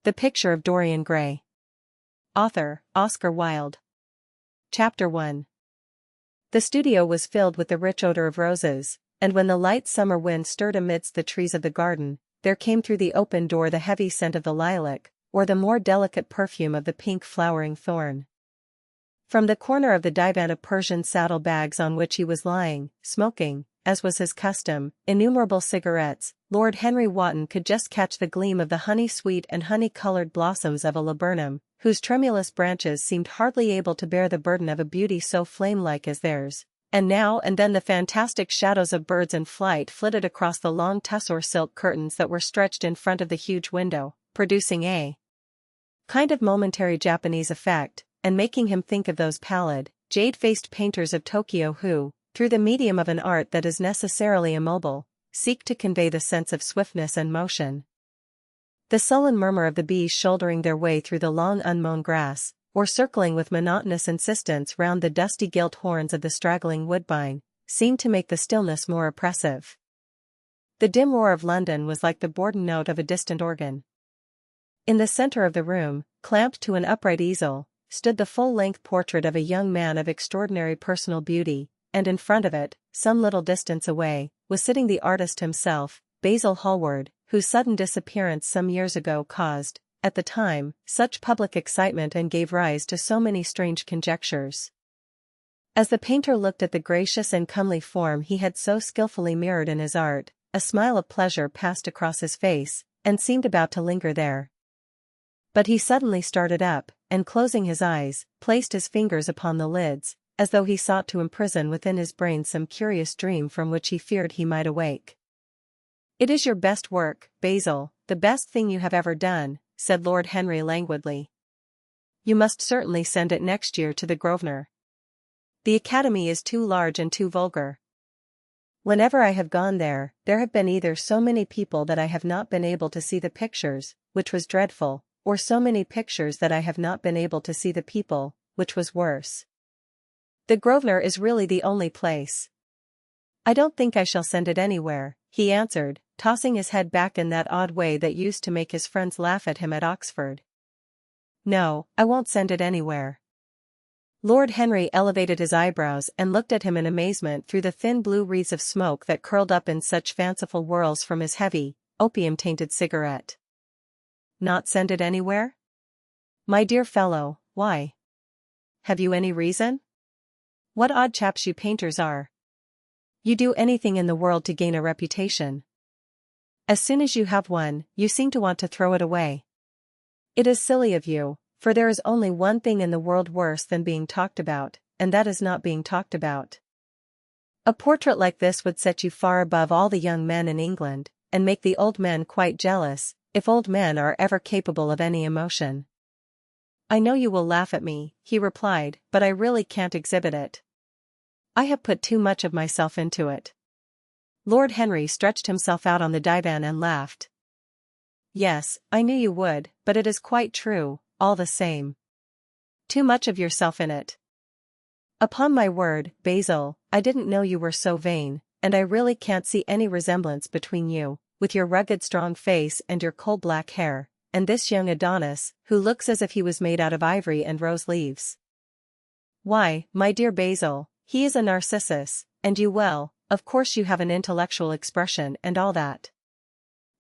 The Picture of Dorian Gray. Author, Oscar Wilde. Chapter 1. The studio was filled with the rich odor of roses, and when the light summer wind stirred amidst the trees of the garden, there came through the open door the heavy scent of the lilac, or the more delicate perfume of the pink flowering thorn. From the corner of the divan of Persian saddle-bags on which he was lying, smoking, as was his custom, innumerable cigarettes, Lord Henry Wotton could just catch the gleam of the honey-sweet and honey-colored blossoms of a laburnum, whose tremulous branches seemed hardly able to bear the burden of a beauty so flame-like as theirs, and now and then the fantastic shadows of birds in flight flitted across the long tussore silk curtains that were stretched in front of the huge window, producing a kind of momentary Japanese effect, and making him think of those pallid, jade-faced painters of Tokyo who, through the medium of an art that is necessarily immobile, seek to convey the sense of swiftness and motion. The sullen murmur of the bees shouldering their way through the long unmown grass, or circling with monotonous insistence round the dusty gilt horns of the straggling woodbine, seemed to make the stillness more oppressive. The dim roar of London was like the bourdon note of a distant organ. In the center of the room, clamped to an upright easel, stood the full-length portrait of a young man of extraordinary personal beauty, and in front of it, some little distance away, was sitting the artist himself, Basil Hallward, whose sudden disappearance some years ago caused, at the time, such public excitement and gave rise to so many strange conjectures. As the painter looked at the gracious and comely form he had so skillfully mirrored in his art, a smile of pleasure passed across his face, and seemed about to linger there. But he suddenly started up, and closing his eyes, placed his fingers upon the lids, as though he sought to imprison within his brain some curious dream from which he feared he might awake. "It is your best work, Basil, the best thing you have ever done," said Lord Henry languidly. "You must certainly send it next year to the Grosvenor. The Academy is too large and too vulgar. Whenever I have gone there, there have been either so many people that I have not been able to see the pictures, which was dreadful, or so many pictures that I have not been able to see the people, which was worse. The Grosvenor is really the only place." "I don't think I shall send it anywhere," he answered, tossing his head back in that odd way that used to make his friends laugh at him at Oxford. "No, I won't send it anywhere." Lord Henry elevated his eyebrows and looked at him in amazement through the thin blue wreaths of smoke that curled up in such fanciful whirls from his heavy, opium-tainted cigarette. "Not send it anywhere? My dear fellow, why? Have you any reason? What odd chaps you painters are. You do anything in the world to gain a reputation. As soon as you have one, you seem to want to throw it away. It is silly of you, for there is only one thing in the world worse than being talked about, and that is not being talked about. A portrait like this would set you far above all the young men in England, and make the old men quite jealous, if old men are ever capable of any emotion." "I know you will laugh at me," he replied, "but I really can't exhibit it. I have put too much of myself into it." Lord Henry stretched himself out on the divan and laughed. "Yes, I knew you would, but it is quite true, all the same. Too much of yourself in it. Upon my word, Basil, I didn't know you were so vain, and I really can't see any resemblance between you, with your rugged strong face and your coal-black hair, and this young Adonis, who looks as if he was made out of ivory and rose leaves. Why, my dear Basil, he is a Narcissus, and you well, of course you have an intellectual expression and all that.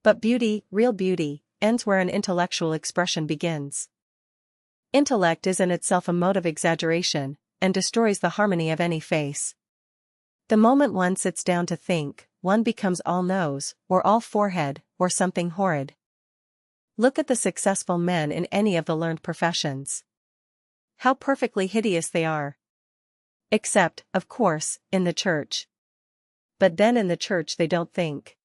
But beauty, real beauty, ends where an intellectual expression begins. Intellect is in itself a mode of exaggeration, and destroys the harmony of any face. The moment one sits down to think, one becomes all nose, or all forehead, or something horrid. Look at the successful men in any of the learned professions. How perfectly hideous they are. Except, of course, in the church. But then in the church they don't think.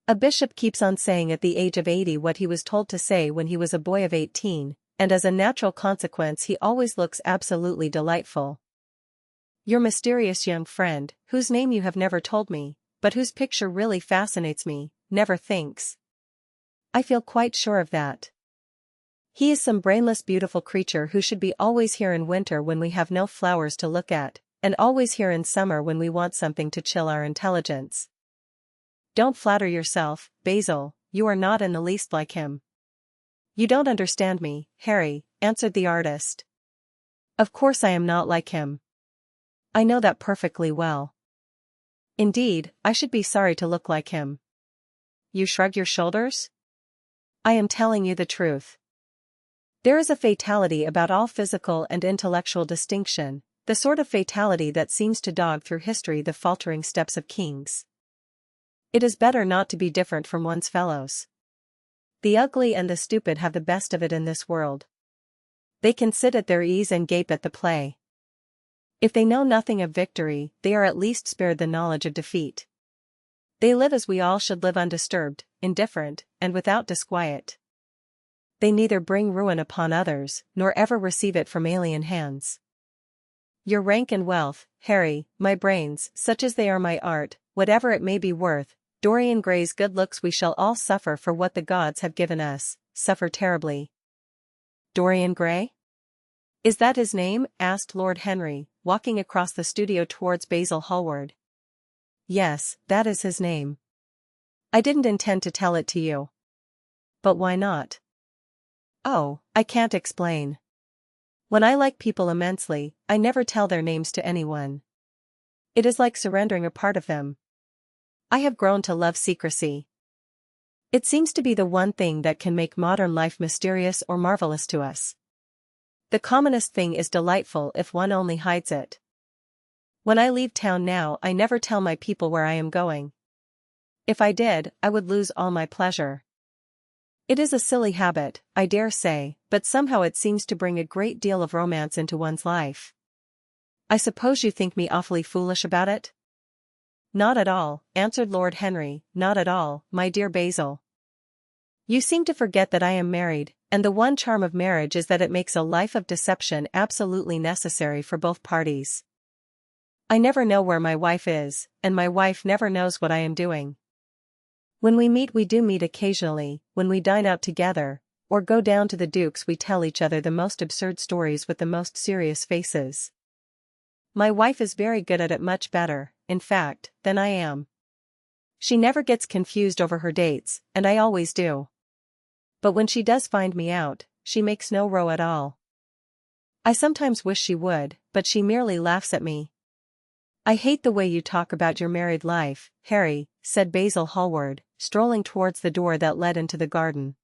A bishop keeps on saying at the age of 80 what he was told to say when he was a boy of 18, and as a natural consequence he always looks absolutely delightful. Your mysterious young friend, whose name you have never told me, but whose picture really fascinates me, never thinks. I feel quite sure of that. He is some brainless beautiful creature who should be always here in winter when we have no flowers to look at, and always here in summer when we want something to chill our intelligence. Don't flatter yourself, Basil, you are not in the least like him. You don't understand me, Harry, answered the artist. Of course I am not like him. I know that perfectly well. Indeed, I should be sorry to look like him. You shrug your shoulders? I am telling you the truth. There is a fatality about all physical and intellectual distinction, the sort of fatality that seems to dog through history the faltering steps of kings. It is better not to be different from one's fellows. The ugly and the stupid have the best of it in this world. They can sit at their ease and gape at the play. If they know nothing of victory, they are at least spared the knowledge of defeat. They live as we all should live, undisturbed, indifferent, and without disquiet. They neither bring ruin upon others, nor ever receive it from alien hands. Your rank and wealth, Harry, my brains, such as they are, my art, whatever it may be worth, Dorian Gray's good looks, we shall all suffer for what the gods have given us, suffer terribly. Dorian Gray? Is that his name? Asked Lord Henry, walking across the studio towards Basil Hallward. Yes, that is his name. I didn't intend to tell it to you. But why not? Oh, I can't explain. When I like people immensely, I never tell their names to anyone. It is like surrendering a part of them. I have grown to love secrecy. It seems to be the one thing that can make modern life mysterious or marvelous to us. The commonest thing is delightful if one only hides it. When I leave town now, I never tell my people where I am going. If I did, I would lose all my pleasure. It is a silly habit, I dare say, but somehow it seems to bring a great deal of romance into one's life. I suppose you think me awfully foolish about it? Not at all, answered Lord Henry, not at all, my dear Basil. You seem to forget that I am married, and the one charm of marriage is that it makes a life of deception absolutely necessary for both parties. I never know where my wife is, and my wife never knows what I am doing. When we do meet occasionally, when we dine out together, or go down to the Duke's, we tell each other the most absurd stories with the most serious faces. My wife is very good at it, much better, in fact, than I am. She never gets confused over her dates, and I always do. But when she does find me out, she makes no row at all. I sometimes wish she would, but she merely laughs at me. I hate the way you talk about your married life, Harry, said Basil Hallward, strolling towards the door that led into the garden.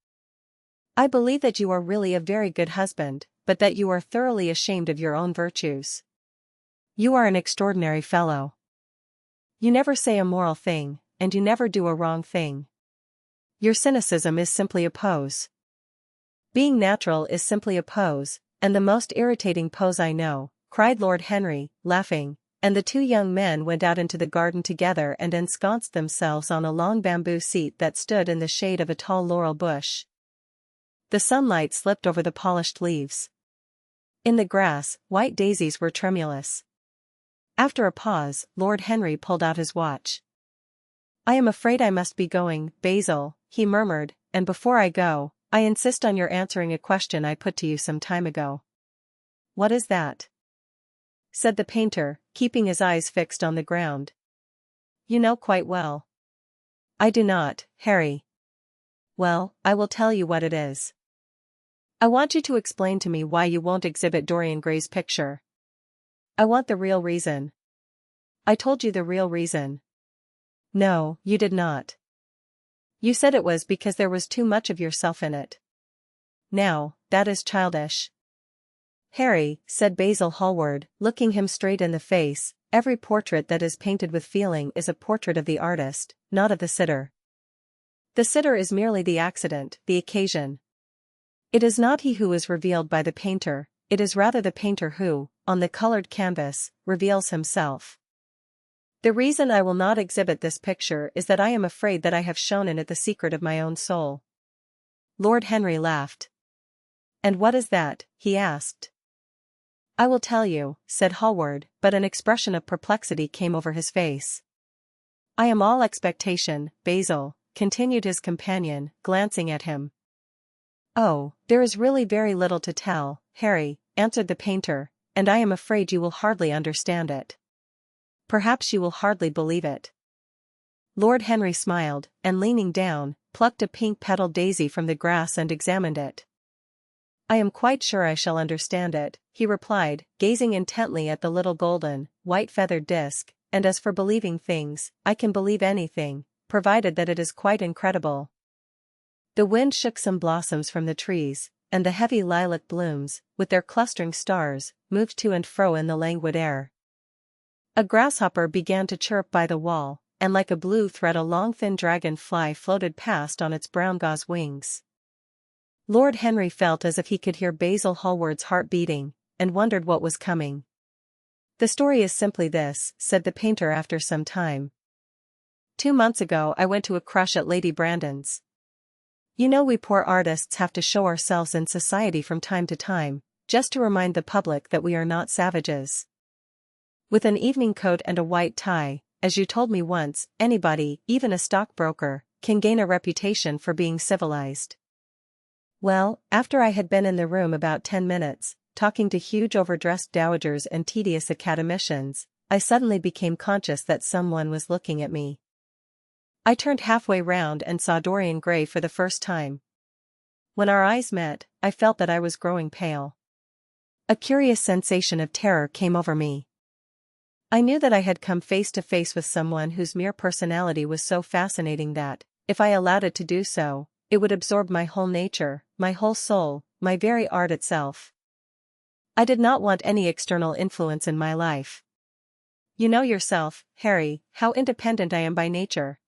I believe that you are really a very good husband, but that you are thoroughly ashamed of your own virtues. You are an extraordinary fellow. You never say a moral thing, and you never do a wrong thing. Your cynicism is simply a pose. Being natural is simply a pose, and the most irritating pose I know, cried Lord Henry, laughing, and the two young men went out into the garden together and ensconced themselves on a long bamboo seat that stood in the shade of a tall laurel bush. The sunlight slipped over the polished leaves. In the grass, white daisies were tremulous. After a pause, Lord Henry pulled out his watch. I am afraid I must be going, Basil, he murmured, and before I go, I insist on your answering a question I put to you some time ago. What is that? Said the painter, keeping his eyes fixed on the ground. You know quite well. I do not, Harry. Well, I will tell you what it is. I want you to explain to me why you won't exhibit Dorian Gray's picture. I want the real reason. I told you the real reason. No, you did not. You said it was because there was too much of yourself in it. Now, that is childish. Harry, said Basil Hallward, looking him straight in the face, every portrait that is painted with feeling is a portrait of the artist, not of the sitter. The sitter is merely the accident, the occasion. It is not he who is revealed by the painter, it is rather the painter who, on the colored canvas, reveals himself. The reason I will not exhibit this picture is that I am afraid that I have shown in it the secret of my own soul. Lord Henry laughed. And what is that? He asked. I will tell you, said Hallward, but an expression of perplexity came over his face. I am all expectation, Basil, continued his companion, glancing at him. Oh, there is really very little to tell, Harry, answered the painter, and I am afraid you will hardly understand it. Perhaps you will hardly believe it. Lord Henry smiled, and leaning down, plucked a pink-petaled daisy from the grass and examined it. "I am quite sure I shall understand it," he replied, gazing intently at the little golden, white-feathered disc, "and as for believing things, I can believe anything, provided that it is quite incredible." The wind shook some blossoms from the trees, and the heavy lilac blooms, with their clustering stars, moved to and fro in the languid air. A grasshopper began to chirrup by the wall, and like a blue thread a long thin dragon-fly floated past on its brown gauze wings. Lord Henry felt as if he could hear Basil Hallward's heart beating, and wondered what was coming. "The story is simply this," said the painter after some time. "2 months ago I went to a crush at Lady Brandon's. You know we poor artists have to show ourselves in society from time to time, just to remind the public that we are not savages. With an evening coat and a white tie, as you told me once, anybody, even a stockbroker, can gain a reputation for being civilized. Well, after I had been in the room about 10 minutes, talking to huge overdressed dowagers and tedious academicians, I suddenly became conscious that someone was looking at me. I turned halfway round and saw Dorian Gray for the first time. When our eyes met, I felt that I was growing pale. A curious sensation of terror came over me. I knew that I had come face to face with someone whose mere personality was so fascinating that, if I allowed it to do so, it would absorb my whole nature, my whole soul, my very art itself. I did not want any external influence in my life. You know yourself, Harry, how independent I am by nature.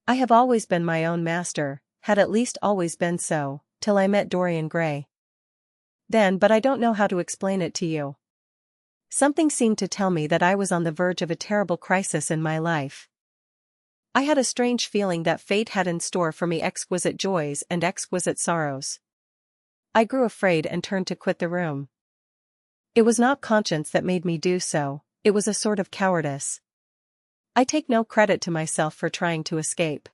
I have always been my own master, had at least always been so, till I met Dorian Gray. But I don't know how to explain it to you. Something seemed to tell me that I was on the verge of a terrible crisis in my life. I had a strange feeling that fate had in store for me exquisite joys and exquisite sorrows. I grew afraid and turned to quit the room. It was not conscience that made me do so, it was a sort of cowardice. I take no credit to myself for trying to escape.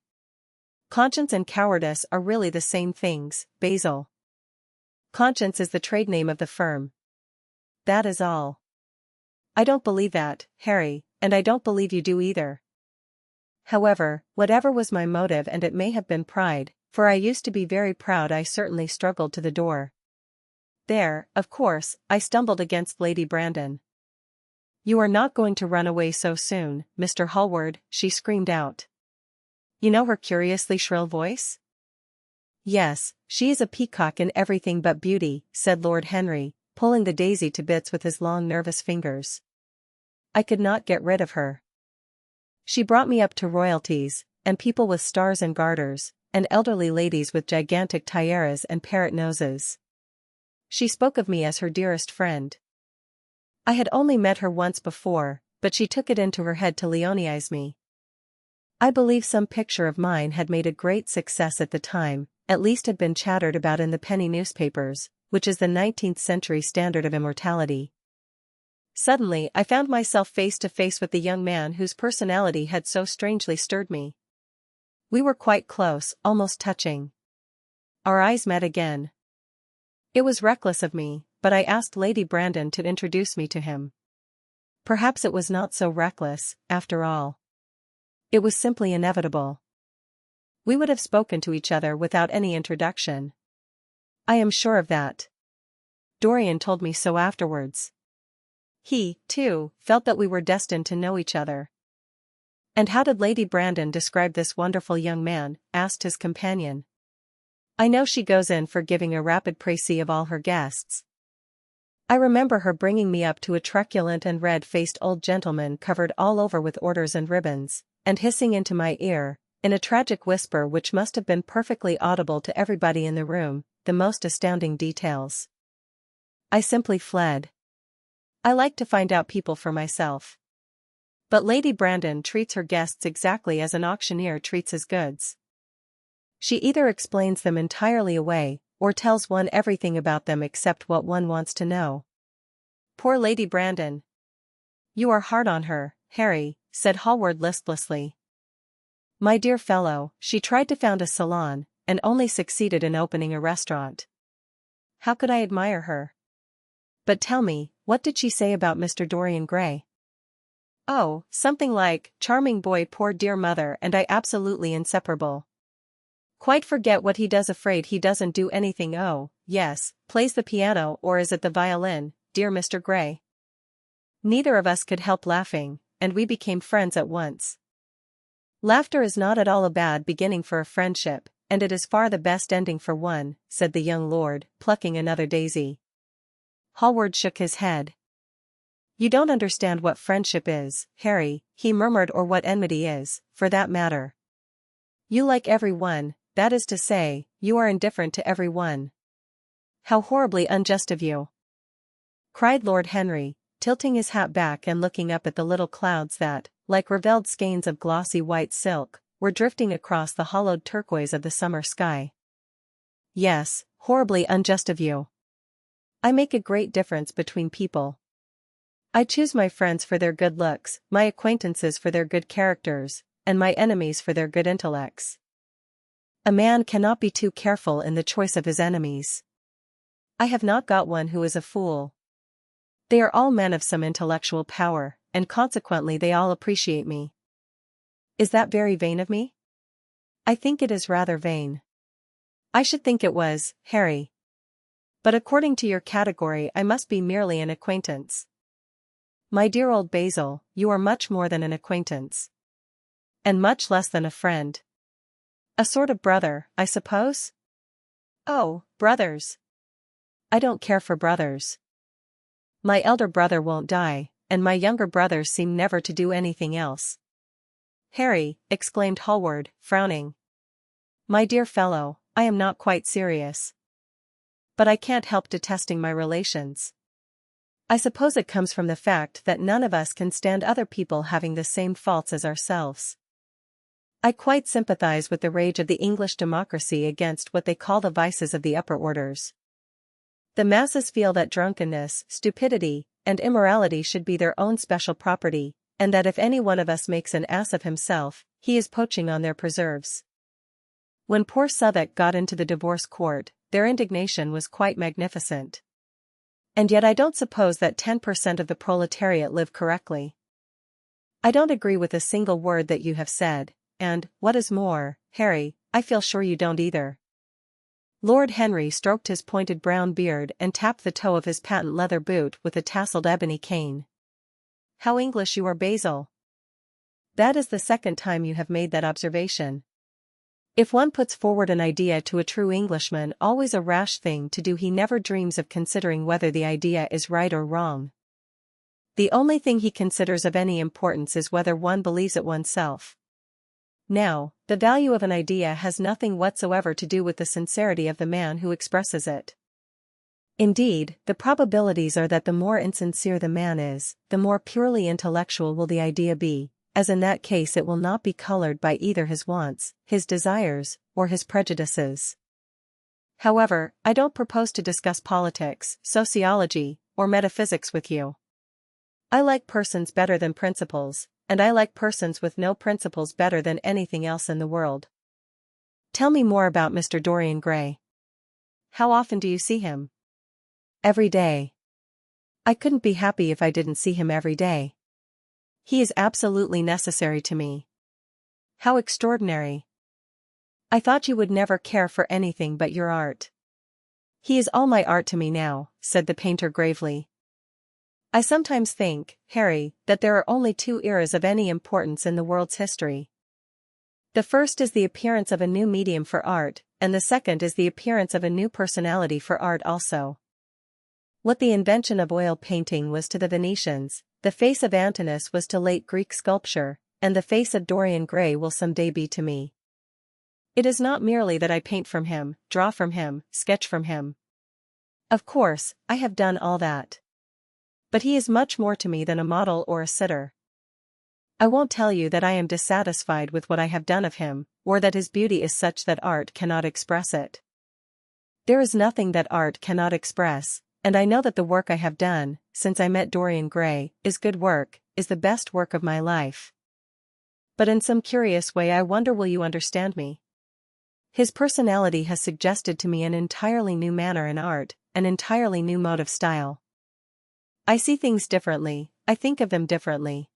Conscience and cowardice are really the same things, Basil. Conscience is the trade name of the firm. That is all. I don't believe that, Harry, and I don't believe you do either. However, whatever was my motive, and it may have been pride, for I used to be very proud, I certainly struggled to the door. There, of course, I stumbled against Lady Brandon. "You are not going to run away so soon, Mr. Hallward," she screamed out. You know her curiously shrill voice? "Yes, she is a peacock in everything but beauty," said Lord Henry, pulling the daisy to bits with his long nervous fingers. "I could not get rid of her. She brought me up to royalties, and people with stars and garters, and elderly ladies with gigantic tiaras and parrot noses. She spoke of me as her dearest friend. I had only met her once before, but she took it into her head to Leonize me. I believe some picture of mine had made a great success at the time, at least had been chattered about in the penny newspapers, which is the 19th century standard of immortality. Suddenly I found myself face to face with the young man whose personality had so strangely stirred me. We were quite close, almost touching. Our eyes met again. It was reckless of me, but I asked Lady Brandon to introduce me to him. Perhaps it was not so reckless, after all. It was simply inevitable. We would have spoken to each other without any introduction. I am sure of that. Dorian told me so afterwards. He, too, felt that we were destined to know each other. "And how did Lady Brandon describe this wonderful young man?" asked his companion. "I know she goes in for giving a rapid précis of all her guests. I remember her bringing me up to a truculent and red-faced old gentleman covered all over with orders and ribbons, and hissing into my ear, in a tragic whisper which must have been perfectly audible to everybody in the room, the most astounding details. I simply fled. I like to find out people for myself. But Lady Brandon treats her guests exactly as an auctioneer treats his goods. She either explains them entirely away, or tells one everything about them except what one wants to know. Poor Lady Brandon. You are hard on her, Harry," said Hallward listlessly. "My dear fellow, she tried to found a salon, and only succeeded in opening a restaurant. How could I admire her? But tell me, what did she say about Mr. Dorian Gray?" Oh, something like, charming boy, poor dear mother, and I absolutely inseparable. Quite forget what he does, afraid he doesn't do anything. Oh, yes, plays the piano, or is it the violin, dear Mr. Gray? Neither of us could help laughing, and we became friends at once. Laughter is not at all a bad beginning for a friendship, and it is far the best ending for one, said the young lord, plucking another daisy. Hallward shook his head. You don't understand what friendship is, Harry, he murmured, or what enmity is, for that matter. You like every one, that is to say, you are indifferent to every one. How horribly unjust of you! Cried Lord Henry, tilting his hat back and looking up at the little clouds that, like ravelled skeins of glossy white silk, were drifting across the hollowed turquoise of the summer sky. Yes, horribly unjust of you. I make a great difference between people. I choose my friends for their good looks, my acquaintances for their good characters, and my enemies for their good intellects. A man cannot be too careful in the choice of his enemies. I have not got one who is a fool. They are all men of some intellectual power, and consequently they all appreciate me. Is that very vain of me? I think it is rather vain. I should think it was, Harry. But according to your category I must be merely an acquaintance. My dear old Basil, you are much more than an acquaintance. And much less than a friend. A sort of brother, I suppose? Oh, brothers. I don't care for brothers. My elder brother won't die, and my younger brothers seem never to do anything else. Harry, exclaimed Hallward, frowning. My dear fellow, I am not quite serious. But I can't help detesting my relations. I suppose it comes from the fact that none of us can stand other people having the same faults as ourselves. I quite sympathize with the rage of the English democracy against what they call the vices of the upper orders. The masses feel that drunkenness, stupidity, and immorality should be their own special property, and that if any one of us makes an ass of himself, he is poaching on their preserves. When poor Southwark got into the divorce court, their indignation was quite magnificent. And yet I don't suppose that 10% of the proletariat live correctly. I don't agree with a single word that you have said, and, what is more, Harry, I feel sure you don't either. Lord Henry stroked his pointed brown beard and tapped the toe of his patent leather boot with a tasseled ebony cane. How English you are, Basil. That is the second time you have made that observation. If one puts forward an idea to a true Englishman, always a rash thing to do, he never dreams of considering whether the idea is right or wrong. The only thing he considers of any importance is whether one believes it oneself. Now, the value of an idea has nothing whatsoever to do with the sincerity of the man who expresses it. Indeed, the probabilities are that the more insincere the man is, the more purely intellectual will the idea be, as in that case it will not be colored by either his wants, his desires, or his prejudices. However, I don't propose to discuss politics, sociology, or metaphysics with you. I like persons better than principles, and I like persons with no principles better than anything else in the world. Tell me more about Mr. Dorian Gray. How often do you see him? Every day. I couldn't be happy if I didn't see him every day. He is absolutely necessary to me. How extraordinary. I thought you would never care for anything but your art. He is all my art to me now, said the painter gravely. I sometimes think, Harry, that there are only two eras of any importance in the world's history. The first is the appearance of a new medium for art, and the second is the appearance of a new personality for art also. What the invention of oil painting was to the Venetians, the face of Antinous was to late Greek sculpture, and the face of Dorian Gray will someday be to me. It is not merely that I paint from him, draw from him, sketch from him. Of course, I have done all that. But he is much more to me than a model or a sitter. I won't tell you that I am dissatisfied with what I have done of him, or that his beauty is such that art cannot express it. There is nothing that art cannot express, and I know that the work I have done, since I met Dorian Gray, is good work, is the best work of my life. But in some curious way I wonder will you understand me? His personality has suggested to me an entirely new manner in art, an entirely new mode of style. I see things differently, I think of them differently.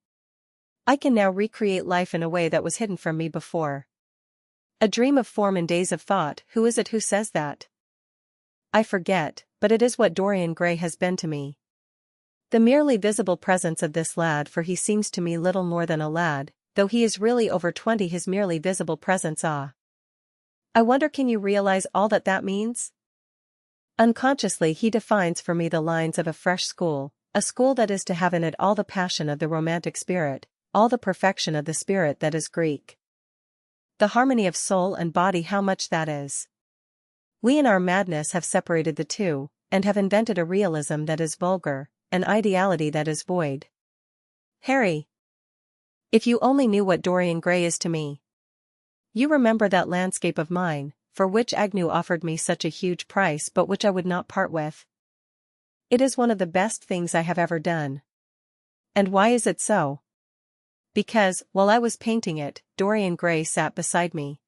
I can now recreate life in a way that was hidden from me before. A dream of form in days of thought. Who is it who says that? I forget, but it is what Dorian Gray has been to me. The merely visible presence of this lad, for he seems to me little more than a lad, though he is really over 20. His merely visible presence. I wonder, can you realize all that that means? Unconsciously he defines for me the lines of a fresh school, a school that is to have in it all the passion of the romantic spirit, all the perfection of the spirit that is Greek. The harmony of soul and body, how much that is. We in our madness have separated the two, and have invented a realism that is vulgar, an ideality that is void. Harry, if you only knew what Dorian Gray is to me. You remember that landscape of mine, for which Agnew offered me such a huge price but which I would not part with? It is one of the best things I have ever done. And why is it so? Because, while I was painting it, Dorian Gray sat beside me.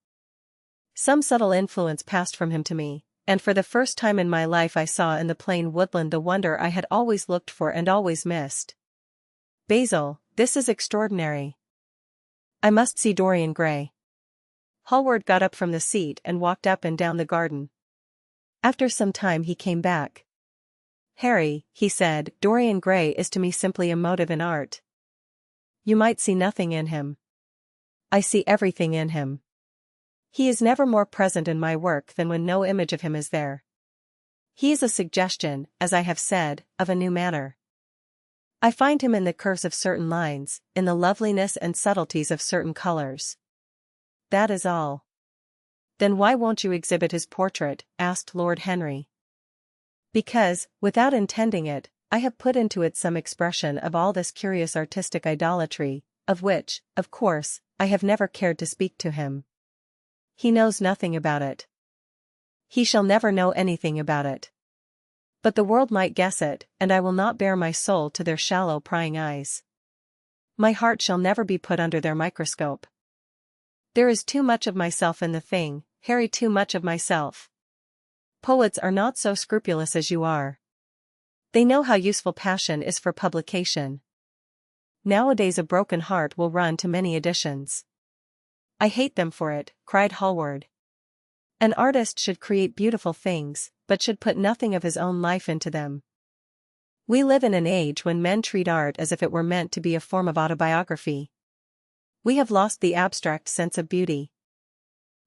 Some subtle influence passed from him to me, and for the first time in my life I saw in the plain woodland the wonder I had always looked for and always missed. Basil, this is extraordinary. I must see Dorian Gray. Hallward got up from the seat and walked up and down the garden. After some time he came back. Harry, he said, Dorian Gray is to me simply a motive in art. You might see nothing in him. I see everything in him. He is never more present in my work than when no image of him is there. He is a suggestion, as I have said, of a new manner. I find him in the curves of certain lines, in the loveliness and subtleties of certain colors. That is all. Then why won't you exhibit his portrait? Asked Lord Henry. Because, without intending it, I have put into it some expression of all this curious artistic idolatry, of which, of course, I have never cared to speak to him. He knows nothing about it. He shall never know anything about it. But the world might guess it, and I will not bare my soul to their shallow prying eyes. My heart shall never be put under their microscope. There is too much of myself in the thing, Harry, too much of myself. Poets are not so scrupulous as you are. They know how useful passion is for publication. Nowadays a broken heart will run to many editions. I hate them for it, cried Hallward. An artist should create beautiful things, but should put nothing of his own life into them. We live in an age when men treat art as if it were meant to be a form of autobiography. We have lost the abstract sense of beauty.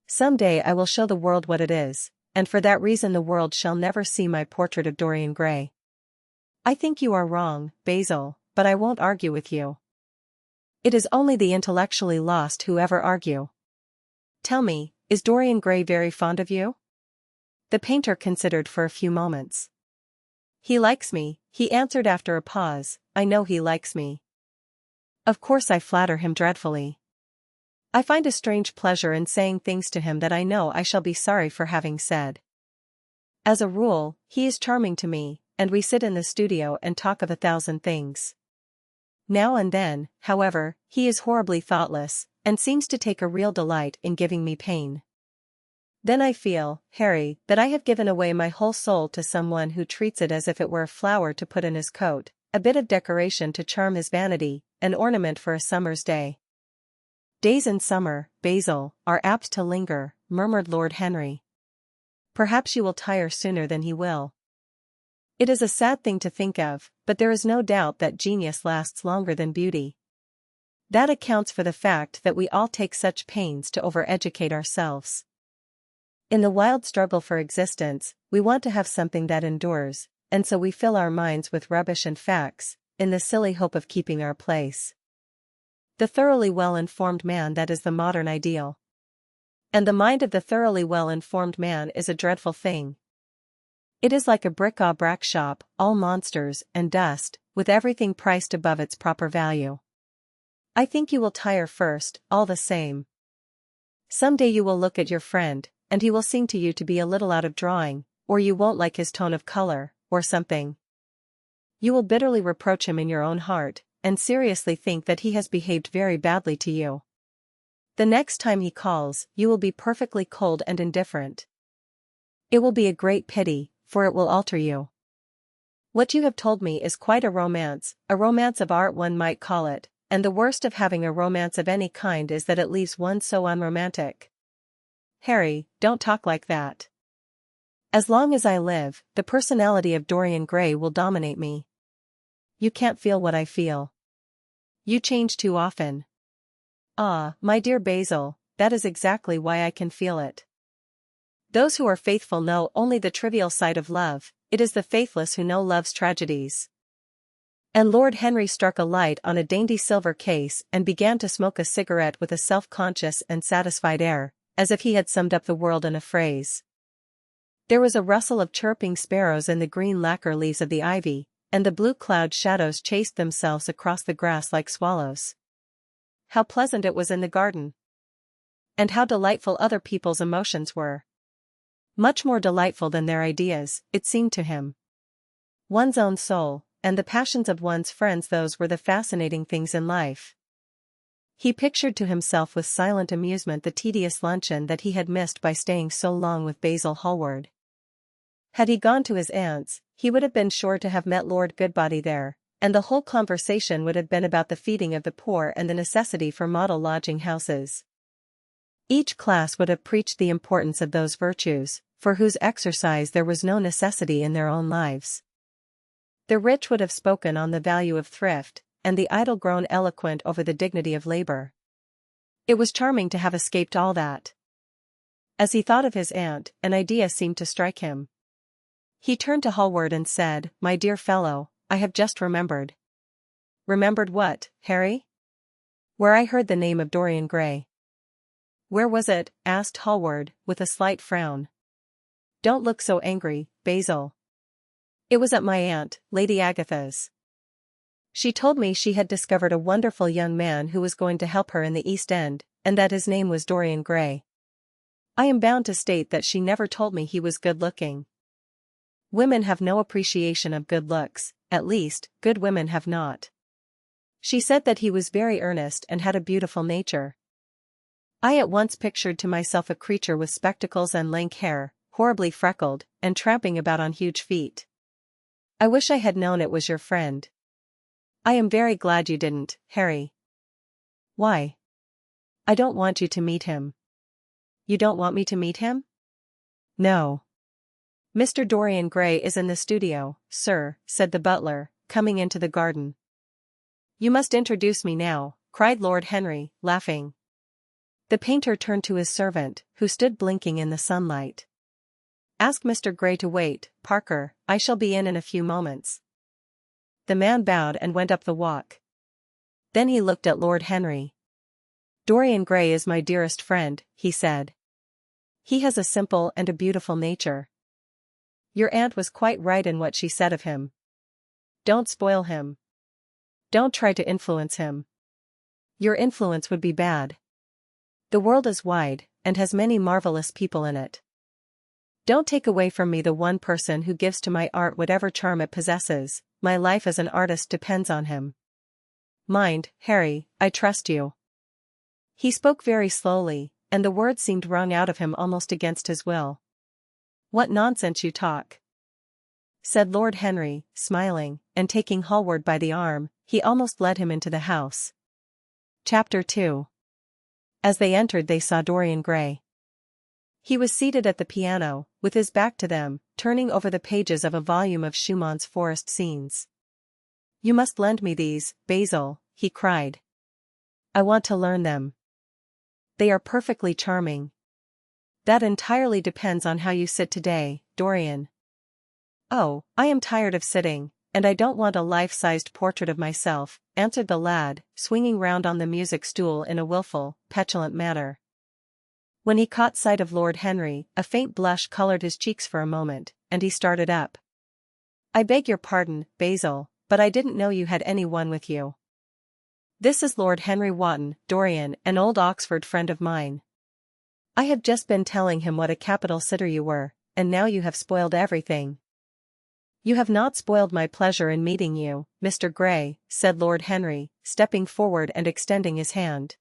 Some day I will show the world what it is, and for that reason the world shall never see my portrait of Dorian Gray. I think you are wrong, Basil, but I won't argue with you. It is only the intellectually lost who ever argue. Tell me, is Dorian Gray very fond of you? The painter considered for a few moments. He likes me, he answered after a pause. I know he likes me. Of course I flatter him dreadfully. I find a strange pleasure in saying things to him that I know I shall be sorry for having said. As a rule, he is charming to me, and we sit in the studio and talk of 1,000 things. Now and then, however, he is horribly thoughtless, and seems to take a real delight in giving me pain. Then I feel, Harry, that I have given away my whole soul to someone who treats it as if it were a flower to put in his coat, a bit of decoration to charm his vanity, an ornament for a summer's day. Days in summer, Basil, are apt to linger, murmured Lord Henry. Perhaps you will tire sooner than he will. It is a sad thing to think of, but there is no doubt that genius lasts longer than beauty. That accounts for the fact that we all take such pains to over-educate ourselves. In the wild struggle for existence, we want to have something that endures, and so we fill our minds with rubbish and facts, in the silly hope of keeping our place. The thoroughly well-informed man, that is the modern ideal. And the mind of the thoroughly well-informed man is a dreadful thing. It is like a bric-a-brac shop, all monsters and dust, with everything priced above its proper value. I think you will tire first, all the same. Some day you will look at your friend, and he will seem to you to be a little out of drawing, or you won't like his tone of color, or something. You will bitterly reproach him in your own heart, and seriously think that he has behaved very badly to you. The next time he calls, you will be perfectly cold and indifferent. It will be a great pity, for it will alter you. What you have told me is quite a romance of art one might call it, and the worst of having a romance of any kind is that it leaves one so unromantic. Harry, don't talk like that. As long as I live, the personality of Dorian Gray will dominate me. You can't feel what I feel. You change too often. Ah, my dear Basil, that is exactly why I can feel it. Those who are faithful know only the trivial side of love, it is the faithless who know love's tragedies. And Lord Henry struck a light on a dainty silver case and began to smoke a cigarette with a self-conscious and satisfied air, as if he had summed up the world in a phrase. There was a rustle of chirping sparrows in the green lacquer leaves of the ivy, and the blue cloud shadows chased themselves across the grass like swallows. How pleasant it was in the garden! And how delightful other people's emotions were! Much more delightful than their ideas, it seemed to him. One's own soul, and the passions of one's friends, those were the fascinating things in life. He pictured to himself with silent amusement the tedious luncheon that he had missed by staying so long with Basil Hallward. Had he gone to his aunt's, he would have been sure to have met Lord Goodbody there, and the whole conversation would have been about the feeding of the poor and the necessity for model lodging houses. Each class would have preached the importance of those virtues, for whose exercise there was no necessity in their own lives. The rich would have spoken on the value of thrift, and the idle grown eloquent over the dignity of labor. It was charming to have escaped all that. As he thought of his aunt, an idea seemed to strike him. He turned to Hallward and said, "My dear fellow, I have just remembered." "Remembered what, Harry?" "Where I heard the name of Dorian Gray." "Where was it?" asked Hallward, with a slight frown. "Don't look so angry, Basil." "It was at my aunt, Lady Agatha's. She told me she had discovered a wonderful young man who was going to help her in the East End, and that his name was Dorian Gray. I am bound to state that she never told me he was good-looking. Women have no appreciation of good looks, at least, good women have not. She said that he was very earnest and had a beautiful nature. I at once pictured to myself a creature with spectacles and lank hair, horribly freckled, and tramping about on huge feet. I wish I had known it was your friend." "I am very glad you didn't, Harry." "Why?" "I don't want you to meet him." "You don't want me to meet him?" "No." "Mr. Dorian Gray is in the studio, sir," said the butler, coming into the garden. "You must introduce me now," cried Lord Henry, laughing. The painter turned to his servant, who stood blinking in the sunlight. "Ask Mr. Gray to wait, Parker, I shall be in a few moments." The man bowed and went up the walk. Then he looked at Lord Henry. "Dorian Gray is my dearest friend," he said. "He has a simple and a beautiful nature. Your aunt was quite right in what she said of him. Don't spoil him. Don't try to influence him. Your influence would be bad. The world is wide, and has many marvelous people in it. Don't take away from me the one person who gives to my art whatever charm it possesses. My life as an artist depends on him. Mind, Harry, I trust you." He spoke very slowly, and the words seemed wrung out of him almost against his will. "What nonsense you talk," said Lord Henry, smiling, and taking Hallward by the arm, he almost led him into the house. Chapter 2. As they entered they saw Dorian Gray. He was seated at the piano, with his back to them, turning over the pages of a volume of Schumann's forest scenes. "You must lend me these, Basil," he cried. "I want to learn them. They are perfectly charming." "That entirely depends on how you sit today, Dorian." "Oh, I am tired of sitting, and I don't want a life-sized portrait of myself," answered the lad, swinging round on the music stool in a wilful, petulant manner. When he caught sight of Lord Henry, a faint blush colored his cheeks for a moment, and he started up. "I beg your pardon, Basil, but I didn't know you had any one with you. This is Lord Henry Wotton, Dorian, an old Oxford friend of mine. I have just been telling him what a capital sitter you were, and now you have spoiled everything." "You have not spoiled my pleasure in meeting you, Mr. Gray," said Lord Henry, stepping forward and extending his hand.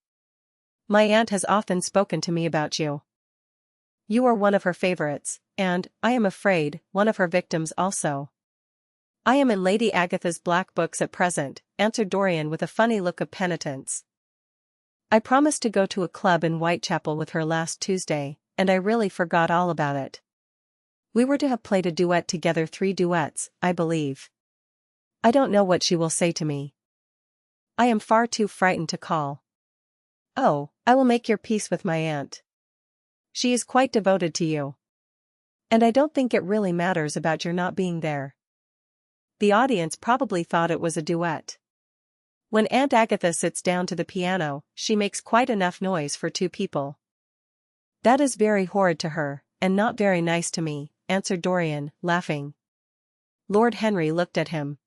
"My aunt has often spoken to me about you. You are one of her favorites, and, I am afraid, one of her victims also. I am in Lady Agatha's black books at present, answered Dorian with a funny look of penitence. I promised to go to a club in Whitechapel with her last Tuesday, and I really forgot all about it. We were to have played a duet together, 3 duets, I believe. I don't know what she will say to me. I am far too frightened to call. Oh, I will make your peace with my aunt. She is quite devoted to you. And I don't think it really matters about your not being there. The audience probably thought it was a duet. When Aunt Agatha sits down to the piano, she makes quite enough noise for 2 people. That is very horrid to her, and not very nice to me, answered Dorian, laughing. Lord Henry looked at him.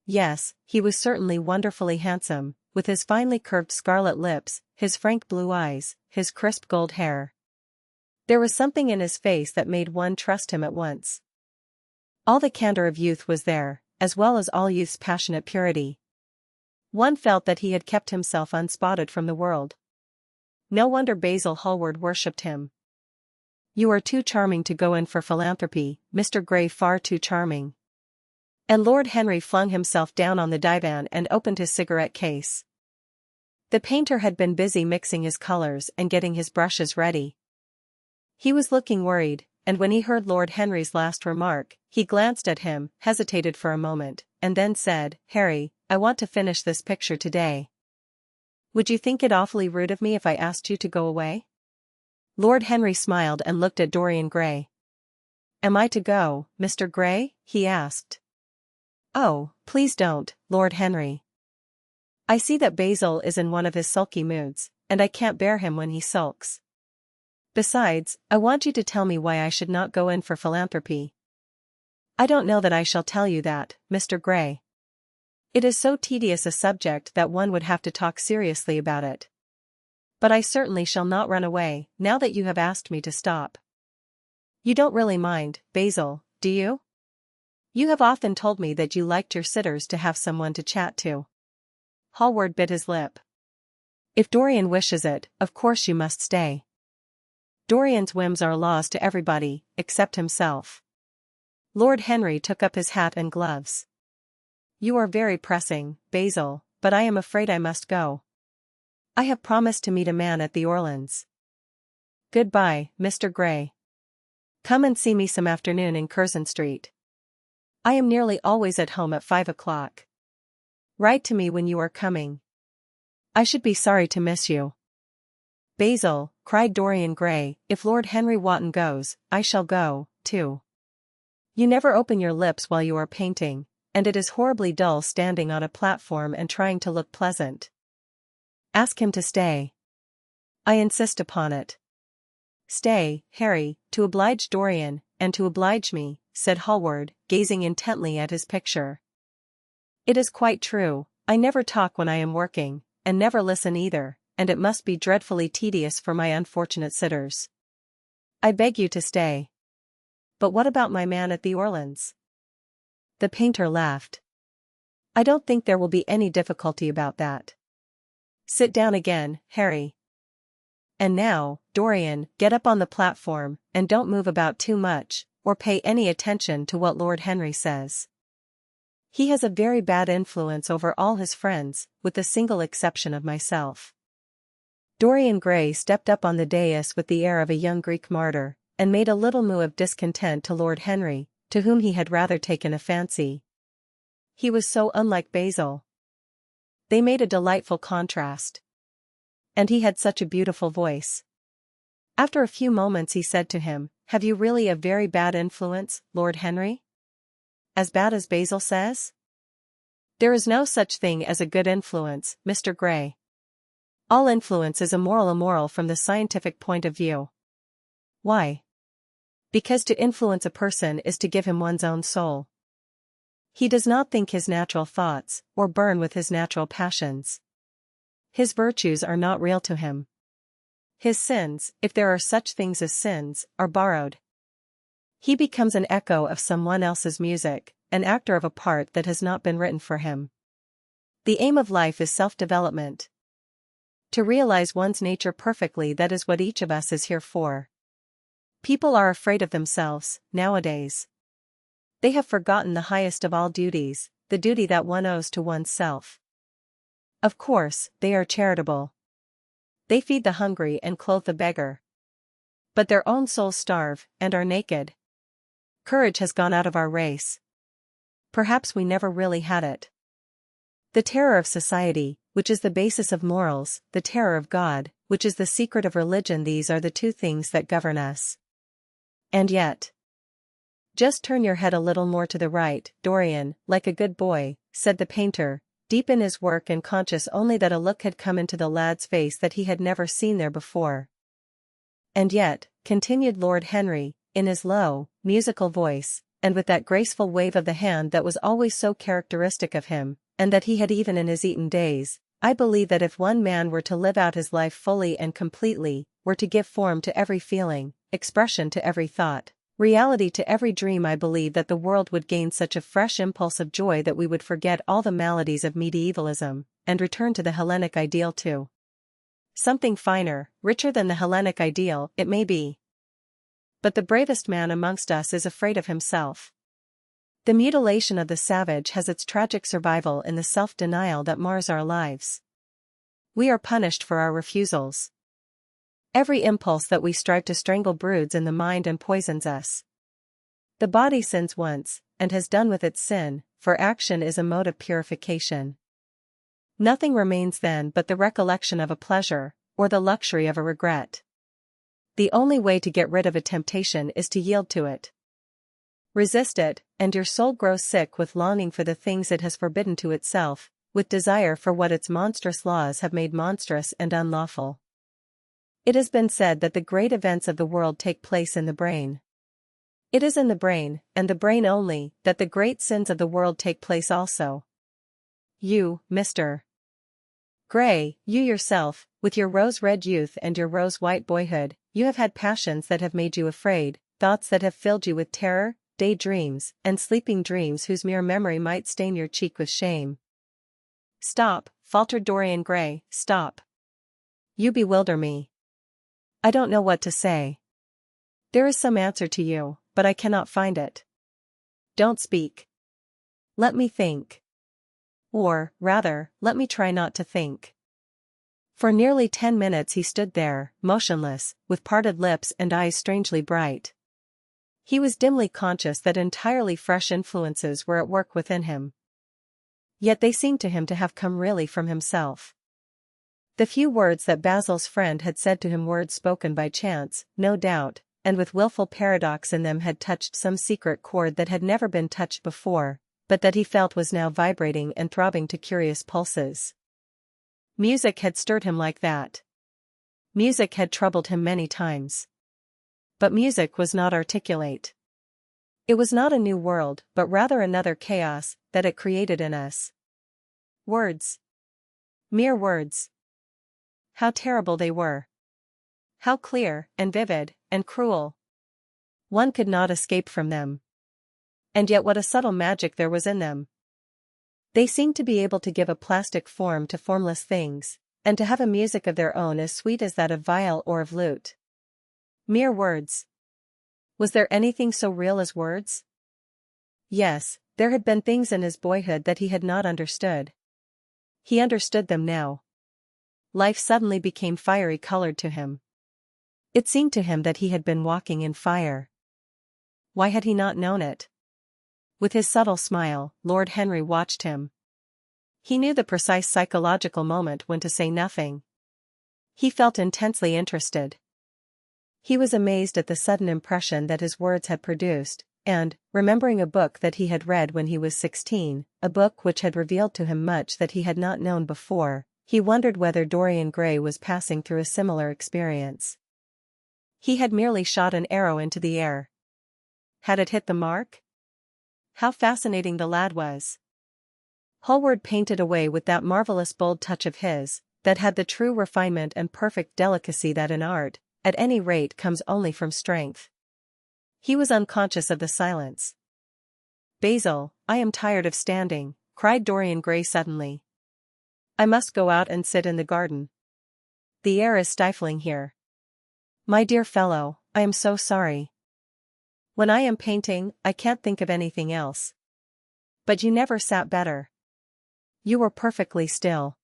Yes, he was certainly wonderfully handsome, with his finely curved scarlet lips, his frank blue eyes, his crisp gold hair. There was something in his face that made one trust him at once. All the candor of youth was there, as well as all youth's passionate purity. One felt that he had kept himself unspotted from the world. No wonder Basil Hallward worshipped him. You are too charming to go in for philanthropy, Mr. Gray, far too charming. And Lord Henry flung himself down on the divan and opened his cigarette case. The painter had been busy mixing his colors and getting his brushes ready. He was looking worried, and when he heard Lord Henry's last remark, he glanced at him, hesitated for a moment, and then said, Harry, I want to finish this picture today. Would you think it awfully rude of me if I asked you to go away? Lord Henry smiled and looked at Dorian Gray. Am I to go, Mr. Gray? He asked. Oh, please don't, Lord Henry. I see that Basil is in one of his sulky moods, and I can't bear him when he sulks. Besides, I want you to tell me why I should not go in for philanthropy. I don't know that I shall tell you that, Mr. Gray. It is so tedious a subject that one would have to talk seriously about it. But I certainly shall not run away, now that you have asked me to stop. You don't really mind, Basil, do you? You have often told me that you liked your sitters to have someone to chat to. Hallward bit his lip. If Dorian wishes it, of course you must stay. Dorian's whims are laws to everybody, except himself. Lord Henry took up his hat and gloves. You are very pressing, Basil, but I am afraid I must go. I have promised to meet a man at the Orleans. Goodbye, Mr. Gray. Come and see me some afternoon in Curzon Street. I am nearly always at home at 5 o'clock. Write to me when you are coming. I should be sorry to miss you. Basil, cried Dorian Gray, if Lord Henry Wotton goes, I shall go, too. You never open your lips while you are painting, and it is horribly dull standing on a platform and trying to look pleasant. Ask him to stay. I insist upon it. Stay, Harry, to oblige Dorian, and to oblige me, said Hallward, gazing intently at his picture. It is quite true, I never talk when I am working, and never listen either, and it must be dreadfully tedious for my unfortunate sitters. I beg you to stay. But what about my man at the Orleans? The painter laughed. I don't think there will be any difficulty about that. Sit down again, Harry. And now, Dorian, get up on the platform, and don't move about too much, or pay any attention to what Lord Henry says. He has a very bad influence over all his friends, with the single exception of myself. Dorian Gray stepped up on the dais with the air of a young Greek martyr, and made a little moue of discontent to Lord Henry, to whom he had rather taken a fancy. He was so unlike Basil. They made a delightful contrast. And he had such a beautiful voice. After a few moments he said to him, Have you really a very bad influence, Lord Henry? As bad as Basil says? There is no such thing as a good influence, Mr. Gray. All influence is immoral from the scientific point of view. Why? Because to influence a person is to give him one's own soul. He does not think his natural thoughts, or burn with his natural passions. His virtues are not real to him. His sins, if there are such things as sins, are borrowed. He becomes an echo of someone else's music, an actor of a part that has not been written for him. The aim of life is self-development. To realize one's nature perfectly, that is what each of us is here for. People are afraid of themselves, nowadays. They have forgotten the highest of all duties, the duty that one owes to oneself. Of course, they are charitable. They feed the hungry and clothe the beggar. But their own souls starve, and are naked. Courage has gone out of our race. Perhaps we never really had it. The terror of society, which is the basis of morals, the terror of God, which is the secret of religion, these are the two things that govern us. And yet. Just turn your head a little more to the right, Dorian, like a good boy, said the painter, deep in his work and conscious only that a look had come into the lad's face that he had never seen there before. And yet, continued Lord Henry, in his low, musical voice, and with that graceful wave of the hand that was always so characteristic of him, and that he had even in his Eton days, I believe that if one man were to live out his life fully and completely, were to give form to every feeling, expression to every thought, reality to every dream, I believe that the world would gain such a fresh impulse of joy that we would forget all the maladies of medievalism, and return to the Hellenic ideal too. Something finer, richer than the Hellenic ideal, it may be. But the bravest man amongst us is afraid of himself. The mutilation of the savage has its tragic survival in the self-denial that mars our lives. We are punished for our refusals. Every impulse that we strive to strangle broods in the mind and poisons us. The body sins once, and has done with its sin, for action is a mode of purification. Nothing remains then but the recollection of a pleasure, or the luxury of a regret. The only way to get rid of a temptation is to yield to it. Resist it, and your soul grows sick with longing for the things it has forbidden to itself, with desire for what its monstrous laws have made monstrous and unlawful. It has been said that the great events of the world take place in the brain. It is in the brain, and the brain only, that the great sins of the world take place also. You, Mr. Gray, you yourself, with your rose-red youth and your rose-white boyhood, you have had passions that have made you afraid, thoughts that have filled you with terror, daydreams, and sleeping dreams whose mere memory might stain your cheek with shame. Stop, faltered Dorian Gray, stop. You bewilder me. I don't know what to say. There is some answer to you, but I cannot find it. Don't speak. Let me think. Or, rather, let me try not to think. For nearly 10 minutes he stood there, motionless, with parted lips and eyes strangely bright. He was dimly conscious that entirely fresh influences were at work within him. Yet they seemed to him to have come really from himself. The few words that Basil's friend had said to him, words spoken by chance, no doubt, and with willful paradox in them, had touched some secret chord that had never been touched before, but that he felt was now vibrating and throbbing to curious pulses. Music had stirred him like that. Music had troubled him many times. But music was not articulate. It was not a new world, but rather another chaos that it created in us. Words. Mere words. How terrible they were. How clear, and vivid, and cruel. One could not escape from them. And yet what a subtle magic there was in them. They seemed to be able to give a plastic form to formless things, and to have a music of their own as sweet as that of viol or of lute. Mere words. Was there anything so real as words? Yes, there had been things in his boyhood that he had not understood. He understood them now. Life suddenly became fiery-colored to him. It seemed to him that he had been walking in fire. Why had he not known it? With his subtle smile, Lord Henry watched him. He knew the precise psychological moment when to say nothing. He felt intensely interested. He was amazed at the sudden impression that his words had produced, and, remembering a book that he had read when he was 16, a book which had revealed to him much that he had not known before, he wondered whether Dorian Gray was passing through a similar experience. He had merely shot an arrow into the air. Had it hit the mark? How fascinating the lad was. Hallward painted away with that marvelous bold touch of his, that had the true refinement and perfect delicacy that in art, at any rate, comes only from strength. He was unconscious of the silence. Basil, I am tired of standing, cried Dorian Gray suddenly. I must go out and sit in the garden. The air is stifling here. My dear fellow, I am so sorry. When I am painting, I can't think of anything else. But you never sat better. You were perfectly still.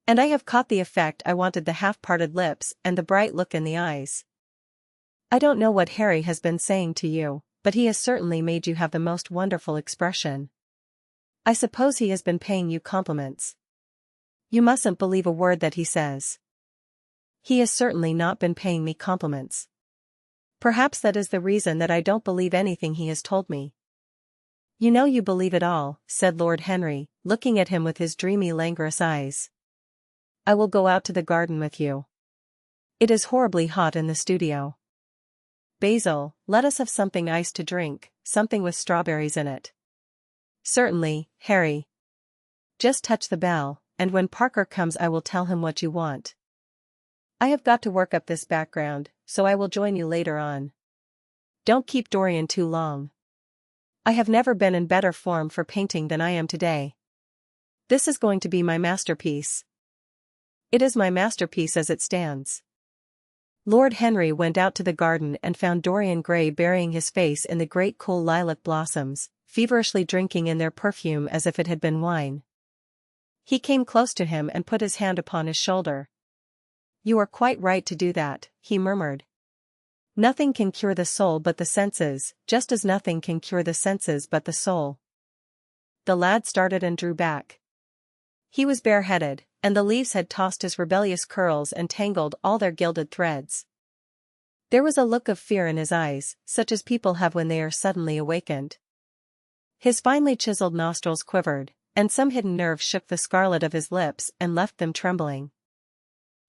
And I have caught the effect I wanted, the half-parted lips and the bright look in the eyes. I don't know what Harry has been saying to you, but he has certainly made you have the most wonderful expression. I suppose he has been paying you compliments. You mustn't believe a word that he says. He has certainly not been paying me compliments. Perhaps that is the reason that I don't believe anything he has told me. You know you believe it all, said Lord Henry, looking at him with his dreamy languorous eyes. I will go out to the garden with you. It is horribly hot in the studio. Basil, let us have something iced to drink, something with strawberries in it. Certainly, Harry. Just touch the bell, and when Parker comes I will tell him what you want. I have got to work up this background, so I will join you later on. Don't keep Dorian too long. I have never been in better form for painting than I am today. This is going to be my masterpiece. It is my masterpiece as it stands. Lord Henry went out to the garden and found Dorian Gray burying his face in the great cool lilac blossoms, feverishly drinking in their perfume as if it had been wine. He came close to him and put his hand upon his shoulder. You are quite right to do that, he murmured. Nothing can cure the soul but the senses, just as nothing can cure the senses but the soul. The lad started and drew back. He was bareheaded, and the leaves had tossed his rebellious curls and tangled all their gilded threads. There was a look of fear in his eyes, such as people have when they are suddenly awakened. His finely chiseled nostrils quivered, and some hidden nerve shook the scarlet of his lips and left them trembling.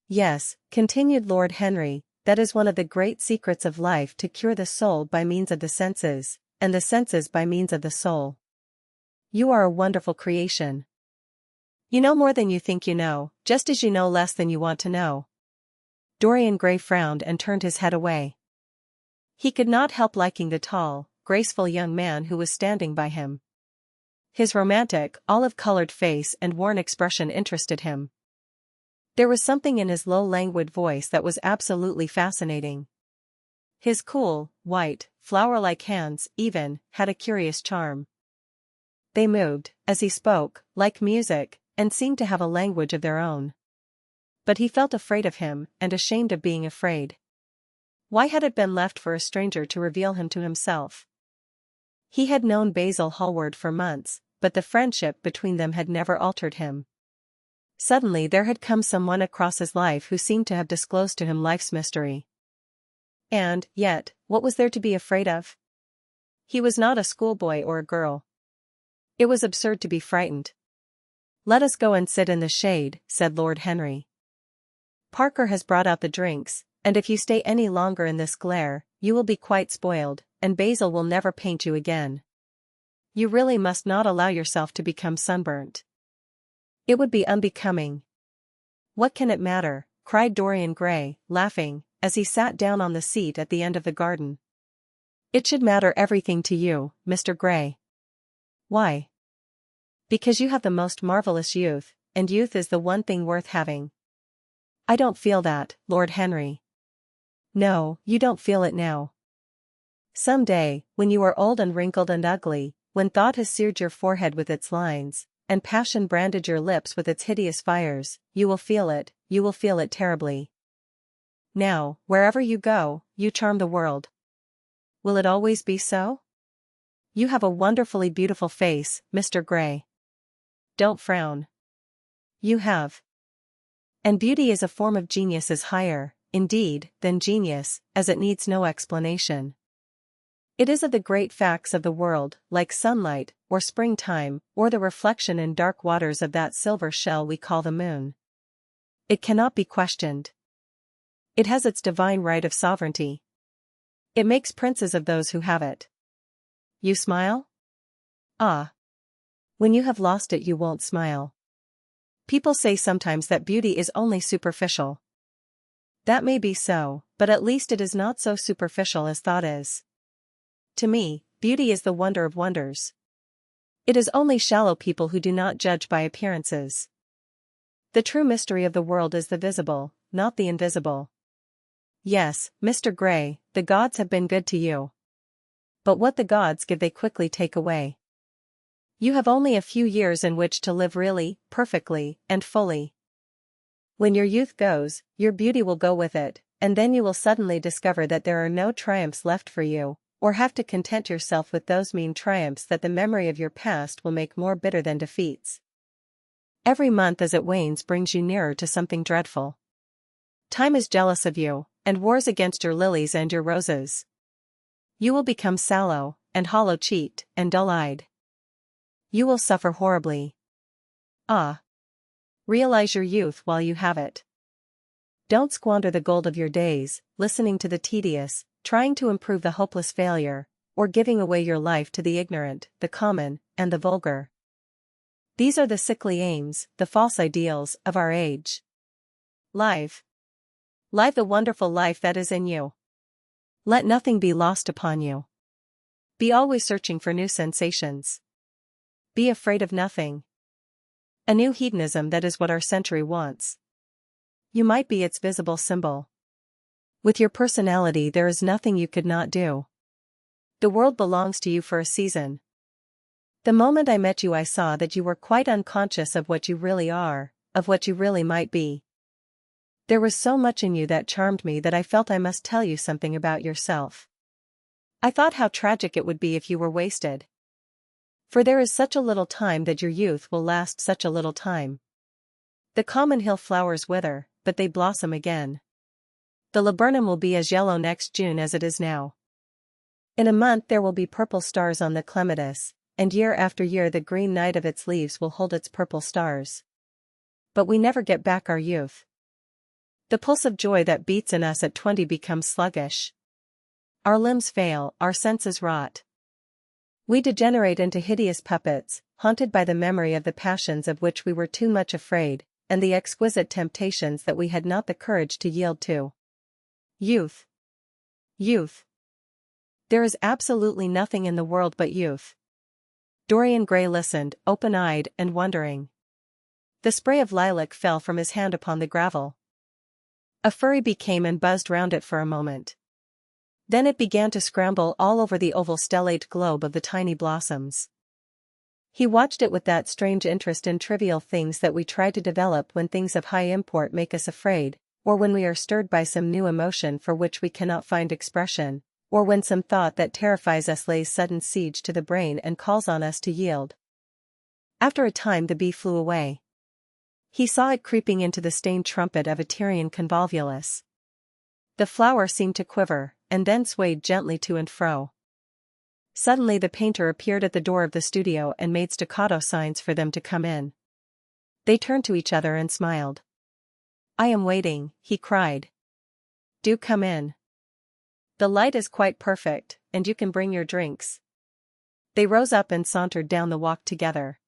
Yes, continued Lord Henry, that is one of the great secrets of life, to cure the soul by means of the senses, and the senses by means of the soul. You are a wonderful creation. You know more than you think you know, just as you know less than you want to know. Dorian Gray frowned and turned his head away. He could not help liking the tall, graceful young man who was standing by him. His romantic, olive-colored face and worn expression interested him. There was something in his low languid voice that was absolutely fascinating. His cool, white, flower-like hands, even, had a curious charm. They moved, as he spoke, like music, and seemed to have a language of their own. But he felt afraid of him, and ashamed of being afraid. Why had it been left for a stranger to reveal him to himself? He had known Basil Hallward for months, but the friendship between them had never altered him. Suddenly there had come someone across his life who seemed to have disclosed to him life's mystery. And, yet, what was there to be afraid of? He was not a schoolboy or a girl. It was absurd to be frightened. Let us go and sit in the shade, said Lord Henry. Parker has brought out the drinks, and if you stay any longer in this glare, you will be quite spoiled, and Basil will never paint you again. You really must not allow yourself to become sunburnt. It would be unbecoming. What can it matter? Cried Dorian Gray, laughing, as he sat down on the seat at the end of the garden. It should matter everything to you, Mr. Gray. Why? Because you have the most marvelous youth, and youth is the one thing worth having. I don't feel that, Lord Henry. No, you don't feel it now. Some day, when you are old and wrinkled and ugly, when thought has seared your forehead with its lines, and passion branded your lips with its hideous fires, you will feel it terribly. Now, wherever you go, you charm the world. Will it always be so? You have a wonderfully beautiful face, Mr. Gray. Don't frown. You have. And beauty is a form of genius, is higher, indeed, than genius, as it needs no explanation. It is of the great facts of the world, like sunlight, or springtime, or the reflection in dark waters of that silver shell we call the moon. It cannot be questioned. It has its divine right of sovereignty. It makes princes of those who have it. You smile? Ah. When you have lost it you won't smile. People say sometimes that beauty is only superficial. That may be so, but at least it is not so superficial as thought is. To me, beauty is the wonder of wonders. It is only shallow people who do not judge by appearances. The true mystery of the world is the visible, not the invisible. Yes, Mr. Gray, the gods have been good to you. But what the gods give they quickly take away. You have only a few years in which to live really, perfectly, and fully. When your youth goes, your beauty will go with it, and then you will suddenly discover that there are no triumphs left for you, or have to content yourself with those mean triumphs that the memory of your past will make more bitter than defeats. Every month as it wanes brings you nearer to something dreadful. Time is jealous of you, and wars against your lilies and your roses. You will become sallow, and hollow-cheeked, and dull-eyed. You will suffer horribly. Ah! Realize your youth while you have it. Don't squander the gold of your days, listening to the tedious, trying to improve the hopeless failure, or giving away your life to the ignorant, the common, and the vulgar. These are the sickly aims, the false ideals, of our age. Live the wonderful life that is in you. Let nothing be lost upon you. Be always searching for new sensations. Be afraid of nothing. A new hedonism, that is what our century wants. You might be its visible symbol. With your personality there is nothing you could not do. The world belongs to you for a season. The moment I met you I saw that you were quite unconscious of what you really are, of what you really might be. There was so much in you that charmed me that I felt I must tell you something about yourself. I thought how tragic it would be if you were wasted. For there is such a little time that your youth will last such a little time. The common hill flowers wither, but they blossom again. The laburnum will be as yellow next June as it is now. In a month there will be purple stars on the clematis, and year after year the green night of its leaves will hold its purple stars. But we never get back our youth. The pulse of joy that beats in us at 20 becomes sluggish. Our limbs fail, our senses rot. We degenerate into hideous puppets, haunted by the memory of the passions of which we were too much afraid, and the exquisite temptations that we had not the courage to yield to. Youth. Youth. There is absolutely nothing in the world but youth. Dorian Gray listened, open-eyed and wondering. The spray of lilac fell from his hand upon the gravel. A furry bee came and buzzed round it for a moment. Then it began to scramble all over the oval stellate globe of the tiny blossoms. He watched it with that strange interest in trivial things that we try to develop when things of high import make us afraid, or when we are stirred by some new emotion for which we cannot find expression, or when some thought that terrifies us lays sudden siege to the brain and calls on us to yield. After a time the bee flew away. He saw it creeping into the stained trumpet of a Tyrian convolvulus. The flower seemed to quiver, and then swayed gently to and fro. Suddenly the painter appeared at the door of the studio and made staccato signs for them to come in. They turned to each other and smiled. "I am waiting," he cried. "Do come in. The light is quite perfect, and you can bring your drinks." They rose up and sauntered down the walk together.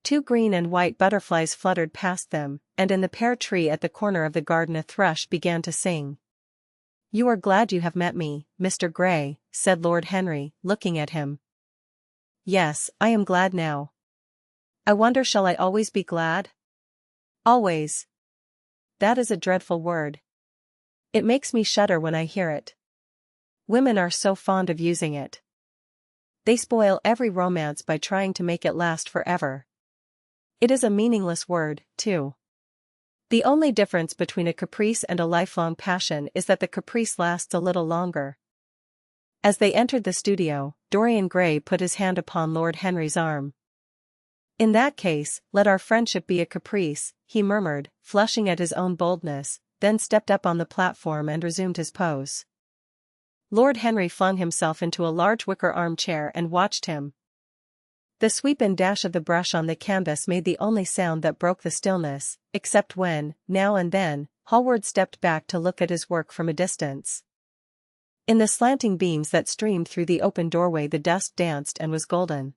2 green and white butterflies fluttered past them, and in the pear tree at the corner of the garden a thrush began to sing. "You are glad you have met me, Mr. Gray," said Lord Henry, looking at him. "Yes, I am glad now. I wonder, shall I always be glad?" "Always. That is a dreadful word. It makes me shudder when I hear it. Women are so fond of using it. They spoil every romance by trying to make it last forever. It is a meaningless word, too. The only difference between a caprice and a lifelong passion is that the caprice lasts a little longer." As they entered the studio, Dorian Gray put his hand upon Lord Henry's arm. "In that case, let our friendship be a caprice," he murmured, flushing at his own boldness, then stepped up on the platform and resumed his pose. Lord Henry flung himself into a large wicker armchair and watched him. The sweep and dash of the brush on the canvas made the only sound that broke the stillness, except when, now and then, Hallward stepped back to look at his work from a distance. In the slanting beams that streamed through the open doorway the dust danced and was golden.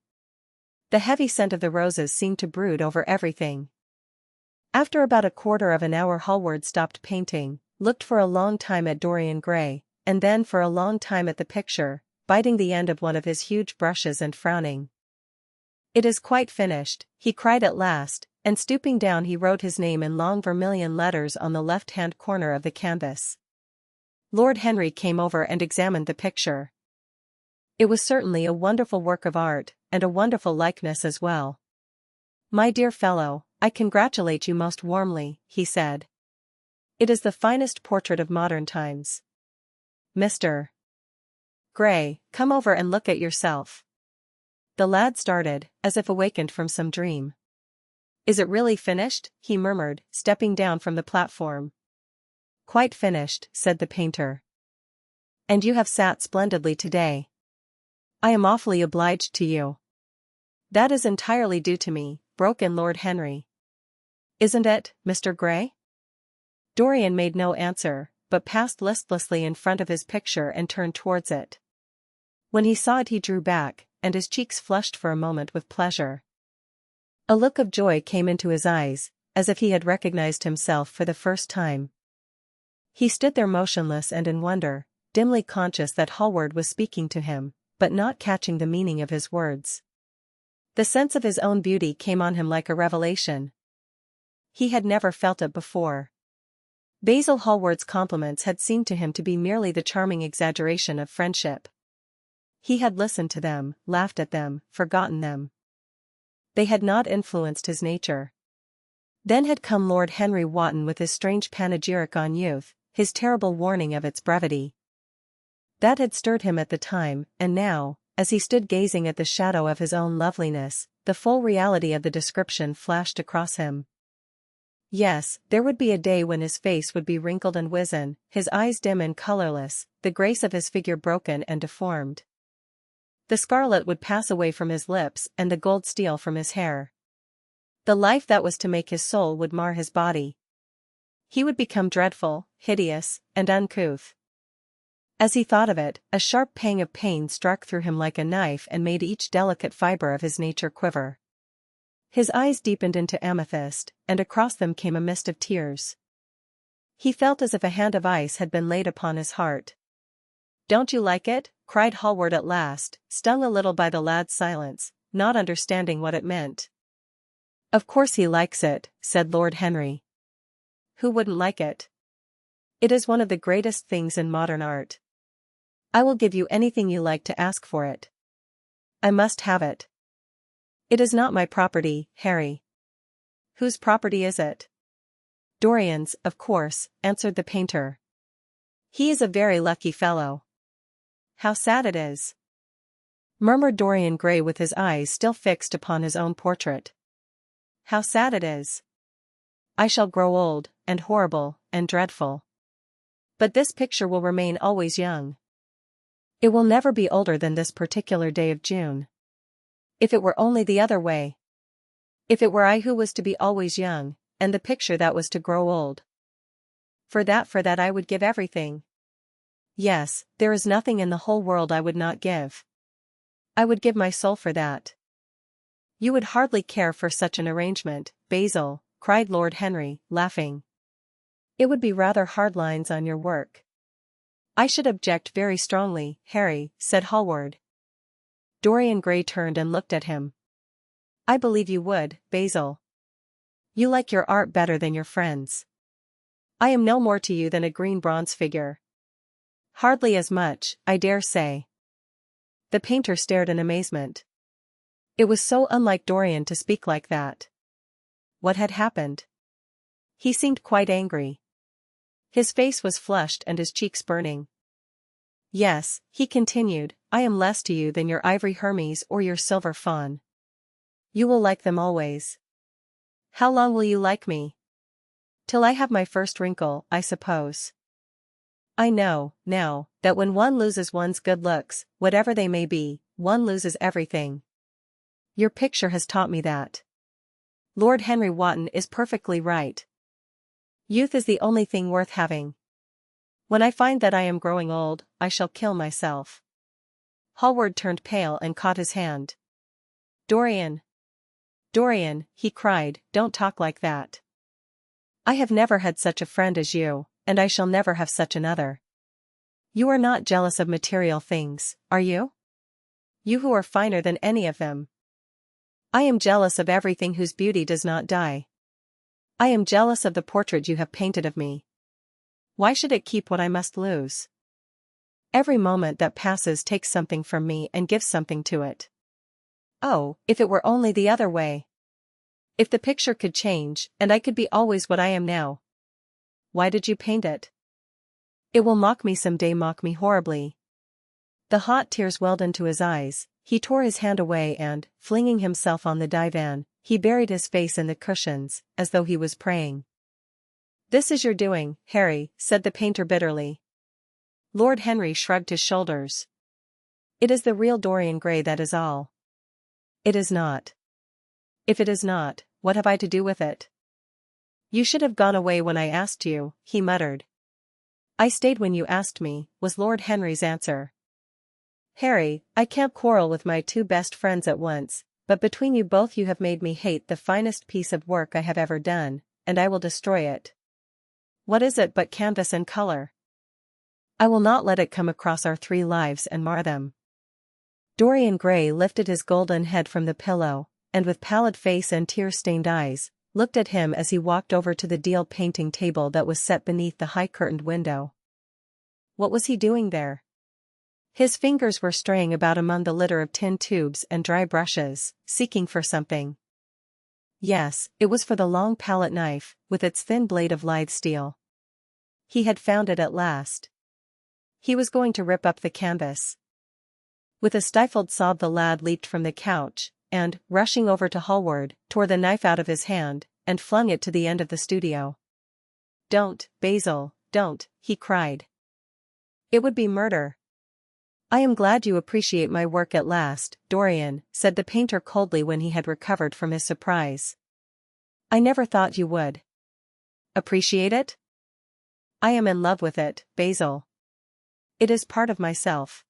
The heavy scent of the roses seemed to brood over everything. After about a quarter of an hour Hallward stopped painting, looked for a long time at Dorian Gray, and then for a long time at the picture, biting the end of one of his huge brushes and frowning. "It is quite finished," he cried at last, and stooping down he wrote his name in long vermilion letters on the left-hand corner of the canvas. Lord Henry came over and examined the picture. It was certainly a wonderful work of art, and a wonderful likeness as well. "My dear fellow, I congratulate you most warmly," he said. "It is the finest portrait of modern times. Mr. Gray, come over and look at yourself." The lad started, as if awakened from some dream. "Is it really finished?" he murmured, stepping down from the platform. "Quite finished," said the painter. "And you have sat splendidly today. I am awfully obliged to you." "That is entirely due to me," broke in Lord Henry. "Isn't it, Mr. Gray?" Dorian made no answer, but passed listlessly in front of his picture and turned towards it. When he saw it he drew back, and his cheeks flushed for a moment with pleasure. A look of joy came into his eyes, as if he had recognized himself for the first time. He stood there motionless and in wonder, dimly conscious that Hallward was speaking to him, but not catching the meaning of his words. The sense of his own beauty came on him like a revelation. He had never felt it before. Basil Hallward's compliments had seemed to him to be merely the charming exaggeration of friendship. He had listened to them, laughed at them, forgotten them. They had not influenced his nature. Then had come Lord Henry Wotton with his strange panegyric on youth, his terrible warning of its brevity. That had stirred him at the time, and now, as he stood gazing at the shadow of his own loveliness, the full reality of the description flashed across him. Yes, there would be a day when his face would be wrinkled and wizen, his eyes dim and colorless, the grace of his figure broken and deformed. The scarlet would pass away from his lips and the gold steal from his hair. The life that was to make his soul would mar his body. He would become dreadful, hideous, and uncouth. As he thought of it, a sharp pang of pain struck through him like a knife and made each delicate fiber of his nature quiver. His eyes deepened into amethyst, and across them came a mist of tears. He felt as if a hand of ice had been laid upon his heart. "Don't you like it?" cried Hallward at last, stung a little by the lad's silence, not understanding what it meant. "Of course he likes it," said Lord Henry. "Who wouldn't like it? It is one of the greatest things in modern art. I will give you anything you like to ask for it. I must have it." "It is not my property, Harry." "Whose property is it?" "Dorian's, of course," answered the painter. "He is a very lucky fellow." "How sad it is," murmured Dorian Gray with his eyes still fixed upon his own portrait. "How sad it is. I shall grow old, and horrible, and dreadful. But this picture will remain always young. It will never be older than this particular day of June. If it were only the other way. If it were I who was to be always young, and the picture that was to grow old. For that I would give everything. Yes, there is nothing in the whole world I would not give. I would give my soul for that." "You would hardly care for such an arrangement, Basil," cried Lord Henry, laughing. "It would be rather hard lines on your work." "I should object very strongly, Harry," said Hallward. Dorian Gray turned and looked at him. "I believe you would, Basil. You like your art better than your friends. I am no more to you than a green bronze figure." "Hardly as much, I dare say." The painter stared in amazement. It was so unlike Dorian to speak like that. What had happened? He seemed quite angry. His face was flushed and his cheeks burning. "Yes," he continued, "I am less to you than your ivory Hermes or your silver fawn. You will like them always." "How long will you like me?" "Till I have my first wrinkle, I suppose. I know, now, that when one loses one's good looks, whatever they may be, one loses everything. Your picture has taught me that. Lord Henry Wotton is perfectly right. Youth is the only thing worth having. When I find that I am growing old, I shall kill myself." Hallward turned pale and caught his hand. "Dorian! Dorian," he cried, "don't talk like that. I have never had such a friend as you, and I shall never have such another. You are not jealous of material things, are you? You who are finer than any of them." "I am jealous of everything whose beauty does not die. I am jealous of the portrait you have painted of me. Why should it keep what I must lose?" Every moment that passes takes something from me and gives something to it. Oh, if it were only the other way! If the picture could change, and I could be always what I am now. Why did you paint it? It will mock me someday, mock me horribly. The hot tears welled into his eyes. He tore his hand away and, flinging himself on the divan, he buried his face in the cushions, as though he was praying. "This is your doing, Harry," said the painter bitterly. Lord Henry shrugged his shoulders. "It is the real Dorian Gray, that is all." "It is not." "If it is not, what have I to do with it?" "You should have gone away when I asked you," he muttered. "I stayed when you asked me," was Lord Henry's answer. "Harry, I can't quarrel with my two best friends at once, but between you both you have made me hate the finest piece of work I have ever done, and I will destroy it. What is it but canvas and color? I will not let it come across our three lives and mar them." Dorian Gray lifted his golden head from the pillow, and with pallid face and tear-stained eyes, looked at him as he walked over to the deal painting table that was set beneath the high-curtained window. What was he doing there? His fingers were straying about among the litter of tin tubes and dry brushes, seeking for something. Yes, it was for the long palette knife, with its thin blade of lithe steel. He had found it at last. He was going to rip up the canvas. With a stifled sob the lad leaped from the couch, and, rushing over to Hallward, tore the knife out of his hand, and flung it to the end of the studio. "Don't, Basil, don't," he cried. "It would be murder." "I am glad you appreciate my work at last, Dorian," said the painter coldly when he had recovered from his surprise. "I never thought you would." "Appreciate it? I am in love with it, Basil. It is part of myself.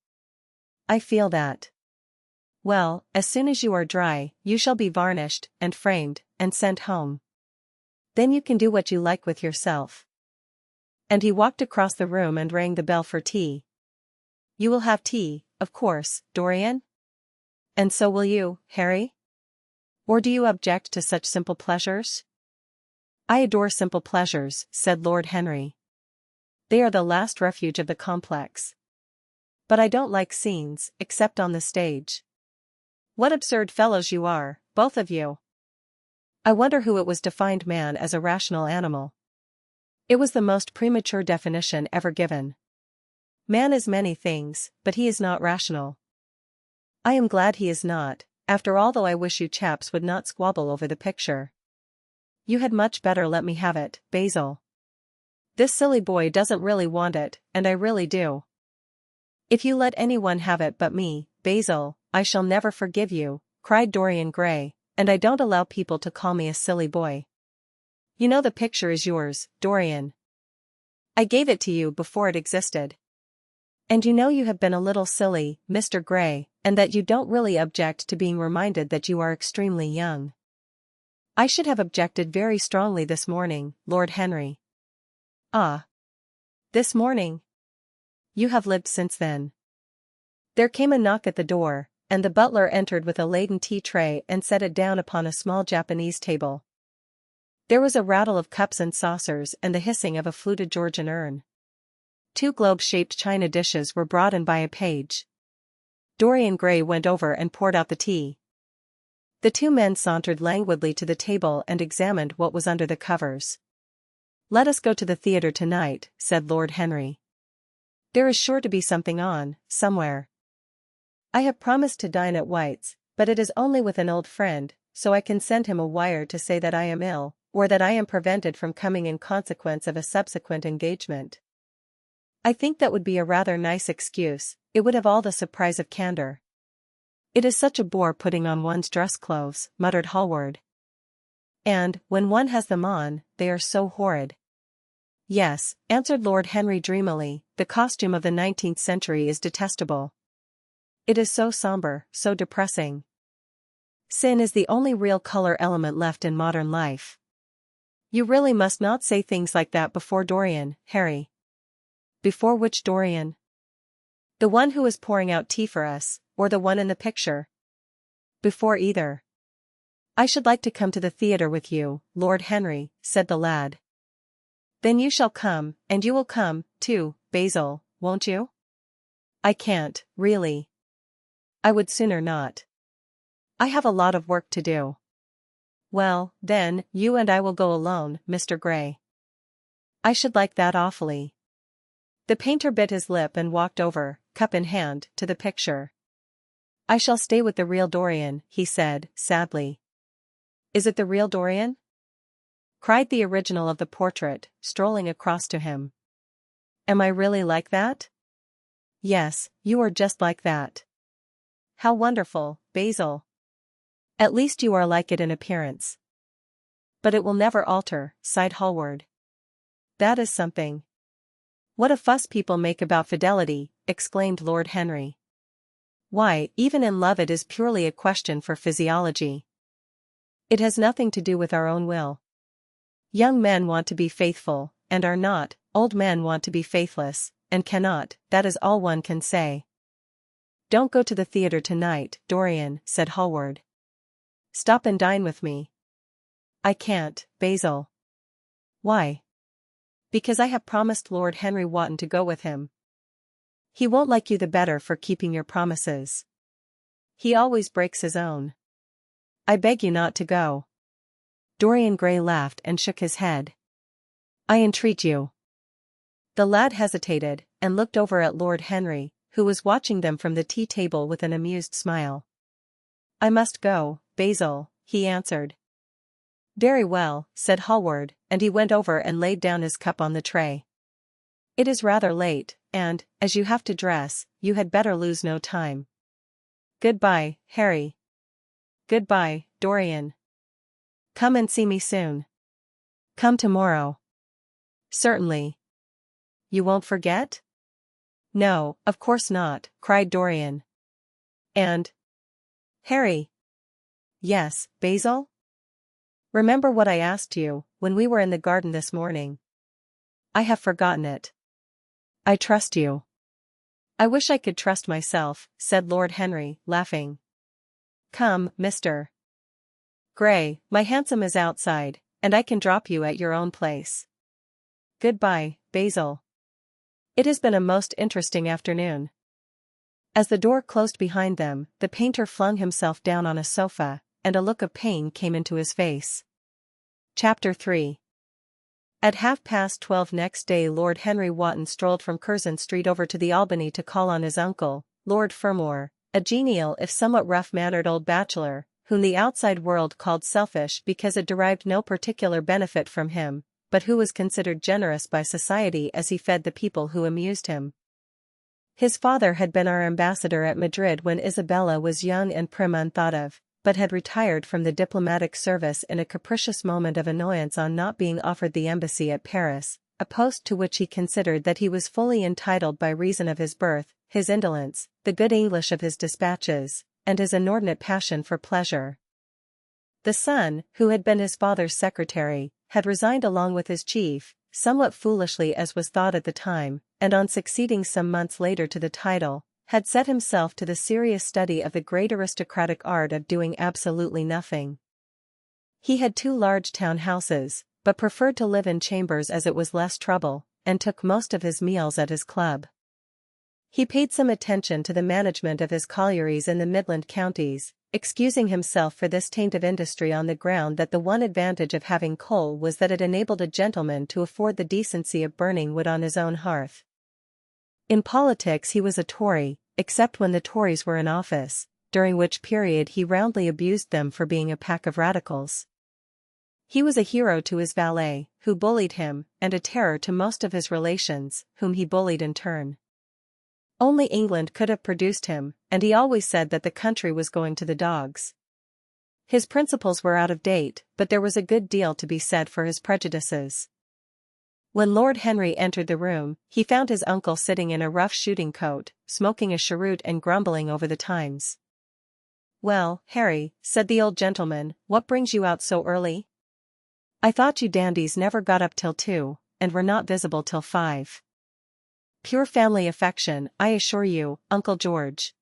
I feel that. Well, as soon as you are dry, you shall be varnished, and framed, and sent home. Then you can do what you like with yourself." And he walked across the room and rang the bell for tea. "You will have tea, of course, Dorian? And so will you, Harry? Or do you object to such simple pleasures?" "I adore simple pleasures," said Lord Henry. "They are the last refuge of the complex. But I don't like scenes, except on the stage." "What absurd fellows you are, both of you! I wonder who it was defined man as a rational animal. It was the most premature definition ever given. Man is many things, but he is not rational. I am glad he is not, after all, though I wish you chaps would not squabble over the picture. You had much better let me have it, Basil. This silly boy doesn't really want it, and I really do. If you let anyone have it but me, Basil, I shall never forgive you," cried Dorian Gray, "and I don't allow people to call me a silly boy. You know the picture is yours, Dorian. I gave it to you before it existed. And you know you have been a little silly, Mr. Gray, and that you don't really object to being reminded that you are extremely young." "I should have objected very strongly this morning, Lord Henry." "Ah. This morning? You have lived since then." There came a knock at the door, and the butler entered with a laden tea tray and set it down upon a small Japanese table. There was a rattle of cups and saucers and the hissing of a fluted Georgian urn. Two globe-shaped china dishes were brought in by a page. Dorian Gray went over and poured out the tea. The two men sauntered languidly to the table and examined what was under the covers. "Let us go to the theatre tonight," said Lord Henry. "There is sure to be something on, somewhere. I have promised to dine at White's, but it is only with an old friend, so I can send him a wire to say that I am ill, or that I am prevented from coming in consequence of a subsequent engagement. I think that would be a rather nice excuse. It would have all the surprise of candor." "It is such a bore putting on one's dress clothes," muttered Hallward. "And, when one has them on, they are so horrid." "Yes," answered Lord Henry dreamily, "the costume of the 19th century is detestable. It is so somber, so depressing. Sin is the only real color element left in modern life." "You really must not say things like that before Dorian, Harry." "Before which Dorian? The one who is pouring out tea for us, or the one in the picture?" "Before either." "I should like to come to the theatre with you, Lord Henry," said the lad. "Then you shall come, and you will come, too, Basil, won't you?" I can't, really. I would sooner not. I have a lot of work to do. Well, then, you and I will go alone, Mr. Gray. I should like that awfully. The painter bit his lip and walked over, cup in hand, to the picture. I shall stay with the real Dorian, he said, sadly. Is it the real Dorian? Cried the original of the portrait, strolling across to him. Am I really like that? Yes, you are just like that. How wonderful, Basil. At least you are like it in appearance. But it will never alter, sighed Hallward. That is something. What a fuss people make about fidelity, exclaimed Lord Henry. Why, even in love it is purely a question for physiology. It has nothing to do with our own will. Young men want to be faithful, and are not, old men want to be faithless, and cannot, that is all one can say. Don't go to the theatre tonight, Dorian, said Hallward. Stop and dine with me. I can't, Basil. Why? Because I have promised Lord Henry Wotton to go with him. He won't like you the better for keeping your promises. He always breaks his own. I beg you not to go. Dorian Gray laughed and shook his head. I entreat you. The lad hesitated, and looked over at Lord Henry, who was watching them from the tea table with an amused smile. I must go, Basil, he answered. Very well, said Hallward, and he went over and laid down his cup on the tray. It is rather late, and, as you have to dress, you had better lose no time. Goodbye, Harry. Goodbye, Dorian. Come and see me soon. Come tomorrow. Certainly. You won't forget? No, of course not, cried Dorian. And? Harry. Yes, Basil? Remember what I asked you, when we were in the garden this morning. I have forgotten it. I trust you. I wish I could trust myself, said Lord Henry, laughing. Come, Mr. Gray, my hansom is outside, and I can drop you at your own place. Goodbye, Basil. It has been a most interesting afternoon. As the door closed behind them, the painter flung himself down on a sofa, and a look of pain came into his face. Chapter 3. At 12:30 next day Lord Henry Wotton strolled from Curzon Street over to the Albany to call on his uncle, Lord Fermor, a genial if somewhat rough-mannered old bachelor, whom the outside world called selfish because it derived no particular benefit from him, but who was considered generous by society as he fed the people who amused him. His father had been our ambassador at Madrid when Isabella was young and prim unthought of, but had retired from the diplomatic service in a capricious moment of annoyance on not being offered the embassy at Paris, a post to which he considered that he was fully entitled by reason of his birth, his indolence, the good English of his dispatches, and his inordinate passion for pleasure. The son, who had been his father's secretary, had resigned along with his chief, somewhat foolishly as was thought at the time, and on succeeding some months later to the title, had set himself to the serious study of the great aristocratic art of doing absolutely nothing. He had 2 large town houses, but preferred to live in chambers as it was less trouble, and took most of his meals at his club. He paid some attention to the management of his collieries in the Midland counties, excusing himself for this taint of industry on the ground that the one advantage of having coal was that it enabled a gentleman to afford the decency of burning wood on his own hearth. In politics he was a Tory, except when the Tories were in office, during which period he roundly abused them for being a pack of radicals. He was a hero to his valet, who bullied him, and a terror to most of his relations, whom he bullied in turn. Only England could have produced him, and he always said that the country was going to the dogs. His principles were out of date, but there was a good deal to be said for his prejudices. When Lord Henry entered the room, he found his uncle sitting in a rough shooting coat, smoking a cheroot and grumbling over the Times. Well, Harry, said the old gentleman, what brings you out so early? I thought you dandies never got up till 2, and were not visible till 5. Pure family affection, I assure you, Uncle George.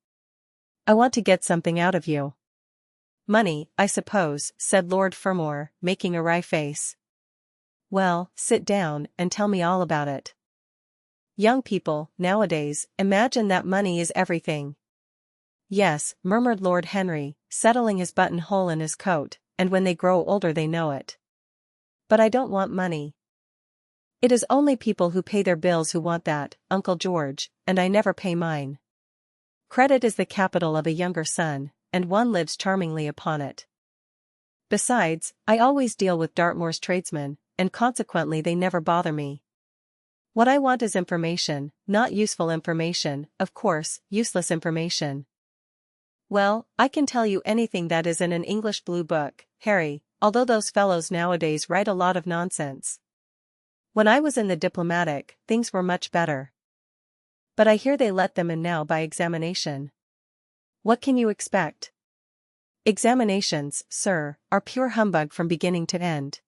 I want to get something out of you. Money, I suppose, said Lord Fermor, making a wry face. Well, sit down, and tell me all about it. Young people, nowadays, imagine that money is everything. Yes, murmured Lord Henry, settling his buttonhole in his coat, and when they grow older they know it. But I don't want money. It is only people who pay their bills who want that, Uncle George, and I never pay mine. Credit is the capital of a younger son, and one lives charmingly upon it. Besides, I always deal with Dartmoor's tradesmen, and consequently they never bother me. What I want is information, not useful information, of course, useless information. Well, I can tell you anything that is in an English blue book, Harry, although those fellows nowadays write a lot of nonsense. When I was in the diplomatic, things were much better. But I hear they let them in now by examination. What can you expect? Examinations, sir, are pure humbug from beginning to end.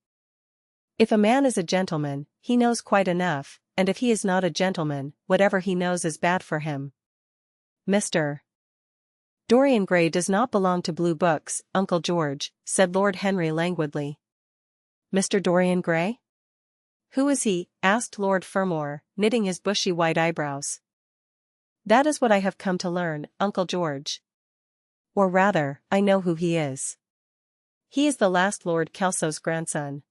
If a man is a gentleman, he knows quite enough, and if he is not a gentleman, whatever he knows is bad for him. Mr. Dorian Gray does not belong to blue books, Uncle George, said Lord Henry languidly. Mr. Dorian Gray? Who is he? Asked Lord Fermor, knitting his bushy white eyebrows. That is what I have come to learn, Uncle George. Or rather, I know who he is. He is the last Lord Kelso's grandson.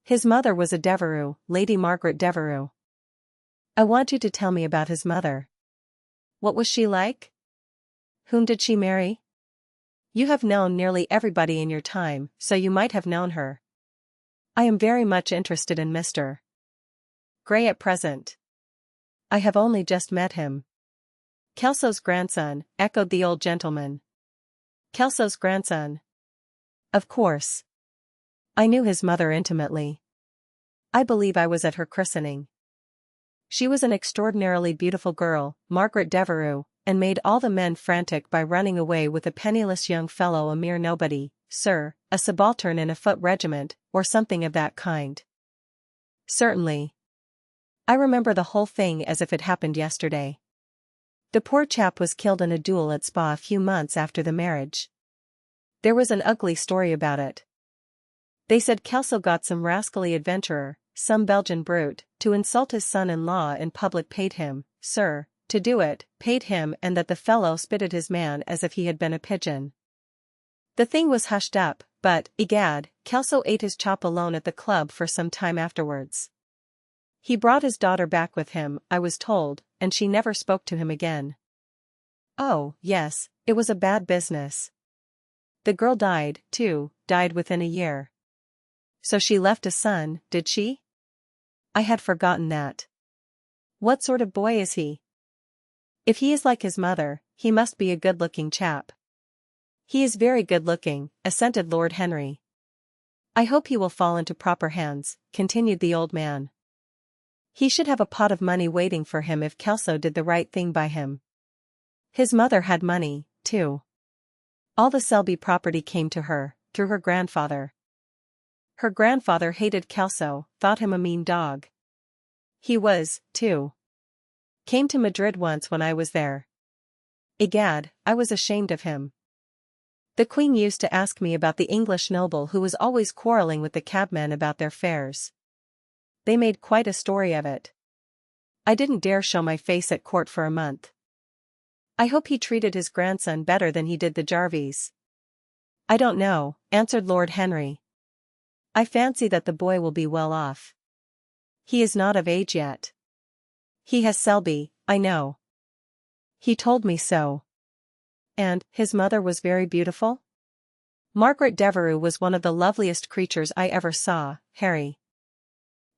His mother was a Devereux, Lady Margaret Devereux. I want you to tell me about his mother. What was she like? Whom did she marry? You have known nearly everybody in your time, so you might have known her. I am very much interested in Mr. Gray at present. I have only just met him. Kelso's grandson, echoed the old gentleman. Kelso's grandson. Of course. I knew his mother intimately. I believe I was at her christening. She was an extraordinarily beautiful girl, Margaret Devereux, and made all the men frantic by running away with a penniless young fellow, a mere nobody, sir, a subaltern in a foot regiment, or something of that kind. Certainly. I remember the whole thing as if it happened yesterday. The poor chap was killed in a duel at Spa a few months after the marriage. There was an ugly story about it. They said Kelso got some rascally adventurer, some Belgian brute, to insult his son-in-law in public, paid him, sir, to do it, paid him, and that the fellow spitted his man as if he had been a pigeon. The thing was hushed up, but, egad, Kelso ate his chop alone at the club for some time afterwards. He brought his daughter back with him, I was told, and she never spoke to him again. Oh, yes, it was a bad business. The girl died, too, died within a year. So she left a son, did she? I had forgotten that. What sort of boy is he? If he is like his mother, he must be a good-looking chap. He is very good-looking, assented Lord Henry. I hope he will fall into proper hands, continued the old man. He should have a pot of money waiting for him if Kelso did the right thing by him. His mother had money, too. All the Selby property came to her, through her grandfather. Her grandfather hated Kelso, thought him a mean dog. He was, too. Came to Madrid once when I was there. Egad, I was ashamed of him. The Queen used to ask me about the English noble who was always quarrelling with the cabmen about their fares. They made quite a story of it. I didn't dare show my face at court for a month. I hope he treated his grandson better than he did the Jarvies. I don't know, answered Lord Henry. I fancy that the boy will be well off. He is not of age yet. He has Selby, I know. He told me so. And, his mother was very beautiful? Margaret Devereux was one of the loveliest creatures I ever saw, Harry.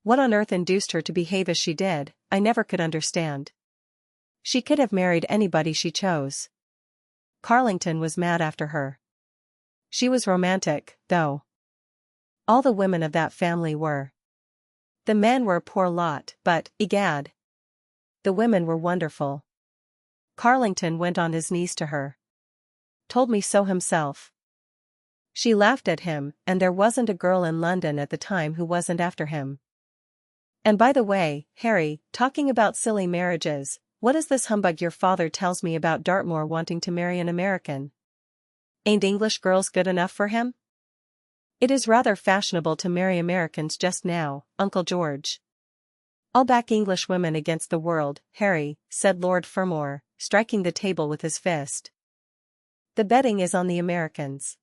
What on earth induced her to behave as she did, I never could understand. She could have married anybody she chose. Carlington was mad after her. She was romantic, though. All the women of that family were. The men were a poor lot, but, egad, the women were wonderful. Carlington went on his knees to her. Told me so himself. She laughed at him, and there wasn't a girl in London at the time who wasn't after him. And by the way, Harry, talking about silly marriages, what is this humbug your father tells me about Dartmoor wanting to marry an American? Ain't English girls good enough for him? It is rather fashionable to marry Americans just now, Uncle George. I'll back English women against the world, Harry, said Lord Fermor, striking the table with his fist. The betting is on the Americans.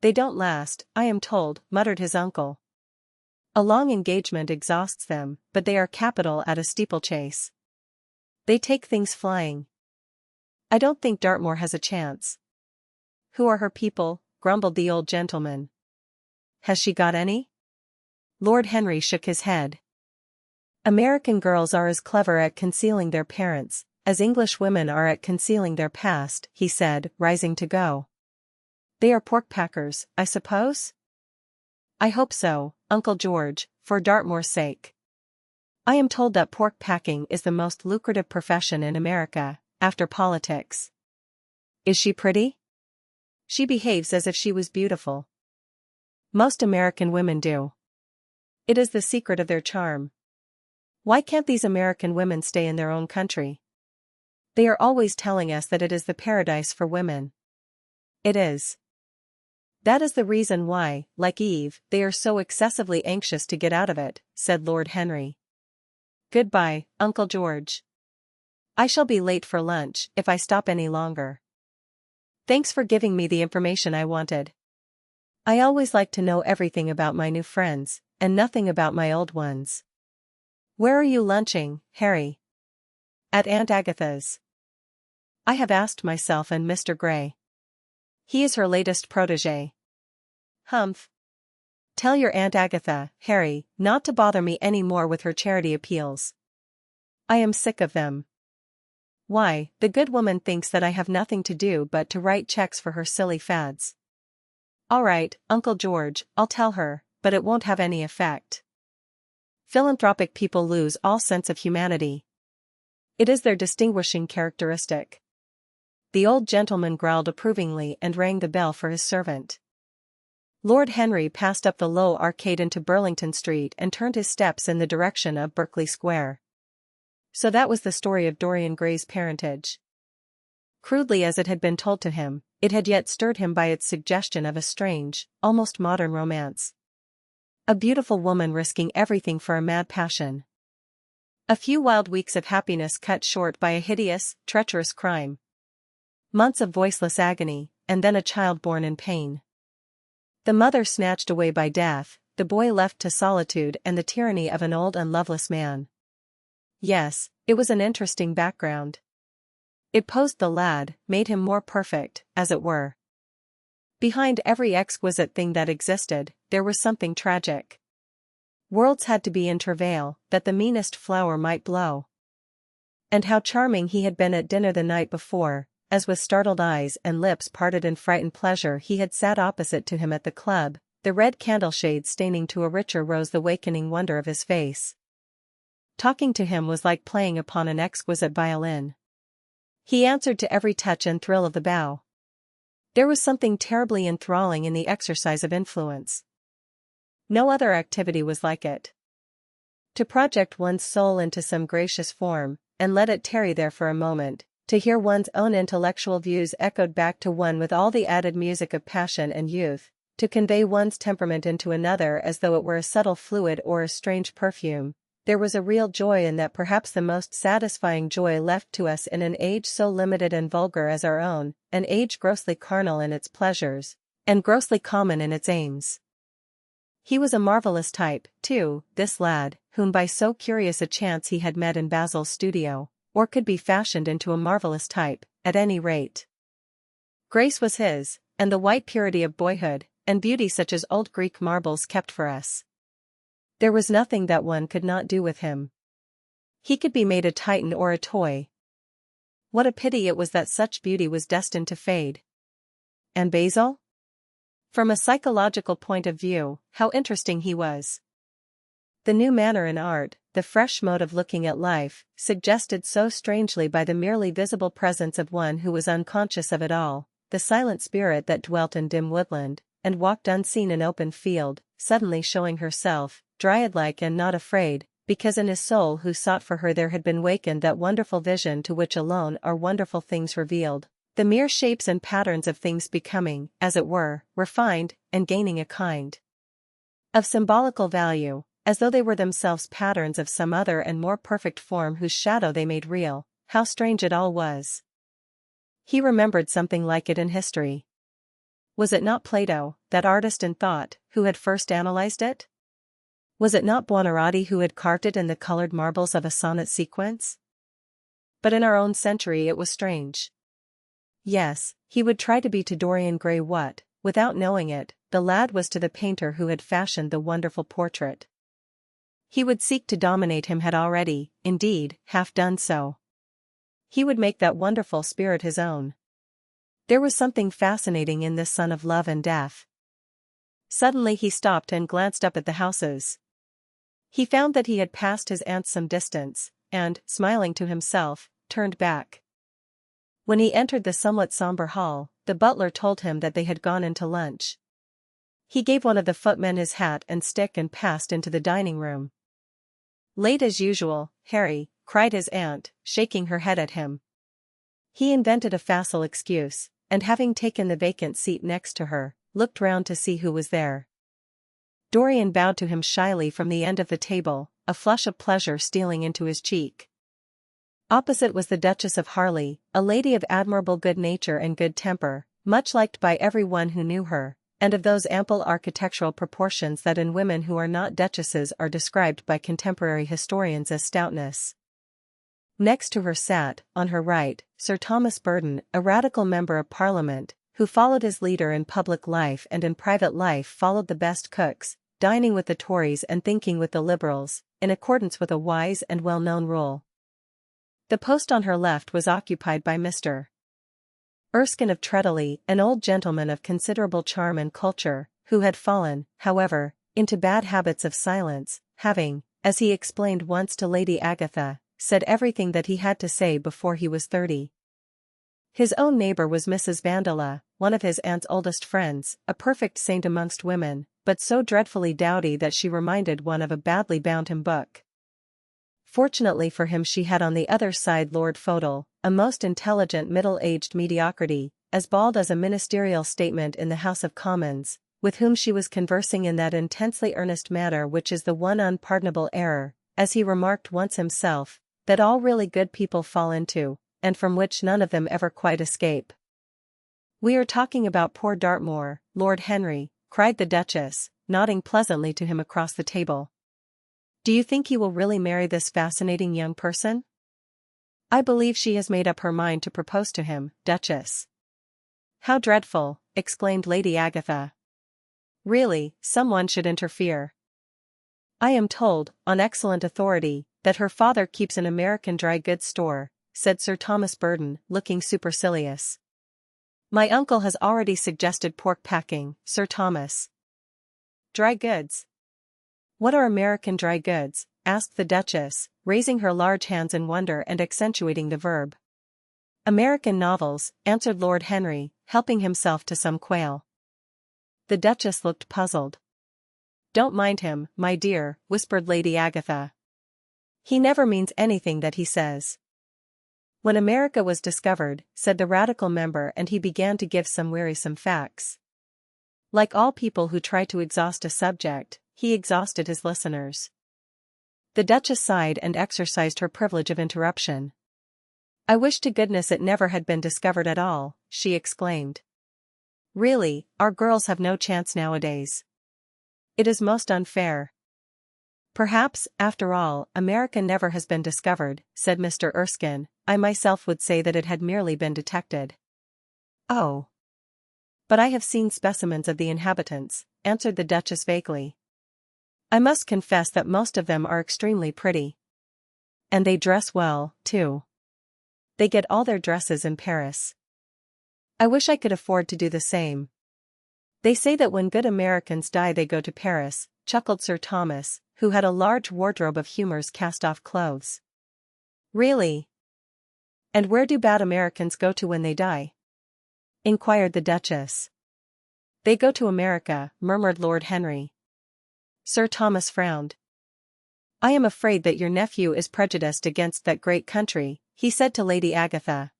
They don't last, I am told, muttered his uncle. A long engagement exhausts them, but they are capital at a steeplechase. They take things flying. I don't think Dartmoor has a chance. Who are her people? Grumbled the old gentleman. Has she got any? Lord Henry shook his head. American girls are as clever at concealing their parents as English women are at concealing their past, he said, rising to go. They are pork packers, I suppose? I hope so, Uncle George, for Dartmoor's sake. I am told that pork packing is the most lucrative profession in America, after politics. Is she pretty? She behaves as if she was beautiful. Most American women do. It is the secret of their charm. Why can't these American women stay in their own country? They are always telling us that it is the paradise for women. It is. That is the reason why, like Eve, they are so excessively anxious to get out of it, said Lord Henry. Goodbye, Uncle George. I shall be late for lunch if I stop any longer. Thanks for giving me the information I wanted. I always like to know everything about my new friends, and nothing about my old ones. Where are you lunching, Harry? At Aunt Agatha's. I have asked myself and Mr. Gray. He is her latest protégé. Humph. Tell your Aunt Agatha, Harry, not to bother me any more with her charity appeals. I am sick of them. Why, the good woman thinks that I have nothing to do but to write checks for her silly fads. All right, Uncle George, I'll tell her, but it won't have any effect. Philanthropic people lose all sense of humanity. It is their distinguishing characteristic. The old gentleman growled approvingly and rang the bell for his servant. Lord Henry passed up the low arcade into Burlington Street and turned his steps in the direction of Berkeley Square. So that was the story of Dorian Gray's parentage. Crudely as it had been told to him, it had yet stirred him by its suggestion of a strange, almost modern romance. A beautiful woman risking everything for a mad passion. A few wild weeks of happiness cut short by a hideous, treacherous crime. Months of voiceless agony, and then a child born in pain. The mother snatched away by death, the boy left to solitude and the tyranny of an old and loveless man. Yes, it was an interesting background. It posed the lad, made him more perfect, as it were. Behind every exquisite thing that existed, there was something tragic. Worlds had to be in travail, that the meanest flower might blow. And how charming he had been at dinner the night before, as with startled eyes and lips parted in frightened pleasure he had sat opposite to him at the club, the red candle shade staining to a richer rose the wakening wonder of his face. Talking to him was like playing upon an exquisite violin. He answered to every touch and thrill of the bow. There was something terribly enthralling in the exercise of influence. No other activity was like it. To project one's soul into some gracious form, and let it tarry there for a moment, to hear one's own intellectual views echoed back to one with all the added music of passion and youth, to convey one's temperament into another as though it were a subtle fluid or a strange perfume, there was a real joy in that, perhaps the most satisfying joy left to us in an age so limited and vulgar as our own, an age grossly carnal in its pleasures, and grossly common in its aims. He was a marvelous type, too, this lad, whom by so curious a chance he had met in Basil's studio, or could be fashioned into a marvelous type, at any rate. Grace was his, and the white purity of boyhood, and beauty such as old Greek marbles kept for us. There was nothing that one could not do with him. He could be made a titan or a toy. What a pity it was that such beauty was destined to fade. And Basil? From a psychological point of view, how interesting he was. The new manner in art, the fresh mode of looking at life, suggested so strangely by the merely visible presence of one who was unconscious of it all, the silent spirit that dwelt in dim woodland, and walked unseen in open field, suddenly showing herself, dryad-like and not afraid, because in his soul who sought for her there had been wakened that wonderful vision to which alone are wonderful things revealed, the mere shapes and patterns of things becoming, as it were, refined, and gaining a kind of symbolical value, as though they were themselves patterns of some other and more perfect form whose shadow they made real. How strange it all was. He remembered something like it in history. Was it not Plato, that artist in thought, who had first analyzed it? Was it not Buonarroti who had carved it in the colored marbles of a sonnet sequence? But in our own century it was strange. Yes, he would try to be to Dorian Gray what, without knowing it, the lad was to the painter who had fashioned the wonderful portrait. He would seek to dominate him, had already, indeed, half done so. He would make that wonderful spirit his own. There was something fascinating in this son of love and death. Suddenly he stopped and glanced up at the houses. He found that he had passed his aunt's some distance, and, smiling to himself, turned back. When he entered the somewhat somber hall, the butler told him that they had gone in to lunch. He gave one of the footmen his hat and stick and passed into the dining room. "Late as usual, Harry," cried his aunt, shaking her head at him. He invented a facile excuse, and having taken the vacant seat next to her, looked round to see who was there. Dorian bowed to him shyly from the end of the table, a flush of pleasure stealing into his cheek. Opposite was the Duchess of Harley, a lady of admirable good nature and good temper, much liked by every one who knew her, and of those ample architectural proportions that in women who are not duchesses are described by contemporary historians as stoutness. Next to her sat, on her right, Sir Thomas Burton, a radical member of Parliament, who followed his leader in public life and in private life followed the best cooks, dining with the Tories and thinking with the Liberals, in accordance with a wise and well-known rule. The post on her left was occupied by Mr. Erskine of Treadley, an old gentleman of considerable charm and culture, who had fallen, however, into bad habits of silence, having, as he explained once to Lady Agatha, said everything that he had to say before he was 30. His own neighbor was Mrs. Vandeleur, one of his aunt's oldest friends, a perfect saint amongst women, but so dreadfully dowdy that she reminded one of a badly bound hymn book. Fortunately for him she had on the other side Lord Fodle, a most intelligent middle-aged mediocrity, as bald as a ministerial statement in the House of Commons, with whom she was conversing in that intensely earnest manner which is the one unpardonable error, as he remarked once himself, that all really good people fall into, and from which none of them ever quite escape. "We are talking about poor Dartmoor, Lord Henry," cried the Duchess, nodding pleasantly to him across the table. "Do you think he will really marry this fascinating young person?" "I believe she has made up her mind to propose to him, Duchess." "How dreadful!" exclaimed Lady Agatha. "Really, someone should interfere." "I am told, on excellent authority, that her father keeps an American dry goods store," said Sir Thomas Burton, looking supercilious. "My uncle has already suggested pork packing, Sir Thomas." "Dry goods? What are American dry goods?" asked the Duchess, raising her large hands in wonder and accentuating the verb. "American novels," answered Lord Henry, helping himself to some quail. The Duchess looked puzzled. "Don't mind him, my dear," whispered Lady Agatha. "He never means anything that he says." "When America was discovered," said the radical member, and he began to give some wearisome facts. Like all people who try to exhaust a subject, he exhausted his listeners. The Duchess sighed and exercised her privilege of interruption. "I wish to goodness it never had been discovered at all," she exclaimed. "Really, our girls have no chance nowadays. It is most unfair." "Perhaps, after all, America never has been discovered," said Mr. Erskine. "I myself would say that it had merely been detected." "Oh. But I have seen specimens of the inhabitants," answered the Duchess vaguely. "I must confess that most of them are extremely pretty. And they dress well, too. They get all their dresses in Paris. I wish I could afford to do the same." "They say that when good Americans die they go to Paris," chuckled Sir Thomas, who had a large wardrobe of Humour's cast-off clothes. "Really? And where do bad Americans go to when they die?" inquired the Duchess. "They go to America," murmured Lord Henry. Sir Thomas frowned. "I am afraid that your nephew is prejudiced against that great country," he said to Lady Agatha.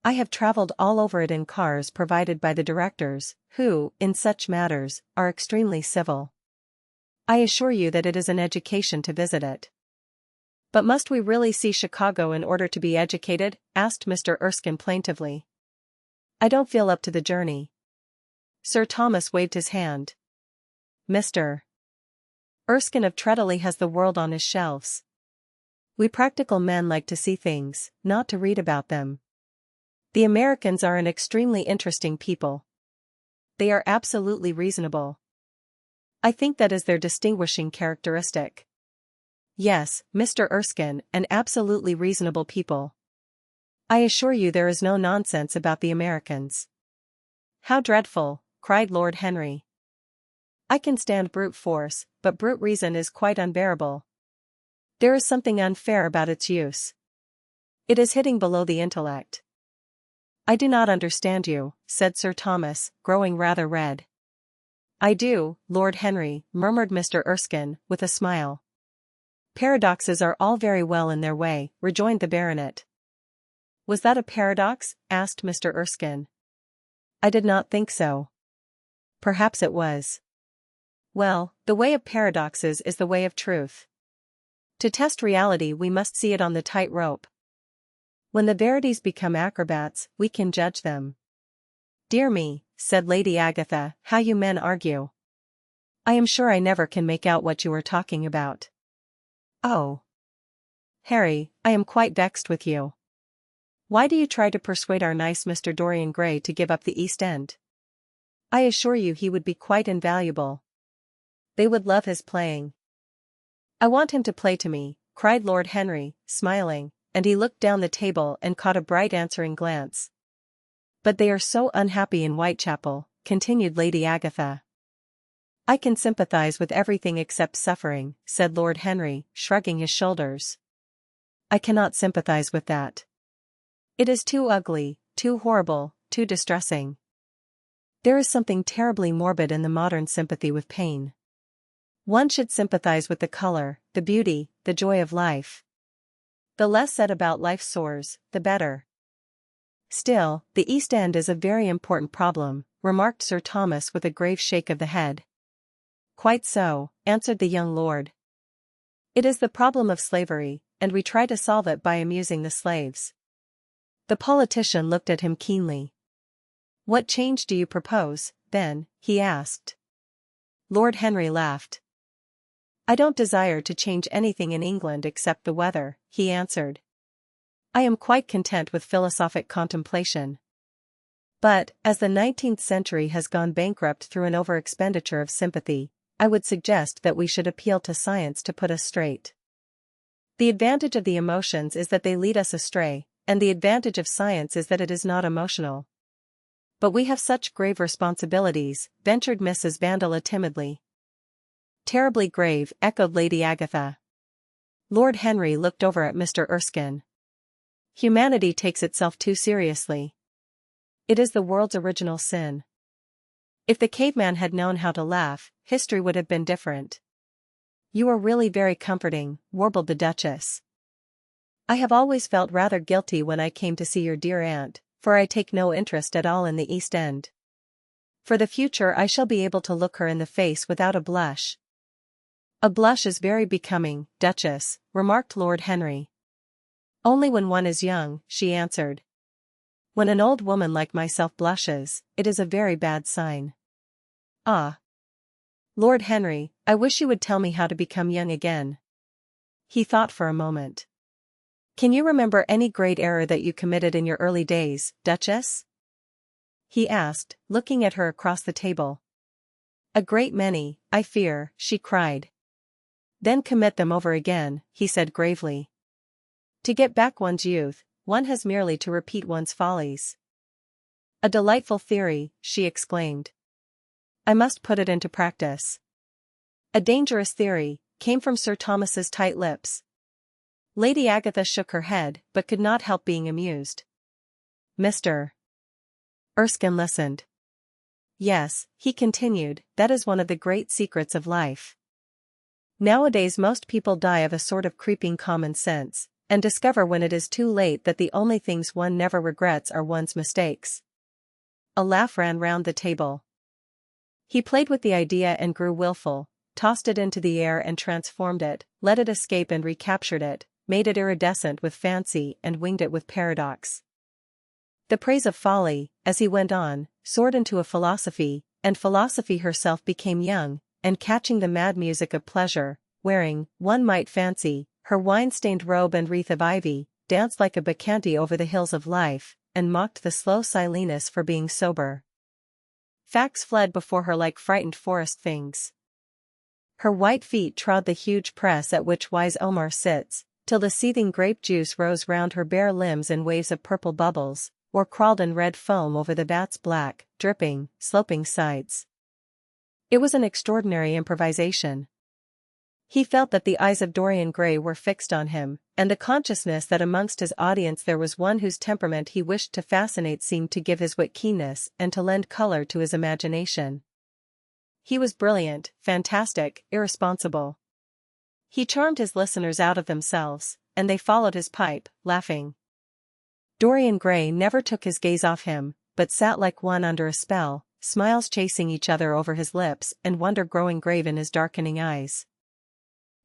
"I have travelled all over it in cars provided by the directors, who, in such matters, are extremely civil." I assure you that it is an education to visit it. But must we really see Chicago in order to be educated? Asked Mr. Erskine plaintively. I don't feel up to the journey. Sir Thomas waved his hand. Mr. Erskine of Treadley has the world on his shelves. We practical men like to see things, not to read about them. The Americans are an extremely interesting people. They are absolutely reasonable. I think that is their distinguishing characteristic. Yes, Mr. Erskine, an absolutely reasonable people. I assure you there is no nonsense about the Americans. How dreadful, cried Lord Henry. I can stand brute force, but brute reason is quite unbearable. There is something unfair about its use. It is hitting below the intellect. I do not understand you, said Sir Thomas, growing rather red. I do, Lord Henry, murmured Mr. Erskine, with a smile. Paradoxes are all very well in their way, rejoined the baronet. Was that a paradox? Asked Mr. Erskine. I did not think so. Perhaps it was. Well, the way of paradoxes is the way of truth. To test reality we must see it on the tight rope. When the verities become acrobats, we can judge them. Dear me, said Lady Agatha, how you men argue. I am sure I never can make out what you are talking about. Oh. Harry, I am quite vexed with you. Why do you try to persuade our nice Mr. Dorian Gray to give up the East End? I assure you he would be quite invaluable. They would love his playing. I want him to play to me, cried Lord Henry, smiling, and he looked down the table and caught a bright answering glance. But they are so unhappy in Whitechapel, continued Lady Agatha. I can sympathize with everything except suffering, said Lord Henry, shrugging his shoulders. I cannot sympathize with that. It is too ugly, too horrible, too distressing. There is something terribly morbid in the modern sympathy with pain. One should sympathize with the color, the beauty, the joy of life. The less said about life's sores, the better. Still, the East End is a very important problem, remarked Sir Thomas with a grave shake of the head. Quite so, answered the young lord. It is the problem of slavery, and we try to solve it by amusing the slaves. The politician looked at him keenly. What change do you propose, then? He asked. Lord Henry laughed. I don't desire to change anything in England except the weather, he answered. I am quite content with philosophic contemplation. But, as the 19th century has gone bankrupt through an over-expenditure of sympathy, I would suggest that we should appeal to science to put us straight. The advantage of the emotions is that they lead us astray, and the advantage of science is that it is not emotional. But we have such grave responsibilities, ventured Mrs. Vandeleur timidly. Terribly grave, echoed Lady Agatha. Lord Henry looked over at Mr. Erskine. Humanity takes itself too seriously. It is the world's original sin. If the caveman had known how to laugh, history would have been different. You are really very comforting, warbled the Duchess. I have always felt rather guilty when I came to see your dear aunt, for I take no interest at all in the East End. For the future I shall be able to look her in the face without a blush. A blush is very becoming, Duchess, remarked Lord Henry. Only when one is young, she answered. When an old woman like myself blushes, it is a very bad sign. Ah. Lord Henry, I wish you would tell me how to become young again. He thought for a moment. Can you remember any great error that you committed in your early days, Duchess? He asked, looking at her across the table. A great many, I fear, she cried. Then commit them over again, he said gravely. To get back one's youth, one has merely to repeat one's follies. A delightful theory, she exclaimed. I must put it into practice. A dangerous theory, came from Sir Thomas's tight lips. Lady Agatha shook her head, but could not help being amused. Mr. Erskine listened. Yes, he continued, that is one of the great secrets of life. Nowadays most people die of a sort of creeping common sense, and discover when it is too late that the only things one never regrets are one's mistakes. A laugh ran round the table. He played with the idea and grew willful, tossed it into the air and transformed it, let it escape and recaptured it, made it iridescent with fancy and winged it with paradox. The praise of folly, as he went on, soared into a philosophy, and philosophy herself became young, and catching the mad music of pleasure, wearing, one might fancy, her wine-stained robe and wreath of ivy, danced like a bacchante over the hills of life, and mocked the slow Silenus for being sober. Facts fled before her like frightened forest things. Her white feet trod the huge press at which wise Omar sits, till the seething grape juice rose round her bare limbs in waves of purple bubbles, or crawled in red foam over the vat's black, dripping, sloping sides. It was an extraordinary improvisation. He felt that the eyes of Dorian Gray were fixed on him, and the consciousness that amongst his audience there was one whose temperament he wished to fascinate seemed to give his wit keenness and to lend color to his imagination. He was brilliant, fantastic, irresponsible. He charmed his listeners out of themselves, and they followed his pipe, laughing. Dorian Gray never took his gaze off him, but sat like one under a spell, smiles chasing each other over his lips and wonder growing grave in his darkening eyes.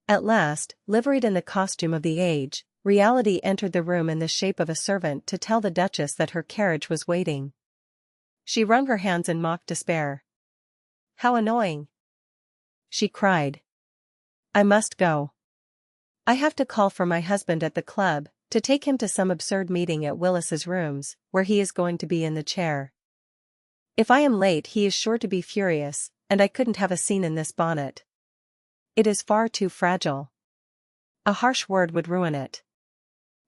At last, liveried in the costume of the age, reality entered the room in the shape of a servant to tell the Duchess that her carriage was waiting. She wrung her hands in mock despair. "How annoying!" she cried. "I must go. I have to call for my husband at the club, to take him to some absurd meeting at Willis's rooms, where he is going to be in the chair. If I am late he is sure to be furious, and I couldn't have a scene in this bonnet. It is far too fragile. A harsh word would ruin it.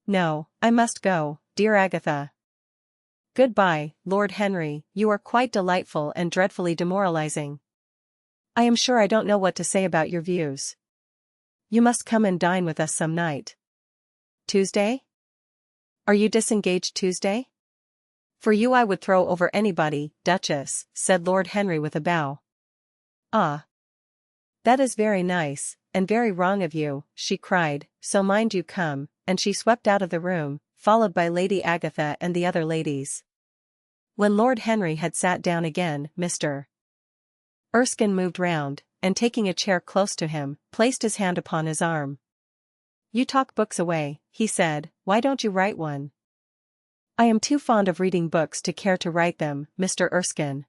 No, I must go, dear Agatha. Goodbye, Lord Henry, you are quite delightful and dreadfully demoralizing. I am sure I don't know what to say about your views. You must come and dine with us some night. Tuesday? Are you disengaged Tuesday? For you I would throw over anybody, Duchess," said Lord Henry with a bow. "Ah. That is very nice, and very wrong of you," she cried, "so mind you come," and she swept out of the room, followed by Lady Agatha and the other ladies. When Lord Henry had sat down again, Mr. Erskine moved round, and taking a chair close to him, placed his hand upon his arm. "You talk books away," he said, "why don't you write one?" "I am too fond of reading books to care to write them, Mr. Erskine.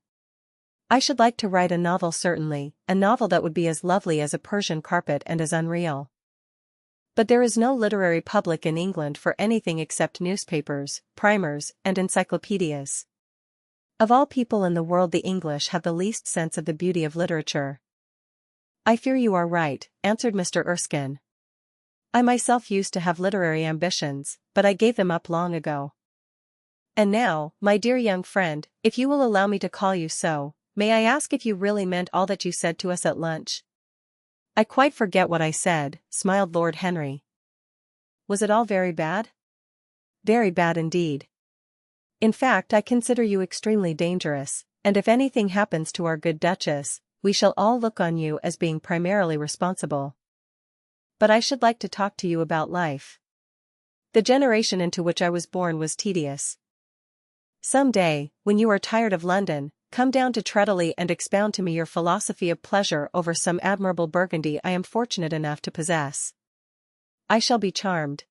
I should like to write a novel certainly, a novel that would be as lovely as a Persian carpet and as unreal. But there is no literary public in England for anything except newspapers, primers, and encyclopedias. Of all people in the world the English have the least sense of the beauty of literature." "I fear you are right," answered Mr. Erskine. "I myself used to have literary ambitions, but I gave them up long ago. And now, my dear young friend, if you will allow me to call you so, may I ask if you really meant all that you said to us at lunch?" "I quite forget what I said," smiled Lord Henry. "Was it all very bad?" "Very bad indeed. In fact, I consider you extremely dangerous, and if anything happens to our good Duchess, we shall all look on you as being primarily responsible. But I should like to talk to you about life. The generation into which I was born was tedious. Some day, when you are tired of London, come down to Treadley and expound to me your philosophy of pleasure over some admirable Burgundy I am fortunate enough to possess. I shall be charmed.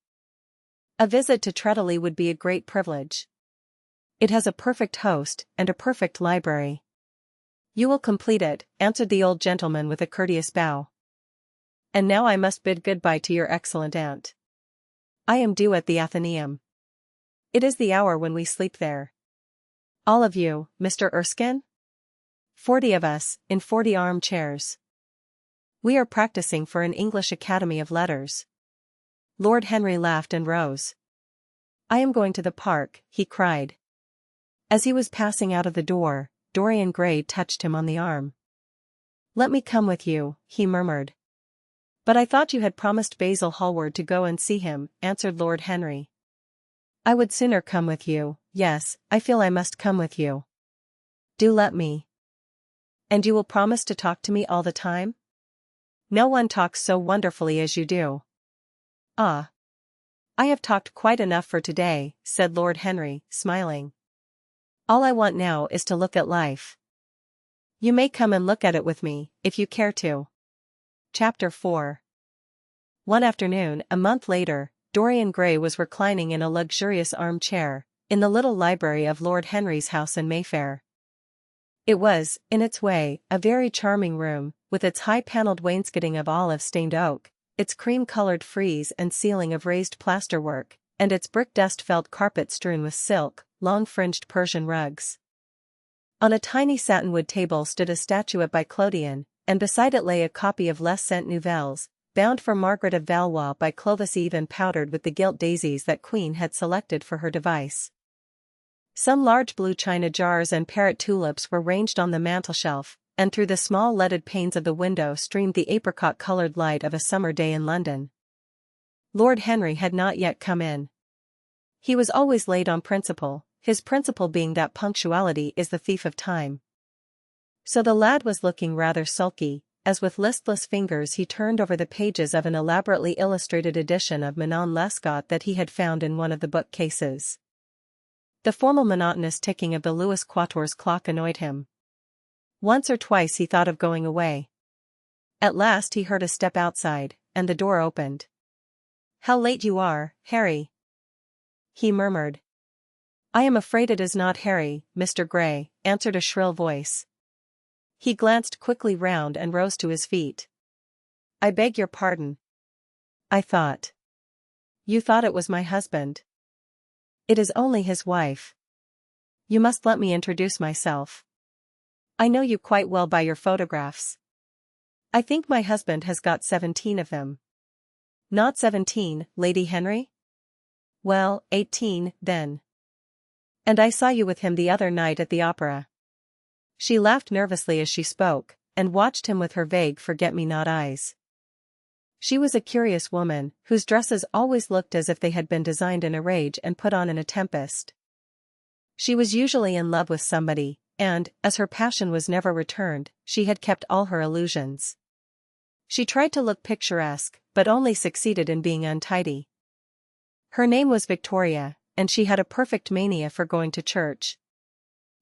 A visit to Treadley would be a great privilege. It has a perfect host, and a perfect library." "You will complete it," answered the old gentleman with a courteous bow. "And now I must bid goodbye to your excellent aunt. I am due at the Athenaeum. It is the hour when we sleep there." "All of you, Mr. Erskine?" 40 of us, in 40 armchairs. "We are practicing for an English Academy of Letters." Lord Henry laughed and rose. "I am going to the park," he cried. As he was passing out of the door, Dorian Gray touched him on the arm. "Let me come with you," he murmured. "But I thought you had promised Basil Hallward to go and see him," answered Lord Henry. "I would sooner come with you, yes, I feel I must come with you. Do let me." "And you will promise to talk to me all the time?" "No one talks so wonderfully as you do." "Ah. I have talked quite enough for today," said Lord Henry, smiling. "All I want now is to look at life. You may come and look at it with me, if you care to." Chapter 4. One afternoon, a month later, Dorian Gray was reclining in a luxurious armchair, in the little library of Lord Henry's house in Mayfair. It was, in its way, a very charming room, with its high-panelled wainscoting of olive-stained oak, its cream-colored frieze and ceiling of raised plasterwork, and its brick-dust felt carpet strewn with silk, long-fringed Persian rugs. On a tiny satinwood table stood a statuette by Clodion, and beside it lay a copy of Les Cent Nouvelles, bound for Margaret of Valois by Clovis Eve and powdered with the gilt daisies that Queen had selected for her device. Some large blue china jars and parrot tulips were ranged on the mantelshelf, and through the small leaded panes of the window streamed the apricot-colored light of a summer day in London. Lord Henry had not yet come in. He was always late on principle, his principle being that punctuality is the thief of time. So the lad was looking rather sulky, as with listless fingers he turned over the pages of an elaborately illustrated edition of Manon Lescaut that he had found in one of the bookcases. The formal monotonous ticking of the Louis Quatorze clock annoyed him. Once or twice he thought of going away. At last he heard a step outside, and the door opened. "How late you are, Harry," he murmured. "I am afraid it is not Harry, Mr. Gray," answered a shrill voice. He glanced quickly round and rose to his feet. "I beg your pardon. I thought. You thought it was my husband." "It is only his wife. You must let me introduce myself. I know you quite well by your photographs. I think my husband has got 17 of them." "Not 17, Lady Henry?" "Well, 18, then. And I saw you with him the other night at the opera." She laughed nervously as she spoke, and watched him with her vague forget-me-not eyes. She was a curious woman, whose dresses always looked as if they had been designed in a rage and put on in a tempest. She was usually in love with somebody, and, as her passion was never returned, she had kept all her illusions. She tried to look picturesque, but only succeeded in being untidy. Her name was Victoria, and she had a perfect mania for going to church.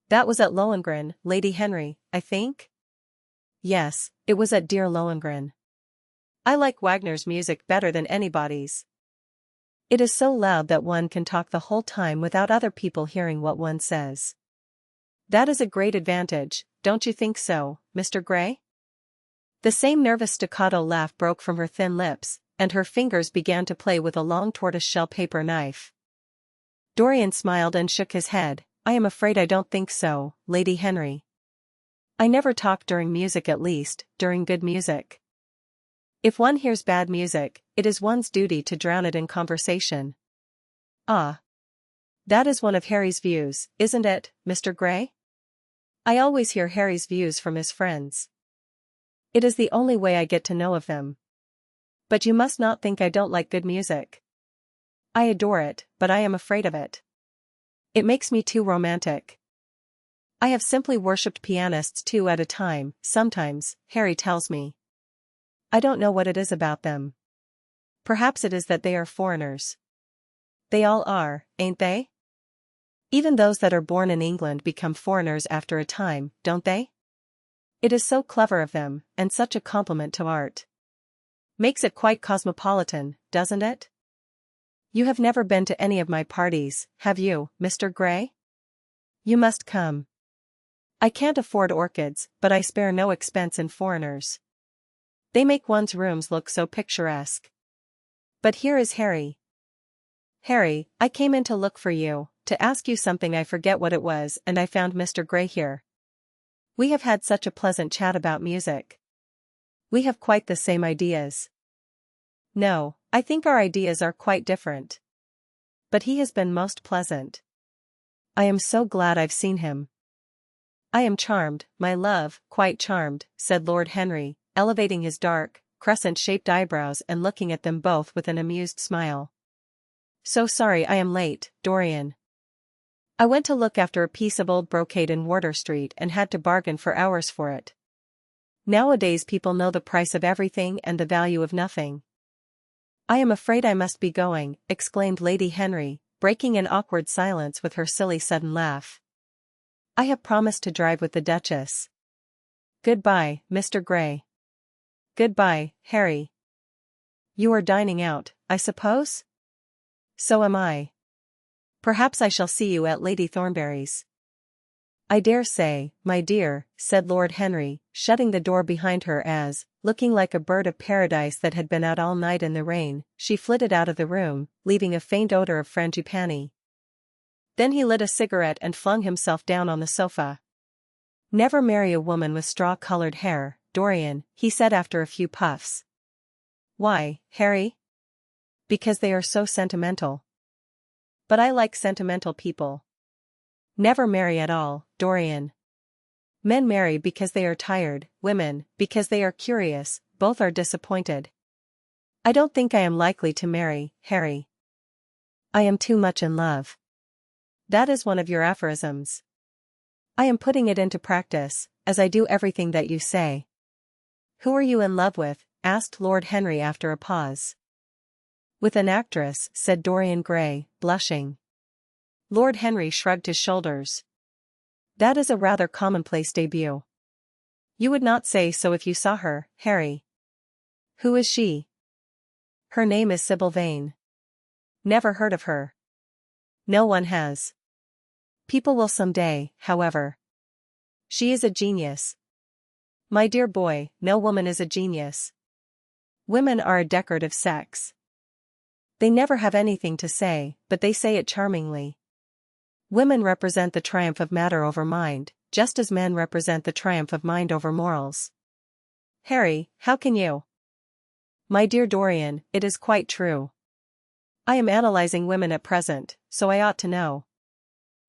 "That was at Lohengrin, Lady Henry, I think?" "Yes, it was at dear Lohengrin. I like Wagner's music better than anybody's. It is so loud that one can talk the whole time without other people hearing what one says. That is a great advantage, don't you think so, Mr. Gray?" The same nervous staccato laugh broke from her thin lips, and her fingers began to play with a long tortoise-shell paper knife. Dorian smiled and shook his head. "I am afraid I don't think so, Lady Henry. I never talk during music, at least, during good music. If one hears bad music, it is one's duty to drown it in conversation." "Ah. That is one of Harry's views, isn't it, Mr. Gray?" "I always hear Harry's views from his friends. It is the only way I get to know of them. But you must not think I don't like good music. I adore it, but I am afraid of it. It makes me too romantic. I have simply worshipped pianists 2 at a time, sometimes, Harry tells me. I don't know what it is about them. Perhaps it is that they are foreigners. They all are, ain't they? Even those that are born in England become foreigners after a time, don't they? It is so clever of them, and such a compliment to art. Makes it quite cosmopolitan, doesn't it? You have never been to any of my parties, have you, Mr. Gray? You must come. I can't afford orchids, but I spare no expense in foreigners. They make one's rooms look so picturesque. But here is Harry. Harry, I came in to look for you, to ask you something. I forget what it was, and I found Mr. Gray here. We have had such a pleasant chat about music. We have quite the same ideas. No, I think our ideas are quite different. But he has been most pleasant. I am so glad I've seen him." "I am charmed, my love, quite charmed," said Lord Henry, elevating his dark, crescent-shaped eyebrows and looking at them both with an amused smile. "So sorry I am late, Dorian. I went to look after a piece of old brocade in Wardour Street and had to bargain for hours for it. Nowadays people know the price of everything and the value of nothing." "I am afraid I must be going," exclaimed Lady Henry, breaking an awkward silence with her silly sudden laugh. "I have promised to drive with the Duchess. Goodbye, Mr. Gray." Goodbye, Harry. You are dining out, I suppose? So am I. Perhaps I shall see you at Lady Thornbury's. I dare say, my dear, said Lord Henry, shutting the door behind her as, looking like a bird of paradise that had been out all night in the rain, she flitted out of the room, leaving a faint odor of frangipani. Then he lit a cigarette and flung himself down on the sofa. Never marry a woman with straw-colored hair, Dorian, he said after a few puffs. Why, Harry? Because they are so sentimental. But I like sentimental people. Never marry at all, Dorian. Men marry because they are tired, women, because they are curious, both are disappointed. I don't think I am likely to marry, Harry. I am too much in love. That is one of your aphorisms. I am putting it into practice, as I do everything that you say. Who are you in love with? Asked Lord Henry after a pause. With an actress, said Dorian Gray, blushing. Lord Henry shrugged his shoulders. That is a rather commonplace debut. You would not say so if you saw her, Harry. Who is she? Her name is Sybil Vane. Never heard of her. No one has. People will someday, however. She is a genius. My dear boy, no woman is a genius. Women are a decorative sex. They never have anything to say, but they say it charmingly. Women represent the triumph of matter over mind, just as men represent the triumph of mind over morals. Harry, how can you? My dear Dorian, it is quite true. I am analyzing women at present, so I ought to know.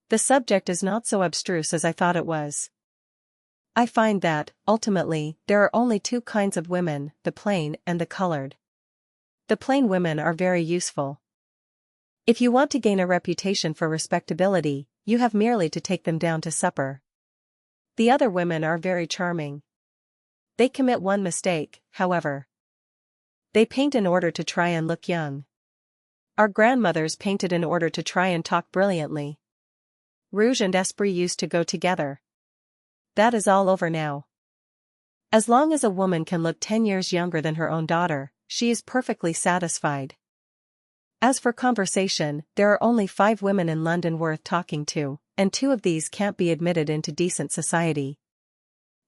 The subject is not so abstruse as I thought it was. I find that, ultimately, there are only two kinds of women, the plain and the colored. The plain women are very useful. If you want to gain a reputation for respectability, you have merely to take them down to supper. The other women are very charming. They commit one mistake, however. They paint in order to try and look young. Our grandmothers painted in order to try and talk brilliantly. Rouge and esprit used to go together. That is all over now. As long as a woman can look 10 years younger than her own daughter, she is perfectly satisfied. As for conversation, there are only 5 women in London worth talking to, and 2 of these can't be admitted into decent society.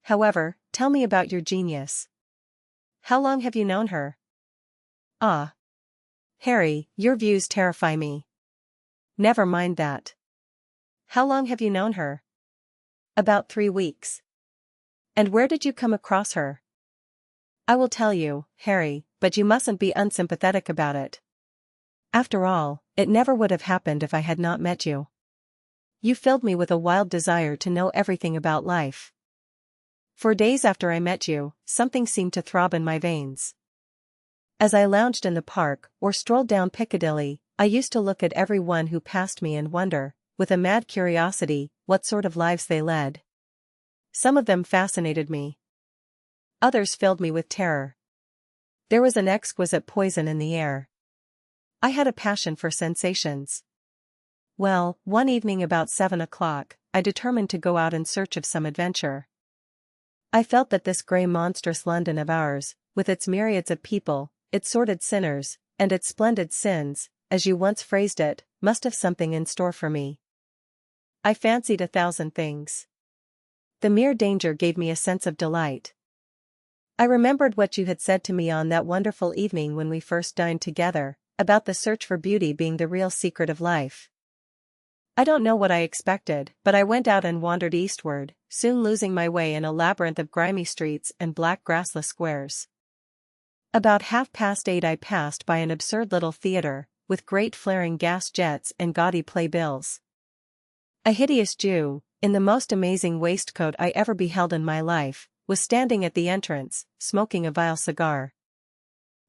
However, tell me about your genius. How long have you known her? Ah. Harry, your views terrify me. Never mind that. How long have you known her? About 3 weeks. And where did you come across her? I will tell you, Harry, but you mustn't be unsympathetic about it. After all, it never would have happened if I had not met you. You filled me with a wild desire to know everything about life. For days after I met you, something seemed to throb in my veins. As I lounged in the park, or strolled down Piccadilly, I used to look at every one who passed me and wonder, with a mad curiosity, what sort of lives they led. Some of them fascinated me. Others filled me with terror. There was an exquisite poison in the air. I had a passion for sensations. Well, one evening about 7 o'clock, I determined to go out in search of some adventure. I felt that this grey monstrous London of ours, with its myriads of people, its sordid sinners, and its splendid sins, as you once phrased it, must have something in store for me. I fancied 1,000 things. The mere danger gave me a sense of delight. I remembered what you had said to me on that wonderful evening when we first dined together, about the search for beauty being the real secret of life. I don't know what I expected, but I went out and wandered eastward, soon losing my way in a labyrinth of grimy streets and black grassless squares. About 8:30 I passed by an absurd little theatre, with great flaring gas jets and gaudy playbills. A hideous Jew, in the most amazing waistcoat I ever beheld in my life, was standing at the entrance, smoking a vile cigar.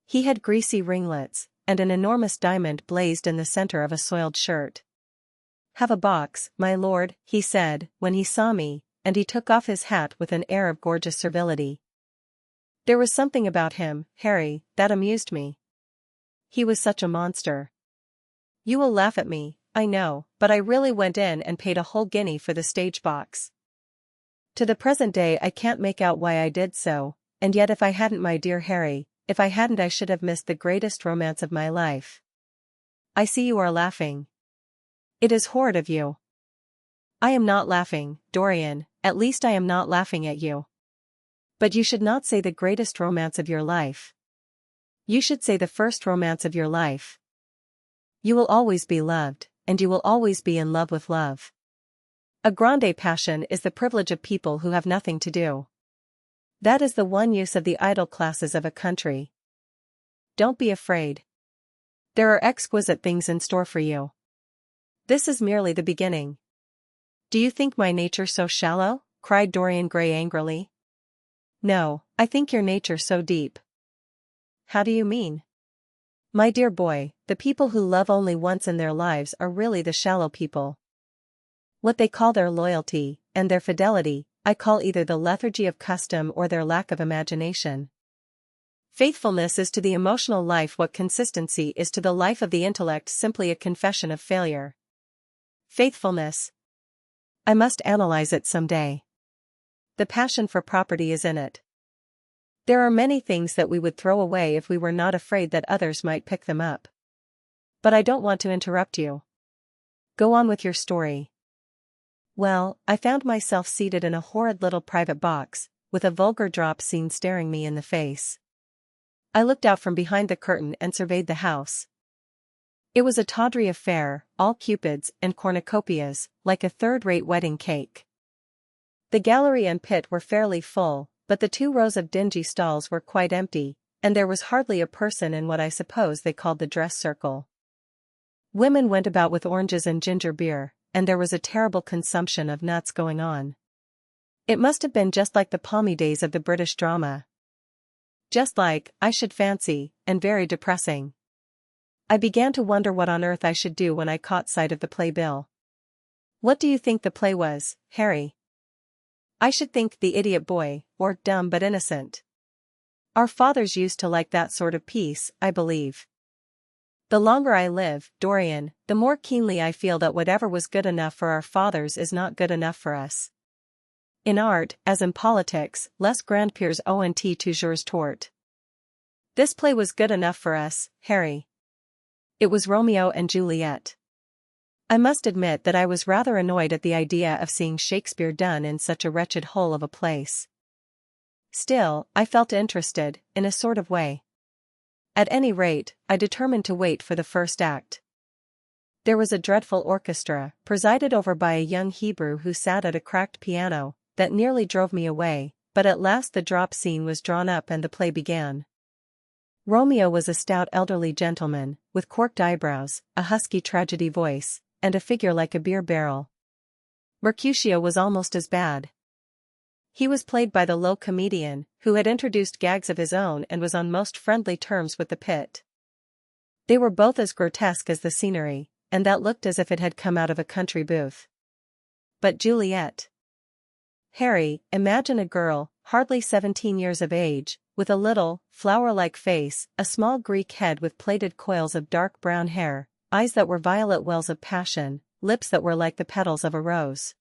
He had greasy ringlets, and an enormous diamond blazed in the center of a soiled shirt. "Have a box, my lord," he said, when he saw me, and he took off his hat with an air of gorgeous servility. There was something about him, Harry, that amused me. He was such a monster. You will laugh at me, I know, but I really went in and paid a whole guinea for the stage box. To the present day I can't make out why I did so, and yet if I hadn't, my dear Harry, if I hadn't, I should have missed the greatest romance of my life. I see you are laughing. It is horrid of you. I am not laughing, Dorian, at least I am not laughing at you. But you should not say the greatest romance of your life. You should say the first romance of your life. You will always be loved, and you will always be in love with love. A grande passion is the privilege of people who have nothing to do. That is the one use of the idle classes of a country. Don't be afraid. There are exquisite things in store for you. This is merely the beginning. Do you think my nature so shallow? Cried Dorian Gray angrily. No, I think your nature so deep. How do you mean? My dear boy, the people who love only once in their lives are really the shallow people. What they call their loyalty, and their fidelity, I call either the lethargy of custom or their lack of imagination. Faithfulness is to the emotional life what consistency is to the life of the intellect, simply a confession of failure. Faithfulness. I must analyze it some day. The passion for property is in it. There are many things that we would throw away if we were not afraid that others might pick them up. But I don't want to interrupt you. Go on with your story. Well, I found myself seated in a horrid little private box, with a vulgar drop scene staring me in the face. I looked out from behind the curtain and surveyed the house. It was a tawdry affair, all cupids and cornucopias, like a third-rate wedding cake. The gallery and pit were fairly full, but the 2 rows of dingy stalls were quite empty, and there was hardly a person in what I suppose they called the dress circle. Women went about with oranges and ginger beer, and there was a terrible consumption of nuts going on. It must have been just like the palmy days of the British drama. Just like, I should fancy, and very depressing. I began to wonder what on earth I should do when I caught sight of the playbill. What do you think the play was, Harry? I should think The Idiot Boy, or Dumb but Innocent. Our fathers used to like that sort of piece, I believe. The longer I live, Dorian, the more keenly I feel that whatever was good enough for our fathers is not good enough for us. In art, as in politics, les grands-pères ont toujours tort. This play was good enough for us, Harry. It was Romeo and Juliet. I must admit that I was rather annoyed at the idea of seeing Shakespeare done in such a wretched hole of a place. Still, I felt interested, in a sort of way. At any rate, I determined to wait for the first act. There was a dreadful orchestra, presided over by a young Hebrew who sat at a cracked piano, that nearly drove me away, but at last the drop scene was drawn up and the play began. Romeo was a stout elderly gentleman, with corked eyebrows, a husky tragedy voice, and a figure like a beer barrel. Mercutio was almost as bad. He was played by the low comedian, who had introduced gags of his own and was on most friendly terms with the pit. They were both as grotesque as the scenery, and that looked as if it had come out of a country booth. But Juliet. Harry, imagine a girl, hardly 17 years of age, with a little, flower-like face, a small Greek head with plaited coils of dark brown hair, eyes that were violet wells of passion, lips that were like the petals of a rose.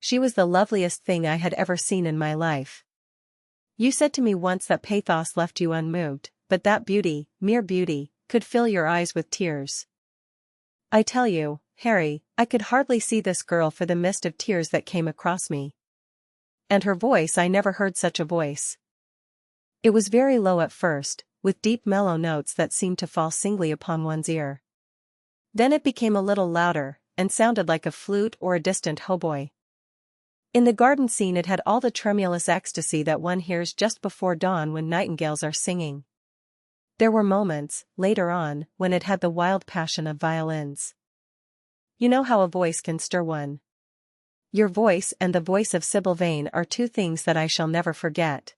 She was the loveliest thing I had ever seen in my life. You said to me once that pathos left you unmoved, but that beauty, mere beauty, could fill your eyes with tears. I tell you, Harry, I could hardly see this girl for the mist of tears that came across me. And her voice, I never heard such a voice. It was very low at first, with deep mellow notes that seemed to fall singly upon one's ear. Then it became a little louder, and sounded like a flute or a distant hautboy. In the garden scene it had all the tremulous ecstasy that one hears just before dawn when nightingales are singing. There were moments, later on, when it had the wild passion of violins. You know how a voice can stir one. Your voice and the voice of Sybil Vane are 2 things that I shall never forget.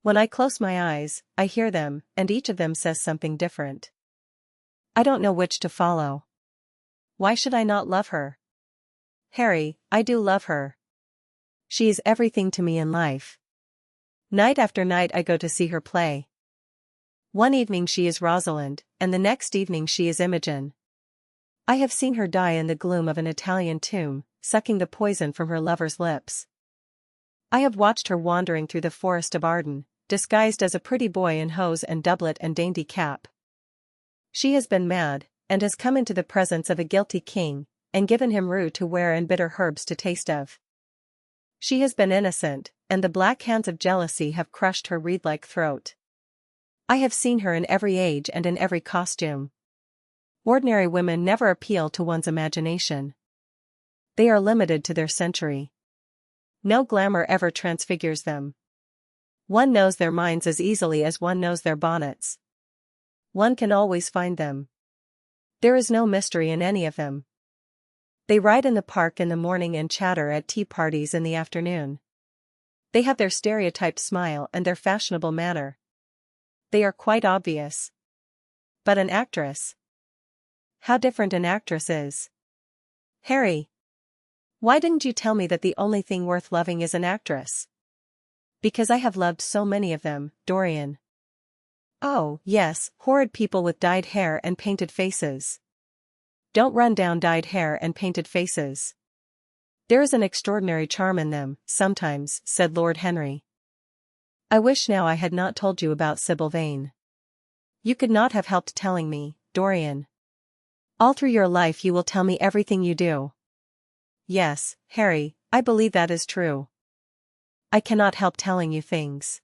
When I close my eyes, I hear them, and each of them says something different. I don't know which to follow. Why should I not love her? Harry, I do love her. She is everything to me in life. Night after night I go to see her play. One evening she is Rosalind, and the next evening she is Imogen. I have seen her die in the gloom of an Italian tomb, sucking the poison from her lover's lips. I have watched her wandering through the forest of Arden, disguised as a pretty boy in hose and doublet and dainty cap. She has been mad, and has come into the presence of a guilty king, and given him rue to wear and bitter herbs to taste of. She has been innocent, and the black hands of jealousy have crushed her reed-like throat. I have seen her in every age and in every costume. Ordinary women never appeal to one's imagination. They are limited to their century. No glamour ever transfigures them. One knows their minds as easily as one knows their bonnets. One can always find them. There is no mystery in any of them. They ride in the park in the morning and chatter at tea parties in the afternoon. They have their stereotyped smile and their fashionable manner. They are quite obvious. But an actress? How different an actress is. Harry, why didn't you tell me that the only thing worth loving is an actress? Because I have loved so many of them, Dorian. Oh, yes, horrid people with dyed hair and painted faces. Don't run down dyed hair and painted faces. There is an extraordinary charm in them, sometimes, said Lord Henry. I wish now I had not told you about Sybil Vane. You could not have helped telling me, Dorian. All through your life you will tell me everything you do. Yes, Harry, I believe that is true. I cannot help telling you things.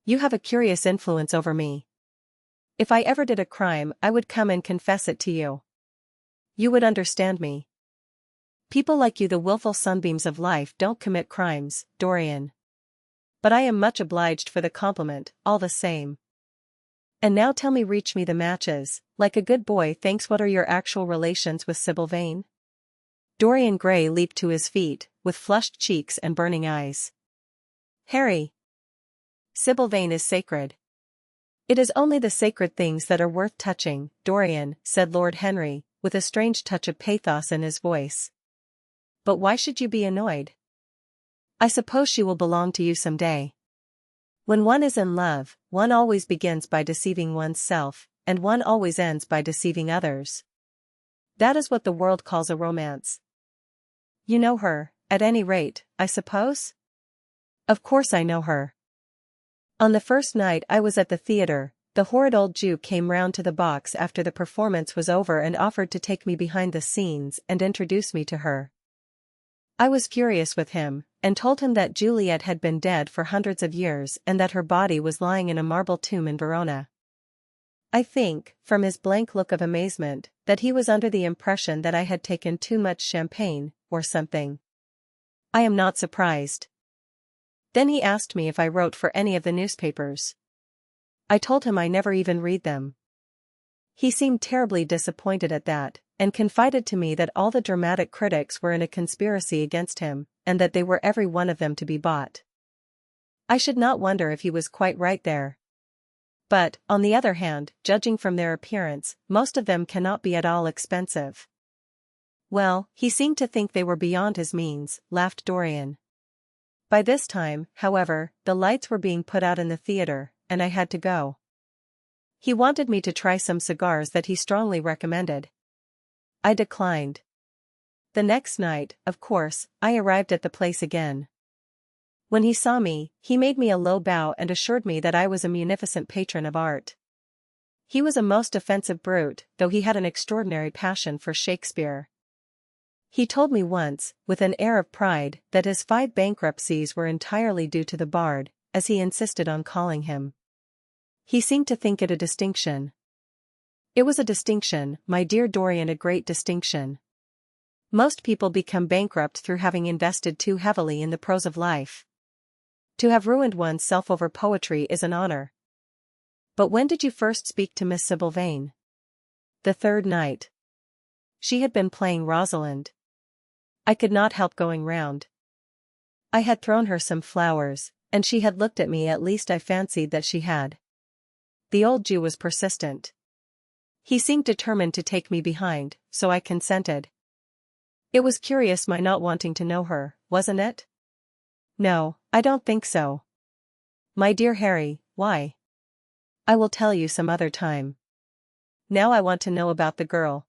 You have a curious influence over me. If I ever did a crime, I would come and confess it to you. You would understand me. People like you, the willful sunbeams of life, don't commit crimes, Dorian. But I am much obliged for the compliment, all the same. And now tell me, reach me the matches, like a good boy. Thanks. What are your actual relations with Sybil Vane? Dorian Gray leaped to his feet, with flushed cheeks and burning eyes. Harry. Sybil Vane is sacred. It is only the sacred things that are worth touching, Dorian, said Lord Henry, with a strange touch of pathos in his voice. But why should you be annoyed? I suppose she will belong to you some day. When one is in love, one always begins by deceiving oneself, and one always ends by deceiving others. That is what the world calls a romance. You know her, at any rate, I suppose? Of course I know her. On the first night I was at the theatre, the horrid old Jew came round to the box after the performance was over and offered to take me behind the scenes and introduce me to her. I was furious with him, and told him that Juliet had been dead for hundreds of years and that her body was lying in a marble tomb in Verona. I think, from his blank look of amazement, that he was under the impression that I had taken too much champagne, or something. I am not surprised. Then he asked me if I wrote for any of the newspapers. I told him I never even read them. He seemed terribly disappointed at that, and confided to me that all the dramatic critics were in a conspiracy against him, and that they were every one of them to be bought. I should not wonder if he was quite right there. But, on the other hand, judging from their appearance, most of them cannot be at all expensive. Well, he seemed to think they were beyond his means, laughed Dorian. By this time, however, the lights were being put out in the theatre, and I had to go. He wanted me to try some cigars that he strongly recommended. I declined. The next night, of course, I arrived at the place again. When he saw me, he made me a low bow and assured me that I was a munificent patron of art. He was a most offensive brute, though he had an extraordinary passion for Shakespeare. He told me once, with an air of pride, that his 5 bankruptcies were entirely due to the bard, as he insisted on calling him. He seemed to think it a distinction. It was a distinction, my dear Dorian, a great distinction. Most people become bankrupt through having invested too heavily in the prose of life. To have ruined one's self over poetry is an honor. But when did you first speak to Miss Sybil Vane? The 3rd night. She had been playing Rosalind. I could not help going round. I had thrown her some flowers, and she had looked at me. At least I fancied that she had. The old Jew was persistent. He seemed determined to take me behind, so I consented. It was curious my not wanting to know her, wasn't it? No, I don't think so. My dear Harry, why? I will tell you some other time. Now I want to know about the girl.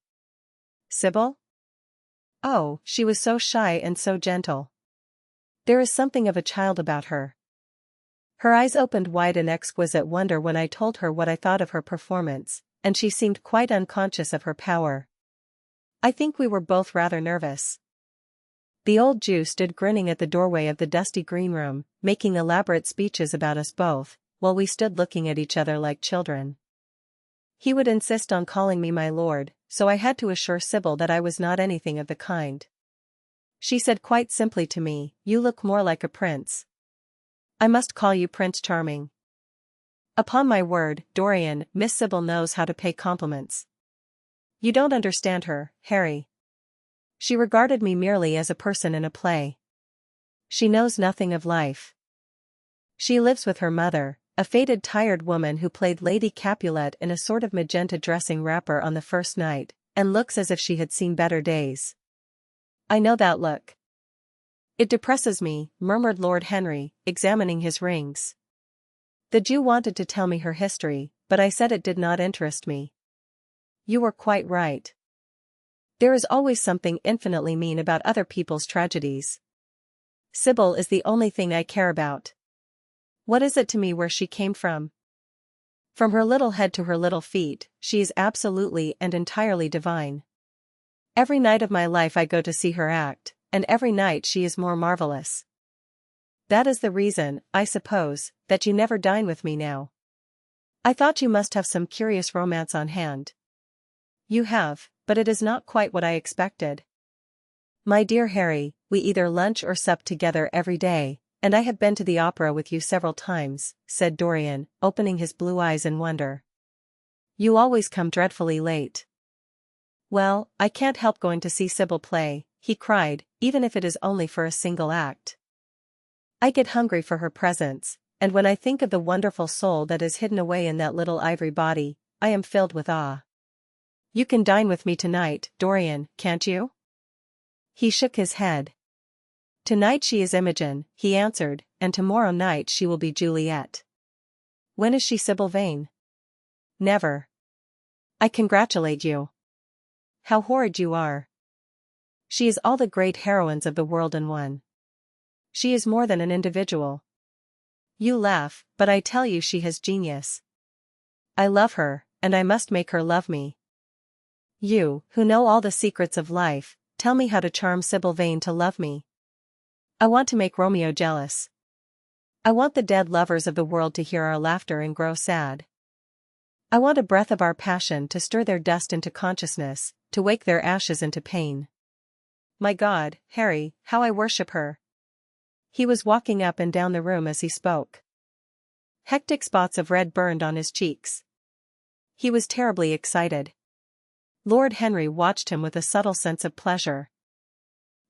Sybil? Oh, she was so shy and so gentle. There is something of a child about her. Her eyes opened wide in exquisite wonder when I told her what I thought of her performance, and she seemed quite unconscious of her power. I think we were both rather nervous. The old Jew stood grinning at the doorway of the dusty green room, making elaborate speeches about us both, while we stood looking at each other like children. He would insist on calling me my lord, so I had to assure Sybil that I was not anything of the kind. She said quite simply to me, "You look more like a prince. I must call you Prince Charming." Upon my word, Dorian, Miss Sybil knows how to pay compliments. You don't understand her, Harry. She regarded me merely as a person in a play. She knows nothing of life. She lives with her mother, a faded tired woman who played Lady Capulet in a sort of magenta dressing wrapper on the first night, and looks as if she had seen better days. I know that look. It depresses me, murmured Lord Henry, examining his rings. The Jew wanted to tell me her history, but I said it did not interest me. You were quite right. There is always something infinitely mean about other people's tragedies. Sybil is the only thing I care about. What is it to me where she came from? From her little head to her little feet, she is absolutely and entirely divine. Every night of my life I go to see her act, and every night she is more marvelous. That is the reason, I suppose, that you never dine with me now. I thought you must have some curious romance on hand. You have, but it is not quite what I expected. My dear Harry, we either lunch or sup together every day, and I have been to the opera with you several times, said Dorian, opening his blue eyes in wonder. You always come dreadfully late. Well, I can't help going to see Sybil play, he cried, even if it is only for a single act. I get hungry for her presence, and when I think of the wonderful soul that is hidden away in that little ivory body, I am filled with awe. You can dine with me tonight, Dorian, can't you? He shook his head. Tonight she is Imogen, he answered, and tomorrow night she will be Juliet. When is she Sybil Vane? Never. I congratulate you. How horrid you are. She is all the great heroines of the world in one. She is more than an individual. You laugh, but I tell you she has genius. I love her, and I must make her love me. You, who know all the secrets of life, tell me how to charm Sybil Vane to love me. I want to make Romeo jealous. I want the dead lovers of the world to hear our laughter and grow sad. I want a breath of our passion to stir their dust into consciousness, to wake their ashes into pain. My God, Harry, how I worship her. He was walking up and down the room as he spoke. Hectic spots of red burned on his cheeks. He was terribly excited. Lord Henry watched him with a subtle sense of pleasure.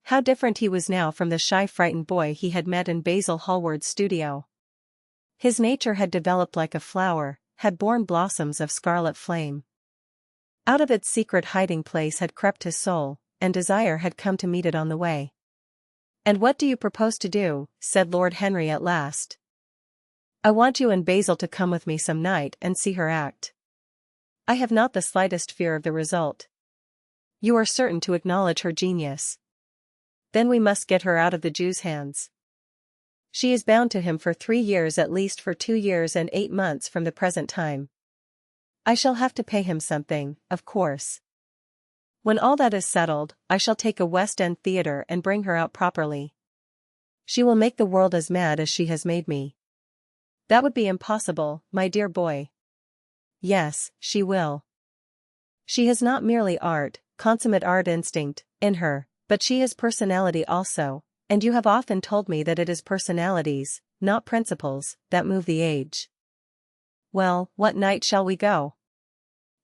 How different he was now from the shy frightened boy he had met in Basil Hallward's studio. His nature had developed like a flower, had borne blossoms of scarlet flame. Out of its secret hiding place had crept his soul, and desire had come to meet it on the way. And what do you propose to do? Said Lord Henry at last. I want you and Basil to come with me some night and see her act. I have not the slightest fear of the result. You are certain to acknowledge her genius. Then we must get her out of the Jew's hands. She is bound to him for 3 years, at least for 2 years and 8 months from the present time. I shall have to pay him something, of course. When all that is settled, I shall take a West End theatre and bring her out properly. She will make the world as mad as she has made me. That would be impossible, my dear boy. Yes, she will. She has not merely art, consummate art instinct, in her, but she has personality also, and you have often told me that it is personalities, not principles, that move the age. Well, what night shall we go?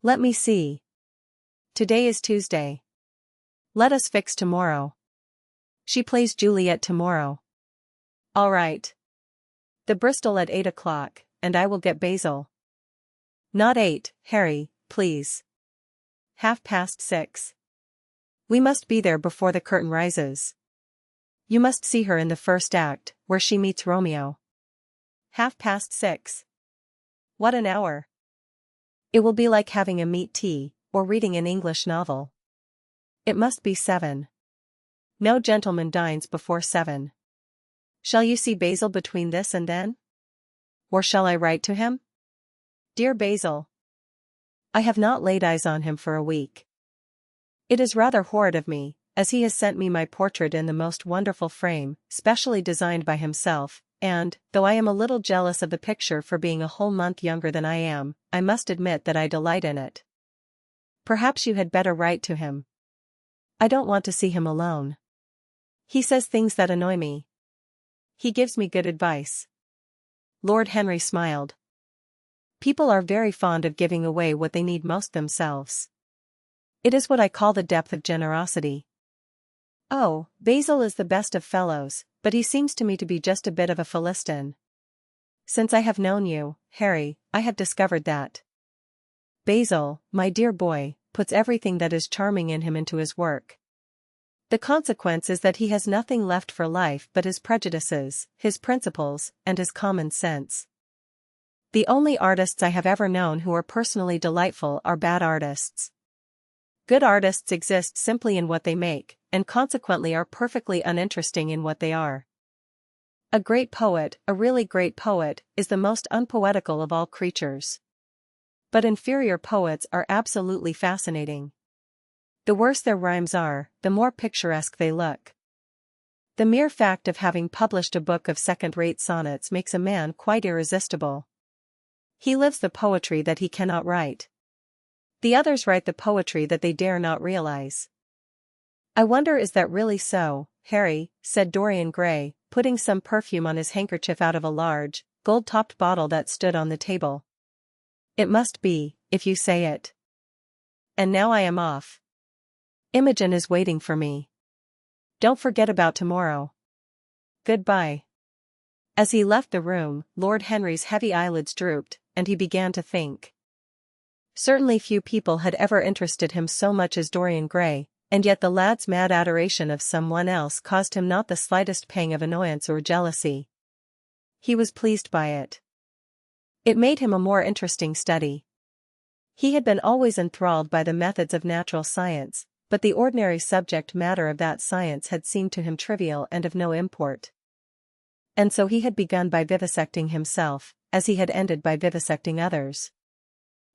Let me see. Today is Tuesday. Let us fix tomorrow. She plays Juliet tomorrow. All right. The Bristol at 8 o'clock, and I will get Basil. Not 8, Harry, please. 6:30. We must be there before the curtain rises. You must see her in the first act, where she meets Romeo. 6:30. What an hour! It will be like having a meat tea, or reading an English novel. It must be 7. No gentleman dines before 7. Shall you see Basil between this and then? Or shall I write to him? Dear Basil, I have not laid eyes on him for a week. It is rather horrid of me, as he has sent me my portrait in the most wonderful frame, specially designed by himself, and, though I am a little jealous of the picture for being a whole month younger than I am, I must admit that I delight in it. Perhaps you had better write to him. I don't want to see him alone. He says things that annoy me. He gives me good advice. Lord Henry smiled. People are very fond of giving away what they need most themselves. It is what I call the depth of generosity. Oh, Basil is the best of fellows, but he seems to me to be just a bit of a Philistine. Since I have known you, Harry, I have discovered that Basil, my dear boy, puts everything that is charming in him into his work. The consequence is that he has nothing left for life but his prejudices, his principles, and his common sense. The only artists I have ever known who are personally delightful are bad artists. Good artists exist simply in what they make, and consequently are perfectly uninteresting in what they are. A great poet, a really great poet, is the most unpoetical of all creatures. But inferior poets are absolutely fascinating. The worse their rhymes are, the more picturesque they look. The mere fact of having published a book of second-rate sonnets makes a man quite irresistible. He lives the poetry that he cannot write. The others write the poetry that they dare not realize. I wonder, is that really so, Harry, said Dorian Gray, putting some perfume on his handkerchief out of a large, gold-topped bottle that stood on the table. It must be, if you say it. And now I am off. Imogen is waiting for me. Don't forget about tomorrow. Goodbye. As he left the room, Lord Henry's heavy eyelids drooped, and he began to think. Certainly few people had ever interested him so much as Dorian Gray, and yet the lad's mad adoration of someone else caused him not the slightest pang of annoyance or jealousy. He was pleased by it. It made him a more interesting study. He had been always enthralled by the methods of natural science, but the ordinary subject matter of that science had seemed to him trivial and of no import. And so he had begun by vivisecting himself, as he had ended by vivisecting others.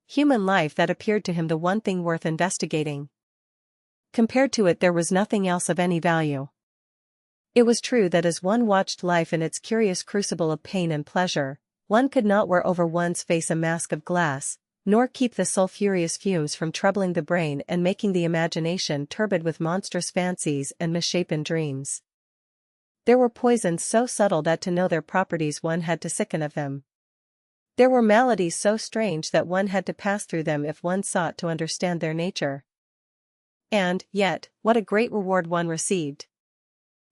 Human life, that appeared to him the one thing worth investigating. Compared to it there was nothing else of any value. It was true that as one watched life in its curious crucible of pain and pleasure, one could not wear over one's face a mask of glass, nor keep the sulphureous fumes from troubling the brain and making the imagination turbid with monstrous fancies and misshapen dreams. There were poisons so subtle that to know their properties one had to sicken of them. There were maladies so strange that one had to pass through them if one sought to understand their nature. And, yet, what a great reward one received!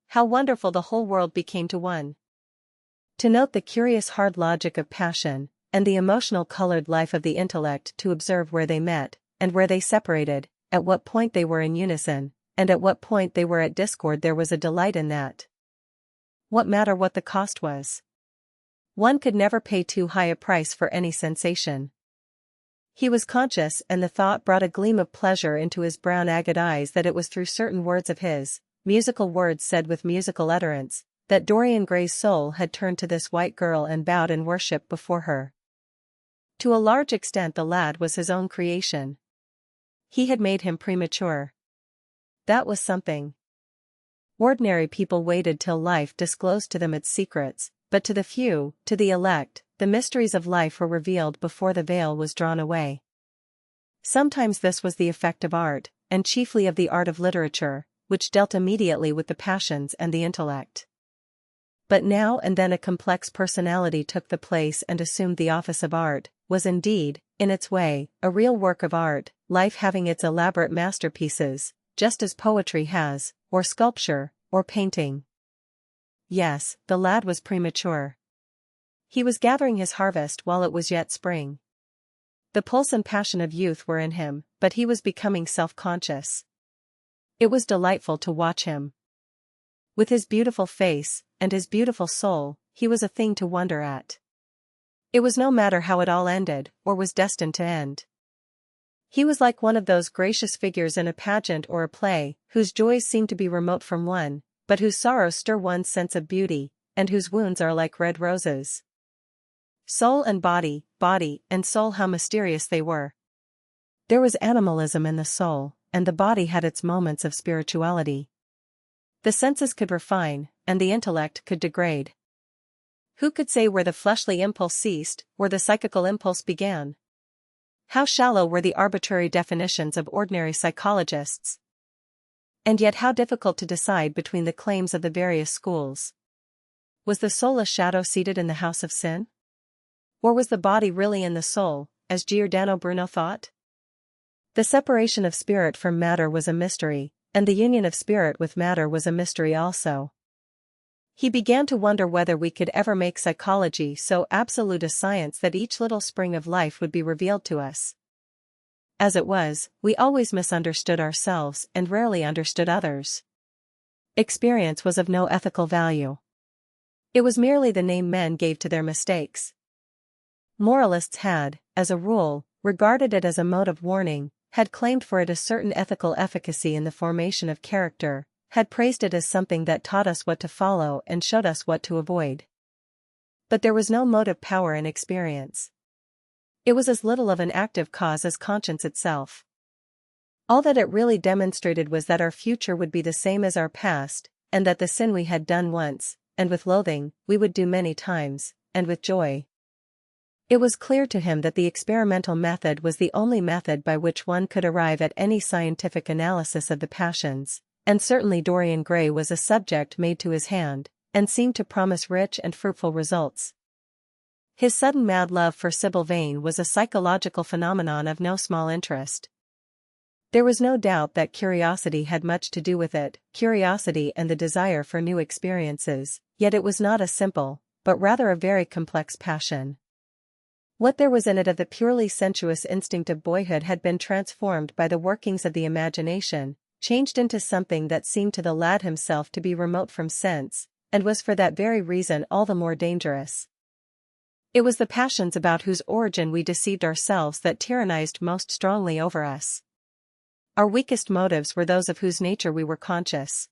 How wonderful the whole world became to one! To note the curious hard logic of passion, and the emotional colored life of the intellect, to observe where they met, and where they separated, at what point they were in unison, and at what point they were at discord, there was a delight in that. What matter what the cost was? One could never pay too high a price for any sensation. He was conscious, and the thought brought a gleam of pleasure into his brown agate eyes, that it was through certain words of his, musical words said with musical utterance, that Dorian Gray's soul had turned to this white girl and bowed in worship before her. To a large extent the lad was his own creation. He had made him premature. That was something. Ordinary people waited till life disclosed to them its secrets, but to the few, to the elect, the mysteries of life were revealed before the veil was drawn away. Sometimes this was the effect of art, and chiefly of the art of literature, which dealt immediately with the passions and the intellect. But now and then a complex personality took the place and assumed the office of art, was indeed, in its way, a real work of art, life having its elaborate masterpieces, just as poetry has, or sculpture, or painting. Yes, the lad was premature. He was gathering his harvest while it was yet spring. The pulse and passion of youth were in him, but he was becoming self-conscious. It was delightful to watch him. With his beautiful face, and his beautiful soul, he was a thing to wonder at. It was no matter how it all ended, or was destined to end. He was like one of those gracious figures in a pageant or a play, whose joys seem to be remote from one, but whose sorrows stir one's sense of beauty, and whose wounds are like red roses. Soul and body, body and soul, how mysterious they were. There was animalism in the soul, and the body had its moments of spirituality. The senses could refine, and the intellect could degrade. Who could say where the fleshly impulse ceased, where the psychical impulse began? How shallow were the arbitrary definitions of ordinary psychologists? And yet how difficult to decide between the claims of the various schools. Was the soul a shadow seated in the house of sin? Or was the body really in the soul, as Giordano Bruno thought? The separation of spirit from matter was a mystery, and the union of spirit with matter was a mystery also. He began to wonder whether we could ever make psychology so absolute a science that each little spring of life would be revealed to us. As it was, we always misunderstood ourselves and rarely understood others. Experience was of no ethical value. It was merely the name men gave to their mistakes. Moralists had, as a rule, regarded it as a mode of warning, had claimed for it a certain ethical efficacy in the formation of character, had praised it as something that taught us what to follow and showed us what to avoid. But there was no motive power in experience. It was as little of an active cause as conscience itself. All that it really demonstrated was that our future would be the same as our past, and that the sin we had done once, and with loathing, we would do many times, and with joy. It was clear to him that the experimental method was the only method by which one could arrive at any scientific analysis of the passions, and certainly Dorian Gray was a subject made to his hand, and seemed to promise rich and fruitful results. His sudden mad love for Sybil Vane was a psychological phenomenon of no small interest. There was no doubt that curiosity had much to do with it, curiosity and the desire for new experiences, yet it was not a simple, but rather a very complex passion. What there was in it of the purely sensuous instinct of boyhood had been transformed by the workings of the imagination, changed into something that seemed to the lad himself to be remote from sense, and was for that very reason all the more dangerous. It was the passions about whose origin we deceived ourselves that tyrannized most strongly over us. Our weakest motives were those of whose nature we were conscious.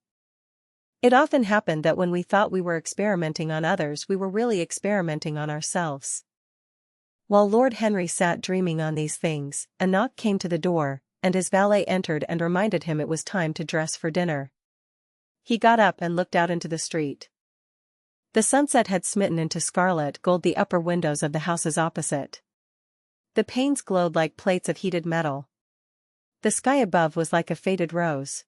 It often happened that when we thought we were experimenting on others, we were really experimenting on ourselves. While Lord Henry sat dreaming on these things, a knock came to the door, and his valet entered and reminded him it was time to dress for dinner. He got up and looked out into the street. The sunset had smitten into scarlet gold the upper windows of the houses opposite. The panes glowed like plates of heated metal. The sky above was like a faded rose.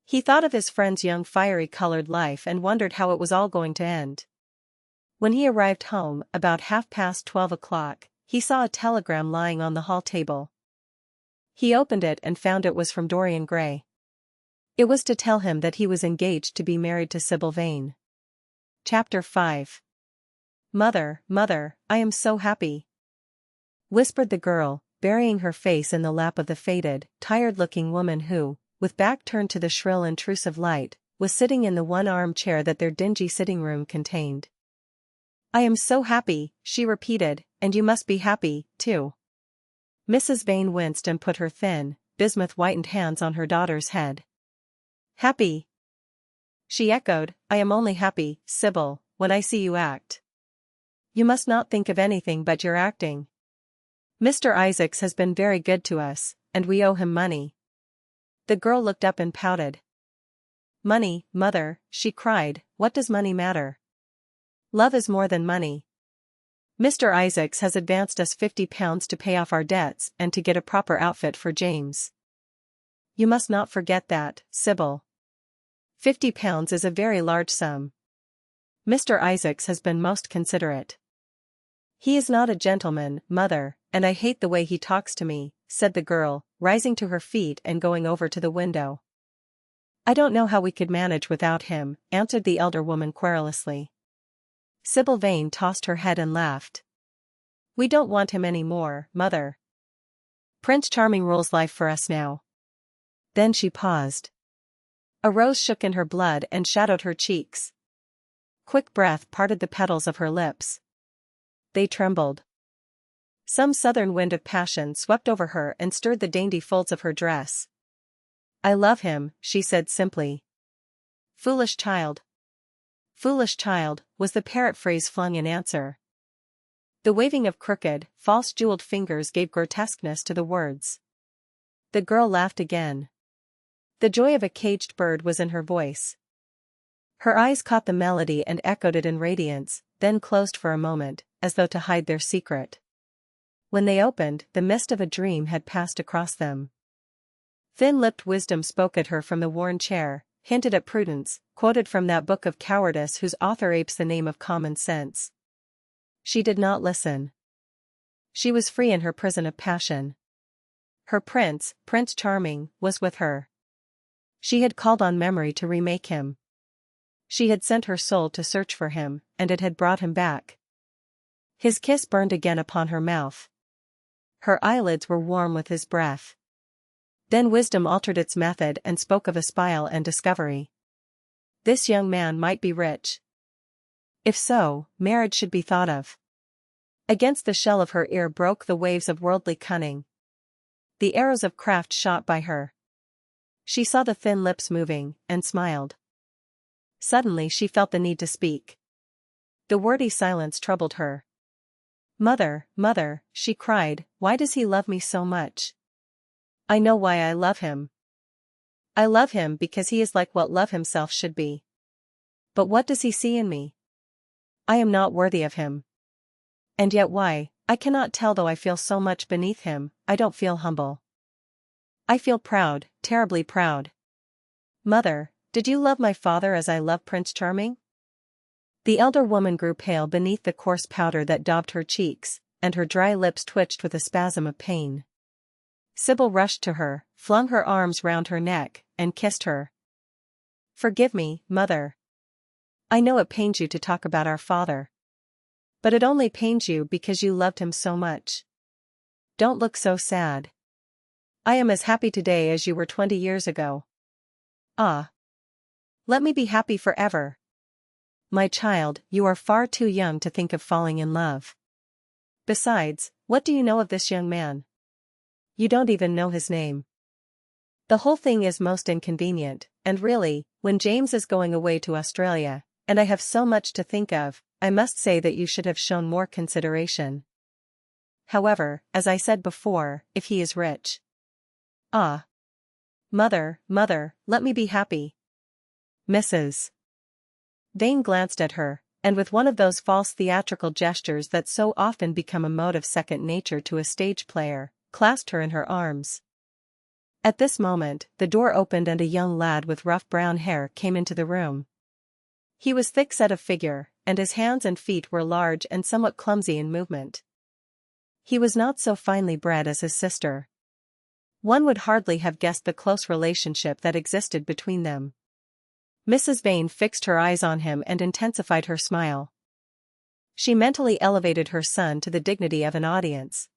He thought of his friend's young fiery-colored life and wondered how it was all going to end. When he arrived home, about 12:30, he saw a telegram lying on the hall table. He opened it and found it was from Dorian Gray. It was to tell him that he was engaged to be married to Sybil Vane. Chapter 5. Mother, mother, I am so happy, whispered the girl, burying her face in the lap of the faded, tired-looking woman who, with back turned to the shrill intrusive light, was sitting in the one armchair that their dingy sitting room contained. I am so happy, she repeated, and you must be happy, too. Mrs. Vane winced and put her thin, bismuth-whitened hands on her daughter's head. Happy? She echoed, I am only happy, Sybil, when I see you act. You must not think of anything but your acting. Mr. Isaacs has been very good to us, and we owe him money. The girl looked up and pouted. Money, mother, she cried, what does money matter? Love is more than money. Mr. Isaacs has advanced us £50 to pay off our debts and to get a proper outfit for James. You must not forget that, Sybil. £50 is a very large sum. Mr. Isaacs has been most considerate. He is not a gentleman, mother, and I hate the way he talks to me, said the girl, rising to her feet and going over to the window. I don't know how we could manage without him, answered the elder woman querulously. Sybil Vane tossed her head and laughed. We don't want him any more, mother. Prince Charming rules life for us now. Then she paused. A rose shook in her blood and shadowed her cheeks. Quick breath parted the petals of her lips. They trembled. Some southern wind of passion swept over her and stirred the dainty folds of her dress. I love him, she said simply. Foolish child. "Foolish child," was the parrot phrase flung in answer. The waving of crooked, false jeweled fingers gave grotesqueness to the words. The girl laughed again. The joy of a caged bird was in her voice. Her eyes caught the melody and echoed it in radiance, then closed for a moment, as though to hide their secret. When they opened, the mist of a dream had passed across them. Thin-lipped wisdom spoke at her from the worn chair, hinted at prudence, quoted from that book of cowardice whose author apes the name of common sense. She did not listen. She was free in her prison of passion. Her prince, Prince Charming, was with her. She had called on memory to remake him. She had sent her soul to search for him, and it had brought him back. His kiss burned again upon her mouth. Her eyelids were warm with his breath. Then wisdom altered its method and spoke of espial and discovery. This young man might be rich. If so, marriage should be thought of. Against the shell of her ear broke the waves of worldly cunning. The arrows of craft shot by her. She saw the thin lips moving, and smiled. Suddenly she felt the need to speak. The wordy silence troubled her. "Mother, mother," she cried, "why does he love me so much? I know why I love him. I love him because he is like what love himself should be. But what does he see in me? I am not worthy of him. And yet why, I cannot tell, though I feel so much beneath him, I don't feel humble. I feel proud, terribly proud. Mother, did you love my father as I love Prince Charming?" The elder woman grew pale beneath the coarse powder that daubed her cheeks, and her dry lips twitched with a spasm of pain. Sybil rushed to her, flung her arms round her neck, and kissed her. "Forgive me, mother. I know it pains you to talk about our father. But it only pains you because you loved him so much. Don't look so sad. I am as happy today as you were 20 years ago. Ah! Let me be happy forever. My child, you are far too young to think of falling in love. Besides, what do you know of this young man? You don't even know his name. The whole thing is most inconvenient, and really, when James is going away to Australia, and I have so much to think of, I must say that you should have shown more consideration. However, as I said before, if he is rich." "Ah! Mother, mother, let me be happy." Mrs. Vane glanced at her, and with one of those false theatrical gestures that so often become a mode of second nature to a stage player, clasped her in her arms. At this moment, the door opened and a young lad with rough brown hair came into the room. He was thick-set of figure, and his hands and feet were large and somewhat clumsy in movement. He was not so finely bred as his sister. One would hardly have guessed the close relationship that existed between them. Mrs. Vane fixed her eyes on him and intensified her smile. She mentally elevated her son to the dignity of an audience.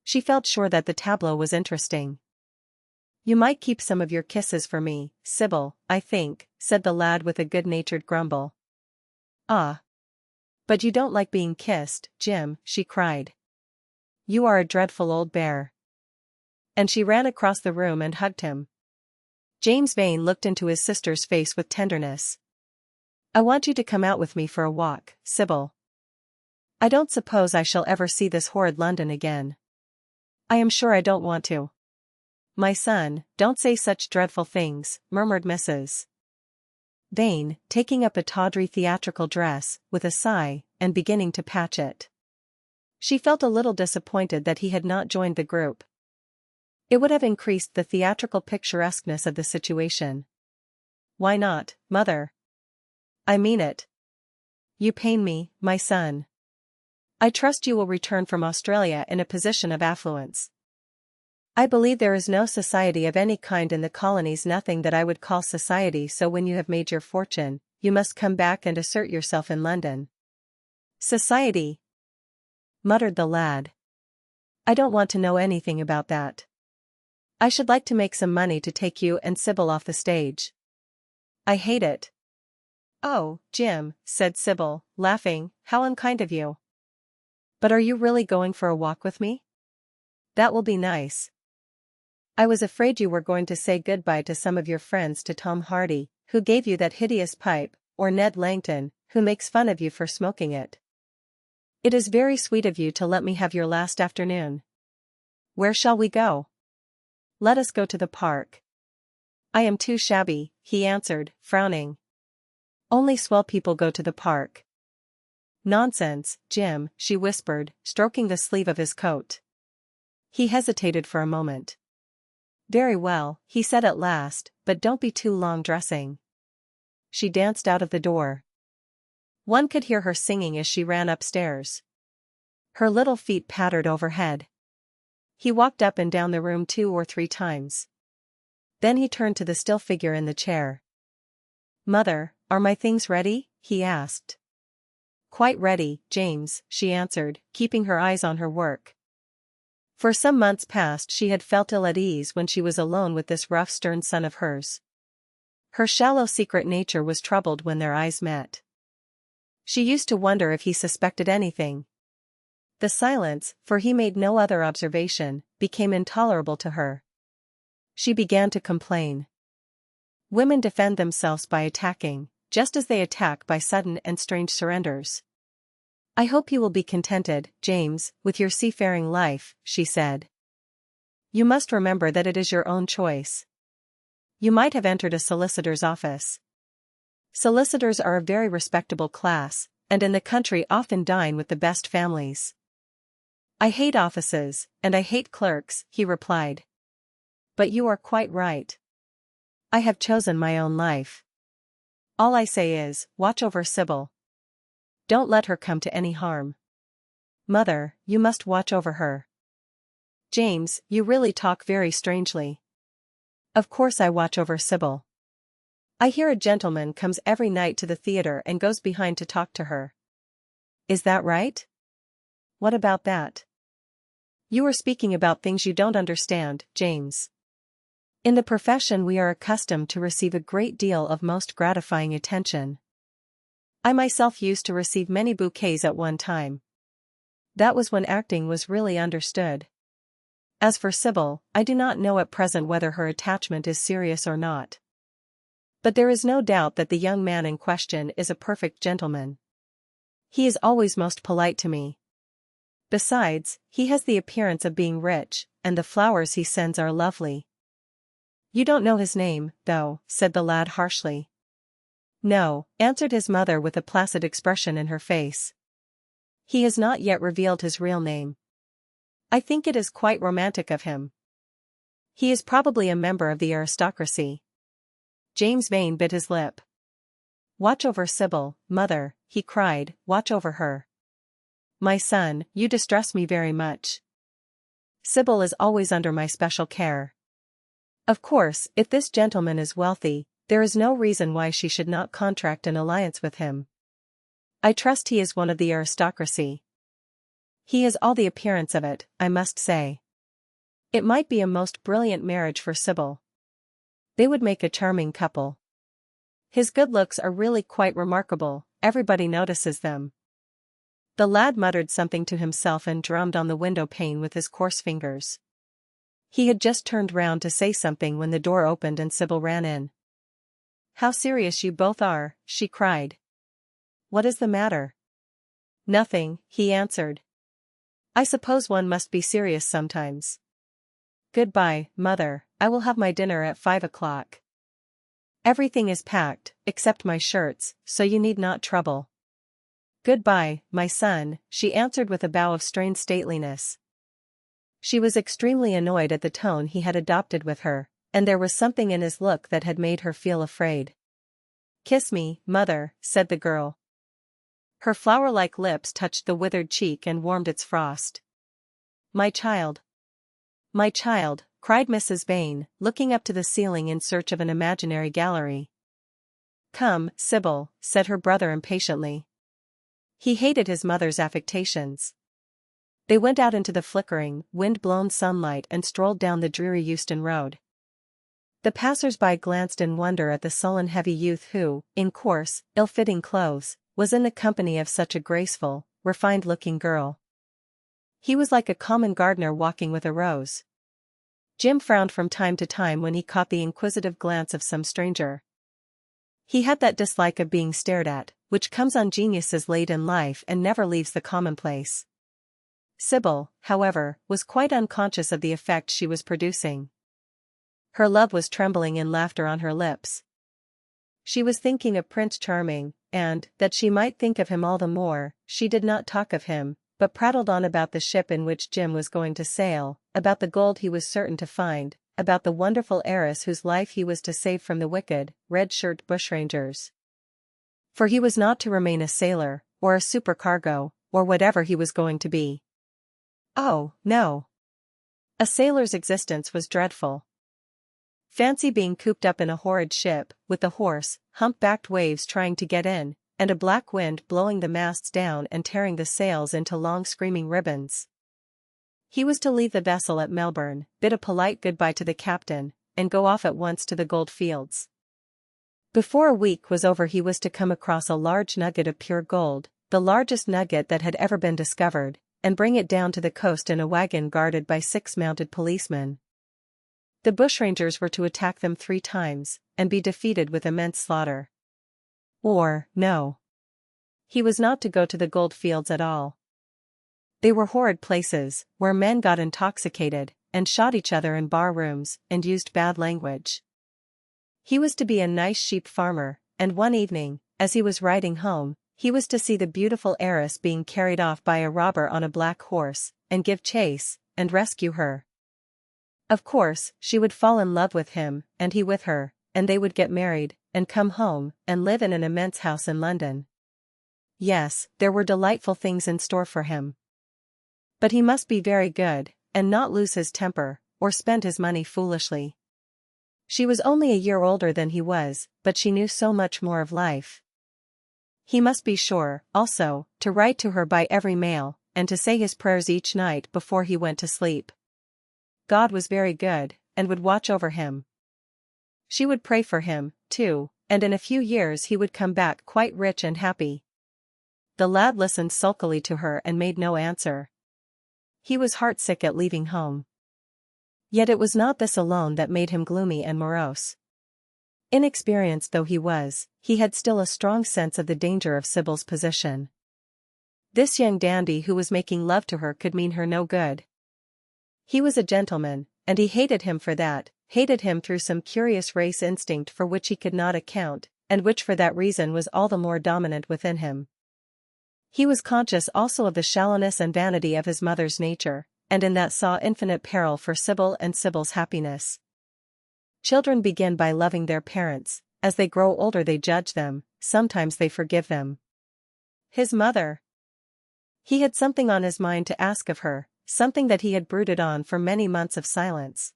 She felt sure that the tableau was interesting. "You might keep some of your kisses for me, Sybil, I think," said the lad with a good-natured grumble. "Ah! But you don't like being kissed, Jim," she cried. "You are a dreadful old bear." And she ran across the room and hugged him. James Vane looked into his sister's face with tenderness. "I want you to come out with me for a walk, Sybil. I don't suppose I shall ever see this horrid London again." "I am sure I don't want to." "My son, don't say such dreadful things," murmured Mrs. Vane, taking up a tawdry theatrical dress, with a sigh, and beginning to patch it. She felt a little disappointed that he had not joined the group. It would have increased the theatrical picturesqueness of the situation. "Why not, mother?" "I mean it. You pain me, my son. I trust you will return from Australia in a position of affluence. I believe there is no society of any kind in the colonies, nothing that I would call society, so when you have made your fortune, you must come back and assert yourself in London." "Society?" muttered the lad. "I don't want to know anything about that. I should like to make some money to take you and Sybil off the stage." "I hate it." "Oh, Jim," said Sybil, laughing, "how unkind of you. But are you really going for a walk with me? That will be nice. I was afraid you were going to say goodbye to some of your friends, to Tom Hardy, who gave you that hideous pipe, or Ned Langton, who makes fun of you for smoking it. It is very sweet of you to let me have your last afternoon. Where shall we go? Let us go to the park. I am too shabby, he answered, frowning. Only swell people go to the park. Nonsense, Jim, she whispered, stroking the sleeve of his coat. He hesitated for a moment. Very well, he said at last, but don't be too long dressing. She danced out of the door. One could hear her singing as she ran upstairs. Her little feet pattered overhead. He walked up and down the room 2 or 3 times. Then he turned to the still figure in the chair. Mother, are my things ready? He asked. Quite ready, James, she answered, keeping her eyes on her work. For some months past she had felt ill at ease when she was alone with this rough stern son of hers. Her shallow secret nature was troubled when their eyes met. She used to wonder if he suspected anything. The silence, for he made no other observation, became intolerable to her. She began to complain. Women defend themselves by attacking, just as they attack by sudden and strange surrenders. I hope you will be contented, James, with your seafaring life, she said. You must remember that it is your own choice. You might have entered a solicitor's office. Solicitors are a very respectable class, and in the country often dine with the best families. I hate offices, and I hate clerks, he replied. But you are quite right. I have chosen my own life. All I say is, watch over Sybil. Don't let her come to any harm. Mother, you must watch over her. James, you really talk very strangely. Of course I watch over Sybil. I hear a gentleman comes every night to the theater and goes behind to talk to her. Is that right? What about that? You are speaking about things you don't understand, James. In the profession we are accustomed to receive a great deal of most gratifying attention. I myself used to receive many bouquets at one time. That was when acting was really understood. As for Sybil, I do not know at present whether her attachment is serious or not. But there is no doubt that the young man in question is a perfect gentleman. He is always most polite to me. Besides, he has the appearance of being rich, and the flowers he sends are lovely. You don't know his name, though, said the lad harshly. No, answered his mother with a placid expression in her face. He has not yet revealed his real name. I think it is quite romantic of him. He is probably a member of the aristocracy. James Vane bit his lip. Watch over Sybil, mother, he cried, watch over her. My son, you distress me very much. Sybil is always under my special care. Of course, if this gentleman is wealthy, there is no reason why she should not contract an alliance with him. I trust he is one of the aristocracy. He has all the appearance of it, I must say. It might be a most brilliant marriage for Sybil. They would make a charming couple. His good looks are really quite remarkable, everybody notices them. The lad muttered something to himself and drummed on the window pane with his coarse fingers. He had just turned round to say something when the door opened and Sybil ran in. How serious you both are, she cried. What is the matter? Nothing, he answered. I suppose one must be serious sometimes. Goodbye, mother, I will have my dinner at 5 o'clock. Everything is packed, except my shirts, so you need not trouble. Goodbye, my son, she answered with a bow of strained stateliness. She was extremely annoyed at the tone he had adopted with her, and there was something in his look that had made her feel afraid. Kiss me, mother, said the girl. Her flower-like lips touched the withered cheek and warmed its frost. My child. My child, cried Mrs. Vane, looking up to the ceiling in search of an imaginary gallery. Come, Sybil, said her brother impatiently. He hated his mother's affectations. They went out into the flickering, wind-blown sunlight and strolled down the dreary Euston Road. The passers-by glanced in wonder at the sullen heavy youth who, in coarse, ill-fitting clothes, was in the company of such a graceful, refined-looking girl. He was like a common gardener walking with a rose. Jim frowned from time to time when he caught the inquisitive glance of some stranger. He had that dislike of being stared at, which comes on geniuses late in life and never leaves the commonplace. Sybil, however, was quite unconscious of the effect she was producing. Her love was trembling in laughter on her lips. She was thinking of Prince Charming, and, that she might think of him all the more, she did not talk of him, but prattled on about the ship in which Jim was going to sail, about the gold he was certain to find, about the wonderful heiress whose life he was to save from the wicked, red-shirt bushrangers. For he was not to remain a sailor, or a supercargo, or whatever he was going to be. Oh, no. A sailor's existence was dreadful. Fancy being cooped up in a horrid ship, with the hoarse, hump-backed waves trying to get in, and a black wind blowing the masts down and tearing the sails into long screaming ribbons. He was to leave the vessel at Melbourne, bid a polite goodbye to the captain, and go off at once to the gold fields. Before a week was over he was to come across a large nugget of pure gold, the largest nugget that had ever been discovered, and bring it down to the coast in a wagon guarded by 6 mounted policemen. The bushrangers were to attack them 3 times, and be defeated with immense slaughter. Or, no. He was not to go to the gold fields at all. They were horrid places, where men got intoxicated, and shot each other in bar rooms, and used bad language. He was to be a nice sheep farmer, and one evening, as he was riding home, he was to see the beautiful heiress being carried off by a robber on a black horse, and give chase, and rescue her. Of course, she would fall in love with him, and he with her, and they would get married, and come home, and live in an immense house in London. Yes, there were delightful things in store for him. But he must be very good, and not lose his temper, or spend his money foolishly. She was only a year older than he was, but she knew so much more of life. He must be sure, also, to write to her by every mail, and to say his prayers each night before he went to sleep. God was very good, and would watch over him. She would pray for him, too, and in a few years he would come back quite rich and happy. The lad listened sulkily to her and made no answer. He was heartsick at leaving home. Yet it was not this alone that made him gloomy and morose. Inexperienced though he was, he had still a strong sense of the danger of Sybil's position. This young dandy who was making love to her could mean her no good. He was a gentleman, and he hated him for that, hated him through some curious race instinct for which he could not account, and which for that reason was all the more dominant within him. He was conscious also of the shallowness and vanity of his mother's nature, and in that saw infinite peril for Sybil and Sybil's happiness. Children begin by loving their parents, as they grow older they judge them, sometimes they forgive them. His mother. He had something on his mind to ask of her, something that he had brooded on for many months of silence.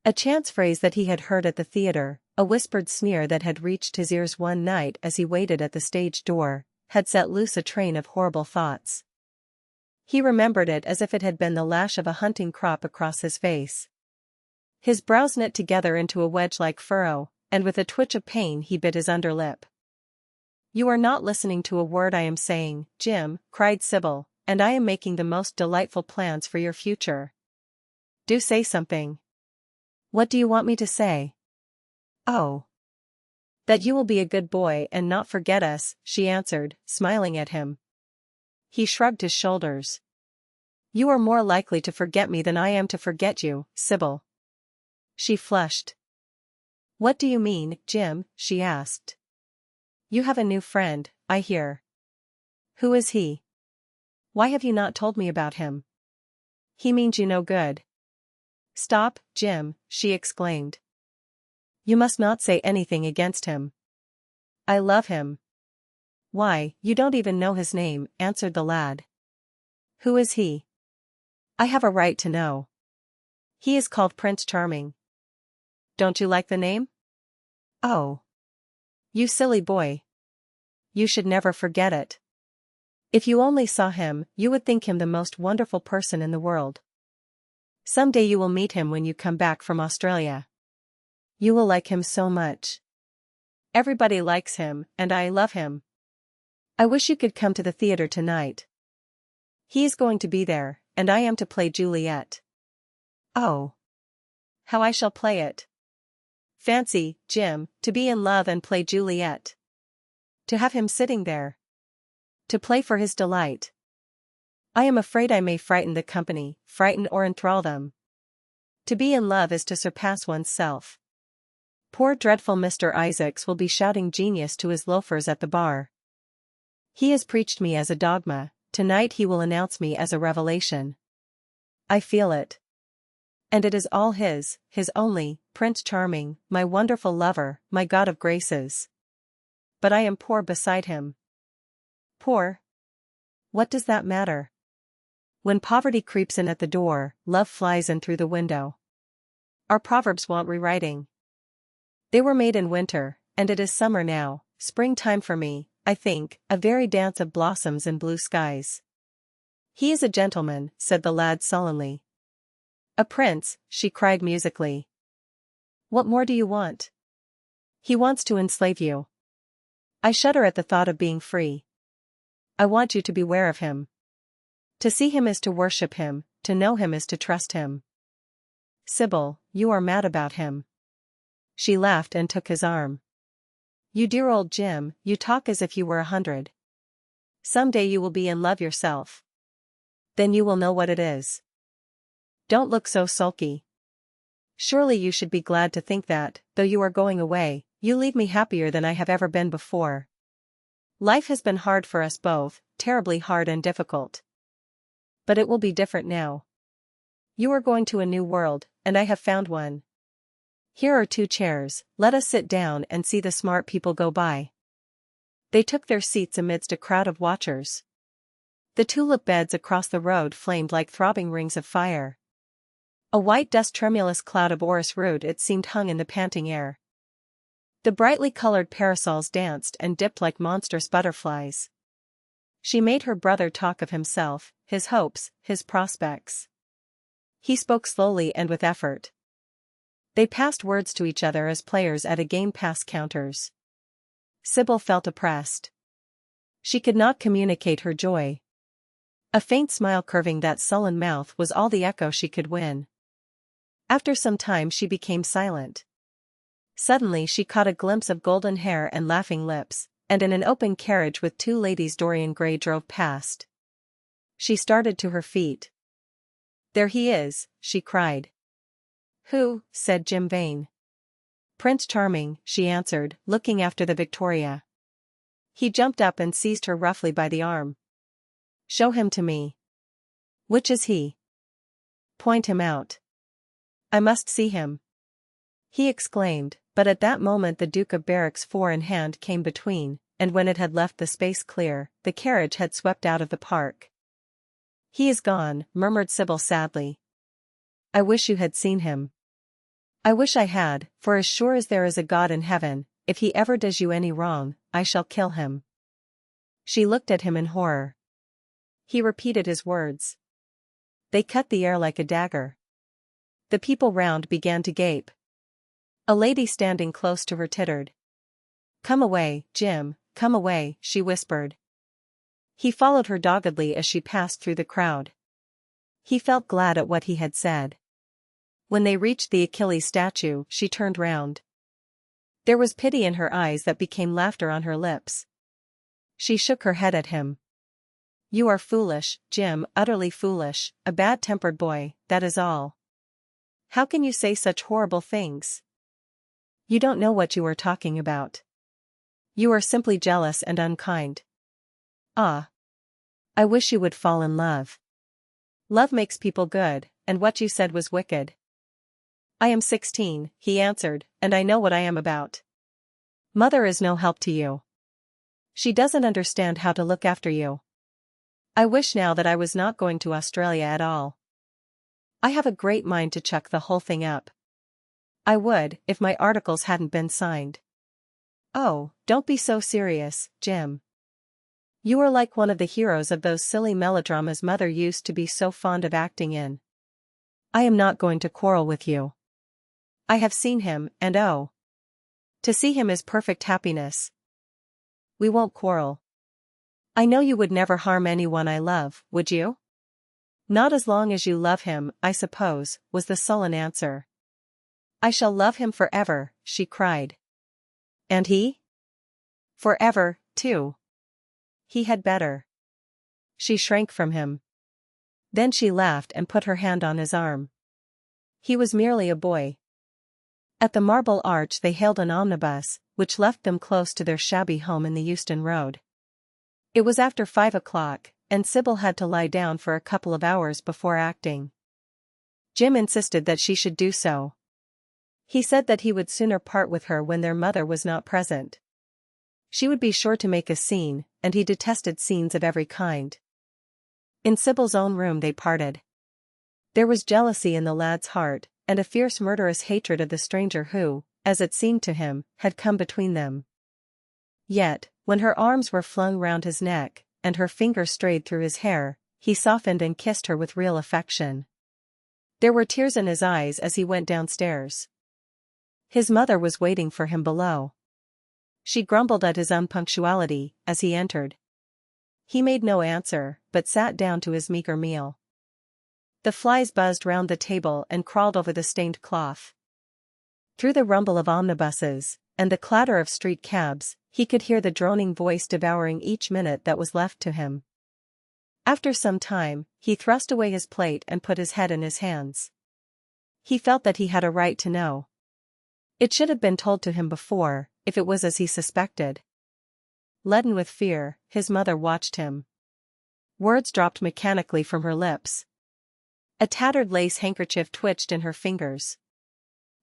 A chance phrase that he had heard at the theater, a whispered sneer that had reached his ears one night as he waited at the stage door, had set loose a train of horrible thoughts. He remembered it as if it had been the lash of a hunting crop across his face. His brows knit together into a wedge-like furrow, and with a twitch of pain he bit his underlip. "You are not listening to a word I am saying, Jim," cried Sybil, "and I am making the most delightful plans for your future. Do say something." "What do you want me to say?" "Oh. That you will be a good boy and not forget us," she answered, smiling at him. He shrugged his shoulders. "You are more likely to forget me than I am to forget you, Sybil." She flushed. "What do you mean, Jim?" she asked. "You have a new friend, I hear. Who is he? Why have you not told me about him?" "He means you no good." "Stop, Jim," she exclaimed. "You must not say anything against him. I love him." "Why, you don't even know his name," answered the lad. "Who is he?" "I have a right to know." "He is called Prince Charming." "Don't you like the name?" "Oh. You silly boy. You should never forget it. If you only saw him, you would think him the most wonderful person in the world. Some day you will meet him when you come back from Australia. You will like him so much. Everybody likes him, and I love him. I wish you could come to the theater tonight. He is going to be there, and I am to play Juliet." "Oh. How I shall play it." Fancy, Jim, to be in love and play Juliet. To have him sitting there. To play for his delight. I am afraid I may frighten the company, frighten or enthrall them. To be in love is to surpass one's self. Poor dreadful Mr. Isaacs will be shouting genius to his loafers at the bar. He has preached me as a dogma, tonight he will announce me as a revelation. I feel it. And it is all his only, Prince Charming, my wonderful lover, my god of graces. But I am poor beside him. Poor? What does that matter? When poverty creeps in at the door, love flies in through the window. Our proverbs want rewriting. They were made in winter, and it is summer now, springtime for me, I think, a very dance of blossoms in blue skies. He is a gentleman, said the lad sullenly. A prince, she cried musically. What more do you want? He wants to enslave you. I shudder at the thought of being free. I want you to beware of him. To see him is to worship him, to know him is to trust him. Sybil, you are mad about him. She laughed and took his arm. You dear old Jim, you talk as if you were 100. Some day you will be in love yourself. Then you will know what it is. Don't look so sulky. Surely you should be glad to think that, though you are going away, you leave me happier than I have ever been before. Life has been hard for us both, terribly hard and difficult. But it will be different now. You are going to a new world, and I have found one. Here are 2 chairs, let us sit down and see the smart people go by. They took their seats amidst a crowd of watchers. The tulip beds across the road flamed like throbbing rings of fire. A white dust-tremulous cloud of orris root it seemed hung in the panting air. The brightly colored parasols danced and dipped like monstrous butterflies. She made her brother talk of himself, his hopes, his prospects. He spoke slowly and with effort. They passed words to each other as players at a game pass counters. Sybil felt oppressed. She could not communicate her joy. A faint smile curving that sullen mouth was all the echo she could win. After some time she became silent. Suddenly she caught a glimpse of golden hair and laughing lips, and in an open carriage with 2 ladies Dorian Gray drove past. She started to her feet. There he is, she cried. Who? Said Jim Vane. Prince Charming, she answered, looking after the Victoria. He jumped up and seized her roughly by the arm. Show him to me. Which is he? Point him out. I must see him. He exclaimed, but at that moment the Duke of Berwick's 4-in-hand came between, and when it had left the space clear, the carriage had swept out of the park. He is gone, murmured Sybil sadly. I wish you had seen him. I wish I had, for as sure as there is a God in heaven, if he ever does you any wrong, I shall kill him. She looked at him in horror. He repeated his words. They cut the air like a dagger. The people round began to gape. A lady standing close to her tittered. Come away, Jim, come away, she whispered. He followed her doggedly as she passed through the crowd. He felt glad at what he had said. When they reached the Achilles statue, she turned round. There was pity in her eyes that became laughter on her lips. She shook her head at him. You are foolish, Jim, utterly foolish, a bad-tempered boy, that is all. How can you say such horrible things? You don't know what you are talking about. You are simply jealous and unkind. Ah. I wish you would fall in love. Love makes people good, and what you said was wicked. I am 16, he answered, and I know what I am about. Mother is no help to you. She doesn't understand how to look after you. I wish now that I was not going to Australia at all. I have a great mind to chuck the whole thing up. I would, if my articles hadn't been signed. Oh, don't be so serious, Jim. You are like one of the heroes of those silly melodramas Mother used to be so fond of acting in. I am not going to quarrel with you. I have seen him, and oh. To see him is perfect happiness. We won't quarrel. I know you would never harm anyone I love, would you? Not as long as you love him, I suppose, was the sullen answer. I shall love him forever, she cried. And he? Forever, too. He had better. She shrank from him. Then she laughed and put her hand on his arm. He was merely a boy. At the Marble Arch they hailed an omnibus, which left them close to their shabby home in the Euston Road. It was after 5 o'clock, and Sybil had to lie down for a couple of hours before acting. Jim insisted that she should do so. He said that he would sooner part with her when their mother was not present. She would be sure to make a scene, and he detested scenes of every kind. In Sybil's own room they parted. There was jealousy in the lad's heart, and a fierce murderous hatred of the stranger who, as it seemed to him, had come between them. Yet, when her arms were flung round his neck, and her fingers strayed through his hair, he softened and kissed her with real affection. There were tears in his eyes as he went downstairs. His mother was waiting for him below. She grumbled at his unpunctuality as he entered. He made no answer, but sat down to his meager meal. The flies buzzed round the table and crawled over the stained cloth. Through the rumble of omnibuses, and the clatter of street cabs, he could hear the droning voice devouring each minute that was left to him. After some time, he thrust away his plate and put his head in his hands. He felt that he had a right to know. It should have been told to him before, if it was as he suspected. Leaden with fear, his mother watched him. Words dropped mechanically from her lips. A tattered lace handkerchief twitched in her fingers.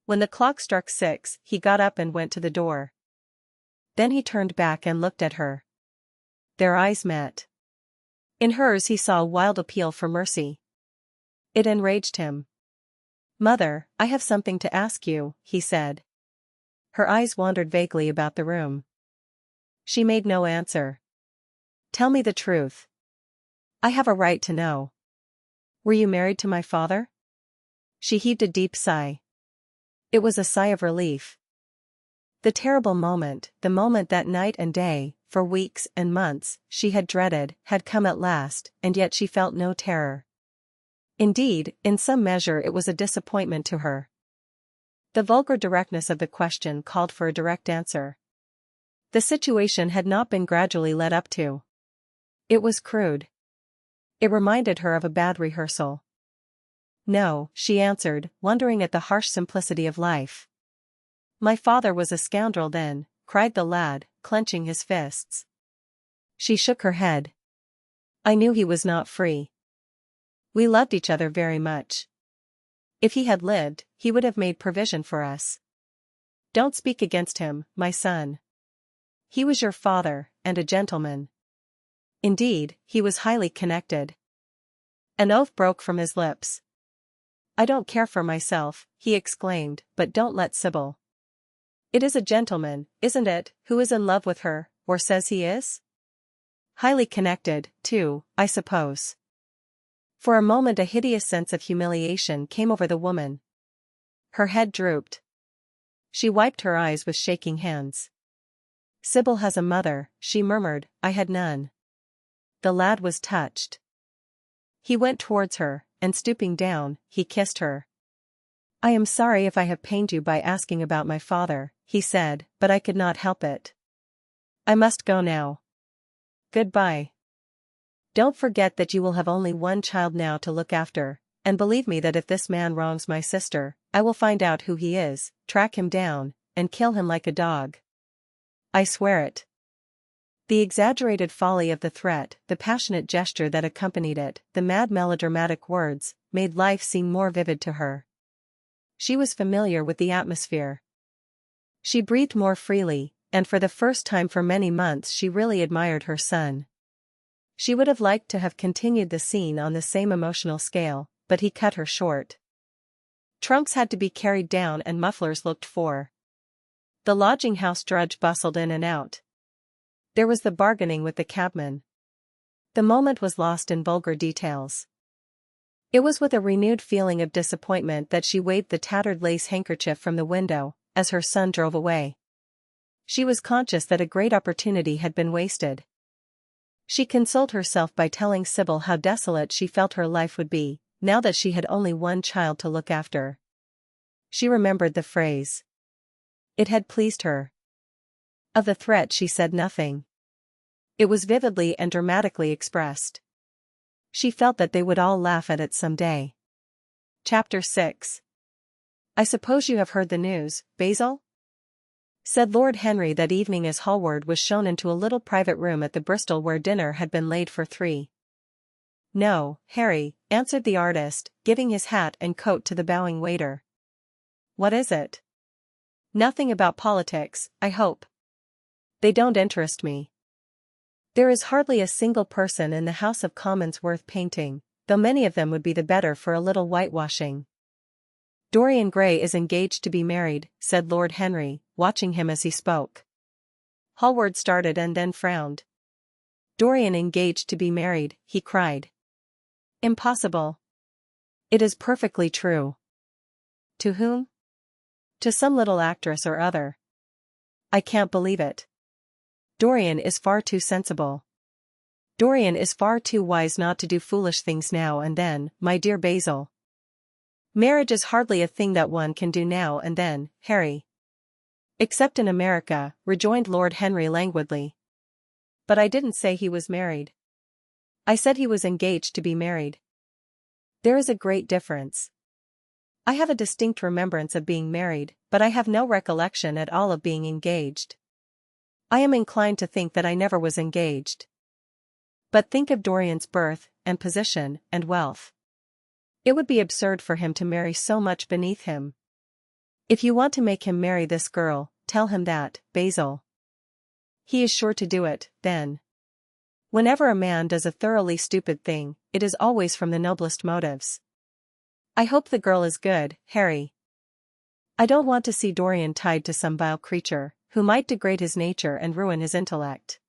When the clock struck 6, he got up and went to the door. Then he turned back and looked at her. Their eyes met. In hers he saw a wild appeal for mercy. It enraged him. "Mother, I have something to ask you," he said. Her eyes wandered vaguely about the room. She made no answer. "Tell me the truth. I have a right to know. Were you married to my father?" She heaved a deep sigh. It was a sigh of relief. The terrible moment, the moment that night and day, for weeks and months, she had dreaded, had come at last, and yet she felt no terror. Indeed, in some measure it was a disappointment to her. The vulgar directness of the question called for a direct answer. The situation had not been gradually led up to. It was crude. It reminded her of a bad rehearsal. "No," she answered, wondering at the harsh simplicity of life. "My father was a scoundrel then," cried the lad, clenching his fists. She shook her head. "I knew he was not free. We loved each other very much. If he had lived, he would have made provision for us. Don't speak against him, my son. He was your father, and a gentleman. Indeed, he was highly connected." An oath broke from his lips. "I don't care for myself," he exclaimed, "but don't let Sybil. It is a gentleman, isn't it, who is in love with her, or says he is? Highly connected, too, I suppose." For a moment a hideous sense of humiliation came over the woman. Her head drooped. She wiped her eyes with shaking hands. "Sybil has a mother," she murmured, "I had none." The lad was touched. He went towards her, and stooping down, he kissed her. "I am sorry if I have pained you by asking about my father," he said, "but I could not help it. I must go now. Goodbye. Don't forget that you will have only one child now to look after, and believe me that if this man wrongs my sister, I will find out who he is, track him down, and kill him like a dog. I swear it." The exaggerated folly of the threat, the passionate gesture that accompanied it, the mad melodramatic words, made life seem more vivid to her. She was familiar with the atmosphere. She breathed more freely, and for the first time for many months she really admired her son. She would have liked to have continued the scene on the same emotional scale, but he cut her short. Trunks had to be carried down and mufflers looked for. The lodging-house drudge bustled in and out. There was the bargaining with the cabman. The moment was lost in vulgar details. It was with a renewed feeling of disappointment that she waved the tattered lace handkerchief from the window, as her son drove away. She was conscious that a great opportunity had been wasted. She consoled herself by telling Sybil how desolate she felt her life would be, now that she had only one child to look after. She remembered the phrase. It had pleased her. Of the threat she said nothing. It was vividly and dramatically expressed. She felt that they would all laugh at it someday. Chapter 6. I suppose you have heard the news, Basil? Said Lord Henry that evening as Hallward was shown into a little private room at the Bristol where dinner had been laid for 3. No, Harry, answered the artist, giving his hat and coat to the bowing waiter. What is it? Nothing about politics, I hope. They don't interest me. There is hardly a single person in the House of Commons worth painting, though many of them would be the better for a little whitewashing. Dorian Gray is engaged to be married, said Lord Henry, watching him as he spoke. Hallward started and then frowned. Dorian engaged to be married, he cried. Impossible. It is perfectly true. To whom? To some little actress or other. I can't believe it. Dorian is far too sensible. Dorian is far too wise not to do foolish things now and then, my dear Basil. Marriage is hardly a thing that one can do now and then, Harry. Except in America, rejoined Lord Henry languidly. But I didn't say he was married. I said he was engaged to be married. There is a great difference. I have a distinct remembrance of being married, but I have no recollection at all of being engaged. I am inclined to think that I never was engaged. But think of Dorian's birth, and position, and wealth. It would be absurd for him to marry so much beneath him. If you want to make him marry this girl, tell him that, Basil. He is sure to do it, then. Whenever a man does a thoroughly stupid thing, it is always from the noblest motives. I hope the girl is good, Harry. I don't want to see Dorian tied to some vile creature, who might degrade his nature and ruin his intellect.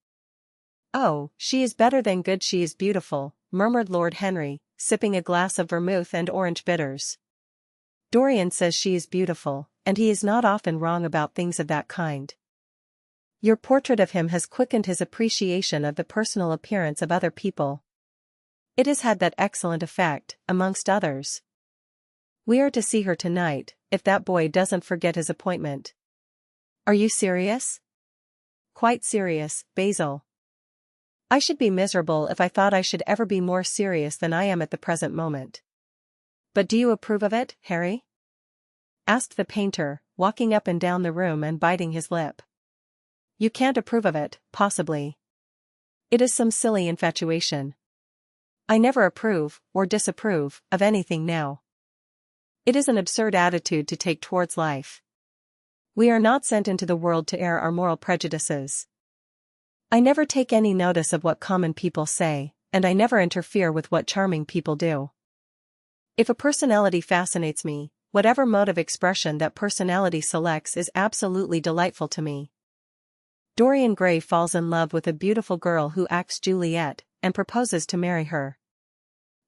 Oh, she is better than good, she is beautiful, murmured Lord Henry, sipping a glass of vermouth and orange bitters. Dorian says she is beautiful, and he is not often wrong about things of that kind. Your portrait of him has quickened his appreciation of the personal appearance of other people. It has had that excellent effect, amongst others. We are to see her tonight, if that boy doesn't forget his appointment. Are you serious? Quite serious, Basil. I should be miserable if I thought I should ever be more serious than I am at the present moment. But do you approve of it, Harry? Asked the painter, walking up and down the room and biting his lip. You can't approve of it, possibly. It is some silly infatuation. I never approve, or disapprove, of anything now. It is an absurd attitude to take towards life. We are not sent into the world to air our moral prejudices. I never take any notice of what common people say, and I never interfere with what charming people do. If a personality fascinates me, whatever mode of expression that personality selects is absolutely delightful to me. Dorian Gray falls in love with a beautiful girl who acts Juliet, and proposes to marry her.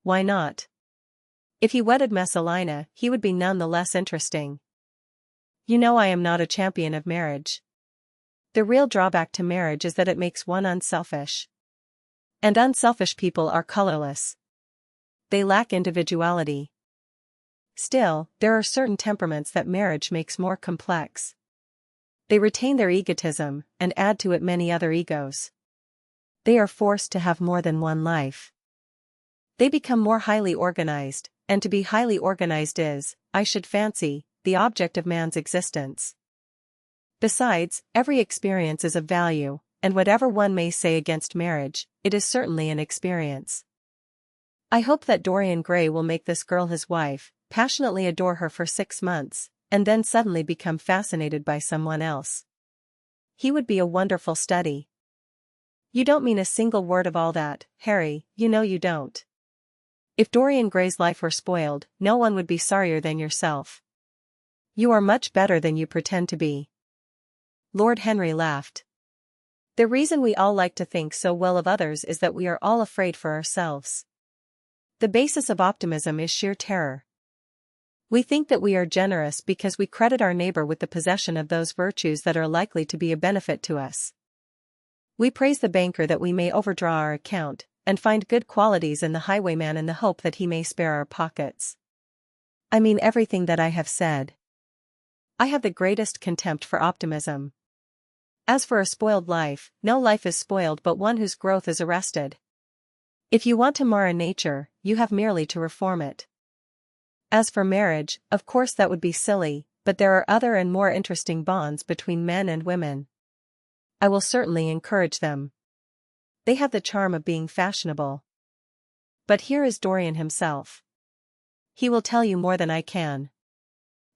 Why not? If he wedded Messalina, he would be none the less interesting. You know I am not a champion of marriage. The real drawback to marriage is that it makes one unselfish. And unselfish people are colorless. They lack individuality. Still, there are certain temperaments that marriage makes more complex. They retain their egotism, and add to it many other egos. They are forced to have more than one life. They become more highly organized, and to be highly organized is, I should fancy, the object of man's existence. Besides, every experience is of value, and whatever one may say against marriage, it is certainly an experience. I hope that Dorian Gray will make this girl his wife, passionately adore her for 6 months, and then suddenly become fascinated by someone else. He would be a wonderful study. You don't mean a single word of all that, Harry, you know you don't. If Dorian Gray's life were spoiled, no one would be sorrier than yourself. You are much better than you pretend to be. Lord Henry laughed. The reason we all like to think so well of others is that we are all afraid for ourselves. The basis of optimism is sheer terror. We think that we are generous because we credit our neighbor with the possession of those virtues that are likely to be a benefit to us. We praise the banker that we may overdraw our account, and find good qualities in the highwayman in the hope that he may spare our pockets. I mean everything that I have said. I have the greatest contempt for optimism. As for a spoiled life, no life is spoiled but one whose growth is arrested. If you want to mar a nature, you have merely to reform it. As for marriage, of course that would be silly, but there are other and more interesting bonds between men and women. I will certainly encourage them. They have the charm of being fashionable. But here is Dorian himself. He will tell you more than I can.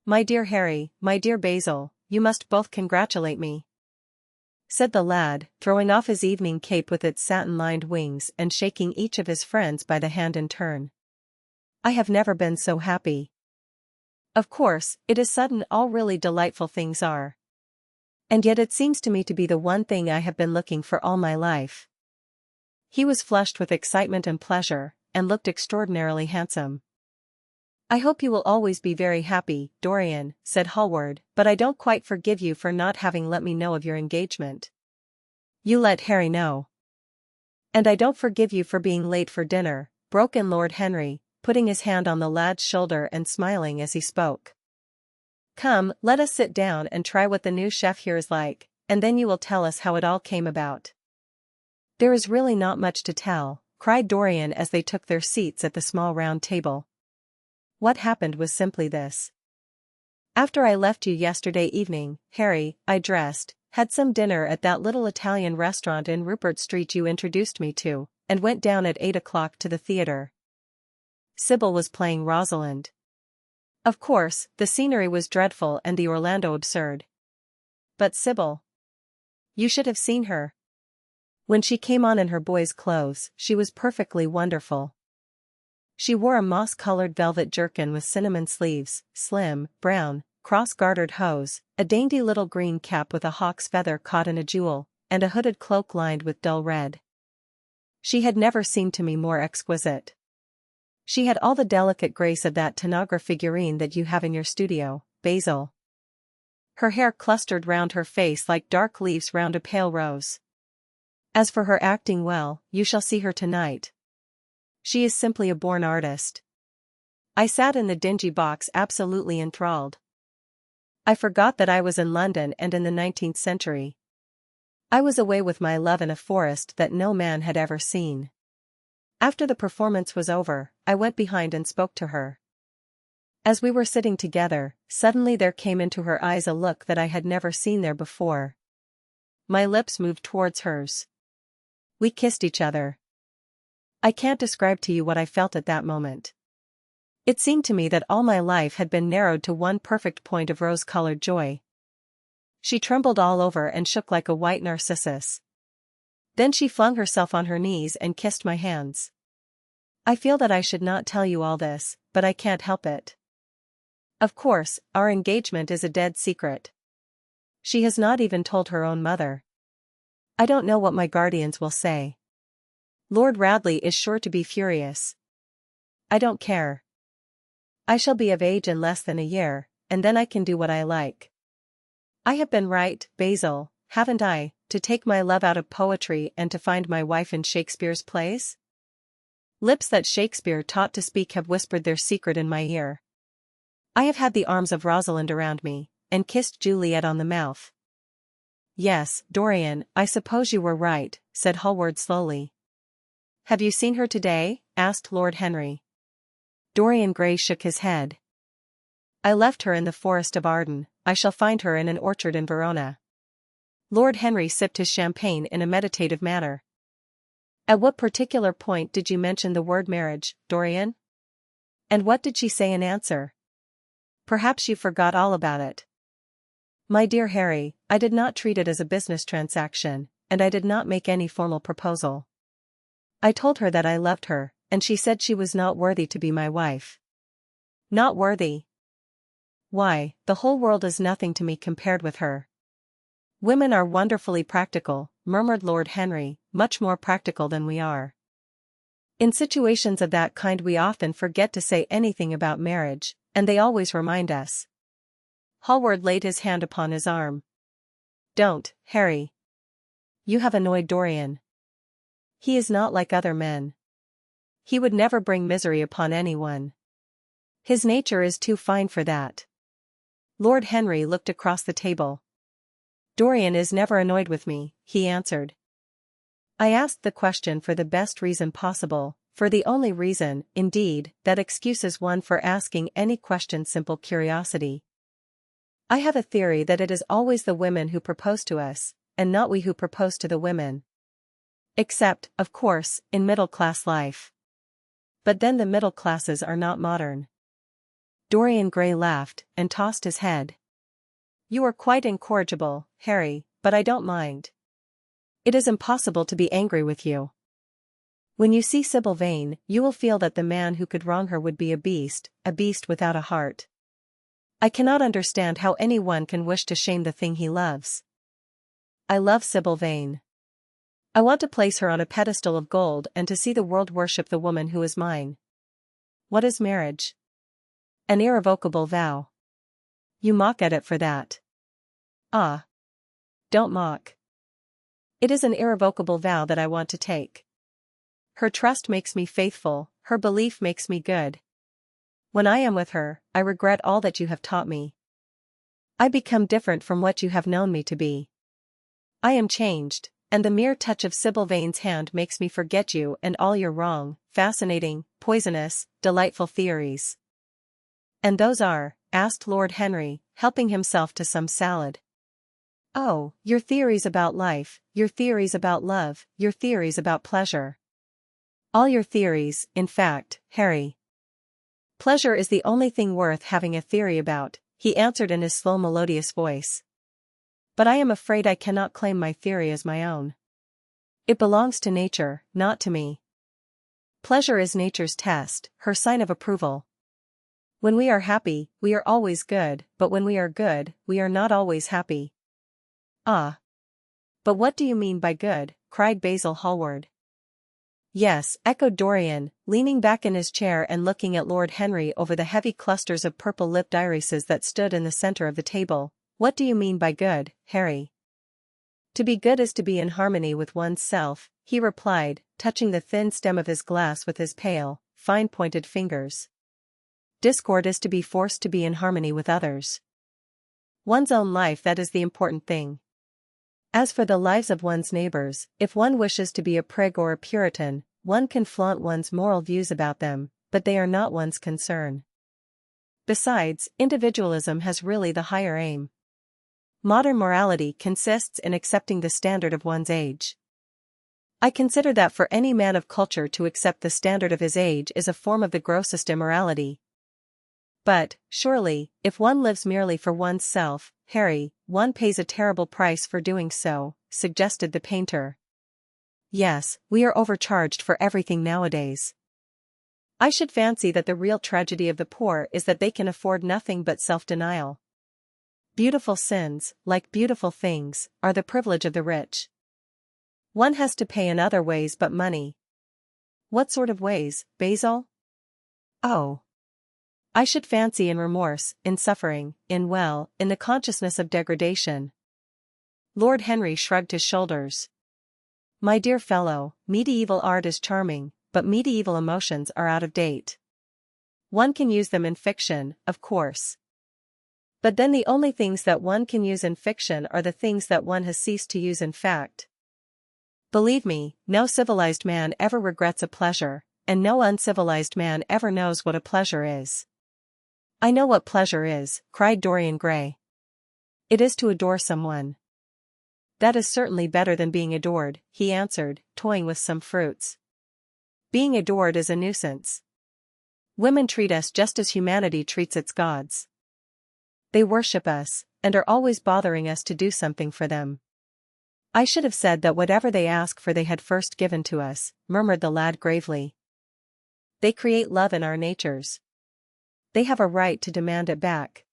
My dear Harry, my dear Basil, you must both congratulate me," said the lad, throwing off his evening cape with its satin-lined wings and shaking each of his friends by the hand in turn. "I have never been so happy. Of course, it is sudden, all really delightful things are. And yet it seems to me to be the one thing I have been looking for all my life." He was flushed with excitement and pleasure, and looked extraordinarily handsome. "I hope you will always be very happy, Dorian," said Hallward, "but I don't quite forgive you for not having let me know of your engagement." "You let Harry know." "And I don't forgive you for being late for dinner," broke in Lord Henry, putting his hand on the lad's shoulder and smiling as he spoke. "Come, let us sit down and try what the new chef here is like, and then you will tell us how it all came about." "There is really not much to tell," cried Dorian as they took their seats at the small round table. "What happened was simply this. After I left you yesterday evening, Harry, I dressed, had some dinner at that little Italian restaurant in Rupert Street you introduced me to, and went down at 8 o'clock to the theatre. Sybil was playing Rosalind. Of course, the scenery was dreadful and the Orlando absurd. But Sybil, you should have seen her. When she came on in her boy's clothes, she was perfectly wonderful. She wore a moss-colored velvet jerkin with cinnamon sleeves, slim, brown, cross-gartered hose, a dainty little green cap with a hawk's feather caught in a jewel, and a hooded cloak lined with dull red. She had never seemed to me more exquisite. She had all the delicate grace of that Tanagra figurine that you have in your studio, Basil. Her hair clustered round her face like dark leaves round a pale rose. As for her acting, well, you shall see her tonight. She is simply a born artist. I sat in the dingy box absolutely enthralled. I forgot that I was in London and in the 19th century. I was away with my love in a forest that no man had ever seen. After the performance was over, I went behind and spoke to her. As we were sitting together, suddenly there came into her eyes a look that I had never seen there before. My lips moved towards hers. We kissed each other. I can't describe to you what I felt at that moment. It seemed to me that all my life had been narrowed to one perfect point of rose-colored joy. She trembled all over and shook like a white narcissus. Then she flung herself on her knees and kissed my hands. I feel that I should not tell you all this, but I can't help it. Of course, our engagement is a dead secret. She has not even told her own mother. I don't know what my guardians will say. Lord Radley is sure to be furious. I don't care. I shall be of age in less than a year, and then I can do what I like. I have been right, Basil, haven't I, to take my love out of poetry and to find my wife in Shakespeare's plays? Lips that Shakespeare taught to speak have whispered their secret in my ear. I have had the arms of Rosalind around me, and kissed Juliet on the mouth. Yes, Dorian, I suppose you were right, said Hallward slowly. Have you seen her today? Asked Lord Henry. Dorian Gray shook his head. I left her in the forest of Arden. I shall find her in an orchard in Verona. Lord Henry sipped his champagne in a meditative manner. At what particular point did you mention the word marriage, Dorian? And what did she say in answer? Perhaps you forgot all about it. My dear Harry, I did not treat it as a business transaction, and I did not make any formal proposal. I told her that I loved her, and she said she was not worthy to be my wife. Not worthy? Why, the whole world is nothing to me compared with her. Women are wonderfully practical, murmured Lord Henry, much more practical than we are. In situations of that kind we often forget to say anything about marriage, and they always remind us. Hallward laid his hand upon his arm. Don't, Harry. You have annoyed Dorian. He is not like other men. He would never bring misery upon anyone. His nature is too fine for that. Lord Henry looked across the table. Dorian is never annoyed with me, he answered. I asked the question for the best reason possible, for the only reason, indeed, that excuses one for asking any question: simple curiosity. I have a theory that it is always the women who propose to us, and not we who propose to the women. Except, of course, in middle-class life. But then the middle classes are not modern. Dorian Gray laughed, and tossed his head. You are quite incorrigible, Harry, but I don't mind. It is impossible to be angry with you. When you see Sybil Vane, you will feel that the man who could wrong her would be a beast without a heart. I cannot understand how anyone can wish to shame the thing he loves. I love Sybil Vane. I want to place her on a pedestal of gold and to see the world worship the woman who is mine. What is marriage? An irrevocable vow. You mock at it for that. Ah. Don't mock. It is an irrevocable vow that I want to take. Her trust makes me faithful, her belief makes me good. When I am with her, I regret all that you have taught me. I become different from what you have known me to be. I am changed, and the mere touch of Sybil Vane's hand makes me forget you and all your wrong, fascinating, poisonous, delightful theories. And those are? Asked Lord Henry, helping himself to some salad. Oh, your theories about life, your theories about love, your theories about pleasure. All your theories, in fact, Harry. Pleasure is the only thing worth having a theory about, he answered in his slow melodious voice. But I am afraid I cannot claim my theory as my own. It belongs to nature, not to me. Pleasure is nature's test, her sign of approval. When we are happy, we are always good, but when we are good, we are not always happy. Ah. But what do you mean by good? Cried Basil Hallward. Yes, echoed Dorian, leaning back in his chair and looking at Lord Henry over the heavy clusters of purple-lipped irises that stood in the center of the table. What do you mean by good, Harry? To be good is to be in harmony with one's self, he replied, touching the thin stem of his glass with his pale, fine-pointed fingers. Discord is to be forced to be in harmony with others. One's own life, that is the important thing. As for the lives of one's neighbors, if one wishes to be a prig or a Puritan, one can flaunt one's moral views about them, but they are not one's concern. Besides, individualism has really the higher aim. Modern morality consists in accepting the standard of one's age. I consider that for any man of culture to accept the standard of his age is a form of the grossest immorality. But, surely, if one lives merely for one's self, Harry, one pays a terrible price for doing so, suggested the painter. Yes, we are overcharged for everything nowadays. I should fancy that the real tragedy of the poor is that they can afford nothing but self-denial. Beautiful sins, like beautiful things, are the privilege of the rich. One has to pay in other ways but money. What sort of ways, Basil? Oh. I should fancy in remorse, in suffering, in the consciousness of degradation. Lord Henry shrugged his shoulders. My dear fellow, medieval art is charming, but medieval emotions are out of date. One can use them in fiction, of course. But then the only things that one can use in fiction are the things that one has ceased to use in fact. Believe me, no civilized man ever regrets a pleasure, and no uncivilized man ever knows what a pleasure is. I know what pleasure is, cried Dorian Gray. It is to adore someone. That is certainly better than being adored, he answered, toying with some fruits. Being adored is a nuisance. Women treat us just as humanity treats its gods. They worship us, and are always bothering us to do something for them. I should have said that whatever they ask for they had first given to us, murmured the lad gravely. They create love in our natures. They have a right to demand it back.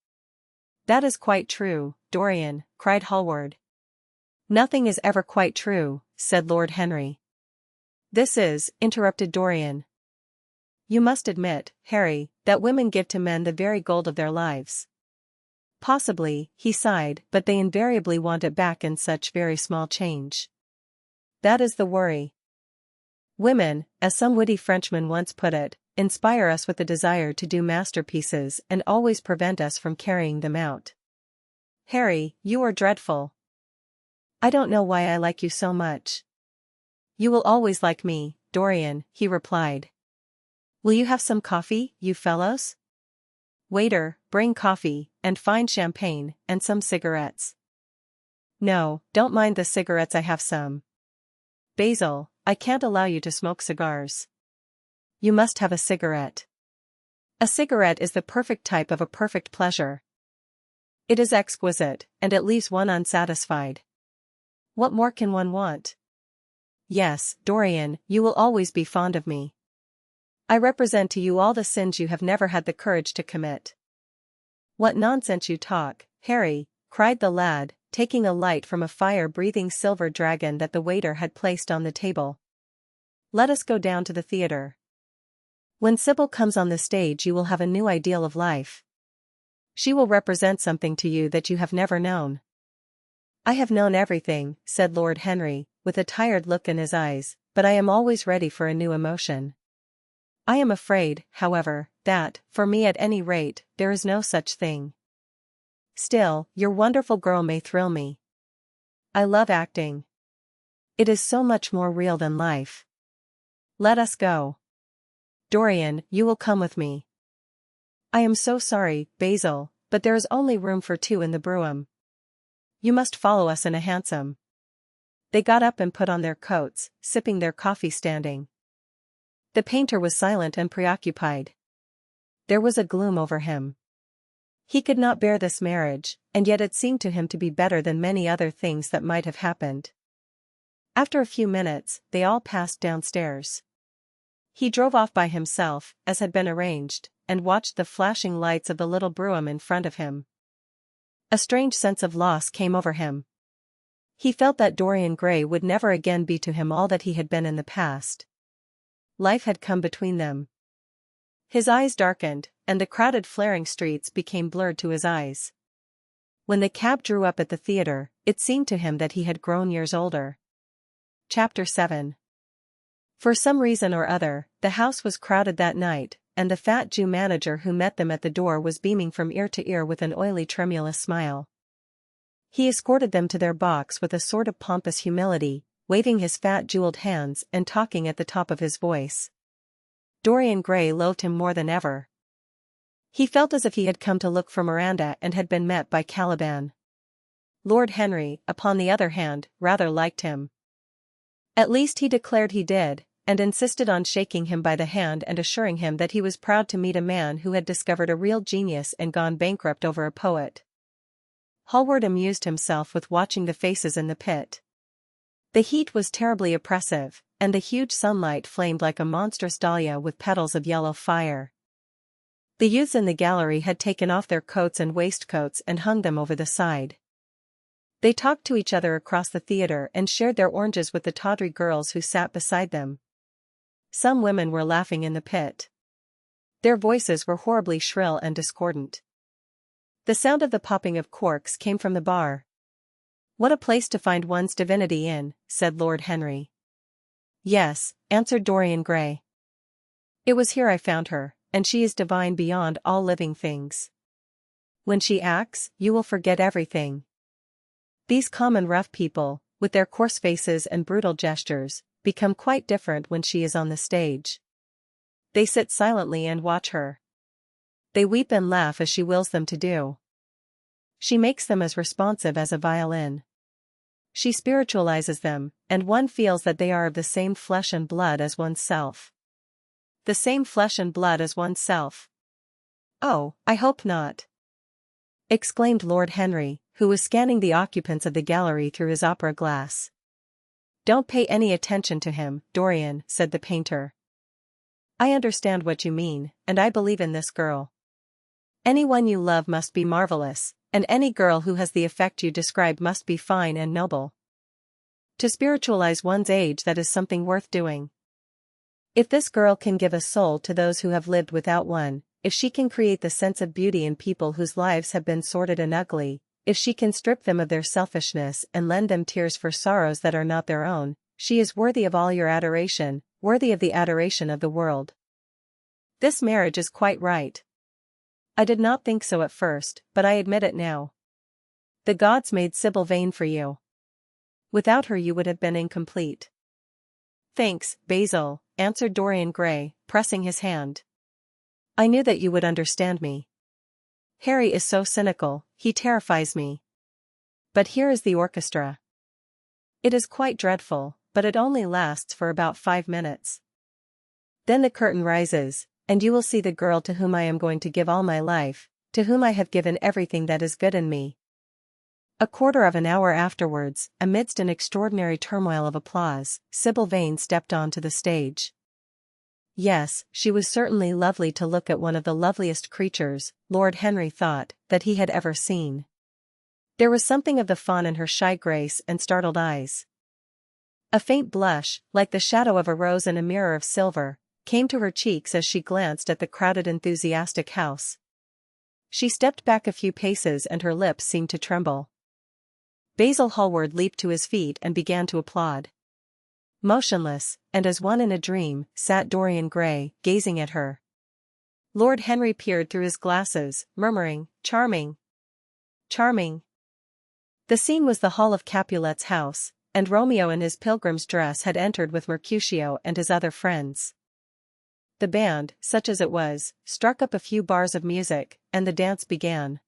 That is quite true, Dorian, cried Hallward. Nothing is ever quite true, said Lord Henry. This is, interrupted Dorian. You must admit, Harry, that women give to men the very gold of their lives. Possibly, he sighed, but they invariably want it back in such very small change. That is the worry. Women, as some witty Frenchman once put it, inspire us with the desire to do masterpieces and always prevent us from carrying them out. Harry, you are dreadful. I don't know why I like you so much. You will always like me, Dorian, he replied. Will you have some coffee, you fellows? Waiter, bring coffee, and fine champagne, and some cigarettes. No, don't mind the cigarettes, I have some. Basil, I can't allow you to smoke cigars. You must have a cigarette. A cigarette is the perfect type of a perfect pleasure. It is exquisite, and it leaves one unsatisfied. What more can one want? Yes, Dorian, you will always be fond of me. I represent to you all the sins you have never had the courage to commit. What nonsense you talk, Harry, cried the lad, taking a light from a fire-breathing silver dragon that the waiter had placed on the table. Let us go down to the theatre. When Sybil comes on the stage you will have a new ideal of life. She will represent something to you that you have never known. I have known everything, said Lord Henry, with a tired look in his eyes, but I am always ready for a new emotion. I am afraid, however, that, for me at any rate, there is no such thing. Still, your wonderful girl may thrill me. I love acting. It is so much more real than life. Let us go. Dorian, you will come with me. I am so sorry, Basil, but there is only room for 2 in the brougham. You must follow us in a hansom. They got up and put on their coats, sipping their coffee standing. The painter was silent and preoccupied. There was a gloom over him. He could not bear this marriage, and yet it seemed to him to be better than many other things that might have happened. After a few minutes, they all passed downstairs. He drove off by himself, as had been arranged, and watched the flashing lights of the little brougham in front of him. A strange sense of loss came over him. He felt that Dorian Gray would never again be to him all that he had been in the past. Life had come between them. His eyes darkened, and the crowded flaring streets became blurred to his eyes. When the cab drew up at the theatre, it seemed to him that he had grown years older. Chapter 7. For some reason or other, the house was crowded that night, and the fat Jew manager who met them at the door was beaming from ear to ear with an oily tremulous smile. He escorted them to their box with a sort of pompous humility, waving his fat jeweled hands and talking at the top of his voice. Dorian Gray loathed him more than ever. He felt as if he had come to look for Miranda and had been met by Caliban. Lord Henry, upon the other hand, rather liked him. At least he declared he did, and insisted on shaking him by the hand and assuring him that he was proud to meet a man who had discovered a real genius and gone bankrupt over a poet. Hallward amused himself with watching the faces in the pit. The heat was terribly oppressive, and the huge sunlight flamed like a monstrous dahlia with petals of yellow fire. The youths in the gallery had taken off their coats and waistcoats and hung them over the side. They talked to each other across the theatre and shared their oranges with the tawdry girls who sat beside them. Some women were laughing in the pit. Their voices were horribly shrill and discordant. The sound of the popping of corks came from the bar. What a place to find one's divinity in, said Lord Henry. Yes, answered Dorian Gray. It was here I found her, and she is divine beyond all living things. When she acts, you will forget everything. These common rough people, with their coarse faces and brutal gestures, become quite different when she is on the stage. They sit silently and watch her. They weep and laugh as she wills them to do. She makes them as responsive as a violin. She spiritualizes them, and one feels that they are of the same flesh and blood as oneself. The same flesh and blood as oneself. Oh, I hope not, exclaimed Lord Henry, who was scanning the occupants of the gallery through his opera glass. Don't pay any attention to him, Dorian, said the painter. I understand what you mean, and I believe in this girl. Anyone you love must be marvelous, and any girl who has the effect you describe must be fine and noble. To spiritualize one's age, that is something worth doing. If this girl can give a soul to those who have lived without one, if she can create the sense of beauty in people whose lives have been sordid and ugly, if she can strip them of their selfishness and lend them tears for sorrows that are not their own, she is worthy of all your adoration, worthy of the adoration of the world. This marriage is quite right. I did not think so at first, but I admit it now. The gods made Sybil Vane for you. Without her you would have been incomplete. Thanks, Basil, answered Dorian Gray, pressing his hand. I knew that you would understand me. Harry is so cynical, he terrifies me. But here is the orchestra. It is quite dreadful, but it only lasts for about 5 minutes. Then the curtain rises, and you will see the girl to whom I am going to give all my life, to whom I have given everything that is good in me. A quarter of an hour afterwards, amidst an extraordinary turmoil of applause, Sybil Vane stepped onto the stage. Yes, she was certainly lovely to look at, one of the loveliest creatures, Lord Henry thought, that he had ever seen. There was something of the fawn in her shy grace and startled eyes. A faint blush, like the shadow of a rose in a mirror of silver, came to her cheeks as she glanced at the crowded enthusiastic house. She stepped back a few paces and her lips seemed to tremble. Basil Hallward leaped to his feet and began to applaud. Motionless, and as one in a dream, sat Dorian Gray, gazing at her. Lord Henry peered through his glasses, murmuring, "Charming! Charming!" The scene was the hall of Capulet's house, and Romeo in his pilgrim's dress had entered with Mercutio and his other friends. The band, such as it was, struck up a few bars of music, and the dance began.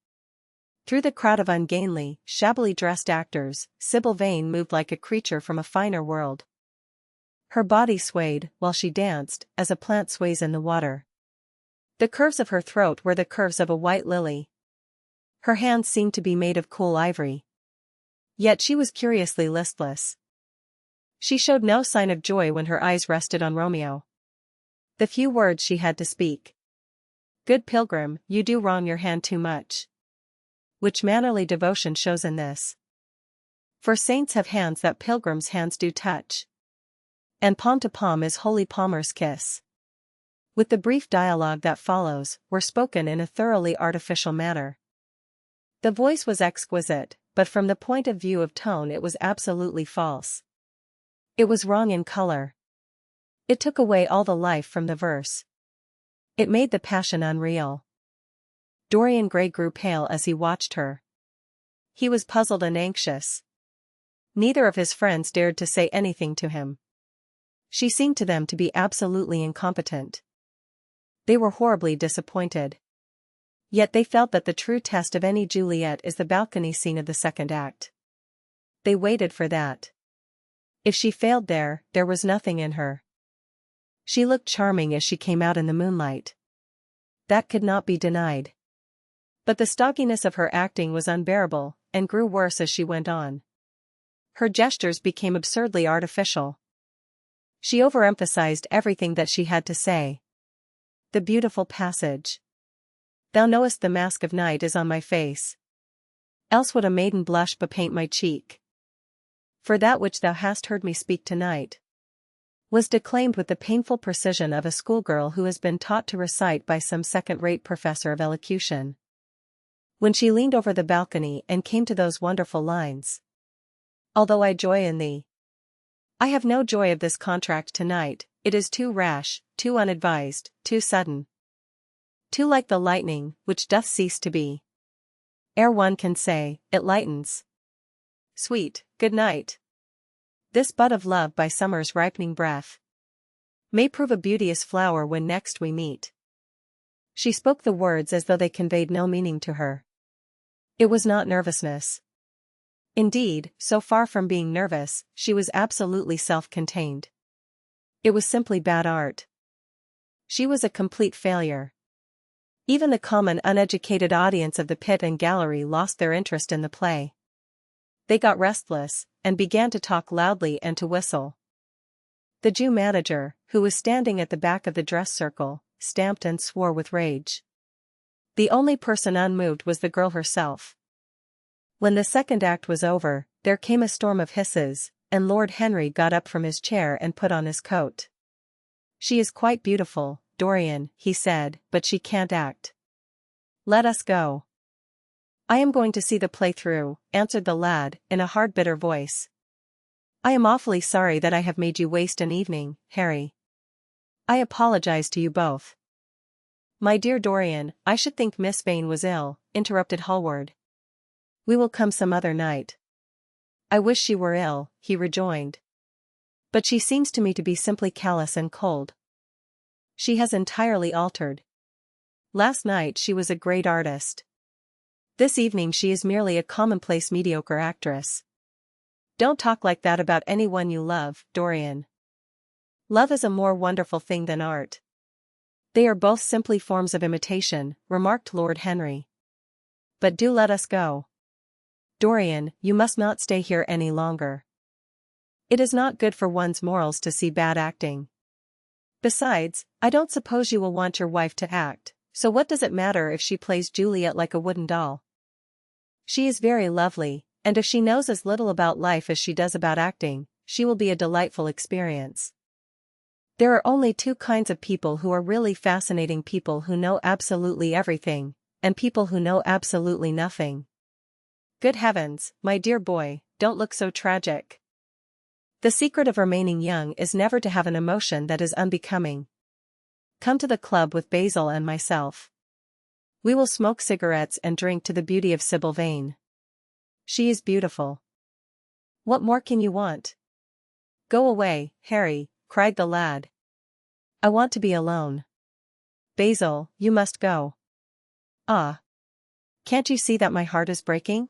Through the crowd of ungainly, shabbily dressed actors, Sybil Vane moved like a creature from a finer world. Her body swayed, while she danced, as a plant sways in the water. The curves of her throat were the curves of a white lily. Her hands seemed to be made of cool ivory. Yet she was curiously listless. She showed no sign of joy when her eyes rested on Romeo. The few words she had to speak. "Good pilgrim, you do wrong your hand too much. Which mannerly devotion shows in this. For saints have hands that pilgrims' hands do touch. And palm to palm is holy palmer's kiss." With the brief dialogue that follows, were spoken in a thoroughly artificial manner. The voice was exquisite, but from the point of view of tone it was absolutely false. It was wrong in color. It took away all the life from the verse. It made the passion unreal. Dorian Gray grew pale as he watched her. He was puzzled and anxious. Neither of his friends dared to say anything to him. She seemed to them to be absolutely incompetent. They were horribly disappointed. Yet they felt that the true test of any Juliet is the balcony scene of the second act. They waited for that. If she failed there was nothing in her. She looked charming as she came out in the moonlight. That could not be denied. But the stockiness of her acting was unbearable, and grew worse as she went on. Her gestures became absurdly artificial. She overemphasized everything that she had to say. The beautiful passage. "Thou knowest the mask of night is on my face. Else would a maiden blush bepaint my cheek. For that which thou hast heard me speak tonight," was declaimed with the painful precision of a schoolgirl who has been taught to recite by some second-rate professor of elocution. When she leaned over the balcony and came to those wonderful lines. "Although I joy in thee, I have no joy of this contract tonight, it is too rash, too unadvised, too sudden. Too like the lightning, which doth cease to be. Ere one can say, it lightens. Sweet, good night. This bud of love by summer's ripening breath may prove a beauteous flower when next we meet." She spoke the words as though they conveyed no meaning to her. It was not nervousness. Indeed, so far from being nervous, she was absolutely self-contained. It was simply bad art. She was a complete failure. Even the common uneducated audience of the pit and gallery lost their interest in the play. They got restless, and began to talk loudly and to whistle. The Jew manager, who was standing at the back of the dress circle, stamped and swore with rage. The only person unmoved was the girl herself. When the second act was over, there came a storm of hisses, and Lord Henry got up from his chair and put on his coat. "She is quite beautiful, Dorian," he said, "but she can't act. Let us go." "I am going to see the play through," answered the lad, in a hard bitter voice. "I am awfully sorry that I have made you waste an evening, Harry. I apologize to you both." "My dear Dorian, I should think Miss Vane was ill," interrupted Hallward. We will come some other night. I wish she were ill, he rejoined. But she seems to me to be simply callous and cold. She has entirely altered. Last night she was a great artist. This evening she is merely a commonplace mediocre actress. Don't talk like that about anyone you love, Dorian. Love is a more wonderful thing than art. They are both simply forms of imitation, remarked Lord Henry. But do let us go. Dorian, you must not stay here any longer. It is not good for one's morals to see bad acting. Besides, I don't suppose you will want your wife to act, so what does it matter if she plays Juliet like a wooden doll? She is very lovely, and if she knows as little about life as she does about acting, she will be a delightful experience. There are only two kinds of people who are really fascinating: people who know absolutely everything, and people who know absolutely nothing. Good heavens, my dear boy, don't look so tragic. The secret of remaining young is never to have an emotion that is unbecoming. Come to the club with Basil and myself. We will smoke cigarettes and drink to the beauty of Sybil Vane. She is beautiful. What more can you want? Go away, Harry, cried the lad. I want to be alone. Basil, you must go. Ah. Can't you see that my heart is breaking?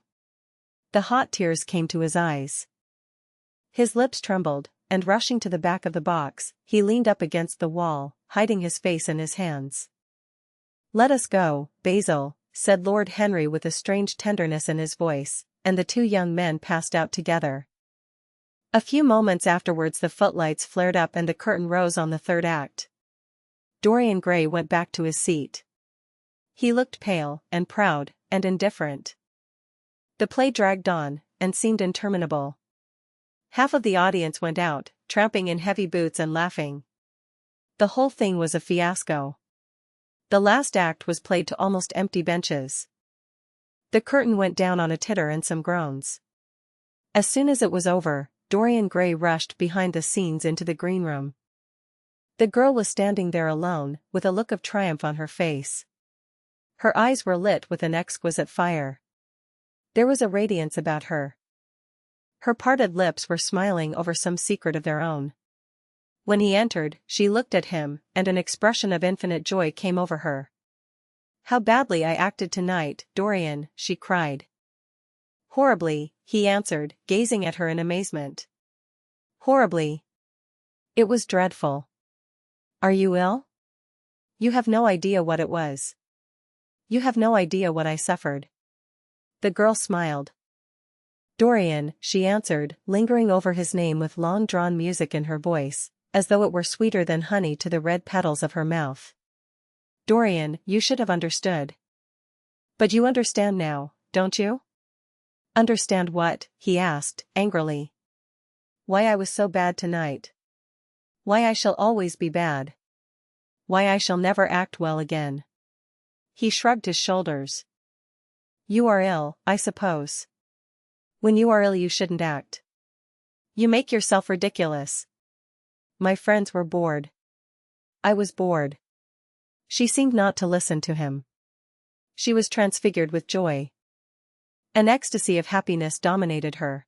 The hot tears came to his eyes. His lips trembled, and rushing to the back of the box, he leaned up against the wall, hiding his face in his hands. Let us go, Basil, said Lord Henry with a strange tenderness in his voice, and the two young men passed out together. A few moments afterwards the footlights flared up and the curtain rose on the third act. Dorian Gray went back to his seat. He looked pale, and proud, and indifferent. The play dragged on, and seemed interminable. Half of the audience went out, tramping in heavy boots and laughing. The whole thing was a fiasco. The last act was played to almost empty benches. The curtain went down on a titter and some groans. As soon as it was over, Dorian Gray rushed behind the scenes into the green room. The girl was standing there alone, with a look of triumph on her face. Her eyes were lit with an exquisite fire. There was a radiance about her. Her parted lips were smiling over some secret of their own. When he entered, she looked at him, and an expression of infinite joy came over her. How badly I acted tonight, Dorian, she cried. Horribly, he answered, gazing at her in amazement. Horribly. It was dreadful. Are you ill? You have no idea what it was. You have no idea what I suffered. The girl smiled. Dorian, she answered, lingering over his name with long-drawn music in her voice, as though it were sweeter than honey to the red petals of her mouth. Dorian, you should have understood. But you understand now, don't you? Understand what? He asked, angrily. Why I was so bad tonight. Why I shall always be bad. Why I shall never act well again. He shrugged his shoulders. You are ill, I suppose. When you are ill you shouldn't act. You make yourself ridiculous. My friends were bored. I was bored. She seemed not to listen to him. She was transfigured with joy. An ecstasy of happiness dominated her.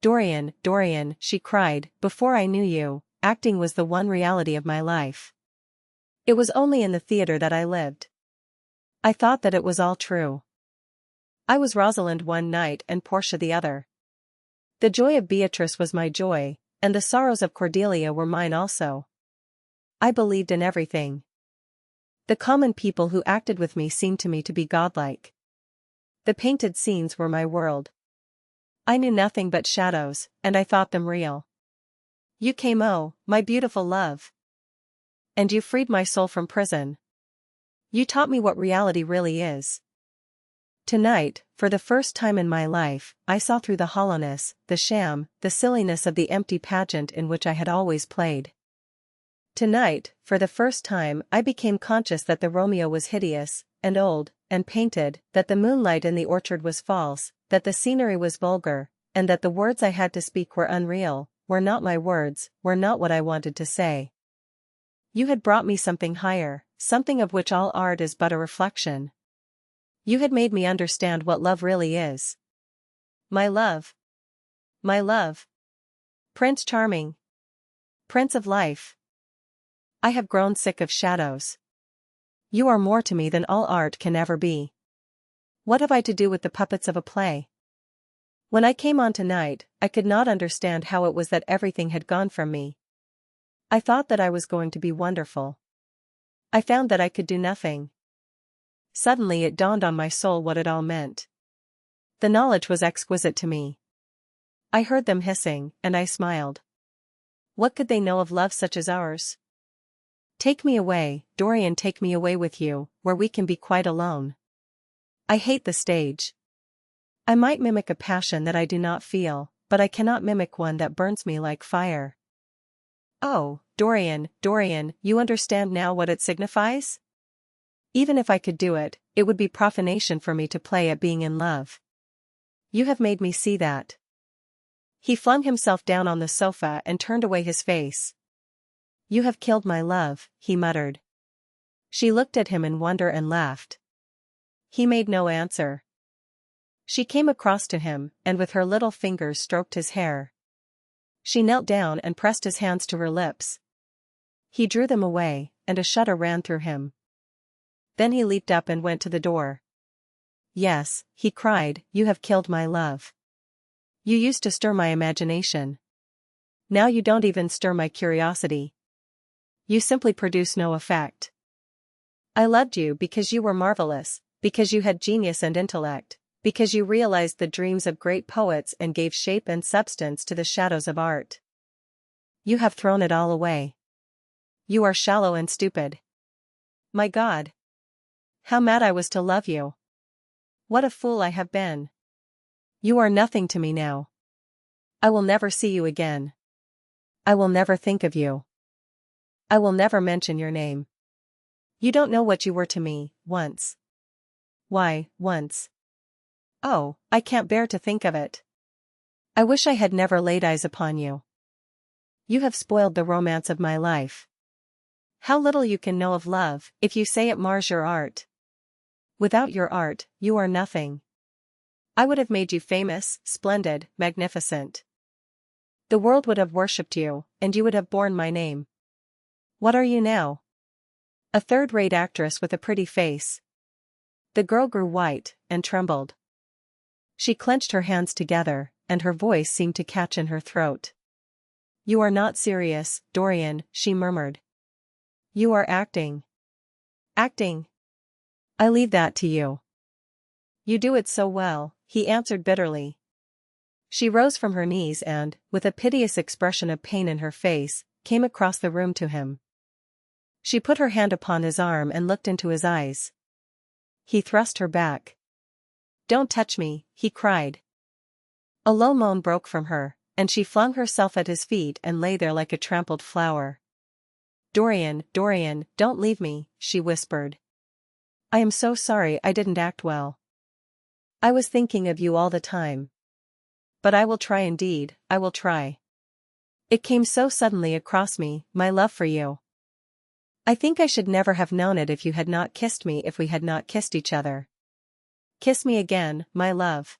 Dorian, Dorian, she cried, before I knew you, acting was the one reality of my life. It was only in the theater that I lived. I thought that it was all true. I was Rosalind one night and Portia the other. The joy of Beatrice was my joy, and the sorrows of Cordelia were mine also. I believed in everything. The common people who acted with me seemed to me to be godlike. The painted scenes were my world. I knew nothing but shadows, and I thought them real. You came, oh, my beautiful love. And you freed my soul from prison. You taught me what reality really is. Tonight, for the first time in my life, I saw through the hollowness, the sham, the silliness of the empty pageant in which I had always played. Tonight, for the first time, I became conscious that the Romeo was hideous, and old, and painted, that the moonlight in the orchard was false, that the scenery was vulgar, and that the words I had to speak were unreal, were not my words, were not what I wanted to say. You had brought me something higher, something of which all art is but a reflection. You had made me understand what love really is. My love. My love. Prince Charming. Prince of Life. I have grown sick of shadows. You are more to me than all art can ever be. What have I to do with the puppets of a play? When I came on tonight, I could not understand how it was that everything had gone from me. I thought that I was going to be wonderful. I found that I could do nothing. Suddenly it dawned on my soul what it all meant. The knowledge was exquisite to me. I heard them hissing, and I smiled. What could they know of love such as ours? Take me away, Dorian, take me away with you, where we can be quite alone. I hate the stage. I might mimic a passion that I do not feel, but I cannot mimic one that burns me like fire. Oh, Dorian, Dorian, you understand now what it signifies? Even if I could do it, it would be profanation for me to play at being in love. You have made me see that. He flung himself down on the sofa and turned away his face. You have killed my love, he muttered. She looked at him in wonder and laughed. He made no answer. She came across to him, and with her little fingers stroked his hair. She knelt down and pressed his hands to her lips. He drew them away, and a shudder ran through him. Then he leaped up and went to the door. Yes, he cried, you have killed my love. You used to stir my imagination. Now you don't even stir my curiosity. You simply produce no effect. I loved you because you were marvelous, because you had genius and intellect, because you realized the dreams of great poets and gave shape and substance to the shadows of art. You have thrown it all away. You are shallow and stupid. My God! How mad I was to love you! What a fool I have been! You are nothing to me now. I will never see you again. I will never think of you. I will never mention your name. You don't know what you were to me, once. Why, once. Oh, I can't bear to think of it. I wish I had never laid eyes upon you. You have spoiled the romance of my life. How little you can know of love, if you say it mars your art. Without your art, you are nothing. I would have made you famous, splendid, magnificent. The world would have worshipped you, and you would have borne my name. What are you now? A third-rate actress with a pretty face. The girl grew white, and trembled. She clenched her hands together, and her voice seemed to catch in her throat. You are not serious, Dorian, she murmured. You are acting. Acting. I leave that to you. You do it so well, he answered bitterly. She rose from her knees and, with a piteous expression of pain in her face, came across the room to him. She put her hand upon his arm and looked into his eyes. He thrust her back. Don't touch me, he cried. A low moan broke from her, and she flung herself at his feet and lay there like a trampled flower. Dorian, Dorian, don't leave me, she whispered. I am so sorry I didn't act well. I was thinking of you all the time. But I will try indeed, I will try. It came so suddenly across me, my love for you. I think I should never have known it if you had not kissed me, if we had not kissed each other. Kiss me again, my love.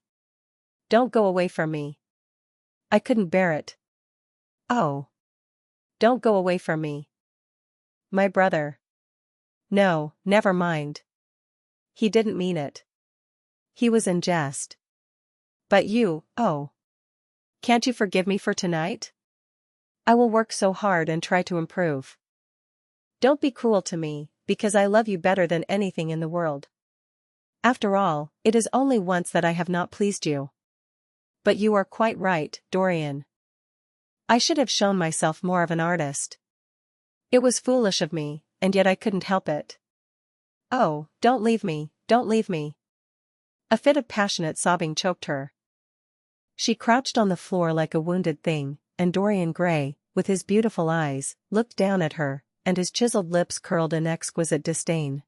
Don't go away from me. I couldn't bear it. Oh. Don't go away from me. My brother. No, never mind. He didn't mean it. He was in jest. But you, oh. Can't you forgive me for tonight? I will work so hard and try to improve. Don't be cruel to me, because I love you better than anything in the world. After all, it is only once that I have not pleased you. But you are quite right, Dorian. I should have shown myself more of an artist. It was foolish of me, and yet I couldn't help it. Oh, don't leave me, don't leave me. A fit of passionate sobbing choked her. She crouched on the floor like a wounded thing, and Dorian Gray, with his beautiful eyes, looked down at her, and his chiseled lips curled in exquisite disdain.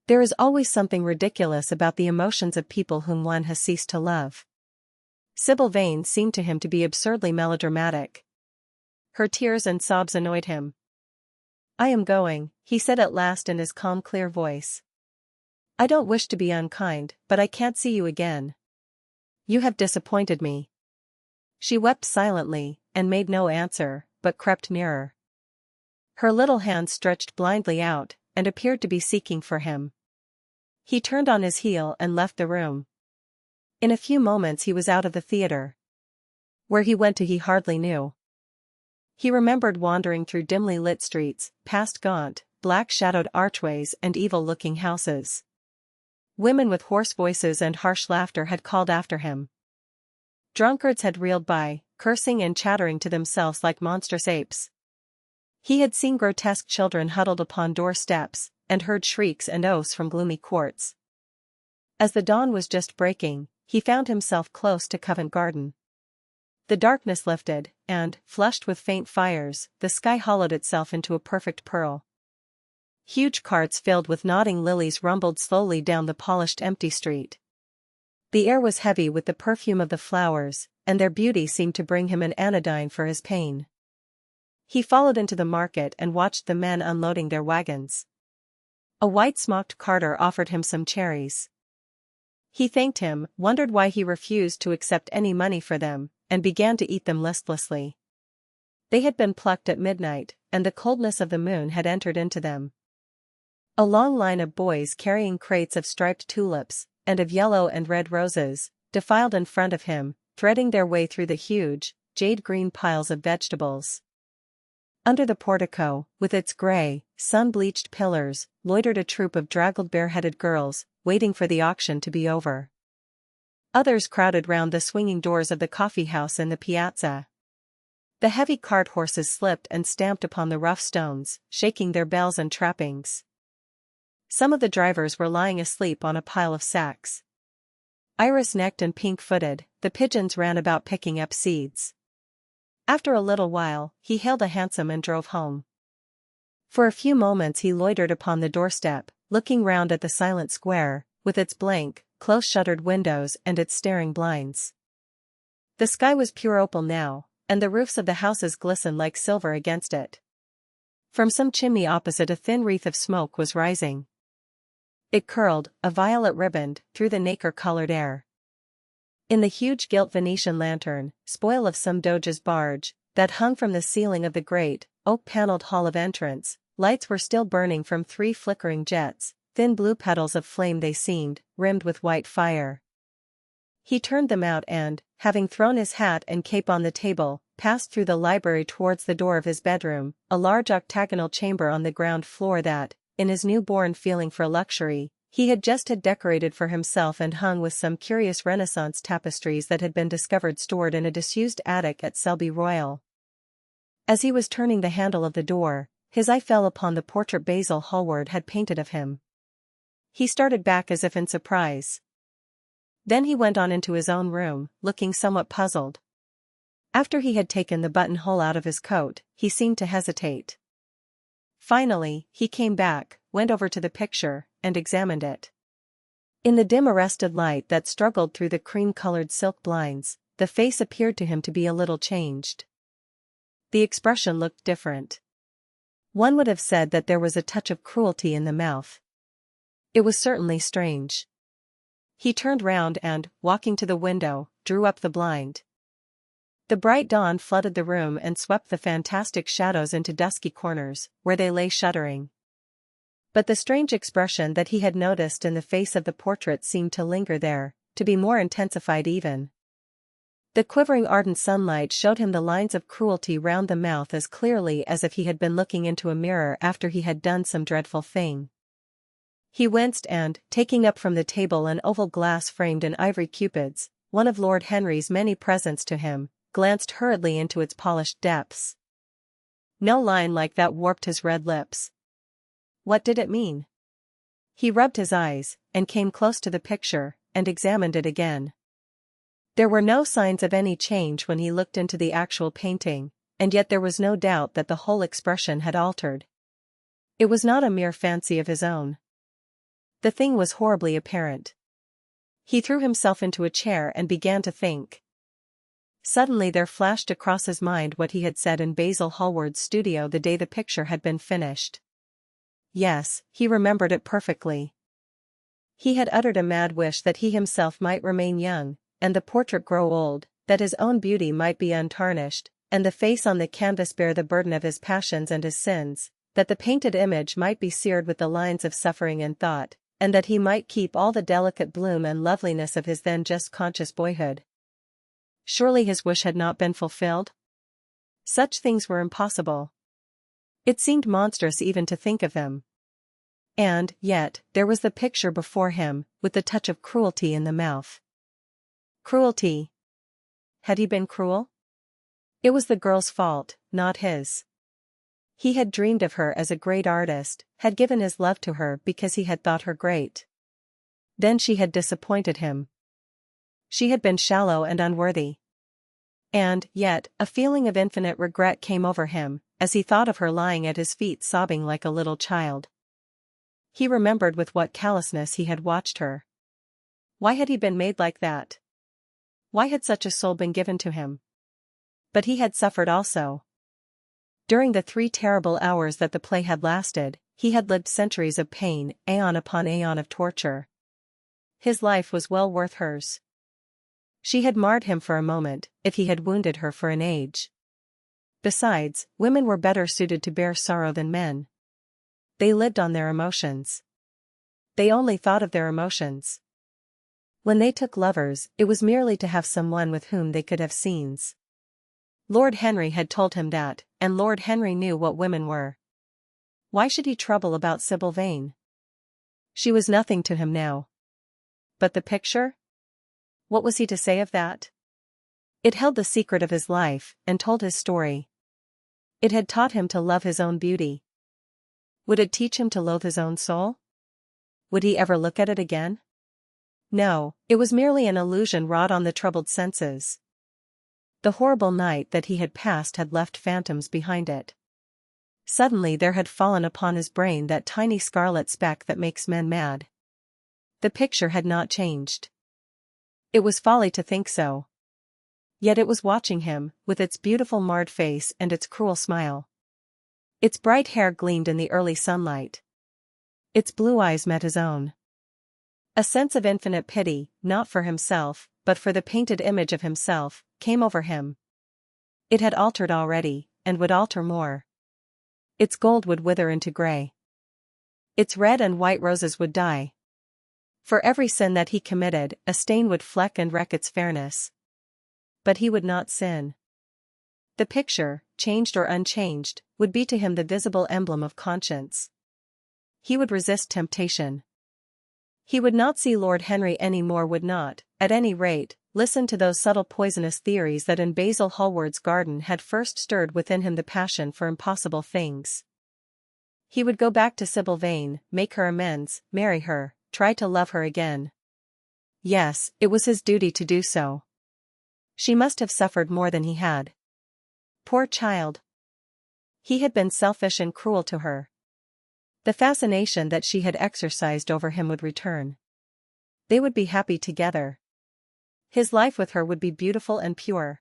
There is always something ridiculous about the emotions of people whom one has ceased to love. Sybil Vane seemed to him to be absurdly melodramatic. Her tears and sobs annoyed him. I am going, he said at last in his calm, clear voice. I don't wish to be unkind, but I can't see you again. You have disappointed me. She wept silently, and made no answer, but crept nearer. Her little hand stretched blindly out, and appeared to be seeking for him. He turned on his heel and left the room. In a few moments he was out of the theater. Where he went to he hardly knew. He remembered wandering through dimly lit streets, past gaunt, black-shadowed archways and evil-looking houses. Women with hoarse voices and harsh laughter had called after him. Drunkards had reeled by, cursing and chattering to themselves like monstrous apes. He had seen grotesque children huddled upon doorsteps, and heard shrieks and oaths from gloomy courts. As the dawn was just breaking, he found himself close to Covent Garden. The darkness lifted, and, flushed with faint fires, the sky hollowed itself into a perfect pearl. Huge carts filled with nodding lilies rumbled slowly down the polished empty street. The air was heavy with the perfume of the flowers, and their beauty seemed to bring him an anodyne for his pain. He followed into the market and watched the men unloading their wagons. A white-smocked carter offered him some cherries. He thanked him, wondered why he refused to accept any money for them, and began to eat them listlessly. They had been plucked at midnight, and the coldness of the moon had entered into them. A long line of boys carrying crates of striped tulips, and of yellow and red roses, defiled in front of him, threading their way through the huge, jade-green piles of vegetables. Under the portico, with its grey, sun-bleached pillars, loitered a troop of draggled bare-headed girls, waiting for the auction to be over. Others crowded round the swinging doors of the coffee-house in the piazza. The heavy cart horses slipped and stamped upon the rough stones, shaking their bells and trappings. Some of the drivers were lying asleep on a pile of sacks. Iris-necked and pink-footed, the pigeons ran about picking up seeds. After a little while, he hailed a hansom and drove home. For a few moments he loitered upon the doorstep, looking round at the silent square, with its blank, close-shuttered windows and its staring blinds. The sky was pure opal now, and the roofs of the houses glistened like silver against it. From some chimney opposite a thin wreath of smoke was rising. It curled, a violet riband, through the nacre-colored air. In the huge gilt Venetian lantern, spoil of some doge's barge, that hung from the ceiling of the great, oak-paneled hall of entrance, lights were still burning from 3 flickering jets, thin blue petals of flame they seemed, rimmed with white fire. He turned them out and, having thrown his hat and cape on the table, passed through the library towards the door of his bedroom, a large octagonal chamber on the ground floor that, in his new-born feeling for luxury, he had just had decorated for himself and hung with some curious Renaissance tapestries that had been discovered stored in a disused attic at Selby Royal. As he was turning the handle of the door, his eye fell upon the portrait Basil Hallward had painted of him. He started back as if in surprise. Then he went on into his own room, looking somewhat puzzled. After he had taken the buttonhole out of his coat, he seemed to hesitate. Finally, he came back, went over to the picture, and examined it. In the dim arrested light that struggled through the cream-colored silk blinds, the face appeared to him to be a little changed. The expression looked different. One would have said that there was a touch of cruelty in the mouth. It was certainly strange. He turned round and, walking to the window, drew up the blind. The bright dawn flooded the room and swept the fantastic shadows into dusky corners, where they lay shuddering. But the strange expression that he had noticed in the face of the portrait seemed to linger there, to be more intensified even. The quivering ardent sunlight showed him the lines of cruelty round the mouth as clearly as if he had been looking into a mirror after he had done some dreadful thing. He winced and, taking up from the table an oval glass framed in ivory cupids, one of Lord Henry's many presents to him, glanced hurriedly into its polished depths. No line like that warped his red lips. What did it mean? He rubbed his eyes, and came close to the picture, and examined it again. There were no signs of any change when he looked into the actual painting, and yet there was no doubt that the whole expression had altered. It was not a mere fancy of his own. The thing was horribly apparent. He threw himself into a chair and began to think. Suddenly there flashed across his mind what he had said in Basil Hallward's studio the day the picture had been finished. Yes, he remembered it perfectly. He had uttered a mad wish that he himself might remain young, and the portrait grow old, that his own beauty might be untarnished, and the face on the canvas bear the burden of his passions and his sins, that the painted image might be seared with the lines of suffering and thought, and that he might keep all the delicate bloom and loveliness of his then just conscious boyhood. Surely his wish had not been fulfilled? Such things were impossible. It seemed monstrous even to think of them. And, yet, there was the picture before him, with the touch of cruelty in the mouth. Cruelty. Had he been cruel? It was the girl's fault, not his. He had dreamed of her as a great artist, had given his love to her because he had thought her great. Then she had disappointed him. She had been shallow and unworthy. And, yet, a feeling of infinite regret came over him, as he thought of her lying at his feet sobbing like a little child. He remembered with what callousness he had watched her. Why had he been made like that? Why had such a soul been given to him? But he had suffered also. During the 3 terrible hours that the play had lasted, he had lived centuries of pain, aeon upon aeon of torture. His life was well worth hers. She had marred him for a moment, if he had wounded her for an age. Besides, women were better suited to bear sorrow than men. They lived on their emotions. They only thought of their emotions. When they took lovers, it was merely to have someone with whom they could have scenes. Lord Henry had told him that, and Lord Henry knew what women were. Why should he trouble about Sybil Vane? She was nothing to him now. But the picture? What was he to say of that? It held the secret of his life, and told his story. It had taught him to love his own beauty. Would it teach him to loathe his own soul? Would he ever look at it again? No, it was merely an illusion wrought on the troubled senses. The horrible night that he had passed had left phantoms behind it. Suddenly there had fallen upon his brain that tiny scarlet speck that makes men mad. The picture had not changed. It was folly to think so. Yet it was watching him, with its beautiful marred face and its cruel smile. Its bright hair gleamed in the early sunlight. Its blue eyes met his own. A sense of infinite pity, not for himself, but for the painted image of himself, came over him. It had altered already, and would alter more. Its gold would wither into gray. Its red and white roses would die. For every sin that he committed, a stain would fleck and wreck its fairness. But he would not sin. The picture, changed or unchanged, would be to him the visible emblem of conscience. He would resist temptation. He would not see Lord Henry any more, would not, at any rate, listen to those subtle poisonous theories that in Basil Hallward's garden had first stirred within him the passion for impossible things. He would go back to Sybil Vane, make her amends, marry her, try to love her again. Yes, it was his duty to do so. She must have suffered more than he had. Poor child. He had been selfish and cruel to her. The fascination that she had exercised over him would return. They would be happy together. His life with her would be beautiful and pure.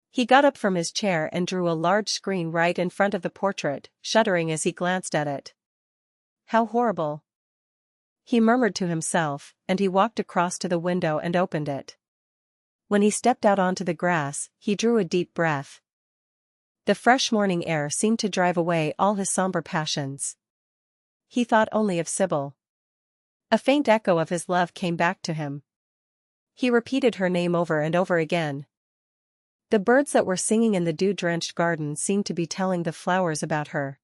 He got up from his chair and drew a large screen right in front of the portrait, shuddering as he glanced at it. How horrible! He murmured to himself, and he walked across to the window and opened it. When he stepped out onto the grass, he drew a deep breath. The fresh morning air seemed to drive away all his somber passions. He thought only of Sybil. A faint echo of his love came back to him. He repeated her name over and over again. The birds that were singing in the dew-drenched garden seemed to be telling the flowers about her.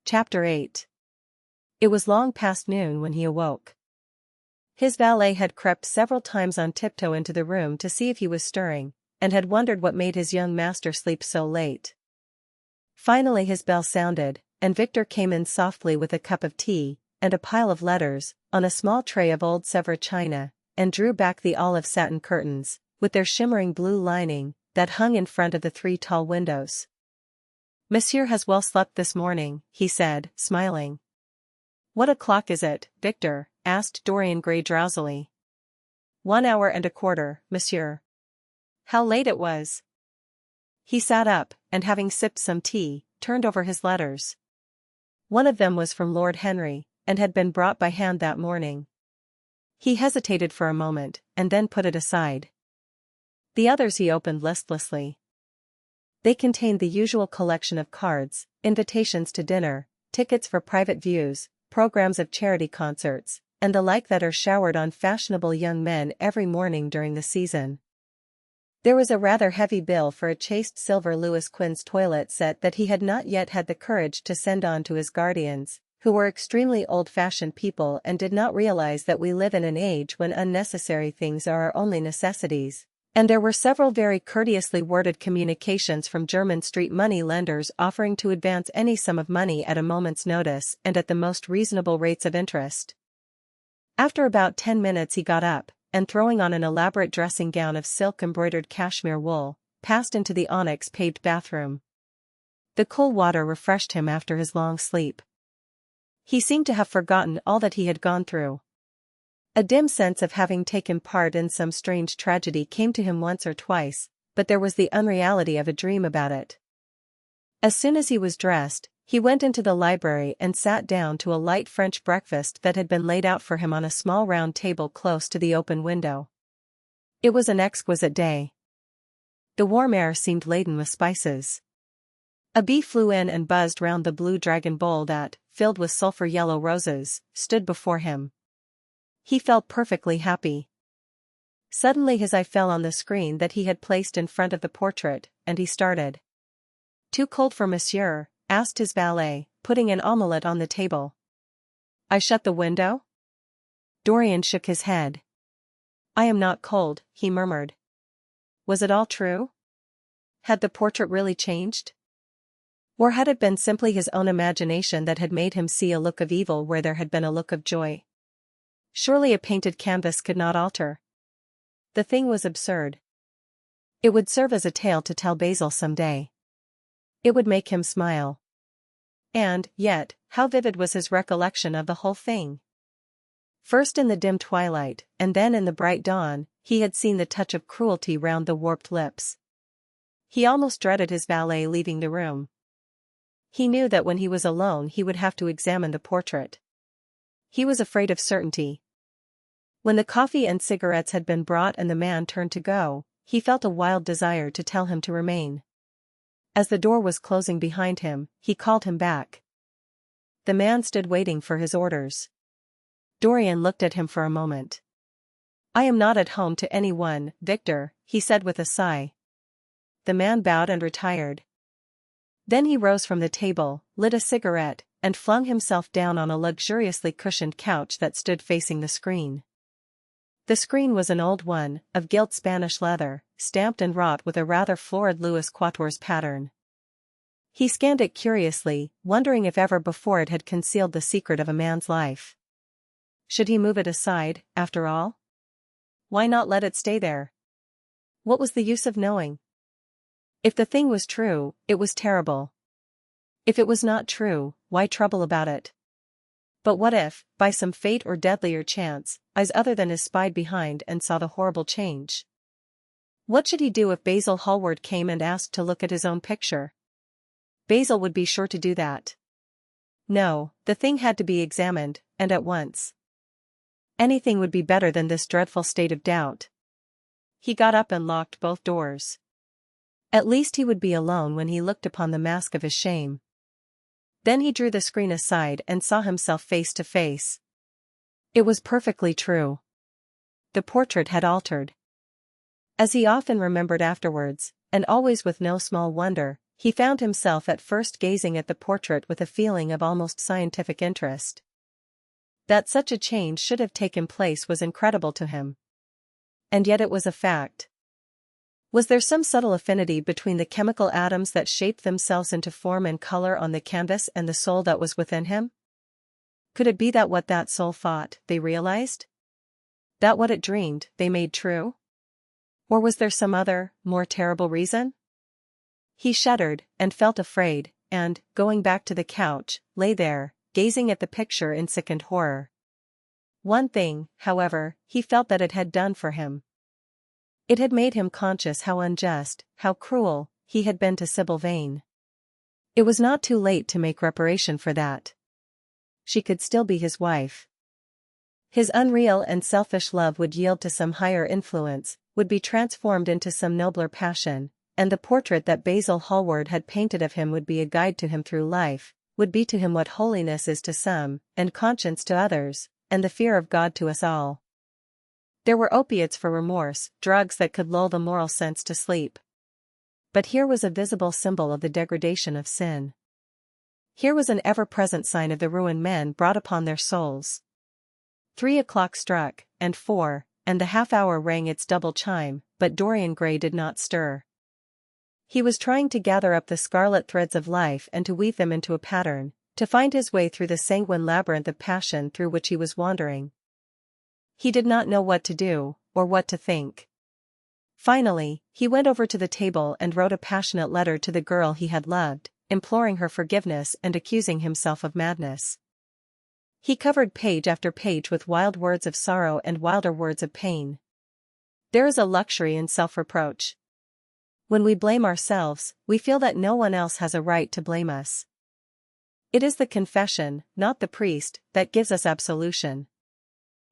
Chapter 8. It was long past noon when he awoke. His valet had crept several times on tiptoe into the room to see if he was stirring, and had wondered what made his young master sleep so late. Finally his bell sounded, and Victor came in softly with a cup of tea, and a pile of letters, on a small tray of old Sèvres china, and drew back the olive satin curtains, with their shimmering blue lining, that hung in front of the 3 tall windows. "Monsieur has well slept this morning," he said, smiling. "What o'clock is it, Victor?" asked Dorian Gray drowsily. 1 hour and a quarter, monsieur." How late it was! He sat up, and having sipped some tea, turned over his letters. One of them was from Lord Henry, and had been brought by hand that morning. He hesitated for a moment, and then put it aside. The others he opened listlessly. They contained the usual collection of cards, invitations to dinner, tickets for private views, programs of charity concerts, and the like that are showered on fashionable young men every morning during the season. There was a rather heavy bill for a chased silver Louis Quinze toilet set that he had not yet had the courage to send on to his guardians, who were extremely old-fashioned people and did not realize that we live in an age when unnecessary things are our only necessities. And there were several very courteously worded communications from German street money lenders offering to advance any sum of money at a moment's notice and at the most reasonable rates of interest. After about 10 minutes he got up, and throwing on an elaborate dressing gown of silk-embroidered cashmere wool, passed into the onyx-paved bathroom. The cool water refreshed him after his long sleep. He seemed to have forgotten all that he had gone through. A dim sense of having taken part in some strange tragedy came to him once or twice, but there was the unreality of a dream about it. As soon as he was dressed, he went into the library and sat down to a light French breakfast that had been laid out for him on a small round table close to the open window. It was an exquisite day. The warm air seemed laden with spices. A bee flew in and buzzed round the blue dragon bowl that, filled with sulphur-yellow roses, stood before him. He felt perfectly happy. Suddenly his eye fell on the screen that he had placed in front of the portrait, and he started. "Too cold for monsieur?" asked his valet, putting an omelette on the table. "I shut the window?" Dorian shook his head. "I am not cold," he murmured. Was it all true? Had the portrait really changed? Or had it been simply his own imagination that had made him see a look of evil where there had been a look of joy? Surely a painted canvas could not alter. The thing was absurd. It would serve as a tale to tell Basil some day. It would make him smile. And, yet, how vivid was his recollection of the whole thing? First in the dim twilight, and then in the bright dawn, he had seen the touch of cruelty round the warped lips. He almost dreaded his valet leaving the room. He knew that when he was alone he would have to examine the portrait. He was afraid of certainty. When the coffee and cigarettes had been brought and the man turned to go, he felt a wild desire to tell him to remain. As the door was closing behind him, he called him back. The man stood waiting for his orders. Dorian looked at him for a moment. "I am not at home to anyone, Victor," he said with a sigh. The man bowed and retired. Then he rose from the table, lit a cigarette, and flung himself down on a luxuriously cushioned couch that stood facing the screen. The screen was an old one, of gilt Spanish leather, stamped and wrought with a rather florid Louis Quatorze pattern. He scanned it curiously, wondering if ever before it had concealed the secret of a man's life. Should he move it aside, after all? Why not let it stay there? What was the use of knowing? If the thing was true, it was terrible. If it was not true, why trouble about it? But what if, by some fate or deadlier chance, eyes other than his spied behind and saw the horrible change? What should he do if Basil Hallward came and asked to look at his own picture? Basil would be sure to do that. No, the thing had to be examined, and at once. Anything would be better than this dreadful state of doubt. He got up and locked both doors. At least he would be alone when he looked upon the mask of his shame. Then he drew the screen aside and saw himself face to face. It was perfectly true. The portrait had altered. As he often remembered afterwards, and always with no small wonder, he found himself at first gazing at the portrait with a feeling of almost scientific interest. That such a change should have taken place was incredible to him. And yet it was a fact. Was there some subtle affinity between the chemical atoms that shaped themselves into form and color on the canvas and the soul that was within him? Could it be that what that soul thought, they realized? That what it dreamed, they made true? Or was there some other, more terrible reason? He shuddered, and felt afraid, and, going back to the couch, lay there, gazing at the picture in sickened horror. One thing, however, he felt that it had done for him. It had made him conscious how unjust, how cruel, he had been to Sybil Vane. It was not too late to make reparation for that. She could still be his wife. His unreal and selfish love would yield to some higher influence, would be transformed into some nobler passion, and the portrait that Basil Hallward had painted of him would be a guide to him through life, would be to him what holiness is to some, and conscience to others, and the fear of God to us all. There were opiates for remorse, drugs that could lull the moral sense to sleep. But here was a visible symbol of the degradation of sin. Here was an ever-present sign of the ruin men brought upon their souls. 3 o'clock struck, and 4, and the half-hour rang its double chime, but Dorian Gray did not stir. He was trying to gather up the scarlet threads of life and to weave them into a pattern, to find his way through the sanguine labyrinth of passion through which he was wandering. He did not know what to do, or what to think. Finally, he went over to the table and wrote a passionate letter to the girl he had loved, imploring her forgiveness and accusing himself of madness. He covered page after page with wild words of sorrow and wilder words of pain. There is a luxury in self-reproach. When we blame ourselves, we feel that no one else has a right to blame us. It is the confession, not the priest, that gives us absolution.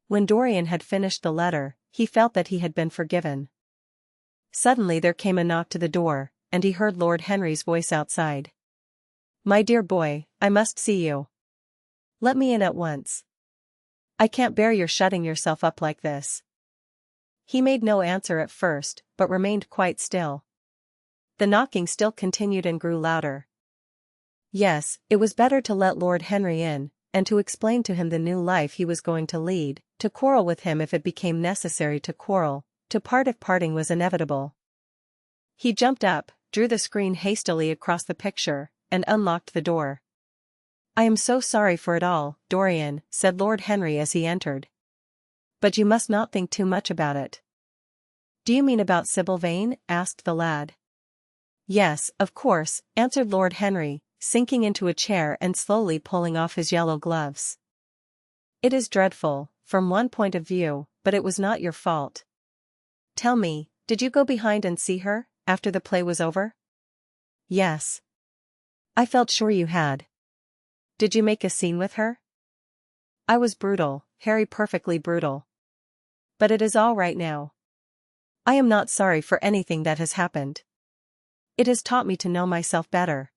When Dorian had finished the letter, he felt that he had been forgiven. Suddenly there came a knock to the door, and he heard Lord Henry's voice outside. "My dear boy, I must see you. Let me in at once. I can't bear your shutting yourself up like this." He made no answer at first, but remained quite still. The knocking still continued and grew louder. Yes, it was better to let Lord Henry in, and to explain to him the new life he was going to lead, to quarrel with him if it became necessary to quarrel, to part if parting was inevitable. He jumped up, drew the screen hastily across the picture, and unlocked the door. "I am so sorry for it all, Dorian," said Lord Henry as he entered. "But you must not think too much about it." "Do you mean about Sybil Vane?" asked the lad. "Yes, of course," answered Lord Henry, sinking into a chair and slowly pulling off his yellow gloves. "It is dreadful, from one point of view, but it was not your fault. Tell me, did you go behind and see her, after the play was over?" "Yes. I felt sure you had." "Did you make a scene with her?" "I was brutal, Harry, perfectly brutal. But it is all right now. I am not sorry for anything that has happened. It has taught me to know myself better."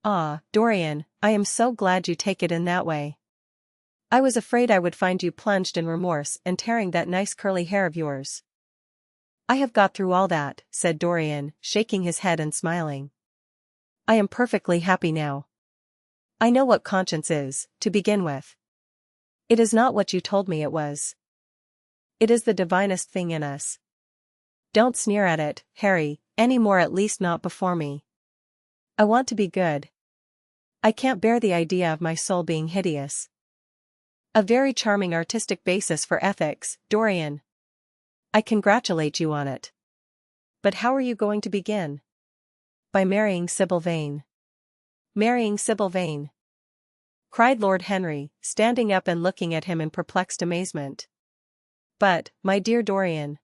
"Ah, Dorian, I am so glad you take it in that way. I was afraid I would find you plunged in remorse and tearing that nice curly hair of yours." "I have got through all that," said Dorian, shaking his head and smiling. "I am perfectly happy now. I know what conscience is, to begin with. It is not what you told me it was. It is the divinest thing in us. Don't sneer at it, Harry, any more, at least not before me. I want to be good. I can't bear the idea of my soul being hideous." "A very charming artistic basis for ethics, Dorian. I congratulate you on it. But how are you going to begin?" "By marrying Sybil Vane." "Marrying Sybil Vane?" cried Lord Henry, standing up and looking at him in perplexed amazement. "But, my dear Dorian—"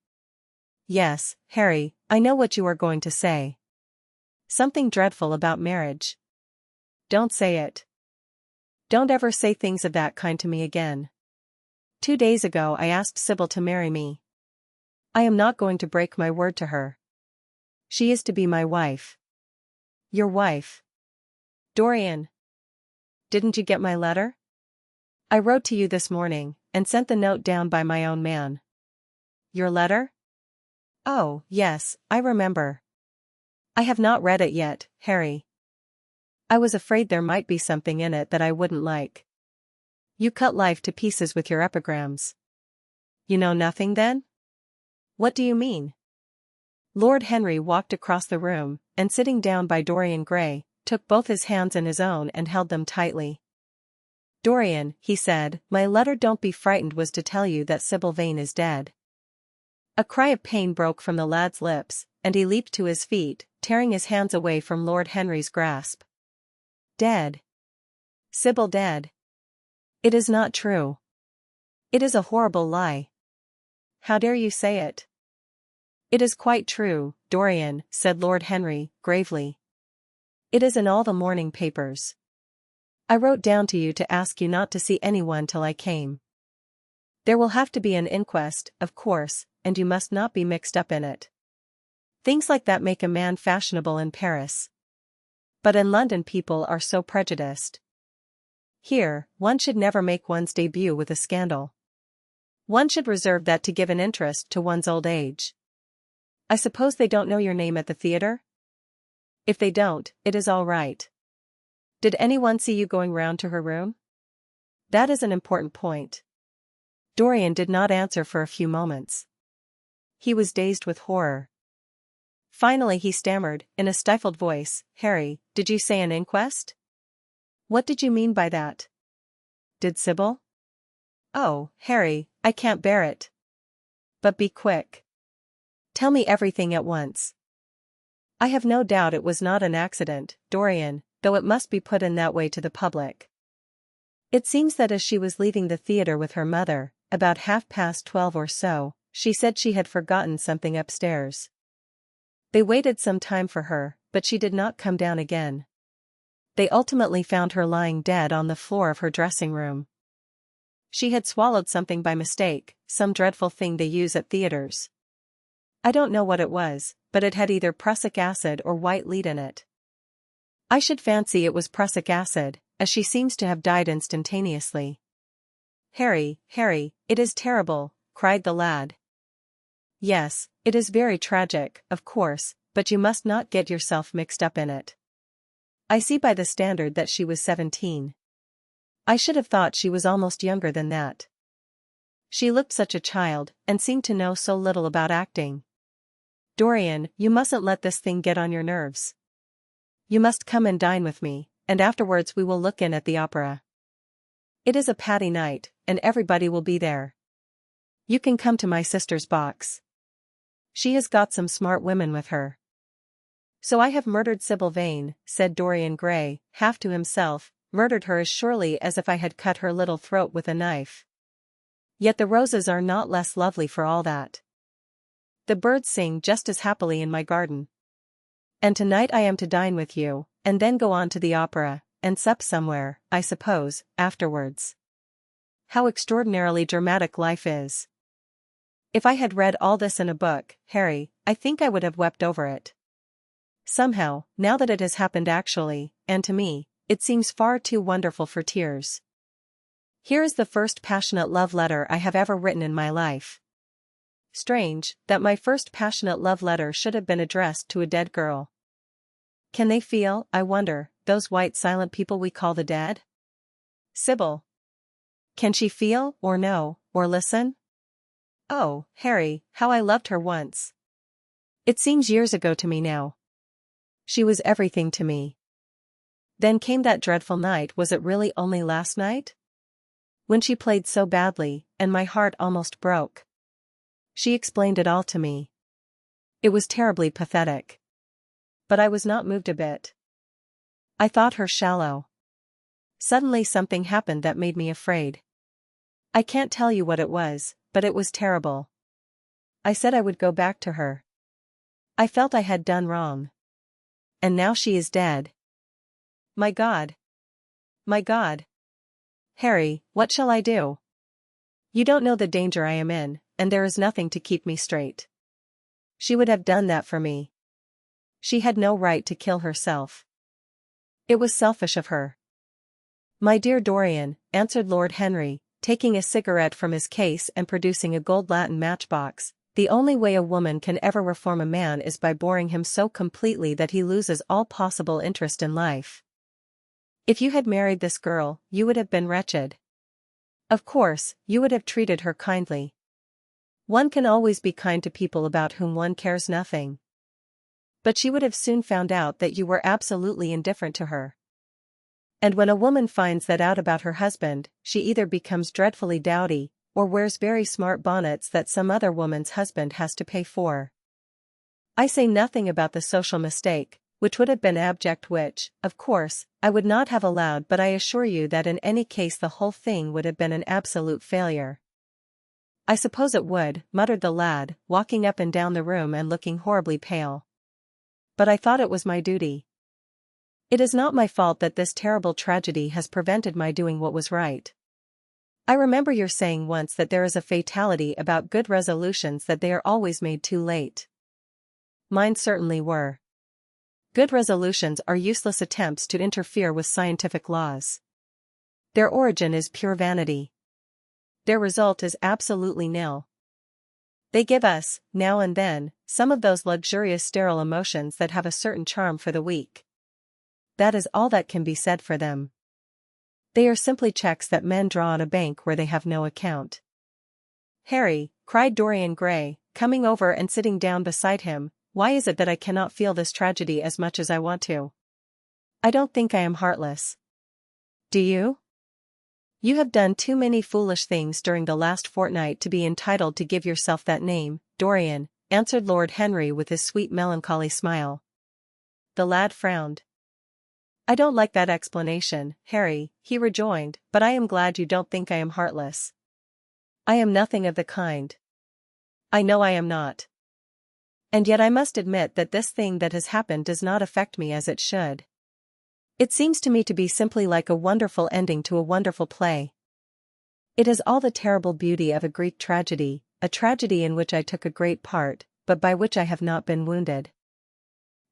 "Yes, Harry, I know what you are going to say. Something dreadful about marriage." "Don't say it. Don't ever say things of that kind to me again. 2 days ago I asked Sybil to marry me. I am not going to break my word to her. She is to be my wife." "Your wife? Dorian! Didn't you get my letter? I wrote to you this morning, and sent the note down by my own man." "Your letter? Oh, yes, I remember. I have not read it yet, Harry. I was afraid there might be something in it that I wouldn't like. You cut life to pieces with your epigrams. You know nothing then?" "What do you mean?" Lord Henry walked across the room, and sitting down by Dorian Gray, took both his hands in his own and held them tightly. "Dorian," he said, "my letter, don't be frightened, was to tell you that Sybil Vane is dead." A cry of pain broke from the lad's lips, and he leaped to his feet, tearing his hands away from Lord Henry's grasp. "Dead? Sybil dead? It is not true. It is a horrible lie. How dare you say it?" "It is quite true, Dorian," said Lord Henry, gravely. "It is in all the morning papers. I wrote down to you to ask you not to see anyone till I came. There will have to be an inquest, of course, and you must not be mixed up in it. Things like that make a man fashionable in Paris. But in London people are so prejudiced. Here, one should never make one's debut with a scandal. One should reserve that to give an interest to one's old age. I suppose they don't know your name at the theater? If they don't, it is all right. Did anyone see you going round to her room? That is an important point. Dorian did not answer for a few moments. He was dazed with horror. Finally he stammered, in a stifled voice, "Harry, did you say an inquest? What did you mean by that? Did Sybil?" "Oh, Harry, I can't bear it." "But be quick. Tell me everything at once." "I have no doubt it was not an accident, Dorian, though it must be put in that way to the public. It seems that as she was leaving the theater with her mother, about 12:30 or so, she said she had forgotten something upstairs. They waited some time for her, but she did not come down again. They ultimately found her lying dead on the floor of her dressing room. She had swallowed something by mistake, some dreadful thing they use at theaters. I don't know what it was, but it had either prussic acid or white lead in it. I should fancy it was prussic acid, as she seems to have died instantaneously." "Harry, Harry, it is terrible," cried the lad. "Yes, it is very tragic, of course, but you must not get yourself mixed up in it. I see by the standard that she was 17. I should have thought she was almost younger than that. She looked such a child, and seemed to know so little about acting. Dorian, you mustn't let this thing get on your nerves. You must come and dine with me, and afterwards we will look in at the opera. It is a Patty night, and everybody will be there. You can come to my sister's box. She has got some smart women with her." "So I have murdered Sybil Vane," said Dorian Gray, half to himself, "murdered her as surely as if I had cut her little throat with a knife. Yet the roses are not less lovely for all that. The birds sing just as happily in my garden. And tonight I am to dine with you, and then go on to the opera, and sup somewhere, I suppose, afterwards. How extraordinarily dramatic life is. If I had read all this in a book, Harry, I think I would have wept over it. Somehow, now that it has happened actually, and to me, it seems far too wonderful for tears. Here is the first passionate love letter I have ever written in my life. Strange, that my first passionate love letter should have been addressed to a dead girl. Can they feel, I wonder, those white silent people we call the dead? Sybil. Can she feel, or know, or listen? Oh, Harry, how I loved her once. It seems years ago to me now. She was everything to me. Then came that dreadful night. Was it really only last night? When she played so badly, and my heart almost broke. She explained it all to me. It was terribly pathetic. But I was not moved a bit. I thought her shallow. Suddenly something happened that made me afraid. I can't tell you what it was, but it was terrible. I said I would go back to her. I felt I had done wrong. And now she is dead. My God. My God. Harry, what shall I do? You don't know the danger I am in, and there is nothing to keep me straight. She would have done that for me. She had no right to kill herself. It was selfish of her. My dear Dorian, answered Lord Henry, taking a cigarette from his case and producing a gold latten matchbox, the only way a woman can ever reform a man is by boring him so completely that he loses all possible interest in life. If you had married this girl, you would have been wretched. Of course, you would have treated her kindly. One can always be kind to people about whom one cares nothing. But she would have soon found out that you were absolutely indifferent to her. And when a woman finds that out about her husband, she either becomes dreadfully dowdy, or wears very smart bonnets that some other woman's husband has to pay for. I say nothing about the social mistake, which would have been abject, which, of course, I would not have allowed, but I assure you that in any case the whole thing would have been an absolute failure. I suppose it would, muttered the lad, walking up and down the room and looking horribly pale. But I thought it was my duty. It is not my fault that this terrible tragedy has prevented my doing what was right. I remember your saying once that there is a fatality about good resolutions, that they are always made too late. Mine certainly were. Good resolutions are useless attempts to interfere with scientific laws. Their origin is pure vanity. Their result is absolutely nil. They give us, now and then, some of those luxurious sterile emotions that have a certain charm for the weak. That is all that can be said for them. They are simply checks that men draw on a bank where they have no account. Harry, cried Dorian Gray, coming over and sitting down beside him, why is it that I cannot feel this tragedy as much as I want to? I don't think I am heartless. Do you? You have done too many foolish things during the last fortnight to be entitled to give yourself that name, Dorian, answered Lord Henry with his sweet melancholy smile. The lad frowned. I don't like that explanation, Harry, he rejoined, but I am glad you don't think I am heartless. I am nothing of the kind. I know I am not. And yet I must admit that this thing that has happened does not affect me as it should. It seems to me to be simply like a wonderful ending to a wonderful play. It has all the terrible beauty of a Greek tragedy, a tragedy in which I took a great part, but by which I have not been wounded.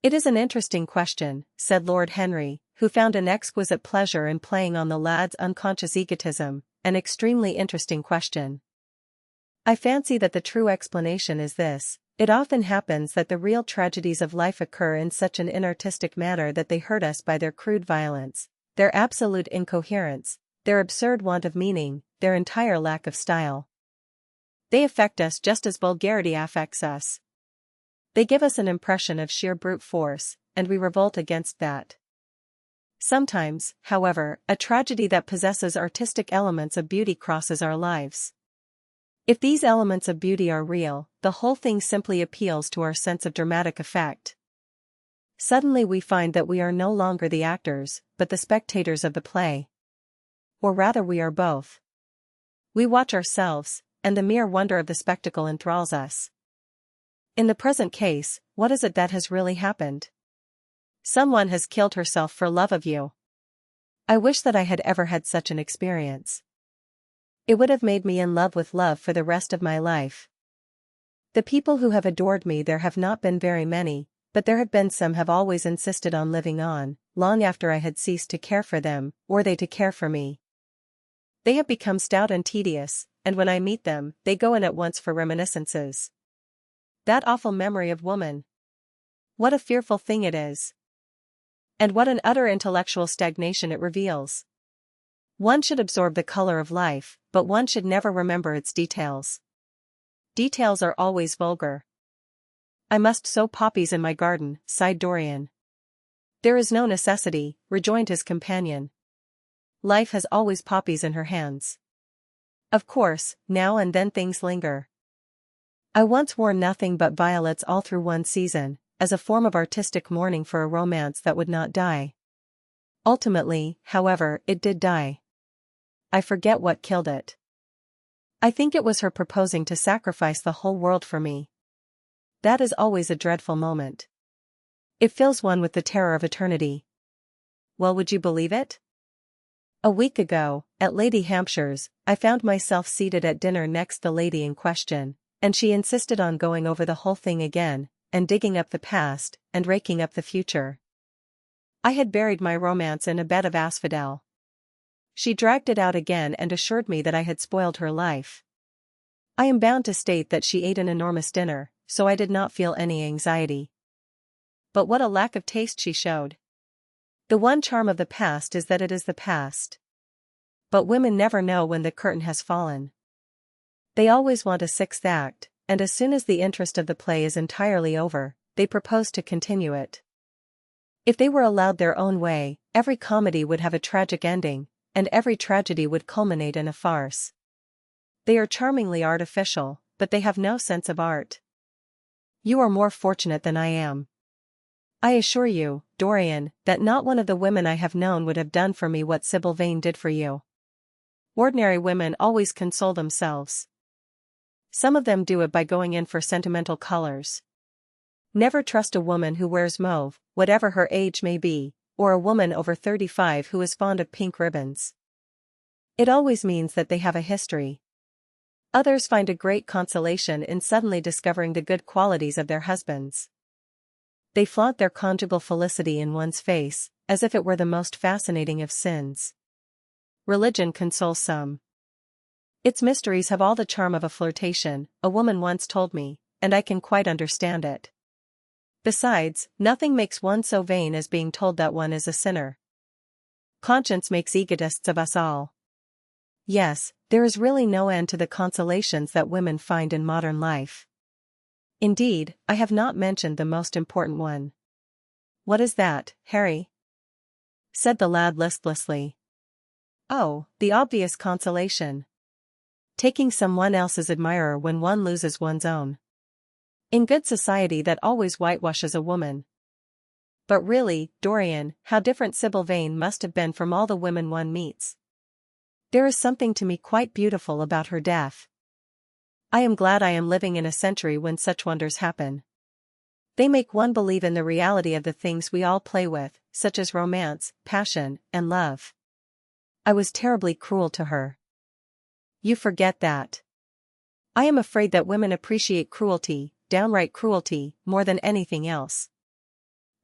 It is an interesting question, said Lord Henry, who found an exquisite pleasure in playing on the lad's unconscious egotism, an extremely interesting question. I fancy that the true explanation is this: it often happens that the real tragedies of life occur in such an inartistic manner that they hurt us by their crude violence, their absolute incoherence, their absurd want of meaning, their entire lack of style. They affect us just as vulgarity affects us. They give us an impression of sheer brute force, and we revolt against that. Sometimes, however, a tragedy that possesses artistic elements of beauty crosses our lives. If these elements of beauty are real, the whole thing simply appeals to our sense of dramatic effect. Suddenly we find that we are no longer the actors, but the spectators of the play. Or rather, we are both. We watch ourselves, and the mere wonder of the spectacle enthralls us. In the present case, what is it that has really happened? Someone has killed herself for love of you. I wish that I had ever had such an experience. It would have made me in love with love for the rest of my life. The people who have adored me, there have not been very many, but there have been some have always insisted on living on, long after I had ceased to care for them, or they to care for me. They have become stout and tedious, and when I meet them, they go in at once for reminiscences. That awful memory of woman. What a fearful thing it is. And what an utter intellectual stagnation it reveals. One should absorb the color of life, but one should never remember its details. Details are always vulgar. I must sow poppies in my garden, sighed Dorian. There is no necessity, rejoined his companion. Life has always poppies in her hands. Of course, now and then things linger. I once wore nothing but violets all through one season, as a form of artistic mourning for a romance that would not die. Ultimately, however, it did die. I forget what killed it. I think it was her proposing to sacrifice the whole world for me. That is always a dreadful moment. It fills one with the terror of eternity. Well, would you believe it? A week ago, at Lady Hampshire's, I found myself seated at dinner next the lady in question, and she insisted on going over the whole thing again, and digging up the past, and raking up the future. I had buried my romance in a bed of asphodel. She dragged it out again and assured me that I had spoiled her life. I am bound to state that she ate an enormous dinner, so I did not feel any anxiety. But what a lack of taste she showed. The one charm of the past is that it is the past. But women never know when the curtain has fallen. They always want a sixth act, and as soon as the interest of the play is entirely over, they propose to continue it. If they were allowed their own way, every comedy would have a tragic ending, and every tragedy would culminate in a farce. They are charmingly artificial, but they have no sense of art. You are more fortunate than I am. I assure you, Dorian, that not one of the women I have known would have done for me what Sybil Vane did for you. Ordinary women always console themselves. Some of them do it by going in for sentimental colors. Never trust a woman who wears mauve, whatever her age may be, or a woman over 35 who is fond of pink ribbons. It always means that they have a history. Others find a great consolation in suddenly discovering the good qualities of their husbands. They flaunt their conjugal felicity in one's face, as if it were the most fascinating of sins. Religion consoles some. Its mysteries have all the charm of a flirtation, a woman once told me, and I can quite understand it. Besides, nothing makes one so vain as being told that one is a sinner. Conscience makes egotists of us all. Yes, there is really no end to the consolations that women find in modern life. Indeed, I have not mentioned the most important one. What is that, Harry? Said the lad listlessly. Oh, the obvious consolation. Taking someone else's admirer when one loses one's own. In good society that always whitewashes a woman. But really, Dorian, how different Sybil Vane must have been from all the women one meets. There is something to me quite beautiful about her death. I am glad I am living in a century when such wonders happen. They make one believe in the reality of the things we all play with, such as romance, passion, and love. I was terribly cruel to her. You forget that. I am afraid that women appreciate cruelty, downright cruelty, more than anything else.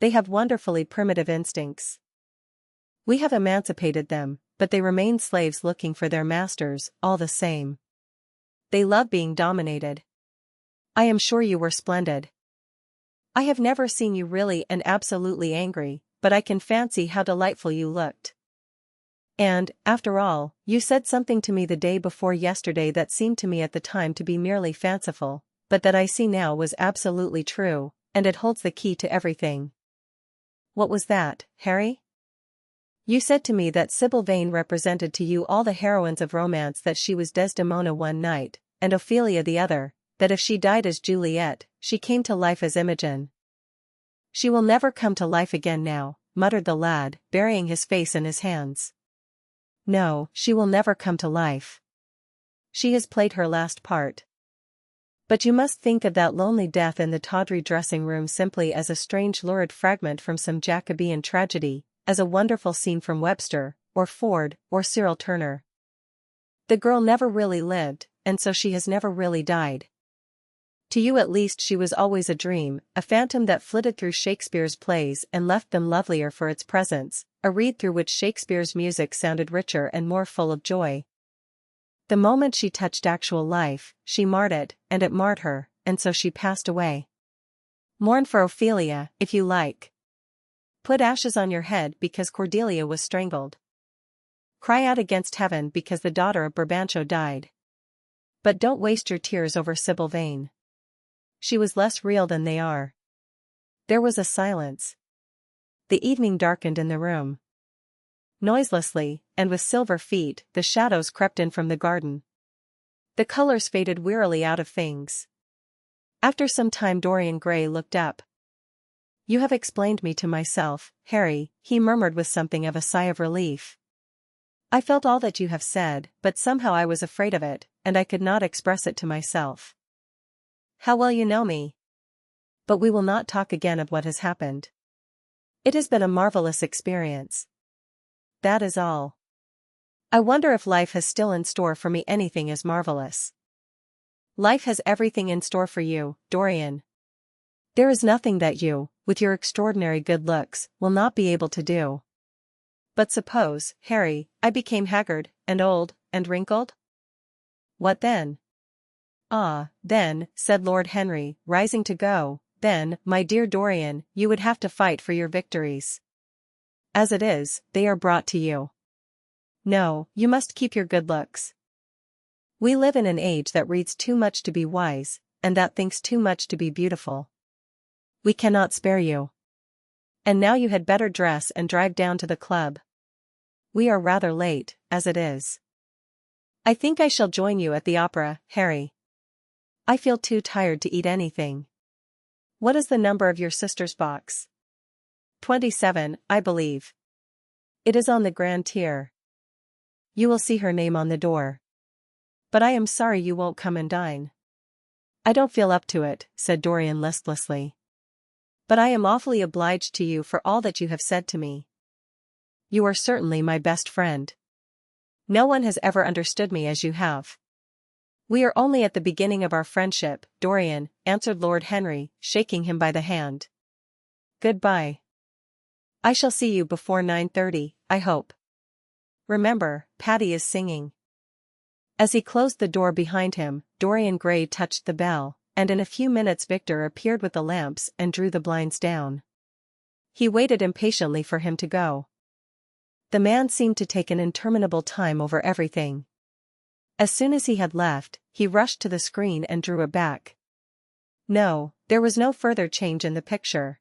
They have wonderfully primitive instincts. We have emancipated them, but they remain slaves looking for their masters, all the same. They love being dominated. I am sure you were splendid. I have never seen you really and absolutely angry, but I can fancy how delightful you looked. And, after all, you said something to me the day before yesterday that seemed to me at the time to be merely fanciful, but that I see now was absolutely true, and it holds the key to everything. What was that, Harry? You said to me that Sybil Vane represented to you all the heroines of romance, that she was Desdemona one night, and Ophelia the other, that if she died as Juliet, she came to life as Imogen. She will never come to life again now, muttered the lad, burying his face in his hands. No, she will never come to life. She has played her last part. But you must think of that lonely death in the tawdry dressing-room simply as a strange lurid fragment from some Jacobean tragedy, as a wonderful scene from Webster, or Ford, or Cyril Turner. The girl never really lived, and so she has never really died. To you at least she was always a dream, a phantom that flitted through Shakespeare's plays and left them lovelier for its presence, a reed through which Shakespeare's music sounded richer and more full of joy. The moment she touched actual life, she marred it, and it marred her, and so she passed away. Mourn for Ophelia, if you like. Put ashes on your head because Cordelia was strangled. Cry out against heaven because the daughter of Brabantio died. But don't waste your tears over Sybil Vane. She was less real than they are. There was a silence. The evening darkened in the room. Noiselessly, and with silver feet, the shadows crept in from the garden. The colors faded wearily out of things. After some time Dorian Gray looked up. You have explained me to myself, Harry, he murmured with something of a sigh of relief. I felt all that you have said, but somehow I was afraid of it, and I could not express it to myself. How well you know me. But we will not talk again of what has happened. It has been a marvelous experience. That is all. I wonder if life has still in store for me anything as marvelous. Life has everything in store for you, Dorian. There is nothing that you, with your extraordinary good looks, will not be able to do. But suppose, Harry, I became haggard, and old, and wrinkled? What then? Ah, then, said Lord Henry, rising to go, then, my dear Dorian, you would have to fight for your victories. As it is, they are brought to you. No, you must keep your good looks. We live in an age that reads too much to be wise, and that thinks too much to be beautiful. We cannot spare you. And now you had better dress and drive down to the club. We are rather late, as it is. I think I shall join you at the opera, Harry. I feel too tired to eat anything. What is the number of your sister's box? 27, I believe. It is on the grand tier. You will see her name on the door. But I am sorry you won't come and dine. I don't feel up to it, said Dorian listlessly. But I am awfully obliged to you for all that you have said to me. You are certainly my best friend. No one has ever understood me as you have. We are only at the beginning of our friendship, Dorian, answered Lord Henry, shaking him by the hand. Goodbye. I shall see you before 9:30, I hope. Remember, Patty is singing. As he closed the door behind him, Dorian Gray touched the bell, and in a few minutes Victor appeared with the lamps and drew the blinds down. He waited impatiently for him to go. The man seemed to take an interminable time over everything. As soon as he had left, he rushed to the screen and drew it back. No, there was no further change in the picture.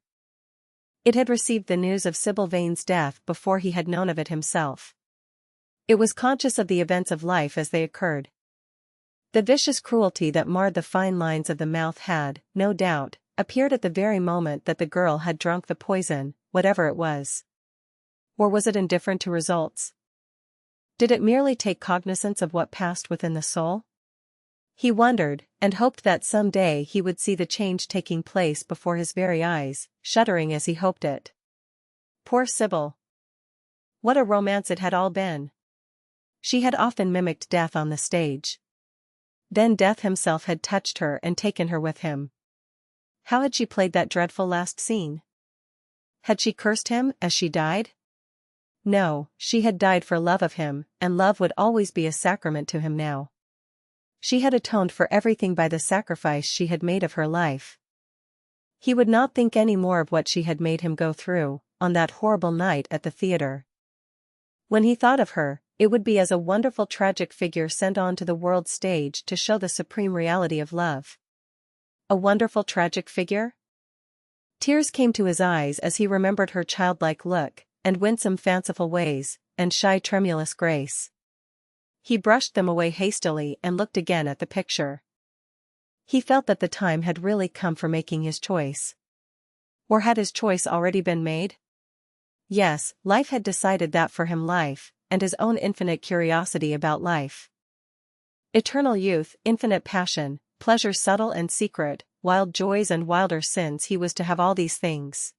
It had received the news of Sybil Vane's death before he had known of it himself. It was conscious of the events of life as they occurred. The vicious cruelty that marred the fine lines of the mouth had, no doubt, appeared at the very moment that the girl had drunk the poison, whatever it was. Or was it indifferent to results? Did it merely take cognizance of what passed within the soul? He wondered, and hoped that some day he would see the change taking place before his very eyes, shuddering as he hoped it. Poor Sybil. What a romance it had all been. She had often mimicked death on the stage. Then Death himself had touched her and taken her with him. How had she played that dreadful last scene? Had she cursed him as she died? No, she had died for love of him, and love would always be a sacrament to him now. She had atoned for everything by the sacrifice she had made of her life. He would not think any more of what she had made him go through, on that horrible night at the theater. When he thought of her, it would be as a wonderful tragic figure sent on to the world's stage to show the supreme reality of love. A wonderful tragic figure? Tears came to his eyes as he remembered her childlike look, and winsome fanciful ways, and shy tremulous grace. He brushed them away hastily and looked again at the picture. He felt that the time had really come for making his choice. Or had his choice already been made? Yes, life had decided that for him, life, and his own infinite curiosity about life. Eternal youth, infinite passion, pleasure subtle and secret, wild joys and wilder sins, he was to have all these things.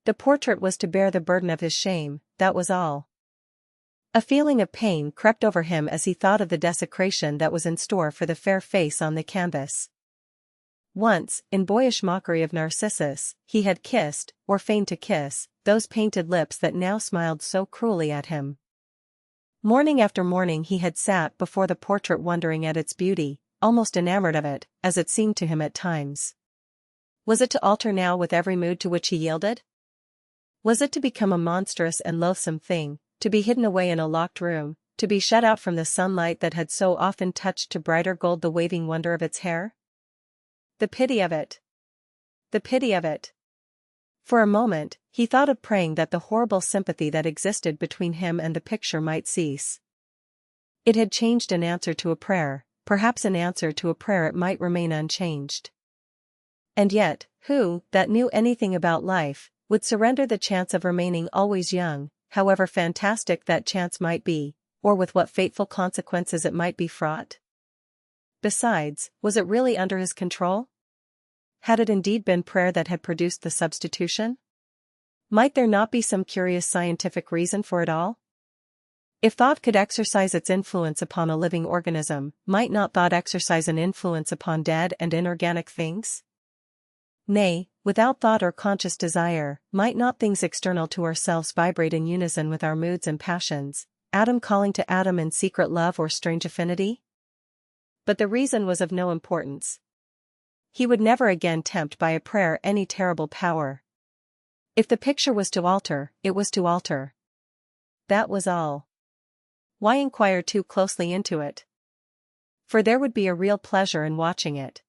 The portrait was to bear the burden of his shame, that was all. A feeling of pain crept over him as he thought of the desecration that was in store for the fair face on the canvas. Once, in boyish mockery of Narcissus, he had kissed, or feigned to kiss, those painted lips that now smiled so cruelly at him. Morning after morning he had sat before the portrait wondering at its beauty, almost enamored of it, as it seemed to him at times. Was it to alter now with every mood to which he yielded? Was it to become a monstrous and loathsome thing, to be hidden away in a locked room, to be shut out from the sunlight that had so often touched to brighter gold the waving wonder of its hair? The pity of it! The pity of it! For a moment, he thought of praying that the horrible sympathy that existed between him and the picture might cease. It had changed in answer to a prayer, perhaps in answer to a prayer it might remain unchanged. And yet, who, that knew anything about life, would surrender the chance of remaining always young, however fantastic that chance might be, or with what fateful consequences it might be fraught? Besides, was it really under his control? Had it indeed been prayer that had produced the substitution? Might there not be some curious scientific reason for it all? If thought could exercise its influence upon a living organism, might not thought exercise an influence upon dead and inorganic things? Nay, without thought or conscious desire, might not things external to ourselves vibrate in unison with our moods and passions, atom calling to atom in secret love or strange affinity? But the reason was of no importance. He would never again tempt by a prayer any terrible power. If the picture was to alter, it was to alter. That was all. Why inquire too closely into it? For there would be a real pleasure in watching it.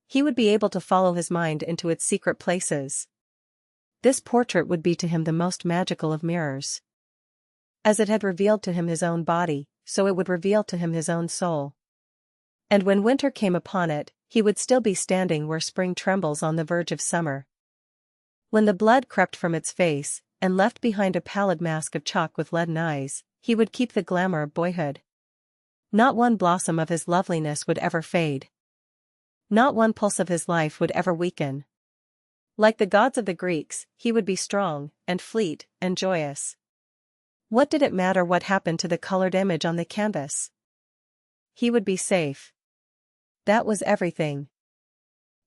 He would be able to follow his mind into its secret places. This portrait would be to him the most magical of mirrors. As it had revealed to him his own body, so it would reveal to him his own soul. And when winter came upon it, he would still be standing where spring trembles on the verge of summer. When the blood crept from its face, and left behind a pallid mask of chalk with leaden eyes, he would keep the glamour of boyhood. Not one blossom of his loveliness would ever fade. Not one pulse of his life would ever weaken. Like the gods of the Greeks, he would be strong, and fleet, and joyous. What did it matter what happened to the colored image on the canvas? He would be safe. That was everything.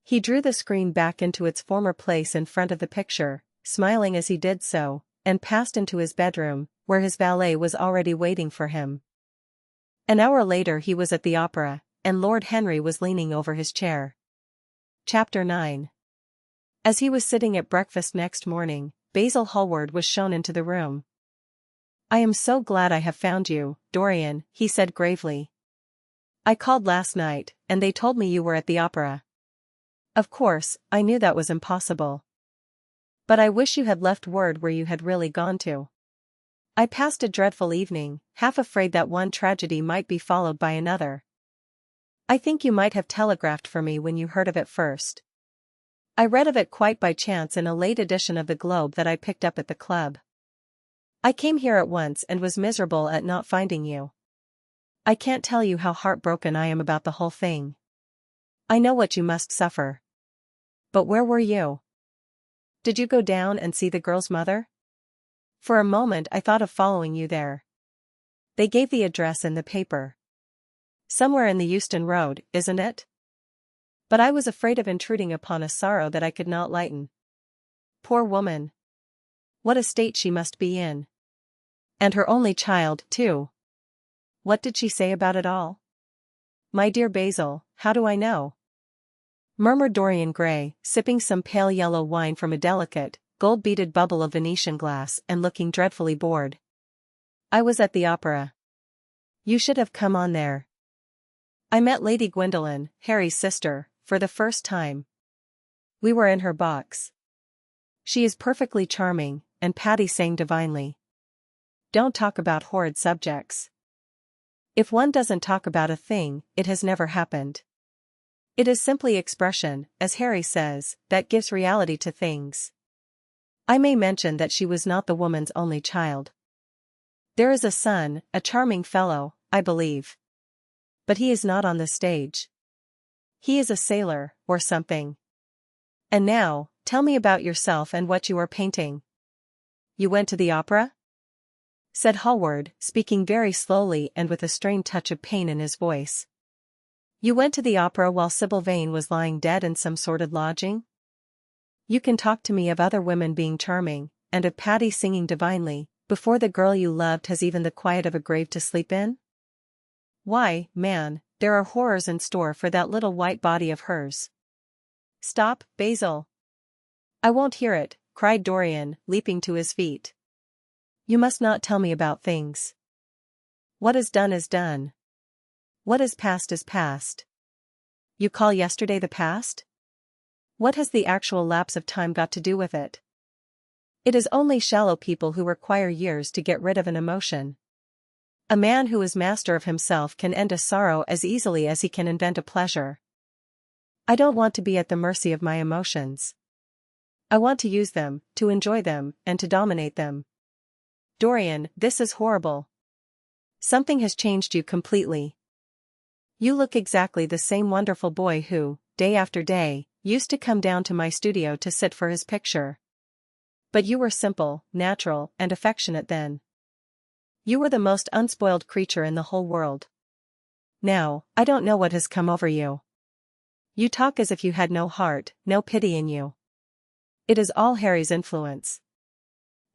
He drew the screen back into its former place in front of the picture, smiling as he did so, and passed into his bedroom, where his valet was already waiting for him. An hour later he was at the opera, and Lord Henry was leaning over his chair. Chapter 9. As he was sitting at breakfast next morning, Basil Hallward was shown into the room. "I am so glad I have found you, Dorian," he said gravely. "I called last night, and they told me you were at the opera. Of course, I knew that was impossible. But I wish you had left word where you had really gone to. I passed a dreadful evening, half afraid that one tragedy might be followed by another. I think you might have telegraphed for me when you heard of it first. I read of it quite by chance in a late edition of the Globe that I picked up at the club. I came here at once and was miserable at not finding you. I can't tell you how heartbroken I am about the whole thing. I know what you must suffer. But where were you? Did you go down and see the girl's mother? For a moment I thought of following you there. They gave the address in the paper. Somewhere in the Euston Road, isn't it? But I was afraid of intruding upon a sorrow that I could not lighten. Poor woman. What a state she must be in. And her only child, too. What did she say about it all?" "My dear Basil, how do I know?" murmured Dorian Gray, sipping some pale yellow wine from a delicate, gold-beaded bubble of Venetian glass and looking dreadfully bored. "I was at the opera. You should have come on there. I met Lady Gwendolen, Harry's sister, for the first time. We were in her box. She is perfectly charming, and Patty sang divinely. Don't talk about horrid subjects. If one doesn't talk about a thing, it has never happened. It is simply expression, as Harry says, that gives reality to things. I may mention that she was not the woman's only child. There is a son, a charming fellow, I believe. But he is not on the stage. He is a sailor, or something. And now, tell me about yourself and what you are painting." "You went to the opera?" said Hallward, speaking very slowly and with a strained touch of pain in his voice. "You went to the opera while Sybil Vane was lying dead in some sordid lodging? You can talk to me of other women being charming, and of Patty singing divinely, before the girl you loved has even the quiet of a grave to sleep in? Why, man, there are horrors in store for that little white body of hers." "Stop, Basil." "I won't hear it," cried Dorian, leaping to his feet. "You must not tell me about things. What is done is done. What is past is past." "You call yesterday the past? What has the actual lapse of time got to do with it? It is only shallow people who require years to get rid of an emotion. A man who is master of himself can end a sorrow as easily as he can invent a pleasure. I don't want to be at the mercy of my emotions. I want to use them, to enjoy them, and to dominate them. Dorian, this is horrible. Something has changed you completely. You look exactly the same wonderful boy who, day after day, used to come down to my studio to sit for his picture. But you were simple, natural, and affectionate then. You were the most unspoiled creature in the whole world. Now, I don't know what has come over you. You talk as if you had no heart, no pity in you. It is all Harry's influence.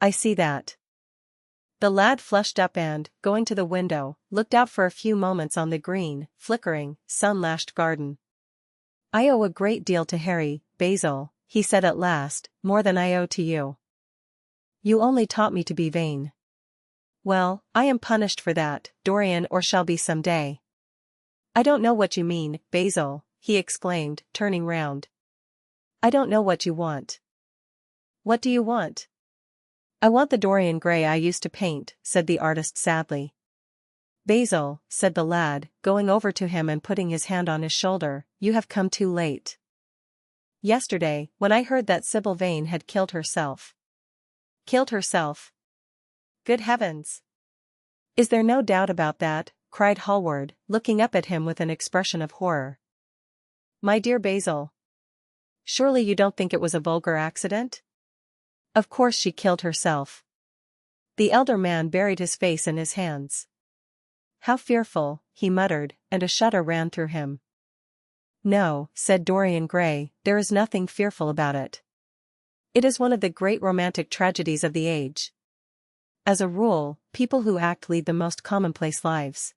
I see that." The lad flushed up and, going to the window, looked out for a few moments on the green, flickering, sun-lashed garden. "I owe a great deal to Harry, Basil," he said at last, "more than I owe to you. You only taught me to be vain. Well, I am punished for that, Dorian, or shall be some day." "I don't know what you mean, Basil," he exclaimed, turning round. "I don't know what you want." "What do you want?" "I want the Dorian Gray I used to paint," said the artist sadly. "Basil," said the lad, going over to him and putting his hand on his shoulder, "you have come too late. Yesterday, when I heard that Sybil Vane had killed herself." "Killed herself? Good heavens! Is there no doubt about that?" cried Hallward, looking up at him with an expression of horror. "My dear Basil. Surely you don't think it was a vulgar accident? Of course she killed herself. The elder man buried his face in his hands. "How fearful," he muttered, and a shudder ran through him. "No," said Dorian Gray, "there is nothing fearful about it. It is one of the great romantic tragedies of the age. As a rule, people who act lead the most commonplace lives.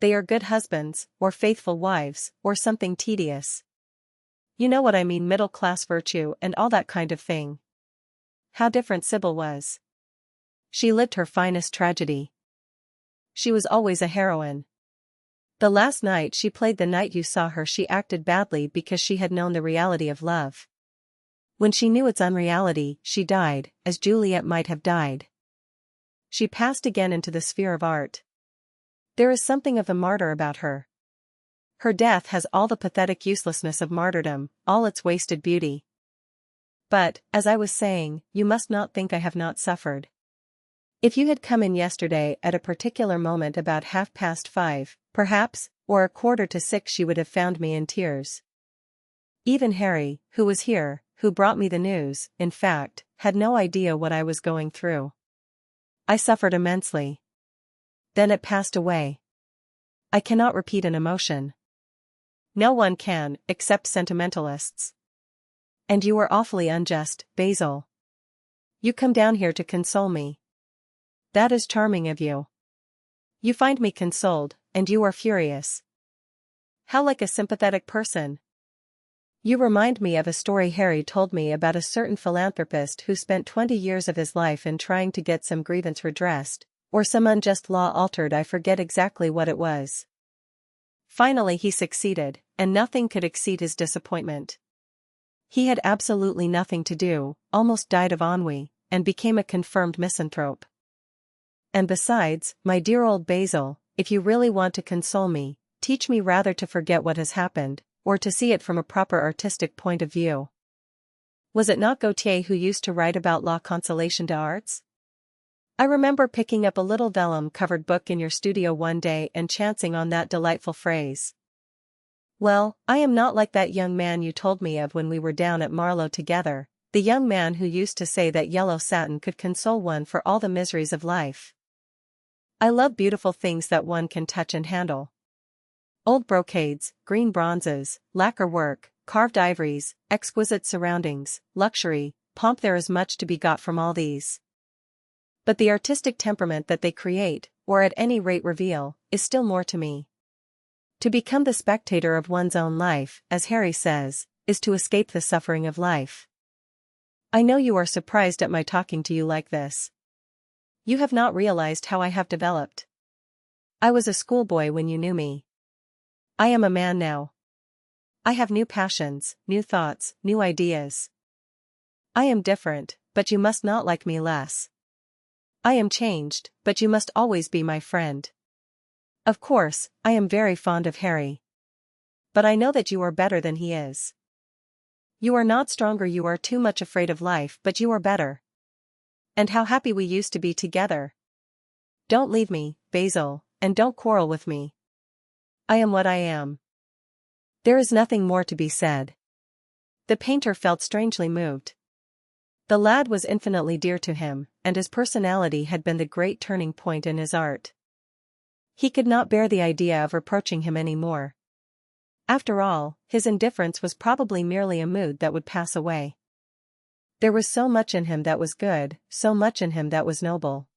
They are good husbands, or faithful wives, or something tedious. You know what I mean, middle-class virtue and all that kind of thing." How different Sybil was. She lived her finest tragedy. She was always a heroine. The last night she played the night you saw her, she acted badly because she had known the reality of love. When she knew its unreality, she died, as Juliet might have died. She passed again into the sphere of art. There is something of a martyr about her. Her death has all the pathetic uselessness of martyrdom, all its wasted beauty. But, as I was saying, you must not think I have not suffered. If you had come in yesterday at a particular moment about 5:30, perhaps, or 5:45, you would have found me in tears. Even Harry, who was here, who brought me the news, in fact, had no idea what I was going through. I suffered immensely. Then it passed away. I cannot repeat an emotion. No one can, except sentimentalists. And you are awfully unjust, Basil. You come down here to console me. That is charming of you. You find me consoled, and you are furious. How like a sympathetic person. You remind me of a story Harry told me about a certain philanthropist who spent 20 years of his life in trying to get some grievance redressed, or some unjust law altered. I forget exactly what it was. Finally he succeeded, and nothing could exceed his disappointment. He had absolutely nothing to do, almost died of ennui, and became a confirmed misanthrope. And besides, my dear old Basil, if you really want to console me, teach me rather to forget what has happened, or to see it from a proper artistic point of view. Was it not Gautier who used to write about la consolation des arts? I remember picking up a little vellum-covered book in your studio one day and chancing on that delightful phrase. Well, I am not like that young man you told me of when we were down at Marlow together, the young man who used to say that yellow satin could console one for all the miseries of life. I love beautiful things that one can touch and handle. Old brocades, green bronzes, lacquer work, carved ivories, exquisite surroundings, luxury, pomp, there is much to be got from all these. But the artistic temperament that they create, or at any rate reveal, is still more to me. To become the spectator of one's own life, as Harry says, is to escape the suffering of life. I know you are surprised at my talking to you like this. You have not realized how I have developed. I was a schoolboy when you knew me. I am a man now. I have new passions, new thoughts, new ideas. I am different, but you must not like me less. I am changed, but you must always be my friend. Of course, I am very fond of Harry. But I know that you are better than he is. You are not stronger, you are too much afraid of life, but you are better. And how happy we used to be together. Don't leave me, Basil, and don't quarrel with me. I am what I am. There is nothing more to be said. The painter felt strangely moved. The lad was infinitely dear to him, and his personality had been the great turning point in his art. He could not bear the idea of reproaching him any more. After all, his indifference was probably merely a mood that would pass away. There was so much in him that was good, so much in him that was noble.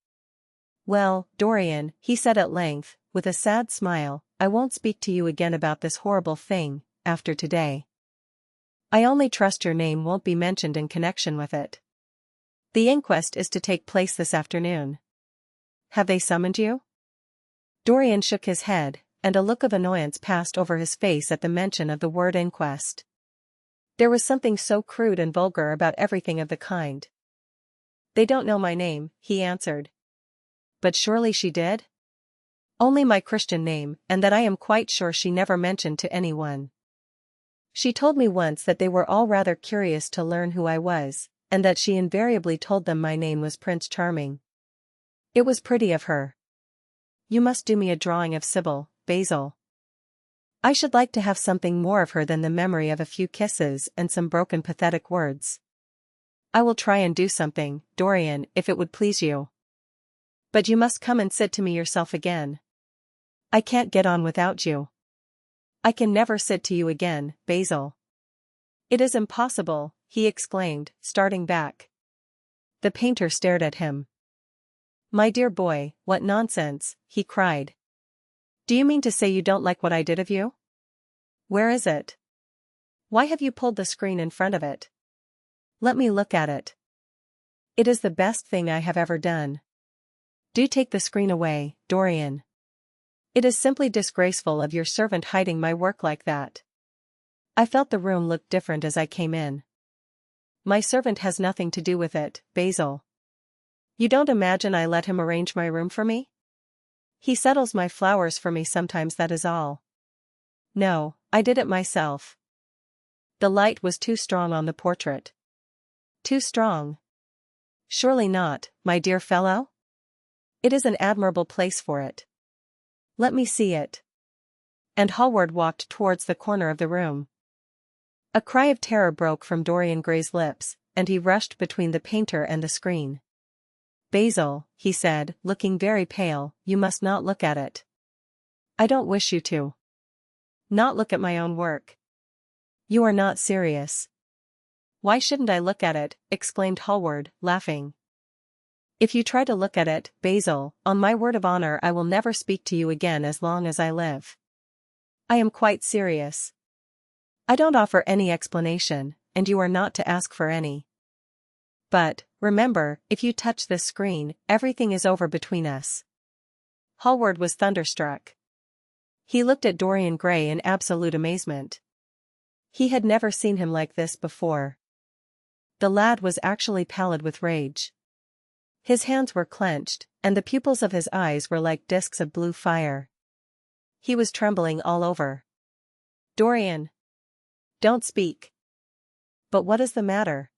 Well, Dorian, he said at length, with a sad smile, I won't speak to you again about this horrible thing, after today. I only trust your name won't be mentioned in connection with it. The inquest is to take place this afternoon. Have they summoned you? Dorian shook his head, and a look of annoyance passed over his face at the mention of the word inquest. There was something so crude and vulgar about everything of the kind. They don't know my name, he answered. But surely she did? Only my Christian name, and that I am quite sure she never mentioned to anyone. She told me once that they were all rather curious to learn who I was, and that she invariably told them my name was Prince Charming. It was pretty of her. You must do me a drawing of Sybil, Basil. I should like to have something more of her than the memory of a few kisses and some broken pathetic words. I will try and do something, Dorian, if it would please you. But you must come and sit to me yourself again. I can't get on without you. I can never sit to you again, Basil. It is impossible, he exclaimed, starting back. The painter stared at him. My dear boy, what nonsense, he cried. Do you mean to say you don't like what I did of you? Where is it? Why have you pulled the screen in front of it? Let me look at it. It is the best thing I have ever done. Do take the screen away, Dorian. It is simply disgraceful of your servant hiding my work like that. I felt the room looked different as I came in. My servant has nothing to do with it, Basil. You don't imagine I let him arrange my room for me? He settles my flowers for me sometimes, that is all. No, I did it myself. The light was too strong on the portrait. Too strong? Surely not, my dear fellow? It is an admirable place for it. Let me see it. And Hallward walked towards the corner of the room. A cry of terror broke from Dorian Gray's lips, and he rushed between the painter and the screen. Basil, he said, looking very pale, you must not look at it. I don't wish you to. Not look at my own work. You are not serious. Why shouldn't I look at it? Exclaimed Hallward, laughing. If you try to look at it, Basil, on my word of honor I will never speak to you again as long as I live. I am quite serious. I don't offer any explanation, and you are not to ask for any. But, remember, if you touch this screen, everything is over between us. Hallward was thunderstruck. He looked at Dorian Gray in absolute amazement. He had never seen him like this before. The lad was actually pallid with rage. His hands were clenched, and the pupils of his eyes were like discs of blue fire. He was trembling all over. Dorian! Don't speak. But what is the matter?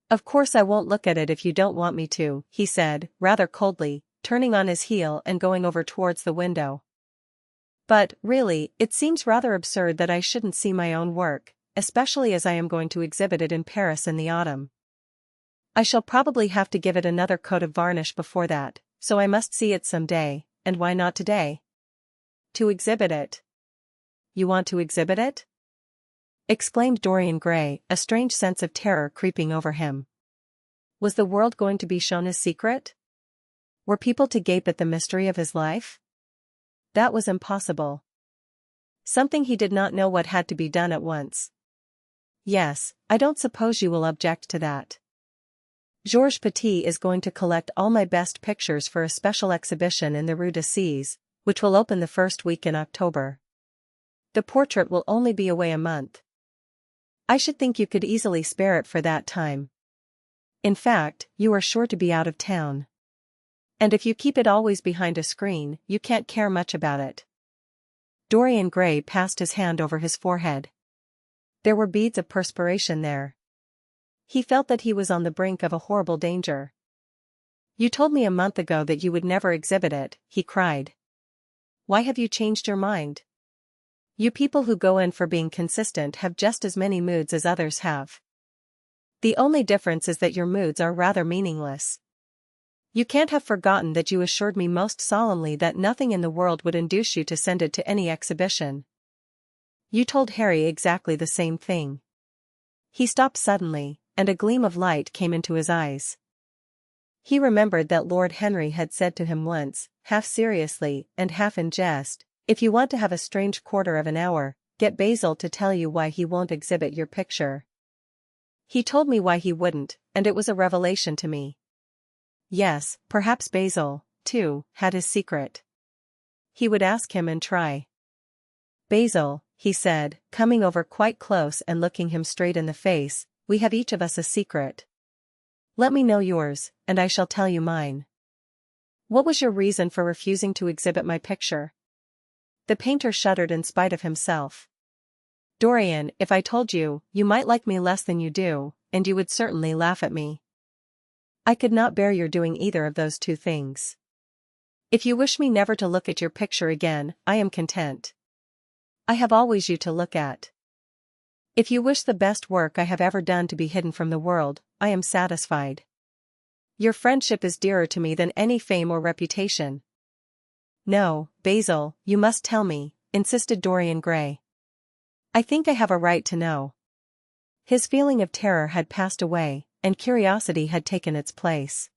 Of course I won't look at it if you don't want me to, he said, rather coldly, turning on his heel and going over towards the window. But, really, it seems rather absurd that I shouldn't see my own work, especially as I am going to exhibit it in Paris in the autumn. I shall probably have to give it another coat of varnish before that, so I must see it some day, and why not today? To exhibit it. You want to exhibit it? Exclaimed Dorian Gray, a strange sense of terror creeping over him. Was the world going to be shown his secret? Were people to gape at the mystery of his life? That was impossible. Something he did not know what had to be done at once. Yes, I don't suppose you will object to that. Georges Petit is going to collect all my best pictures for a special exhibition in the Rue d'Assise, which will open the first week in October. The portrait will only be away a month. I should think you could easily spare it for that time. In fact, you are sure to be out of town. And if you keep it always behind a screen, you can't care much about it. Dorian Gray passed his hand over his forehead. There were beads of perspiration there. He felt that he was on the brink of a horrible danger. You told me a month ago that you would never exhibit it, he cried. Why have you changed your mind? You people who go in for being consistent have just as many moods as others have. The only difference is that your moods are rather meaningless. You can't have forgotten that you assured me most solemnly that nothing in the world would induce you to send it to any exhibition. You told Harry exactly the same thing. He stopped suddenly, and a gleam of light came into his eyes. He remembered that Lord Henry had said to him once, half seriously and half in jest, if you want to have a strange quarter of an hour, get Basil to tell you why he won't exhibit your picture. He told me why he wouldn't, and it was a revelation to me. Yes, perhaps Basil, too, had his secret. He would ask him and try. Basil, he said, coming over quite close and looking him straight in the face, we have each of us a secret. Let me know yours, and I shall tell you mine. What was your reason for refusing to exhibit my picture? The painter shuddered in spite of himself. Dorian, if I told you, you might like me less than you do, and you would certainly laugh at me. I could not bear your doing either of those two things. If you wish me never to look at your picture again, I am content. I have always you to look at. If you wish the best work I have ever done to be hidden from the world, I am satisfied. Your friendship is dearer to me than any fame or reputation. No, Basil, you must tell me, insisted Dorian Gray. I think I have a right to know. His feeling of terror had passed away, and curiosity had taken its place.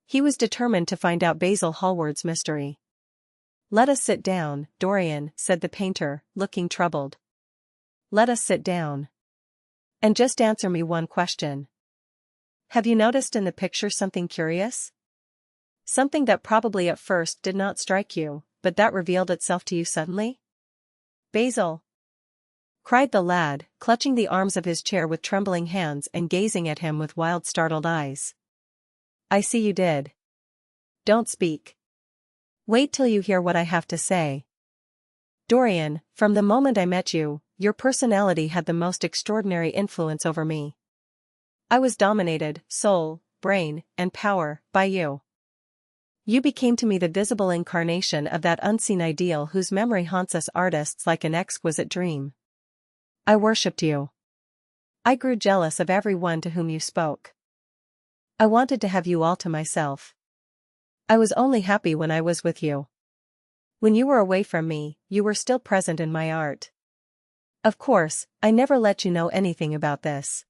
He was determined to find out Basil Hallward's mystery. Let us sit down, Dorian, said the painter, looking troubled. Let us sit down. And just answer me one question. Have you noticed in the picture something curious? Something that probably at first did not strike you, but that revealed itself to you suddenly? Basil! Cried the lad, clutching the arms of his chair with trembling hands and gazing at him with wild startled eyes. I see you did. Don't speak. Wait till you hear what I have to say. Dorian, from the moment I met you, your personality had the most extraordinary influence over me. I was dominated, soul, brain, and power, by you. You became to me the visible incarnation of that unseen ideal whose memory haunts us artists like an exquisite dream. I worshipped you. I grew jealous of every one to whom you spoke. I wanted to have you all to myself. I was only happy when I was with you. When you were away from me, you were still present in my art. Of course, I never let you know anything about this.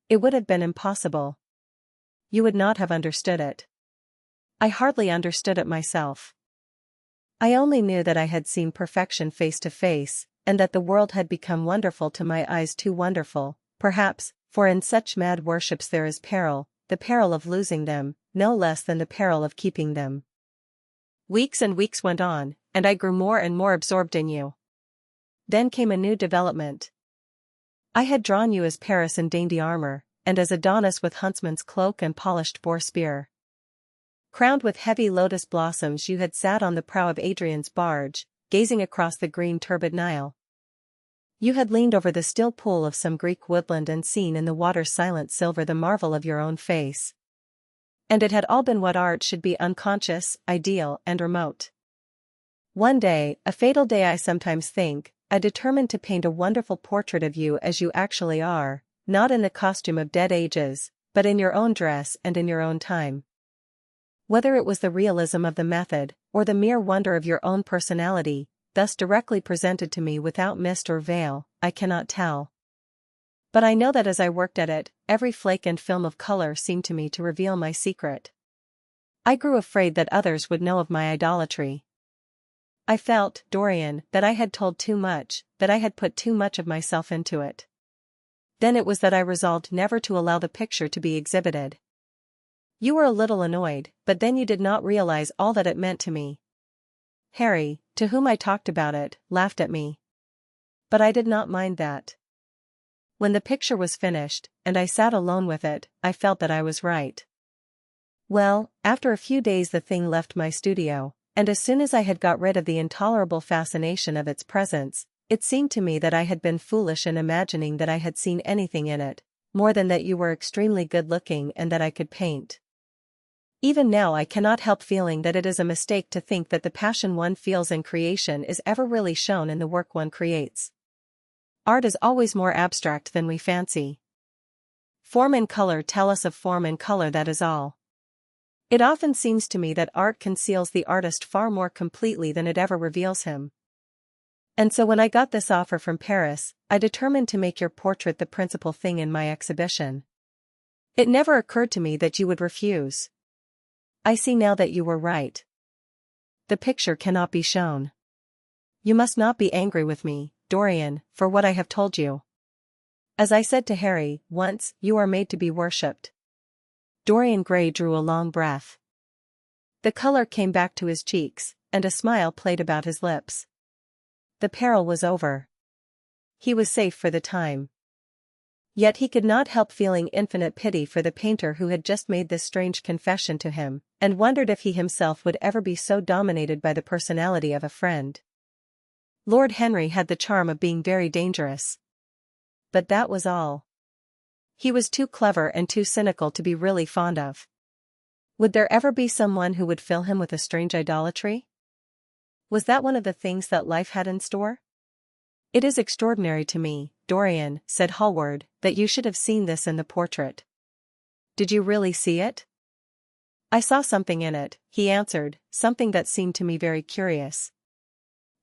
It would have been impossible. You would not have understood it. I hardly understood it myself. I only knew that I had seen perfection face to face, and that the world had become wonderful to my eyes, too wonderful, perhaps, for in such mad worships there is peril, the peril of losing them, no less than the peril of keeping them. Weeks and weeks went on, and I grew more and more absorbed in you. Then came a new development. I had drawn you as Paris in dainty armor, and as Adonis with huntsman's cloak and polished boar spear. Crowned with heavy lotus blossoms you had sat on the prow of Adrian's barge, gazing across the green turbid Nile. You had leaned over the still pool of some Greek woodland and seen in the water's silent silver the marvel of your own face. And it had all been what art should be, unconscious, ideal, and remote. One day, a fatal day I sometimes think, I determined to paint a wonderful portrait of you as you actually are, not in the costume of dead ages, but in your own dress and in your own time. Whether it was the realism of the method, or the mere wonder of your own personality, thus directly presented to me without mist or veil, I cannot tell. But I know that as I worked at it, every flake and film of color seemed to me to reveal my secret. I grew afraid that others would know of my idolatry. I felt, Dorian, that I had told too much, that I had put too much of myself into it. Then it was that I resolved never to allow the picture to be exhibited. You were a little annoyed, but then you did not realize all that it meant to me. Harry, to whom I talked about it, laughed at me. But I did not mind that. When the picture was finished, and I sat alone with it, I felt that I was right. Well, after a few days the thing left my studio, and as soon as I had got rid of the intolerable fascination of its presence, it seemed to me that I had been foolish in imagining that I had seen anything in it, more than that you were extremely good-looking and that I could paint. Even now I cannot help feeling that it is a mistake to think that the passion one feels in creation is ever really shown in the work one creates. Art is always more abstract than we fancy. Form and color tell us of form and color, that is all. It often seems to me that art conceals the artist far more completely than it ever reveals him. And so when I got this offer from Paris, I determined to make your portrait the principal thing in my exhibition. It never occurred to me that you would refuse. I see now that you were right. The picture cannot be shown. You must not be angry with me, Dorian, for what I have told you. As I said to Harry once, you are made to be worshipped. Dorian Gray drew a long breath. The color came back to his cheeks, and a smile played about his lips. The peril was over. He was safe for the time. Yet he could not help feeling infinite pity for the painter who had just made this strange confession to him, and wondered if he himself would ever be so dominated by the personality of a friend. Lord Henry had the charm of being very dangerous. But that was all. He was too clever and too cynical to be really fond of. Would there ever be someone who would fill him with a strange idolatry? Was that one of the things that life had in store? It is extraordinary to me, Dorian, said Hallward, that you should have seen this in the portrait. Did you really see it? I saw something in it, he answered, something that seemed to me very curious.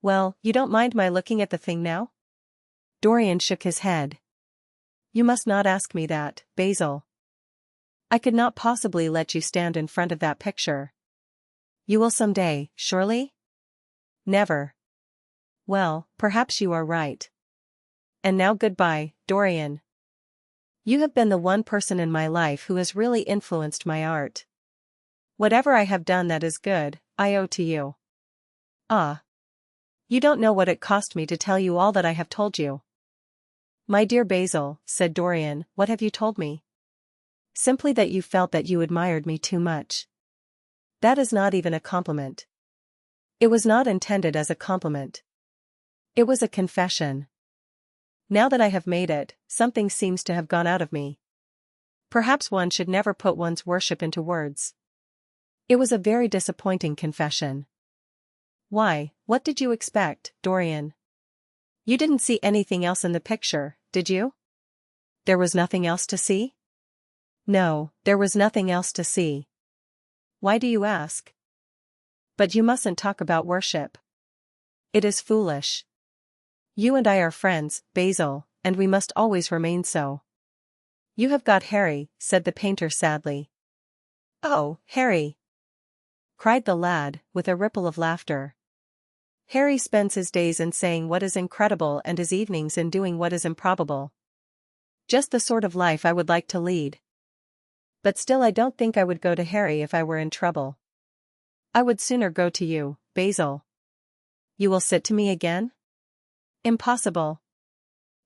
Well, you don't mind my looking at the thing now? Dorian shook his head. You must not ask me that, Basil. I could not possibly let you stand in front of that picture. You will someday, surely? Never. Well, perhaps you are right. And now goodbye, Dorian. You have been the one person in my life who has really influenced my art. Whatever I have done that is good, I owe to you. Ah. You don't know what it cost me to tell you all that I have told you. My dear Basil, said Dorian, what have you told me? Simply that you felt that you admired me too much. That is not even a compliment. It was not intended as a compliment. It was a confession. Now that I have made it, something seems to have gone out of me. Perhaps one should never put one's worship into words. It was a very disappointing confession. Why, what did you expect, Dorian? You didn't see anything else in the picture, did you? There was nothing else to see? No, there was nothing else to see. Why do you ask? But you mustn't talk about worship. It is foolish. You and I are friends, Basil, and we must always remain so. You have got Harry, said the painter sadly. Oh, Harry! Cried the lad, with a ripple of laughter. Harry spends his days in saying what is incredible and his evenings in doing what is improbable. Just the sort of life I would like to lead. But still I don't think I would go to Harry if I were in trouble. I would sooner go to you, Basil. You will sit to me again? Impossible.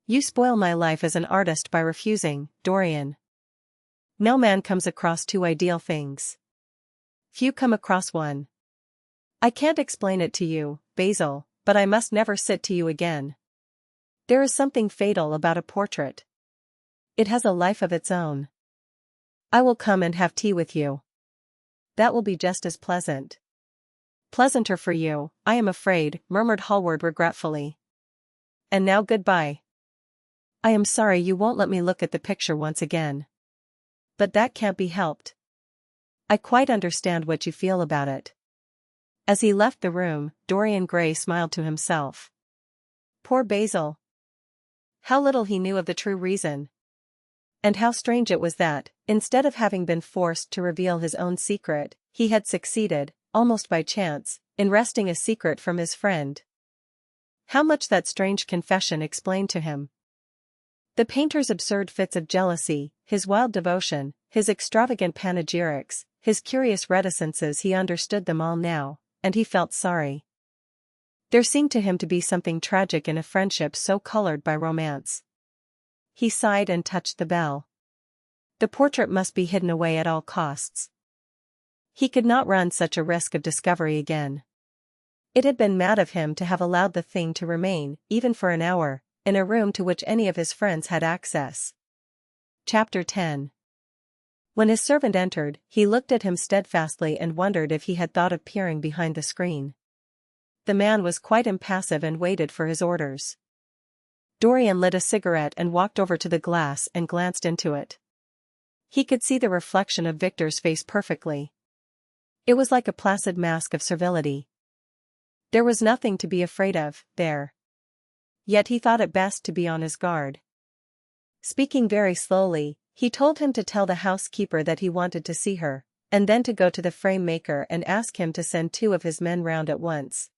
You spoil my life as an artist by refusing, Dorian. No man comes across two ideal things. Few come across one. I can't explain it to you, Basil, but I must never sit to you again. There is something fatal about a portrait. It has a life of its own. I will come and have tea with you. That will be just as pleasant. Pleasanter for you, I am afraid, murmured Hallward regretfully. And now goodbye. I am sorry you won't let me look at the picture once again. But that can't be helped. I quite understand what you feel about it. As he left the room, Dorian Gray smiled to himself. Poor Basil. How little he knew of the true reason. And how strange it was that, instead of having been forced to reveal his own secret, he had succeeded, almost by chance, in wresting a secret from his friend. How much that strange confession explained to him. The painter's absurd fits of jealousy, his wild devotion, his extravagant panegyrics, his curious reticences, he understood them all now, and he felt sorry. There seemed to him to be something tragic in a friendship so colored by romance. He sighed and touched the bell. The portrait must be hidden away at all costs. He could not run such a risk of discovery again. It had been mad of him to have allowed the thing to remain, even for an hour, in a room to which any of his friends had access. Chapter 10. When his servant entered, he looked at him steadfastly and wondered if he had thought of peering behind the screen. The man was quite impassive and waited for his orders. Dorian lit a cigarette and walked over to the glass and glanced into it. He could see the reflection of Victor's face perfectly. It was like a placid mask of servility. There was nothing to be afraid of, there. Yet he thought it best to be on his guard. Speaking very slowly, he told him to tell the housekeeper that he wanted to see her, and then to go to the frame maker and ask him to send 2 of his men round at once.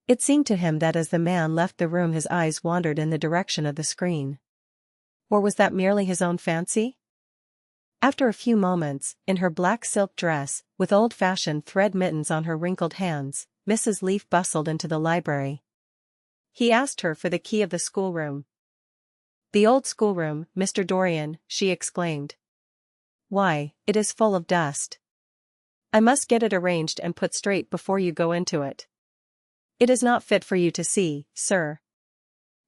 It seemed to him that as the man left the room his eyes wandered in the direction of the screen. Or was that merely his own fancy? After a few moments, in her black silk dress, with old-fashioned thread mittens on her wrinkled hands, Mrs. Leaf bustled into the library. He asked her for the key of the schoolroom. The old schoolroom, Mr. Dorian, she exclaimed. Why, it is full of dust. I must get it arranged and put straight before you go into it. It is not fit for you to see, sir.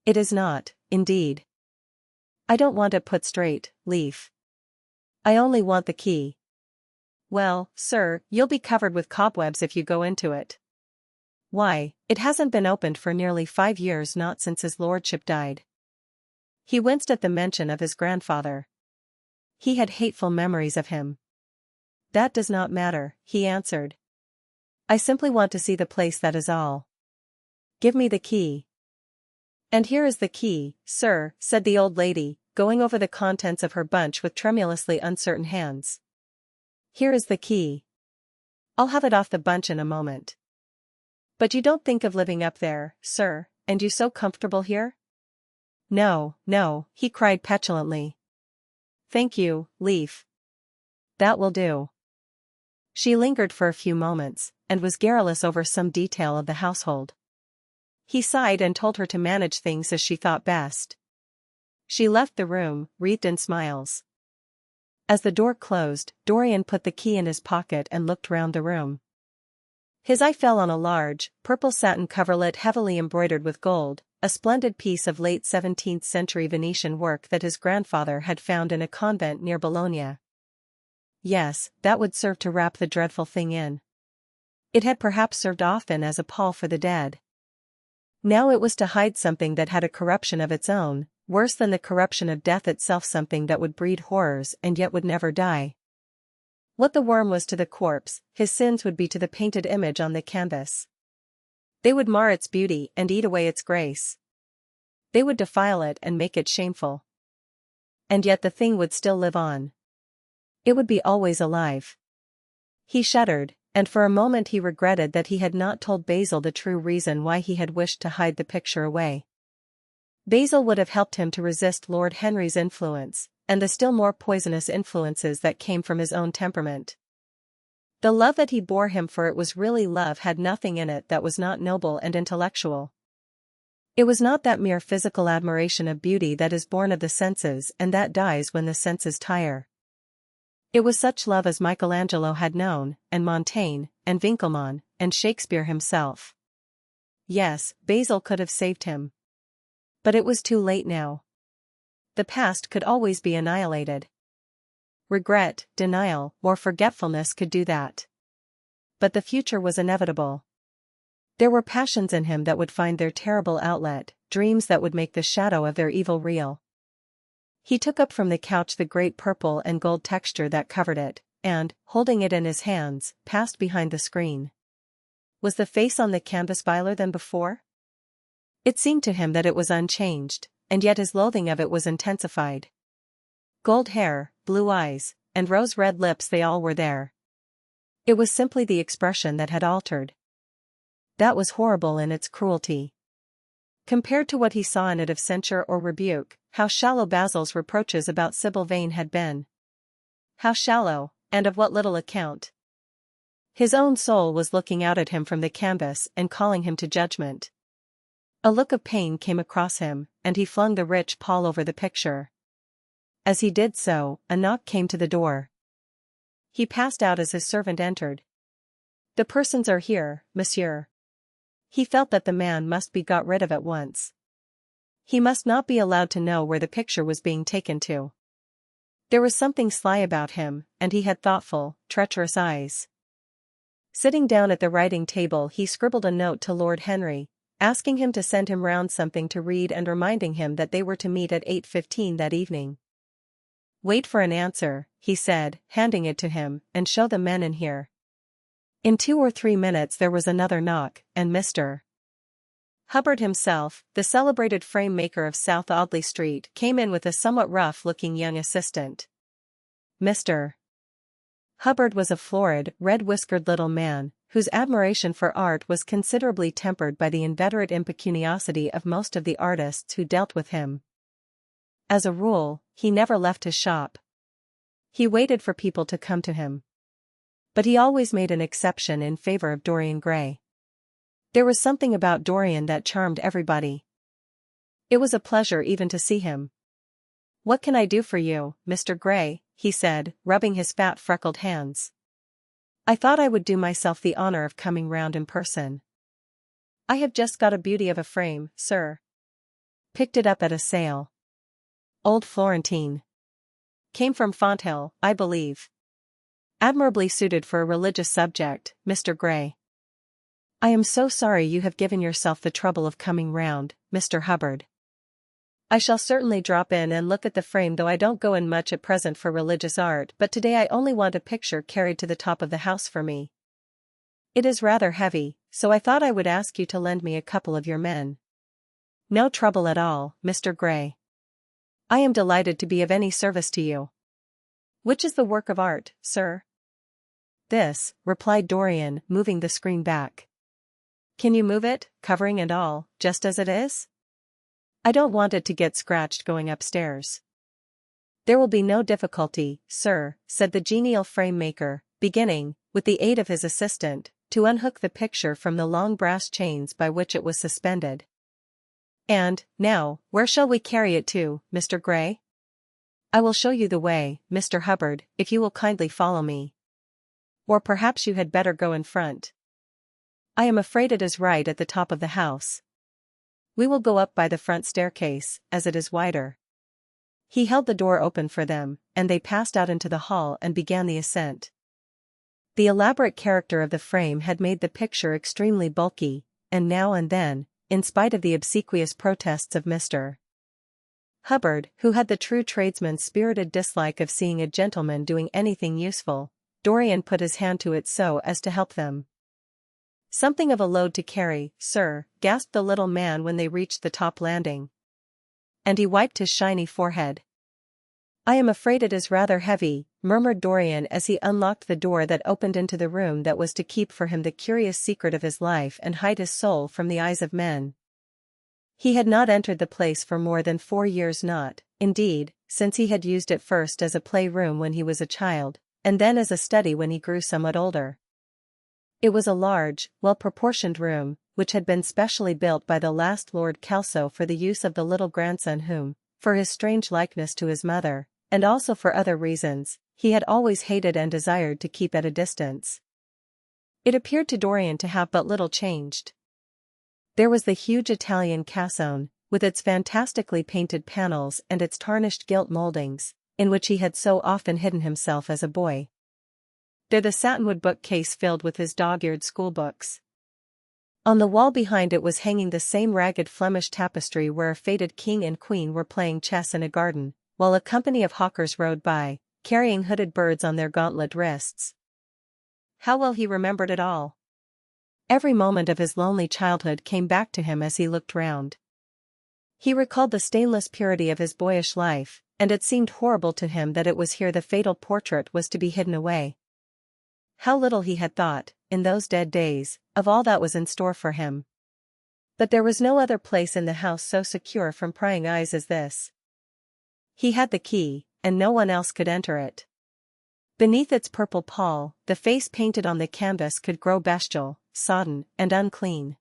It is not, indeed. I don't want it put straight, Leaf. I only want the key. Well, sir, you'll be covered with cobwebs if you go into it. Why, it hasn't been opened for nearly 5 years, not since his lordship died. He winced at the mention of his grandfather. He had hateful memories of him. That does not matter, he answered. I simply want to see the place, that is all. Give me the key. And here is the key, sir, said the old lady, going over the contents of her bunch with tremulously uncertain hands. Here is the key. I'll have it off the bunch in a moment. But you don't think of living up there, sir, and you so comfortable here? No, no, he cried petulantly. Thank you, Leaf. That will do. She lingered for a few moments, and was garrulous over some detail of the household. He sighed and told her to manage things as she thought best. She left the room, wreathed in smiles. As the door closed, Dorian put the key in his pocket and looked round the room. His eye fell on a large, purple satin coverlet heavily embroidered with gold, a splendid piece of late 17th century Venetian work that his grandfather had found in a convent near Bologna. Yes, that would serve to wrap the dreadful thing in. It had perhaps served often as a pall for the dead. Now it was to hide something that had a corruption of its own, worse than the corruption of death itself, something that would breed horrors and yet would never die. What the worm was to the corpse, his sins would be to the painted image on the canvas. They would mar its beauty and eat away its grace. They would defile it and make it shameful. And yet the thing would still live on. It would be always alive. He shuddered, and for a moment he regretted that he had not told Basil the true reason why he had wished to hide the picture away. Basil would have helped him to resist Lord Henry's influence, and the still more poisonous influences that came from his own temperament. The love that he bore him, for it was really love, had nothing in it that was not noble and intellectual. It was not that mere physical admiration of beauty that is born of the senses and that dies when the senses tire. It was such love as Michelangelo had known, and Montaigne, and Winckelmann, and Shakespeare himself. Yes, Basil could have saved him. But it was too late now. The past could always be annihilated. Regret, denial, or forgetfulness could do that. But the future was inevitable. There were passions in him that would find their terrible outlet, dreams that would make the shadow of their evil real. He took up from the couch the great purple and gold texture that covered it, and, holding it in his hands, passed behind the screen. Was the face on the canvas viler than before? It seemed to him that it was unchanged, and yet his loathing of it was intensified. Gold hair, blue eyes, and rose-red lips, they all were there. It was simply the expression that had altered. That was horrible in its cruelty. Compared to what he saw in it of censure or rebuke, how shallow Basil's reproaches about Sybil Vane had been. How shallow, and of what little account. His own soul was looking out at him from the canvas and calling him to judgment. A look of pain came across him, and he flung the rich pall over the picture. As he did so, a knock came to the door. He passed out as his servant entered. "The persons are here, monsieur." He felt that the man must be got rid of at once. He must not be allowed to know where the picture was being taken to. There was something sly about him, and he had thoughtful, treacherous eyes. Sitting down at the writing table, he scribbled a note to Lord Henry, asking him to send him round something to read and reminding him that they were to meet at 8:15 that evening. "Wait for an answer," he said, handing it to him, "and show the men in here." In 2 or 3 minutes there was another knock, and Mr. Hubbard himself, the celebrated frame-maker of South Audley Street, came in with a somewhat rough-looking young assistant. Mr. Hubbard was a florid, red-whiskered little man, whose admiration for art was considerably tempered by the inveterate impecuniosity of most of the artists who dealt with him. As a rule, he never left his shop. He waited for people to come to him. But he always made an exception in favor of Dorian Gray. There was something about Dorian that charmed everybody. It was a pleasure even to see him. "What can I do for you, Mr. Gray?" he said, rubbing his fat freckled hands. "I thought I would do myself the honor of coming round in person. I have just got a beauty of a frame, sir. Picked it up at a sale. Old Florentine. Came from Fonthill, I believe. Admirably suited for a religious subject, Mr. Gray." "I am so sorry you have given yourself the trouble of coming round, Mr. Hubbard. I shall certainly drop in and look at the frame, though I don't go in much at present for religious art, but today I only want a picture carried to the top of the house for me. It is rather heavy, so I thought I would ask you to lend me a couple of your men. No trouble at all, Mr. Gray. I am delighted to be of any service to you. Which is the work of art, sir? This, replied Dorian, moving the screen back. Can you move it, covering and all, just as it is? I don't want it to get scratched going upstairs. There will be no difficulty, sir, said the genial frame maker, beginning, with the aid of his assistant, to unhook the picture from the long brass chains by which it was suspended. And, now, where shall we carry it to, Mr. Gray? I will show you the way, Mr. Hubbard, if you will kindly follow me. Or perhaps you had better go in front. I am afraid it is right at the top of the house. We will go up by the front staircase, as it is wider. He held the door open for them, and they passed out into the hall and began the ascent. The elaborate character of the frame had made the picture extremely bulky, and now and then, in spite of the obsequious protests of Mr. Hubbard, who had the true tradesman's spirited dislike of seeing a gentleman doing anything useful, Dorian put his hand to it so as to help them. Something of a load to carry, sir, gasped the little man when they reached the top landing. And he wiped his shiny forehead. I am afraid it is rather heavy, murmured Dorian as he unlocked the door that opened into the room that was to keep for him the curious secret of his life and hide his soul from the eyes of men. He had not entered the place for more than 4 years, not, indeed, since he had used it first as a playroom when he was a child, and then as a study when he grew somewhat older. It was a large, well-proportioned room, which had been specially built by the last Lord Kelso for the use of the little grandson whom, for his strange likeness to his mother, and also for other reasons, he had always hated and desired to keep at a distance. It appeared to Dorian to have but little changed. There was the huge Italian cassone, with its fantastically painted panels and its tarnished gilt moldings, in which he had so often hidden himself as a boy. There the satinwood bookcase filled with his dog-eared schoolbooks. On the wall behind it was hanging the same ragged Flemish tapestry where a faded king and queen were playing chess in a garden, while a company of hawkers rode by, carrying hooded birds on their gauntlet wrists. How well he remembered it all! Every moment of his lonely childhood came back to him as he looked round. He recalled the stainless purity of his boyish life, and it seemed horrible to him that it was here the fatal portrait was to be hidden away. How little he had thought, in those dead days, of all that was in store for him. But there was no other place in the house so secure from prying eyes as this. He had the key, and no one else could enter it. Beneath its purple pall, the face painted on the canvas could grow bestial, sodden, and unclean.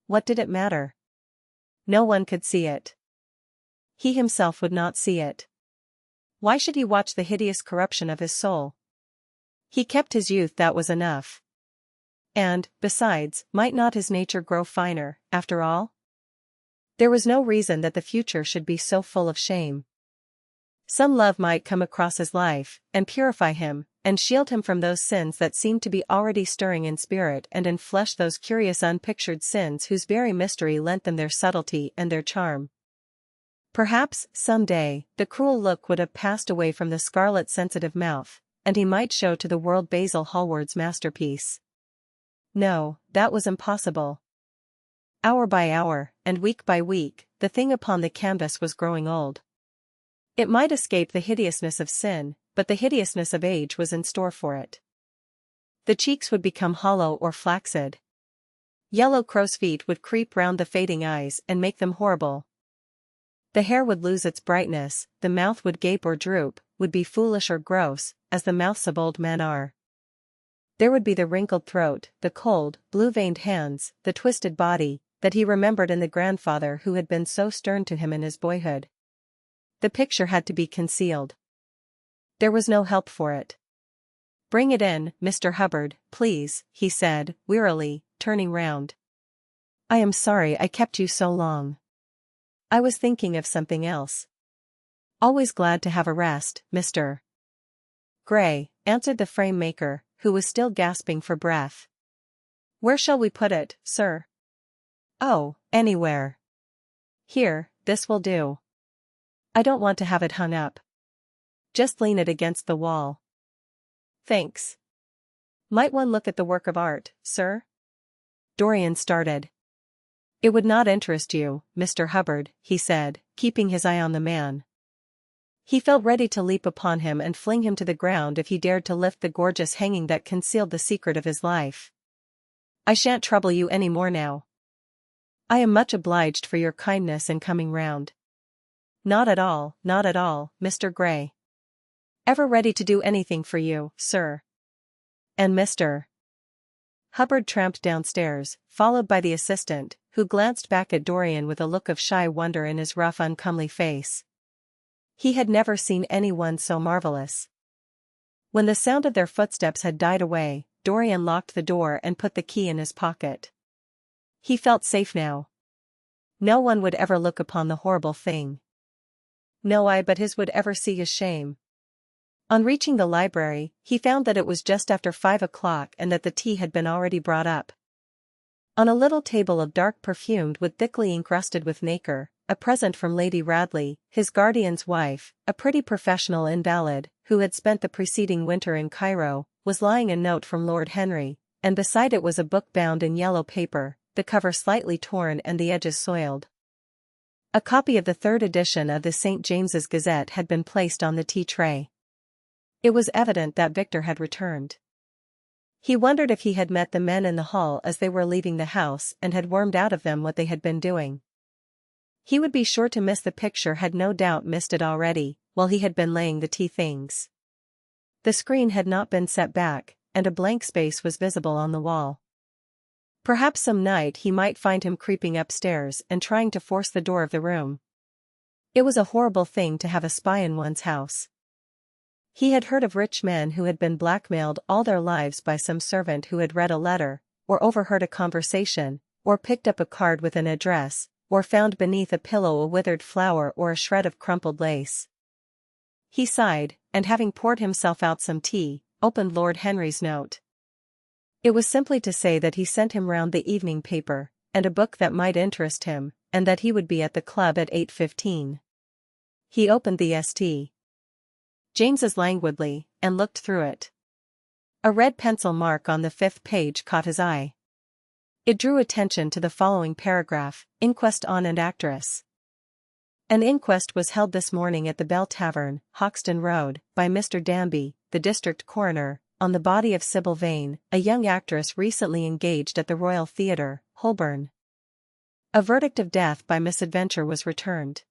What did it matter? No one could see it. He himself would not see it. Why should he watch the hideous corruption of his soul? He kept his youth, that was enough. And, besides, might not his nature grow finer, after all? There was no reason that the future should be so full of shame. Some love might come across his life, and purify him, and shield him from those sins that seemed to be already stirring in spirit and in flesh, those curious unpictured sins whose very mystery lent them their subtlety and their charm. Perhaps, some day, the cruel look would have passed away from the scarlet sensitive mouth, and he might show to the world Basil Hallward's masterpiece. No, that was impossible. Hour by hour, and week by week, the thing upon the canvas was growing old. It might escape the hideousness of sin, but the hideousness of age was in store for it. The cheeks would become hollow or flaccid. Yellow crow's feet would creep round the fading eyes and make them horrible. The hair would lose its brightness, the mouth would gape or droop, would be foolish or gross, as the mouths of old men are. There would be the wrinkled throat, the cold, blue-veined hands, the twisted body, that he remembered in the grandfather who had been so stern to him in his boyhood. The picture had to be concealed. There was no help for it. "Bring it in, Mr. Hubbard, please," he said, wearily, turning round. "I am sorry I kept you so long. I was thinking of something else." "Always glad to have a rest, Mr. Gray," answered the frame maker, who was still gasping for breath. "Where shall we put it, sir?" "Oh, anywhere. Here, this will do." I don't want to have it hung up. Just lean it against the wall. Thanks. Might one look at the work of art, sir? Dorian started. It would not interest you, Mr. Hubbard, he said, keeping his eye on the man. He felt ready to leap upon him and fling him to the ground if he dared to lift the gorgeous hanging that concealed the secret of his life. I shan't trouble you any more now. I am much obliged for your kindness in coming round. Not at all, Mr. Gray. Ever ready to do anything for you, sir. And Mr. Hubbard tramped downstairs, followed by the assistant, who glanced back at Dorian with a look of shy wonder in his rough uncomely face. He had never seen anyone so marvelous. When the sound of their footsteps had died away, Dorian locked the door and put the key in his pocket. He felt safe now. No one would ever look upon the horrible thing. No eye but his would ever see his shame. On reaching the library, he found that it was just after 5 o'clock and that the tea had been already brought up. On a little table of dark perfumed wood thickly encrusted with nacre, a present from Lady Radley, his guardian's wife, a pretty professional invalid, who had spent the preceding winter in Cairo, was lying a note from Lord Henry, and beside it was a book bound in yellow paper, the cover slightly torn and the edges soiled. A copy of the 3rd edition of the St. James's Gazette had been placed on the tea tray. It was evident that Victor had returned. He wondered if he had met the men in the hall as they were leaving the house and had wormed out of them what they had been doing. He would be sure to miss the picture, had no doubt missed it already, while he had been laying the tea things. The screen had not been set back, and a blank space was visible on the wall. Perhaps some night he might find him creeping upstairs and trying to force the door of the room. It was a horrible thing to have a spy in one's house. He had heard of rich men who had been blackmailed all their lives by some servant who had read a letter, or overheard a conversation, or picked up a card with an address, or found beneath a pillow a withered flower or a shred of crumpled lace. He sighed, and having poured himself out some tea, opened Lord Henry's note. It was simply to say that he sent him round the evening paper, and a book that might interest him, and that he would be at the club at 8:15. He opened the St. James's languidly, and looked through it. A red pencil mark on the 5th page caught his eye. It drew attention to the following paragraph: Inquest on an actress. An inquest was held this morning at the Bell Tavern, Hoxton Road, by Mr. Danby, the district coroner, on the body of Sybil Vane, a young actress recently engaged at the Royal Theatre, Holborn. A verdict of death by misadventure was returned.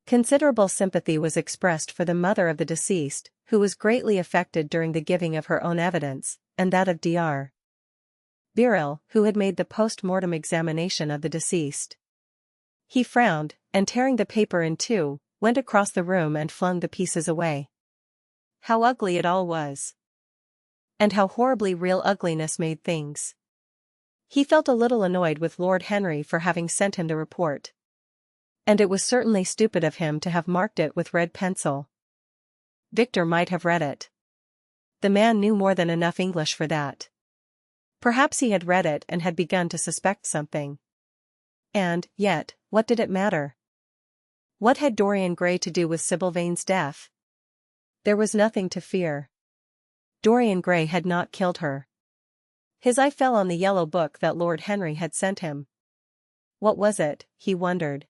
Considerable sympathy was expressed for the mother of the deceased, who was greatly affected during the giving of her own evidence, and that of Dr. Birrell, who had made the post-mortem examination of the deceased. He frowned, and tearing the paper in two, went across the room and flung the pieces away. How ugly it all was! And how horribly real ugliness made things! He felt a little annoyed with Lord Henry for having sent him the report. And it was certainly stupid of him to have marked it with red pencil. Victor might have read it. The man knew more than enough English for that. Perhaps he had read it and had begun to suspect something. And, yet, what did it matter? What had Dorian Gray to do with Sybil Vane's death? There was nothing to fear. Dorian Gray had not killed her. His eye fell on the yellow book that Lord Henry had sent him. What was it, he wondered.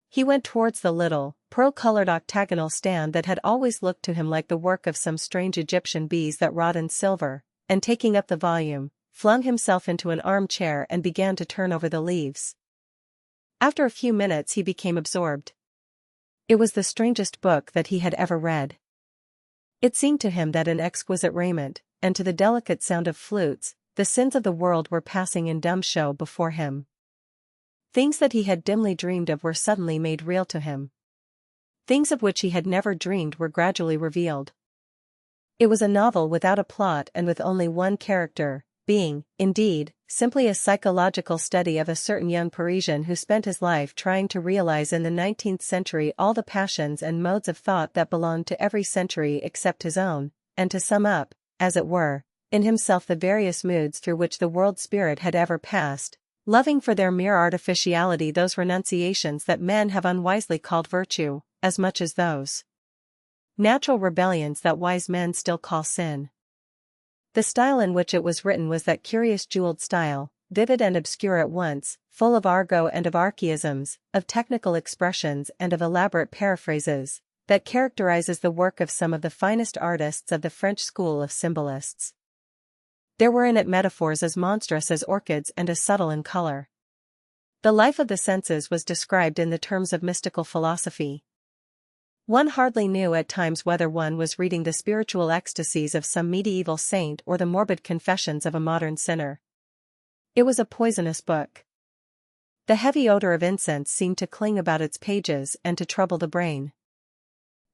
He went towards the little, pearl-colored octagonal stand that had always looked to him like the work of some strange Egyptian bees that wrought in silver, and taking up the volume, flung himself into an armchair and began to turn over the leaves. After a few minutes he became absorbed. It was the strangest book that he had ever read. It seemed to him that in exquisite raiment, and to the delicate sound of flutes, the sins of the world were passing in dumb show before him. Things that he had dimly dreamed of were suddenly made real to him. Things of which he had never dreamed were gradually revealed. It was a novel without a plot and with only one character, being, indeed, simply a psychological study of a certain young Parisian who spent his life trying to realize in the 19th century all the passions and modes of thought that belonged to every century except his own, and to sum up, as it were, in himself the various moods through which the world spirit had ever passed, loving for their mere artificiality those renunciations that men have unwisely called virtue, as much as those natural rebellions that wise men still call sin. The style in which it was written was that curious jeweled style, vivid and obscure at once, full of argot and of archaisms, of technical expressions and of elaborate paraphrases, that characterizes the work of some of the finest artists of the French school of symbolists. There were in it metaphors as monstrous as orchids and as subtle in color. The life of the senses was described in the terms of mystical philosophy. One hardly knew at times whether one was reading the spiritual ecstasies of some medieval saint or the morbid confessions of a modern sinner. It was a poisonous book. The heavy odor of incense seemed to cling about its pages and to trouble the brain.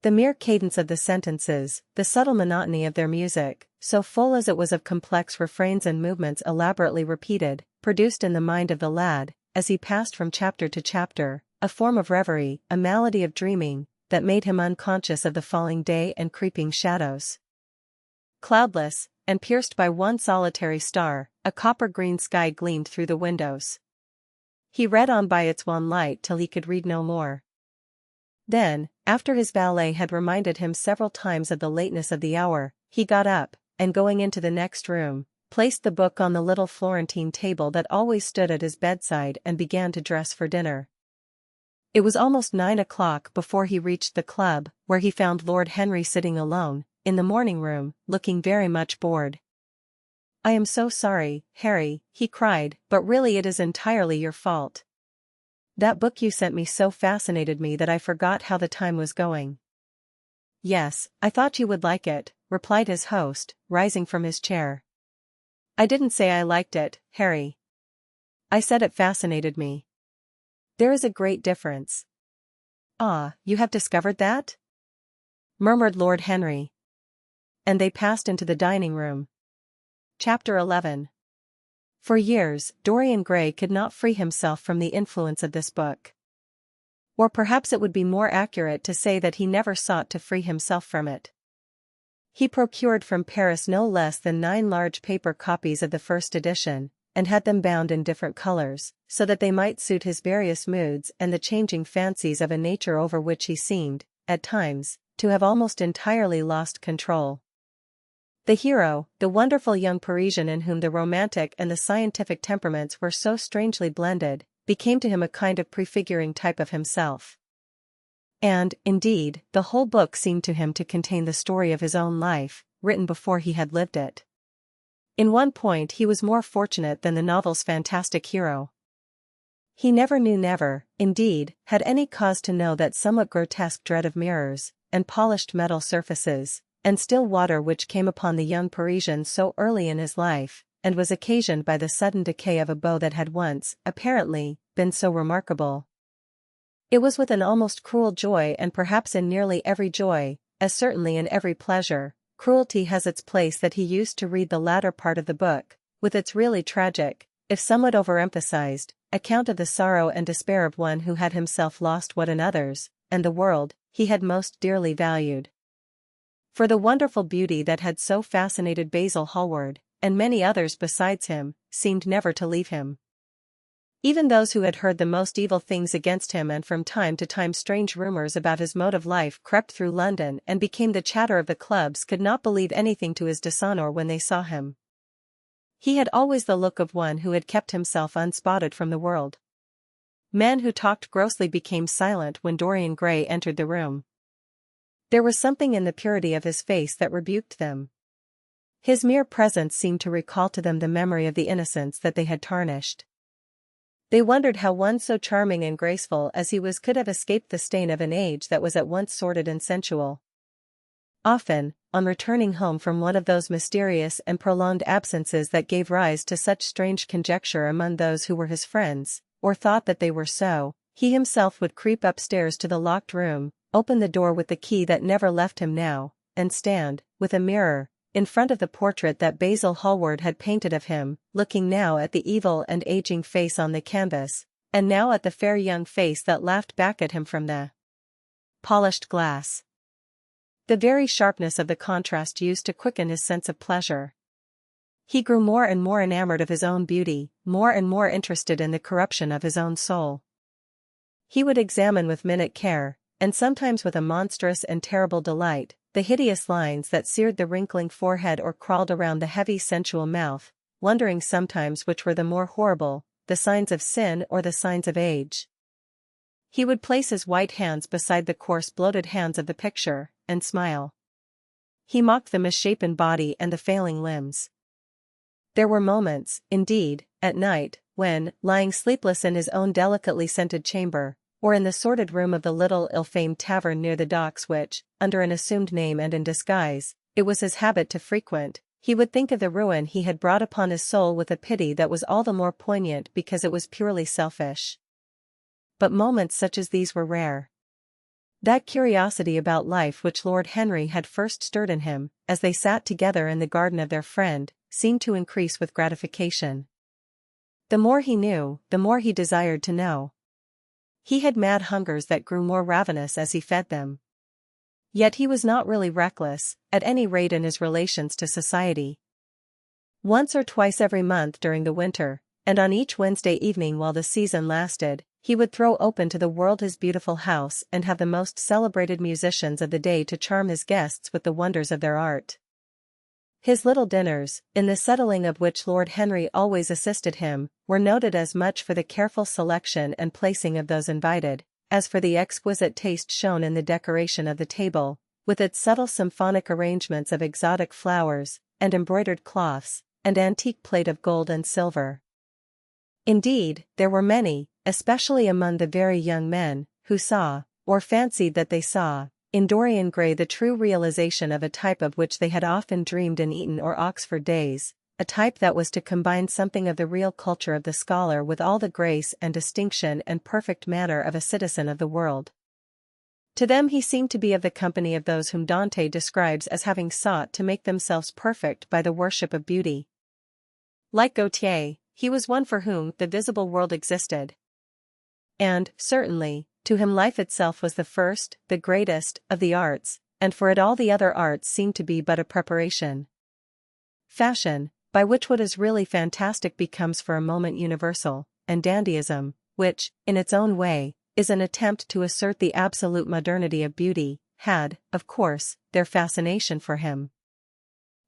The mere cadence of the sentences, the subtle monotony of their music, so full as it was of complex refrains and movements elaborately repeated, produced in the mind of the lad, as he passed from chapter to chapter, a form of reverie, a malady of dreaming, that made him unconscious of the falling day and creeping shadows. Cloudless, and pierced by one solitary star, a copper-green sky gleamed through the windows. He read on by its wan light till he could read no more. Then, after his valet had reminded him several times of the lateness of the hour, he got up, and going into the next room, placed the book on the little Florentine table that always stood at his bedside and began to dress for dinner. It was almost 9 o'clock before he reached the club, where he found Lord Henry sitting alone, in the morning room, looking very much bored. "I am so sorry, Harry," he cried, "but really it is entirely your fault. That book you sent me so fascinated me that I forgot how the time was going." "Yes, I thought you would like it," replied his host, rising from his chair. "I didn't say I liked it, Harry. I said it fascinated me. There is a great difference." "Ah, you have discovered that?" murmured Lord Henry. And they passed into the dining room. Chapter 11. For years, Dorian Gray could not free himself from the influence of this book. Or perhaps it would be more accurate to say that he never sought to free himself from it. He procured from Paris no less than 9 large paper copies of the first edition, and had them bound in different colors, so that they might suit his various moods and the changing fancies of a nature over which he seemed, at times, to have almost entirely lost control. The hero, the wonderful young Parisian in whom the romantic and the scientific temperaments were so strangely blended, became to him a kind of prefiguring type of himself. And, indeed, the whole book seemed to him to contain the story of his own life, written before he had lived it. In one point he was more fortunate than the novel's fantastic hero. He never, indeed, had any cause to know that somewhat grotesque dread of mirrors, and polished metal surfaces, and still water which came upon the young Parisian so early in his life, and was occasioned by the sudden decay of a beau that had once, apparently, been so remarkable. It was with an almost cruel joy, and perhaps in nearly every joy, as certainly in every pleasure, cruelty has its place, that he used to read the latter part of the book, with its really tragic, if somewhat overemphasized, account of the sorrow and despair of one who had himself lost what in others, and the world, he had most dearly valued. For the wonderful beauty that had so fascinated Basil Hallward, and many others besides him, seemed never to leave him. Even those who had heard the most evil things against him, and from time to time strange rumors about his mode of life crept through London and became the chatter of the clubs, could not believe anything to his dishonor when they saw him. He had always the look of one who had kept himself unspotted from the world. Men who talked grossly became silent when Dorian Gray entered the room. There was something in the purity of his face that rebuked them. His mere presence seemed to recall to them the memory of the innocence that they had tarnished. They wondered how one so charming and graceful as he was could have escaped the stain of an age that was at once sordid and sensual. Often, on returning home from one of those mysterious and prolonged absences that gave rise to such strange conjecture among those who were his friends, or thought that they were so, he himself would creep upstairs to the locked room, open the door with the key that never left him now, and stand, with a mirror, in front of the portrait that Basil Hallward had painted of him, looking now at the evil and aging face on the canvas, and now at the fair young face that laughed back at him from the polished glass. The very sharpness of the contrast used to quicken his sense of pleasure. He grew more and more enamored of his own beauty, more and more interested in the corruption of his own soul. He would examine with minute care, and sometimes with a monstrous and terrible delight, the hideous lines that seared the wrinkling forehead or crawled around the heavy sensual mouth, wondering sometimes which were the more horrible, the signs of sin or the signs of age. He would place his white hands beside the coarse bloated hands of the picture, and smile. He mocked the misshapen body and the failing limbs. There were moments, indeed, at night, when, lying sleepless in his own delicately scented chamber, or in the sordid room of the little ill-famed tavern near the docks which, under an assumed name and in disguise, it was his habit to frequent, he would think of the ruin he had brought upon his soul with a pity that was all the more poignant because it was purely selfish. But moments such as these were rare. That curiosity about life which Lord Henry had first stirred in him, as they sat together in the garden of their friend, seemed to increase with gratification. The more he knew, the more he desired to know. He had mad hungers that grew more ravenous as he fed them. Yet he was not really reckless, at any rate in his relations to society. Once or twice every month during the winter, and on each Wednesday evening while the season lasted, he would throw open to the world his beautiful house and have the most celebrated musicians of the day to charm his guests with the wonders of their art. His little dinners, in the settling of which Lord Henry always assisted him, were noted as much for the careful selection and placing of those invited, as for the exquisite taste shown in the decoration of the table, with its subtle symphonic arrangements of exotic flowers, and embroidered cloths, and antique plate of gold and silver. Indeed, there were many, especially among the very young men, who saw, or fancied that they saw, in Dorian Gray the true realization of a type of which they had often dreamed in Eton or Oxford days, a type that was to combine something of the real culture of the scholar with all the grace and distinction and perfect manner of a citizen of the world. To them he seemed to be of the company of those whom Dante describes as having sought to make themselves perfect by the worship of beauty. Like Gautier, he was one for whom the visible world existed. And, certainly, to him life itself was the first, the greatest, of the arts, and for it all the other arts seemed to be but a preparation. Fashion, by which what is really fantastic becomes for a moment universal, and dandyism, which, in its own way, is an attempt to assert the absolute modernity of beauty, had, of course, their fascination for him.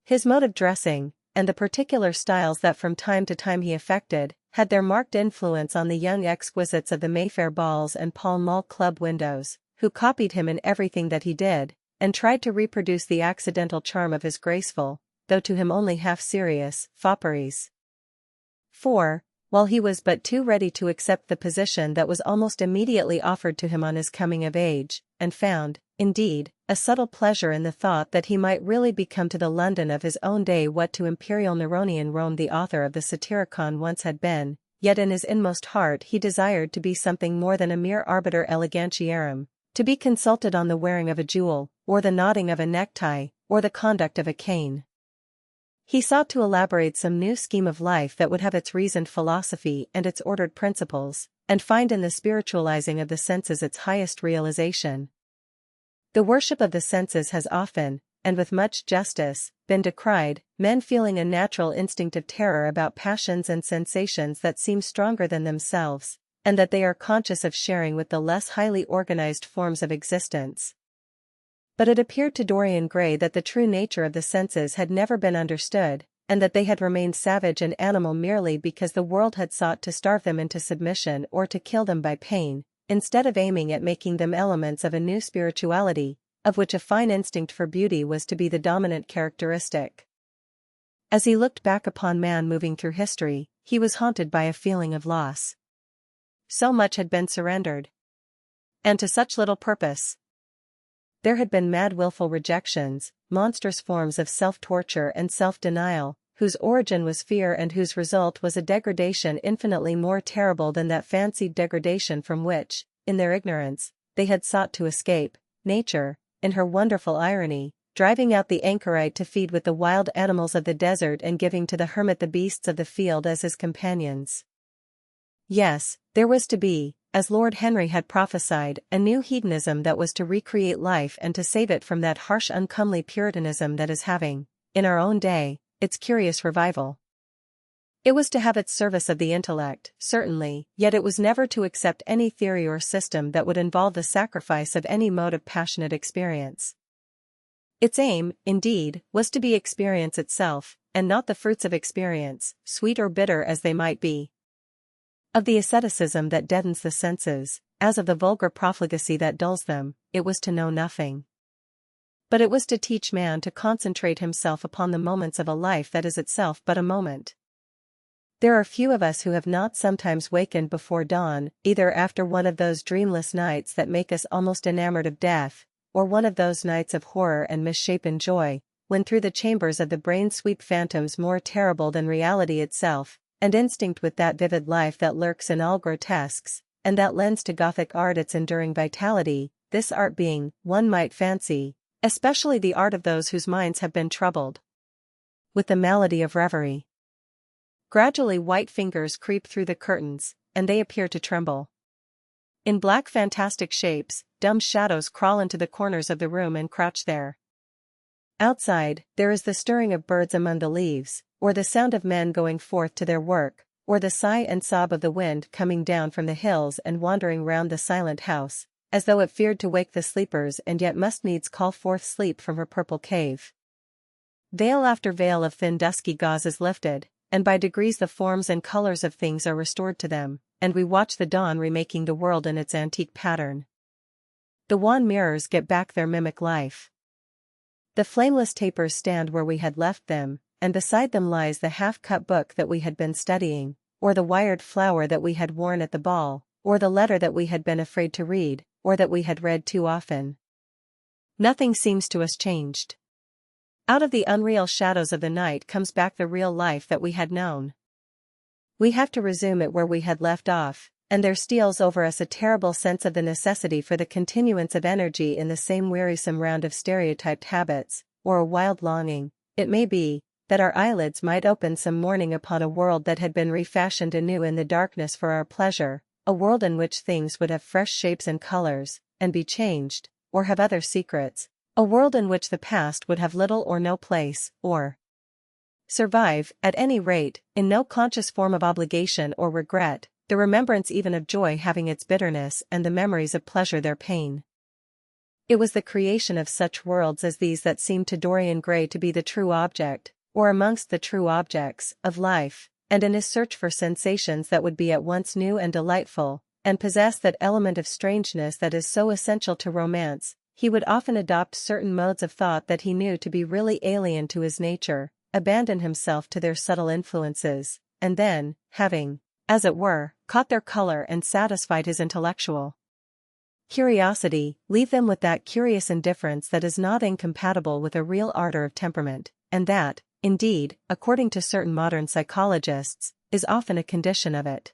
His mode of dressing, and the particular styles that from time to time he affected, had their marked influence on the young exquisites of the Mayfair balls and Pall Mall club windows, who copied him in everything that he did, and tried to reproduce the accidental charm of his graceful, though to him only half-serious, fopperies. For, while he was but too ready to accept the position that was almost immediately offered to him on his coming of age, and found, indeed, a subtle pleasure in the thought that he might really become to the London of his own day what to imperial Neronian Rome the author of the Satyricon once had been, yet in his inmost heart he desired to be something more than a mere arbiter elegantiarum, to be consulted on the wearing of a jewel, or the knotting of a necktie, or the conduct of a cane. He sought to elaborate some new scheme of life that would have its reasoned philosophy and its ordered principles, and find in the spiritualizing of the senses its highest realization. The worship of the senses has often, and with much justice, been decried, men feeling a natural instinctive terror about passions and sensations that seem stronger than themselves, and that they are conscious of sharing with the less highly organized forms of existence. But it appeared to Dorian Gray that the true nature of the senses had never been understood, and that they had remained savage and animal merely because the world had sought to starve them into submission or to kill them by pain, instead of aiming at making them elements of a new spirituality, of which a fine instinct for beauty was to be the dominant characteristic. As he looked back upon man moving through history, he was haunted by a feeling of loss. So much had been surrendered. And to such little purpose. There had been mad willful rejections, monstrous forms of self-torture and self-denial, whose origin was fear and whose result was a degradation infinitely more terrible than that fancied degradation from which, in their ignorance, they had sought to escape. Nature, in her wonderful irony, driving out the anchorite to feed with the wild animals of the desert and giving to the hermit the beasts of the field as his companions. Yes, there was to be, as Lord Henry had prophesied, a new hedonism that was to recreate life and to save it from that harsh uncomely puritanism that is having, in our own day, its curious revival. It was to have its service of the intellect, certainly, yet it was never to accept any theory or system that would involve the sacrifice of any mode of passionate experience. Its aim, indeed, was to be experience itself, and not the fruits of experience, sweet or bitter as they might be. Of the asceticism that deadens the senses, as of the vulgar profligacy that dulls them, it was to know nothing. But it was to teach man to concentrate himself upon the moments of a life that is itself but a moment. There are few of us who have not sometimes wakened before dawn, either after one of those dreamless nights that make us almost enamored of death, or one of those nights of horror and misshapen joy, when through the chambers of the brain sweep phantoms more terrible than reality itself, and instinct with that vivid life that lurks in all grotesques, and that lends to Gothic art its enduring vitality, this art being, one might fancy, especially the art of those whose minds have been troubled with the malady of reverie. Gradually white fingers creep through the curtains, and they appear to tremble. In black fantastic shapes, dumb shadows crawl into the corners of the room and crouch there. Outside, there is the stirring of birds among the leaves, or the sound of men going forth to their work, or the sigh and sob of the wind coming down from the hills and wandering round the silent house, as though it feared to wake the sleepers and yet must needs call forth sleep from her purple cave. Veil after veil of thin dusky gauze is lifted, and by degrees the forms and colors of things are restored to them, and we watch the dawn remaking the world in its antique pattern. The wan mirrors get back their mimic life. The flameless tapers stand where we had left them, and beside them lies the half-cut book that we had been studying, or the wired flower that we had worn at the ball, or the letter that we had been afraid to read, or that we had read too often. Nothing seems to us changed. Out of the unreal shadows of the night comes back the real life that we had known. We have to resume it where we had left off, and there steals over us a terrible sense of the necessity for the continuance of energy in the same wearisome round of stereotyped habits, or a wild longing, it may be, that our eyelids might open some morning upon a world that had been refashioned anew in the darkness for our pleasure, a world in which things would have fresh shapes and colors, and be changed, or have other secrets, a world in which the past would have little or no place, or survive, at any rate, in no conscious form of obligation or regret, the remembrance even of joy having its bitterness and the memories of pleasure their pain. It was the creation of such worlds as these that seemed to Dorian Gray to be the true object, or amongst the true objects, of life, and in his search for sensations that would be at once new and delightful, and possess that element of strangeness that is so essential to romance, he would often adopt certain modes of thought that he knew to be really alien to his nature, abandon himself to their subtle influences, and then, having, as it were, caught their color and satisfied his intellectual curiosity, leave them with that curious indifference that is not incompatible with a real ardor of temperament, and that, indeed, according to certain modern psychologists, is often a condition of it.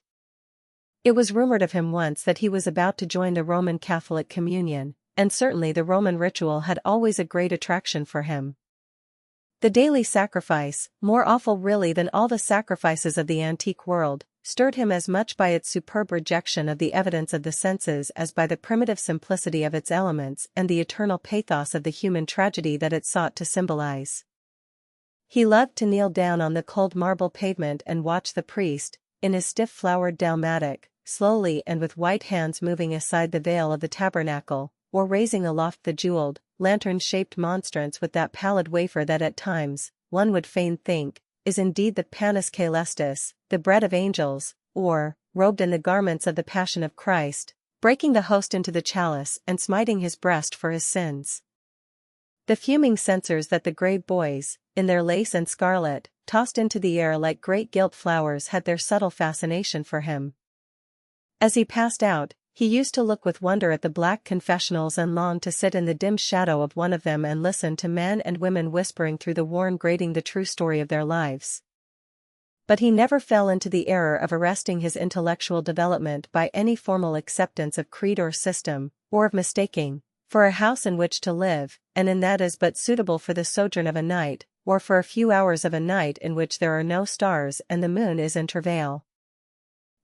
It was rumored of him once that he was about to join the Roman Catholic communion, and certainly the Roman ritual had always a great attraction for him. The daily sacrifice, more awful really than all the sacrifices of the antique world, stirred him as much by its superb rejection of the evidence of the senses as by the primitive simplicity of its elements and the eternal pathos of the human tragedy that it sought to symbolize. He loved to kneel down on the cold marble pavement and watch the priest, in his stiff flowered dalmatic, slowly and with white hands moving aside the veil of the tabernacle, or raising aloft the jeweled, lantern-shaped monstrance with that pallid wafer that at times, one would fain think, is indeed the panis caelestis, the bread of angels, or, robed in the garments of the Passion of Christ, breaking the host into the chalice and smiting his breast for his sins. The fuming censers that the grave boys, in their lace and scarlet, tossed into the air like great gilt flowers had their subtle fascination for him. As he passed out, he used to look with wonder at the black confessionals and long to sit in the dim shadow of one of them and listen to men and women whispering through the worn grating the true story of their lives. But he never fell into the error of arresting his intellectual development by any formal acceptance of creed or system, or of mistaking, for a house in which to live, and in that is but suitable for the sojourn of a night, or for a few hours of a night in which there are no stars and the moon is in travail.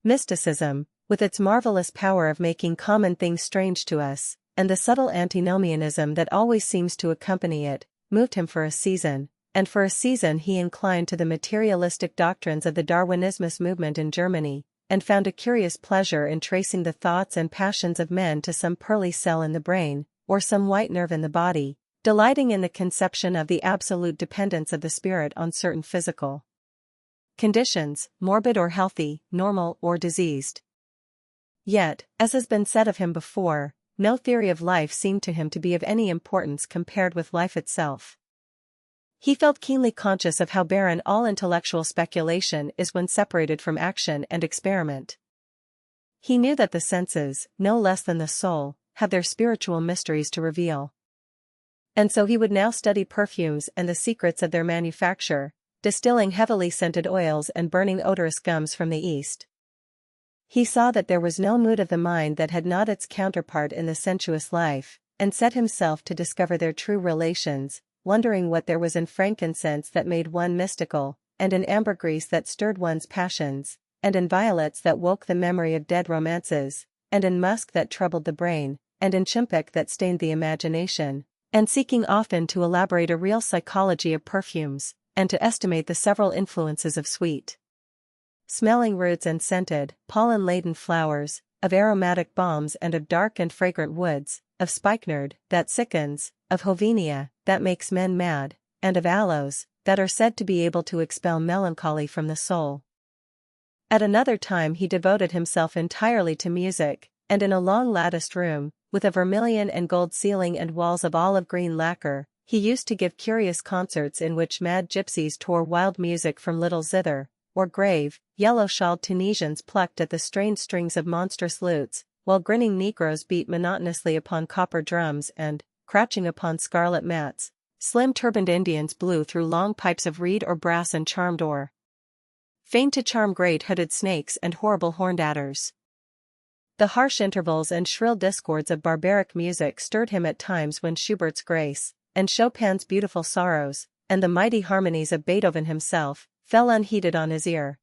Mysticism, with its marvelous power of making common things strange to us, and the subtle antinomianism that always seems to accompany it, moved him for a season, and for a season he inclined to the materialistic doctrines of the Darwinismus movement in Germany, and found a curious pleasure in tracing the thoughts and passions of men to some pearly cell in the brain, or some white nerve in the body, delighting in the conception of the absolute dependence of the spirit on certain physical conditions, morbid or healthy, normal or diseased. Yet, as has been said of him before, no theory of life seemed to him to be of any importance compared with life itself. He felt keenly conscious of how barren all intellectual speculation is when separated from action and experiment. He knew that the senses, no less than the soul, have their spiritual mysteries to reveal. And so he would now study perfumes and the secrets of their manufacture, distilling heavily scented oils and burning odorous gums from the East. He saw that there was no mood of the mind that had not its counterpart in the sensuous life, and set himself to discover their true relations, wondering what there was in frankincense that made one mystical, and in ambergris that stirred one's passions, and in violets that woke the memory of dead romances, and in musk that troubled the brain, and in champak that stained the imagination, and seeking often to elaborate a real psychology of perfumes, and to estimate the several influences of sweet smelling roots and scented, pollen-laden flowers, of aromatic balms and of dark and fragrant woods, of spikenard, that sickens, of hovenia, that makes men mad, and of aloes, that are said to be able to expel melancholy from the soul. At another time he devoted himself entirely to music, and in a long latticed room, with a vermilion and gold ceiling and walls of olive-green lacquer, he used to give curious concerts in which mad gypsies tore wild music from little zither, or grave, yellow-shawled Tunisians plucked at the strained strings of monstrous lutes, while grinning Negroes beat monotonously upon copper drums and, crouching upon scarlet mats, slim turbaned Indians blew through long pipes of reed or brass and charmed or feigned to charm great hooded snakes and horrible horned adders. The harsh intervals and shrill discords of barbaric music stirred him at times when Schubert's Grace, and Chopin's Beautiful Sorrows, and the mighty harmonies of Beethoven himself, fell unheeded on his ear.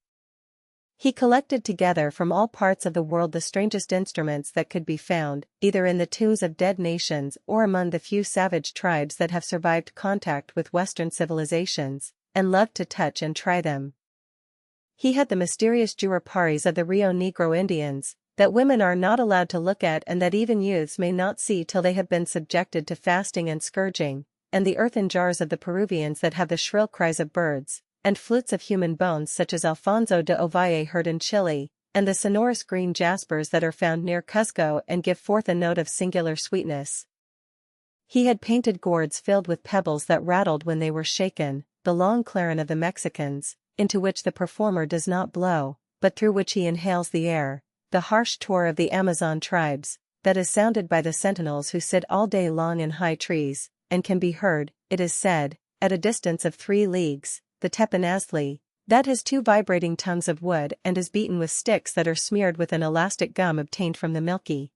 He collected together from all parts of the world the strangest instruments that could be found, either in the tombs of dead nations or among the few savage tribes that have survived contact with Western civilizations, and loved to touch and try them. He had the mysterious juraparis of the Rio Negro Indians, that women are not allowed to look at and that even youths may not see till they have been subjected to fasting and scourging, and the earthen jars of the Peruvians that have the shrill cries of birds, and flutes of human bones such as Alfonso de Ovalle heard in Chile, and the sonorous green jaspers that are found near Cusco and give forth a note of singular sweetness. He had painted gourds filled with pebbles that rattled when they were shaken, the long clarin of the Mexicans, into which the performer does not blow, but through which he inhales the air, the harsh tour of the Amazon tribes, that is sounded by the sentinels who sit all day long in high trees, and can be heard, it is said, at a distance of 3 leagues, the teponazli, that has 2 vibrating tongues of wood and is beaten with sticks that are smeared with an elastic gum obtained from the milky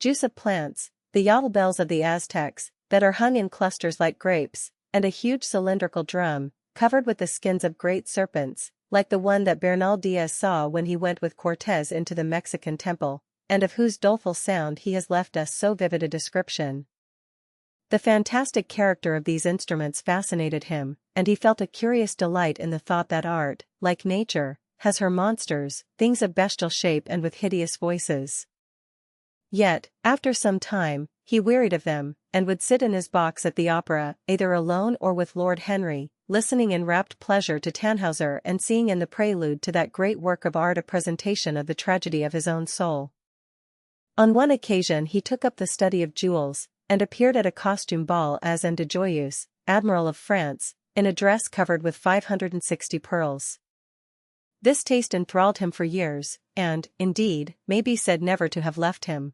juice of plants, the yodel bells of the Aztecs, that are hung in clusters like grapes, and a huge cylindrical drum, covered with the skins of great serpents, like the one that Bernal Diaz saw when he went with Cortez into the Mexican temple, and of whose doleful sound he has left us so vivid a description. The fantastic character of these instruments fascinated him, and he felt a curious delight in the thought that art, like nature, has her monsters, things of bestial shape and with hideous voices. Yet, after some time, he wearied of them, and would sit in his box at the opera, either alone or with Lord Henry, listening in rapt pleasure to Tannhauser and seeing in the prelude to that great work of art a presentation of the tragedy of his own soul. On one occasion he took up the study of jewels, and appeared at a costume ball as Anne de Joyeuse, Admiral of France, in a dress covered with 560 pearls. This taste enthralled him for years, and, indeed, may be said never to have left him.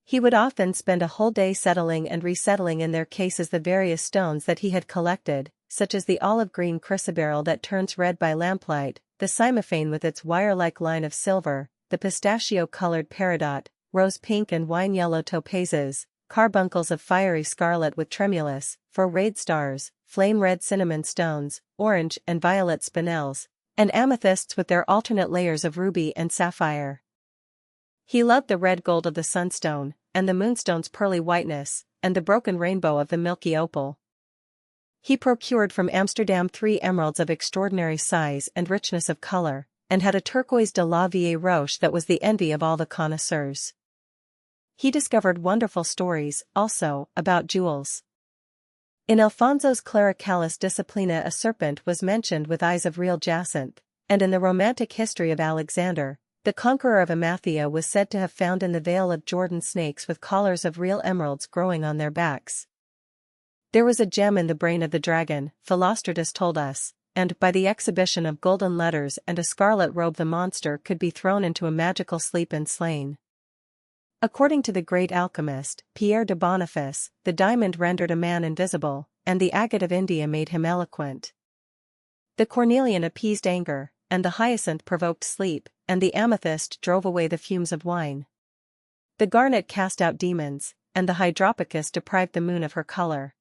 He would often spend a whole day settling and resettling in their cases the various stones that he had collected, such as the olive-green chrysoberyl that turns red by lamplight, the cymophane with its wire-like line of silver, the pistachio-colored peridot, rose-pink and wine-yellow topazes, carbuncles of fiery scarlet with tremulous, forayed stars, flame-red cinnamon stones, orange and violet spinels, and amethysts with their alternate layers of ruby and sapphire. He loved the red gold of the sunstone, and the moonstone's pearly whiteness, and the broken rainbow of the milky opal. He procured from Amsterdam 3 emeralds of extraordinary size and richness of color, and had a turquoise de la Vieille Roche that was the envy of all the connoisseurs. He discovered wonderful stories, also, about jewels. In Alfonso's Clericalis Disciplina a serpent was mentioned with eyes of real jacinth, and in the romantic history of Alexander, the conqueror of Amathia was said to have found in the Vale of Jordan snakes with collars of real emeralds growing on their backs. There was a gem in the brain of the dragon, Philostratus told us, and by the exhibition of golden letters and a scarlet robe the monster could be thrown into a magical sleep and slain. According to the great alchemist, Pierre de Boniface, the diamond rendered a man invisible, and the agate of India made him eloquent. The cornelian appeased anger, and the hyacinth provoked sleep, and the amethyst drove away the fumes of wine. The garnet cast out demons, and the hydropicus deprived the moon of her color.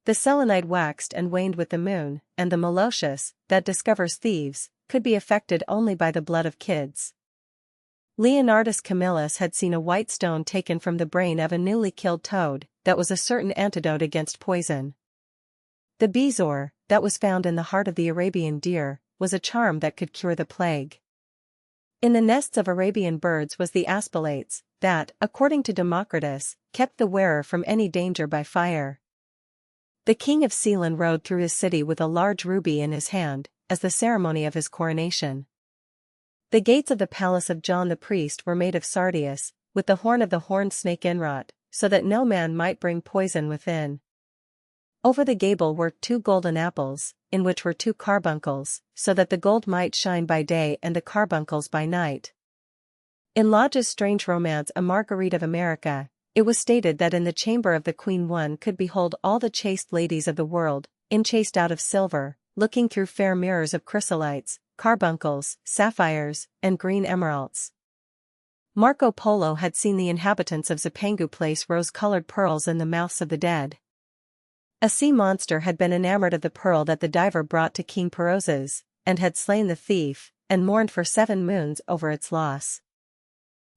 The selenite waxed and waned with the moon, and the malocious, that discovers thieves, could be affected only by the blood of kids. Leonardus Camillus had seen a white stone taken from the brain of a newly killed toad, that was a certain antidote against poison. The bezoar, that was found in the heart of the Arabian deer, was a charm that could cure the plague. In the nests of Arabian birds was the aspilates, that, according to Democritus, kept the wearer from any danger by fire. The king of Ceylon rode through his city with a large ruby in his hand, as the ceremony of his coronation. The gates of the palace of John the priest were made of sardius, with the horn of the horned snake inwrought, so that no man might bring poison within. Over the gable were 2 golden apples, in which were 2 carbuncles, so that the gold might shine by day and the carbuncles by night. In Lodge's strange romance A Marguerite of America, it was stated that in the chamber of the queen one could behold all the chaste ladies of the world, enchased out of silver, looking through fair mirrors of chrysolites, carbuncles, sapphires, and green emeralds. Marco Polo had seen the inhabitants of Zipangu place rose-colored pearls in the mouths of the dead. A sea monster had been enamored of the pearl that the diver brought to King Perozes, and had slain the thief, and mourned for 7 moons over its loss.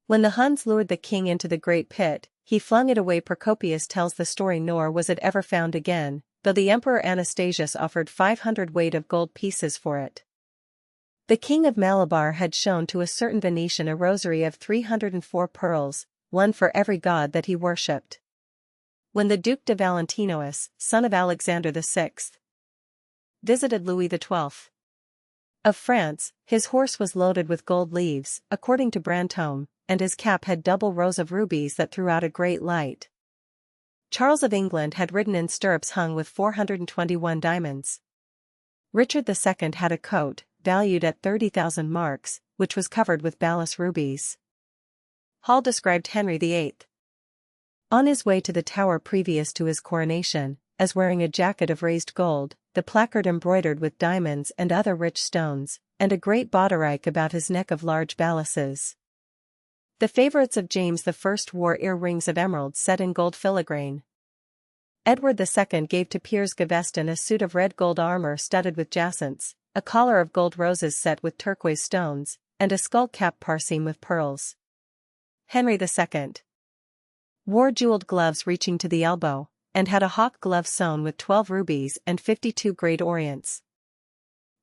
When the Huns lured the king into the great pit, he flung it away. Procopius tells the story, nor was it ever found again, though the Emperor Anastasius offered 500 weight of gold pieces for it. The king of Malabar had shown to a certain Venetian a rosary of 304 pearls, one for every god that he worshipped. When the Duke de Valentinois, son of Alexander VI, visited Louis XII of France, his horse was loaded with gold leaves, according to Brantome, and his cap had double rows of rubies that threw out a great light. Charles of England had ridden in stirrups hung with 421 diamonds. Richard II had a coat, valued at 30,000 marks, which was covered with balas rubies. Hall described Henry VIII on his way to the Tower previous to his coronation, as wearing a jacket of raised gold, the placard embroidered with diamonds and other rich stones, and a great bauderike about his neck of large balasses. The favorites of James I wore ear-rings of emeralds set in gold filigrane. Edward II gave to Piers Gaveston a suit of red gold armor studded with jacinths, a collar of gold roses set with turquoise stones, and a skull cap parseam with pearls. Henry II wore jeweled gloves reaching to the elbow, and had a hawk glove sewn with 12 rubies and 52 great orients.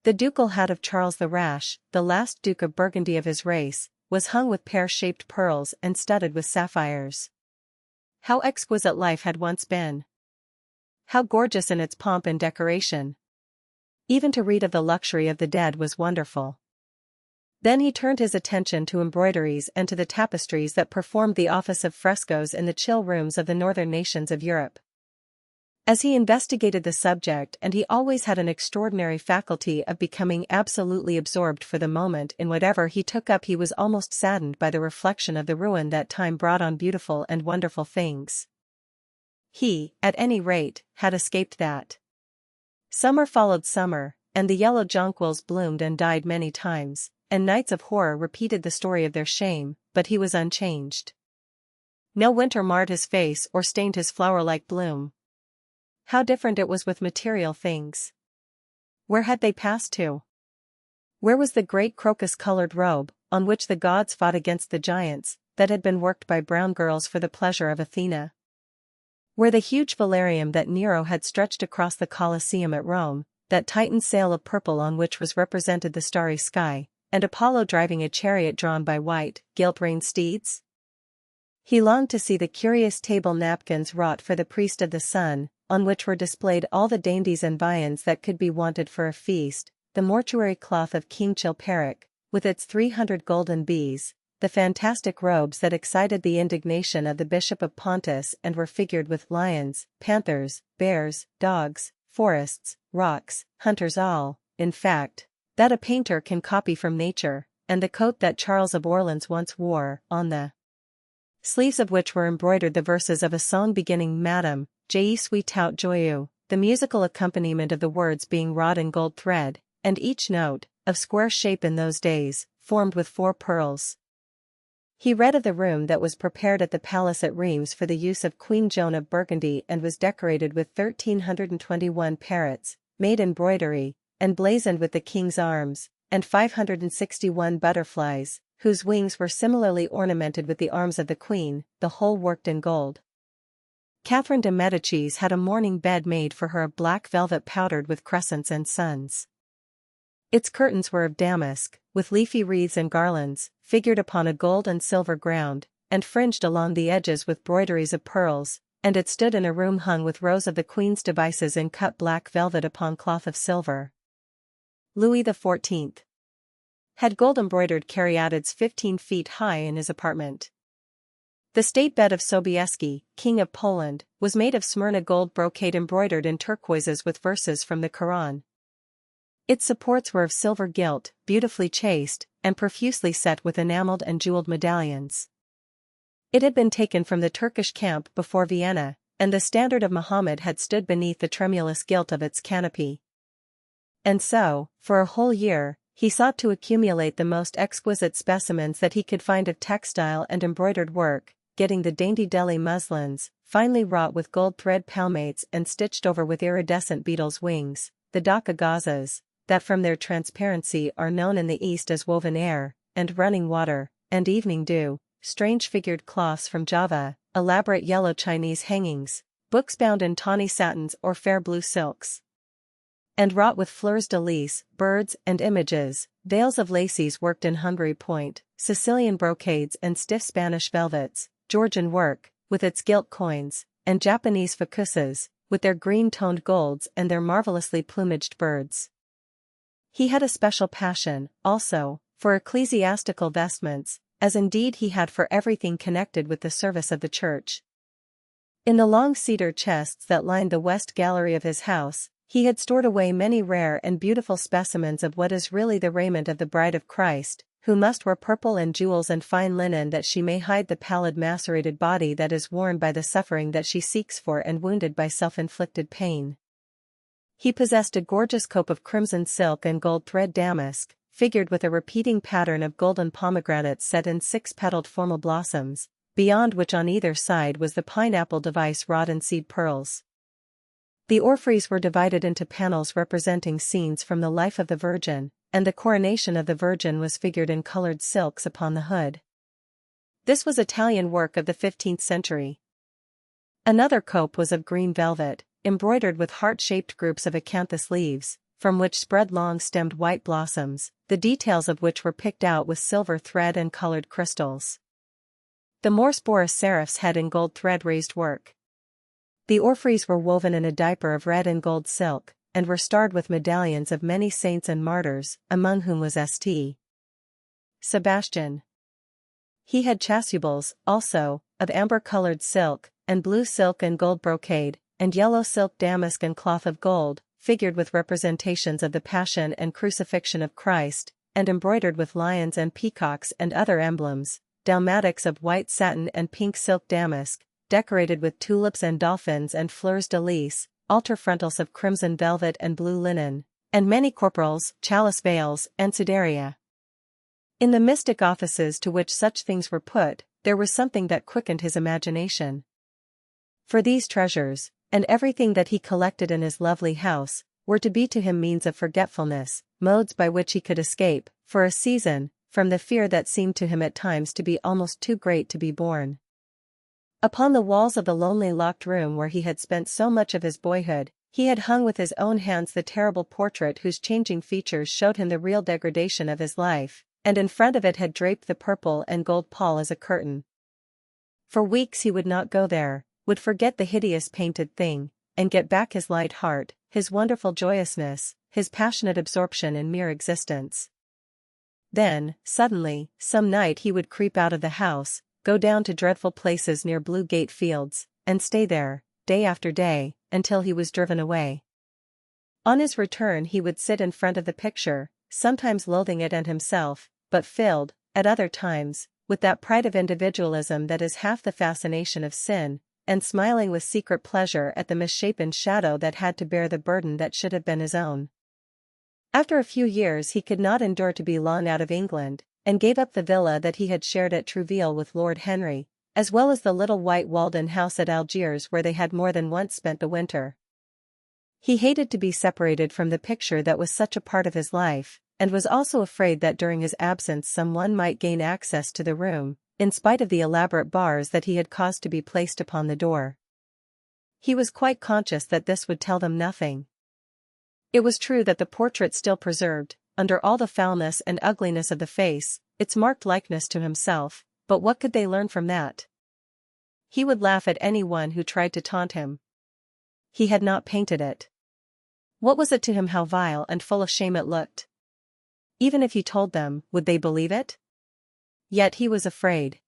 The ducal hat of Charles the Rash, the last Duke of Burgundy of his race, was hung with pear-shaped pearls and studded with sapphires. How exquisite life had once been! How gorgeous in its pomp and decoration! Even to read of the luxury of the dead was wonderful. Then he turned his attention to embroideries and to the tapestries that performed the office of frescoes in the chill rooms of the northern nations of Europe. As he investigated the subject, and he always had an extraordinary faculty of becoming absolutely absorbed for the moment in whatever he took up, he was almost saddened by the reflection of the ruin that time brought on beautiful and wonderful things. He, at any rate, had escaped that. Summer followed summer, and the yellow jonquils bloomed and died many times, and nights of horror repeated the story of their shame, but he was unchanged. No winter marred his face or stained his flower-like bloom. How different it was with material things! Where had they passed to? Where was the great crocus-colored robe, on which the gods fought against the giants, that had been worked by brown girls for the pleasure of Athena? were the huge velarium that Nero had stretched across the Colosseum at Rome, that Titan's sail of purple on which was represented the starry sky, and Apollo driving a chariot drawn by white, gilt-reined steeds? He longed to see the curious table napkins wrought for the priest of the sun, on which were displayed all the dainties and viands that could be wanted for a feast, the mortuary cloth of King Chilperic, with its 300 golden bees, the fantastic robes that excited the indignation of the Bishop of Pontus and were figured with lions, panthers, bears, dogs, forests, rocks, hunters, all, in fact, that a painter can copy from nature, and the coat that Charles of Orleans once wore, on the sleeves of which were embroidered the verses of a song beginning Madame, je suis tout joyeux, the musical accompaniment of the words being wrought in gold thread, and each note, of square shape in those days, formed with 4 pearls. He read of the room that was prepared at the palace at Reims for the use of Queen Joan of Burgundy and was decorated with 1,321 parrots, made in broidery, and blazoned with the king's arms, and 561 butterflies, whose wings were similarly ornamented with the arms of the queen, the whole worked in gold. Catherine de Medicis had a morning bed made for her of black velvet powdered with crescents and suns. Its curtains were of damask, with leafy wreaths and garlands, figured upon a gold and silver ground, and fringed along the edges with broideries of pearls, and it stood in a room hung with rows of the queen's devices in cut black velvet upon cloth of silver. Louis XIV had gold-embroidered caryatids 15 feet high in his apartment. The state bed of Sobieski, King of Poland, was made of Smyrna gold brocade embroidered in turquoises with verses from the Quran. Its supports were of silver gilt, beautifully chased, and profusely set with enameled and jeweled medallions. It had been taken from the Turkish camp before Vienna, and the standard of Muhammad had stood beneath the tremulous gilt of its canopy. And so, for a whole year, he sought to accumulate the most exquisite specimens that he could find of textile and embroidered work, getting the dainty Delhi muslins, finely wrought with gold thread palmates and stitched over with iridescent beetles' wings, the Dhaka gauzas, that from their transparency are known in the East as woven air, and running water, and evening dew, strange figured cloths from Java, elaborate yellow Chinese hangings, books bound in tawny satins or fair blue silks, and wrought with fleurs de lis, birds and images, veils of laces worked in Hungary point, Sicilian brocades and stiff Spanish velvets, Georgian work, with its gilt coins, and Japanese fukuses, with their green-toned golds and their marvelously plumaged birds. He had a special passion, also, for ecclesiastical vestments, as indeed he had for everything connected with the service of the church. In the long cedar chests that lined the west gallery of his house, he had stored away many rare and beautiful specimens of what is really the raiment of the bride of Christ, who must wear purple and jewels and fine linen that she may hide the pallid macerated body that is worn by the suffering that she seeks for and wounded by self-inflicted pain. He possessed a gorgeous cope of crimson silk and gold thread damask, figured with a repeating pattern of golden pomegranates set in 6-petaled formal blossoms, beyond which on either side was the pineapple device wrought in seed pearls. The orphreys were divided into panels representing scenes from the life of the Virgin, and the coronation of the Virgin was figured in colored silks upon the hood. This was Italian work of the 15th century. Another cope was of green velvet, embroidered with heart-shaped groups of acanthus leaves, from which spread long-stemmed white blossoms, the details of which were picked out with silver thread and colored crystals. The Morse bore a seraph's head in gold thread raised work. The orphreys were woven in a diaper of red and gold silk, and were starred with medallions of many saints and martyrs, among whom was St. Sebastian. He had chasubles, also, of amber-colored silk, and blue silk and gold brocade, and yellow silk damask and cloth of gold, figured with representations of the Passion and Crucifixion of Christ, and embroidered with lions and peacocks and other emblems, dalmatics of white satin and pink silk damask, decorated with tulips and dolphins and fleurs de lis, altar frontals of crimson velvet and blue linen, and many corporals, chalice veils, and sudaria. In the mystic offices to which such things were put, there was something that quickened his imagination. For these treasures, and everything that he collected in his lovely house, were to be to him means of forgetfulness, modes by which he could escape, for a season, from the fear that seemed to him at times to be almost too great to be borne. Upon the walls of the lonely locked room where he had spent so much of his boyhood, he had hung with his own hands the terrible portrait whose changing features showed him the real degradation of his life, and in front of it had draped the purple and gold pall as a curtain. For weeks he would not go there, would forget the hideous painted thing, and get back his light heart, his wonderful joyousness, his passionate absorption in mere existence. Then, suddenly, some night he would creep out of the house, go down to dreadful places near Blue Gate Fields, and stay there, day after day, until he was driven away. On his return he would sit in front of the picture, sometimes loathing it and himself, but filled, at other times, with that pride of individualism that is half the fascination of sin, and smiling with secret pleasure at the misshapen shadow that had to bear the burden that should have been his own. After a few years he could not endure to be long out of England, and gave up the villa that he had shared at Trouville with Lord Henry, as well as the little white walled-in house at Algiers where they had more than once spent the winter. He hated to be separated from the picture that was such a part of his life, and was also afraid that during his absence someone might gain access to the room, in spite of the elaborate bars that he had caused to be placed upon the door. He was quite conscious that this would tell them nothing. It was true that the portrait still preserved, under all the foulness and ugliness of the face, its marked likeness to himself, but what could they learn from that? He would laugh at anyone who tried to taunt him. He had not painted it. What was it to him how vile and full of shame it looked? Even if he told them, would they believe it? Yet he was afraid.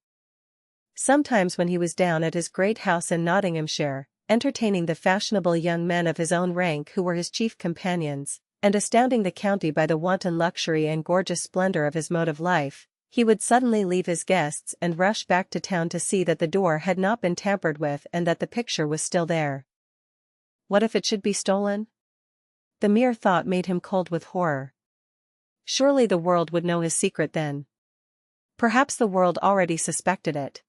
Sometimes when he was down at his great house in Nottinghamshire, entertaining the fashionable young men of his own rank who were his chief companions, and astounding the county by the wanton luxury and gorgeous splendor of his mode of life, he would suddenly leave his guests and rush back to town to see that the door had not been tampered with and that the picture was still there. What if it should be stolen? The mere thought made him cold with horror. Surely the world would know his secret then. Perhaps the world already suspected it.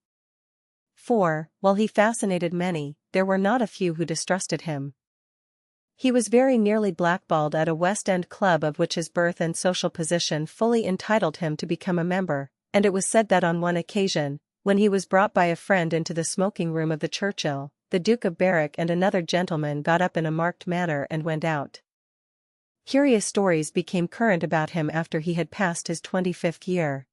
For, while he fascinated many, there were not a few who distrusted him. He was very nearly blackballed at a West End club of which his birth and social position fully entitled him to become a member, and it was said that on one occasion, when he was brought by a friend into the smoking room of the Churchill, the Duke of Berwick and another gentleman got up in a marked manner and went out. Curious stories became current about him after he had passed his 25th year.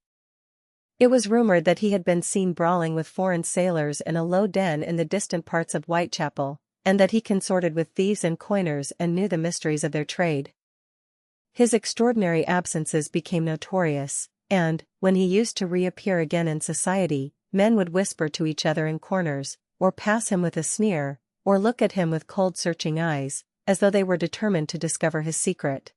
It was rumored that he had been seen brawling with foreign sailors in a low den in the distant parts of Whitechapel, and that he consorted with thieves and coiners and knew the mysteries of their trade. His extraordinary absences became notorious, and, when he used to reappear again in society, men would whisper to each other in corners, or pass him with a sneer, or look at him with cold searching eyes, as though they were determined to discover his secret.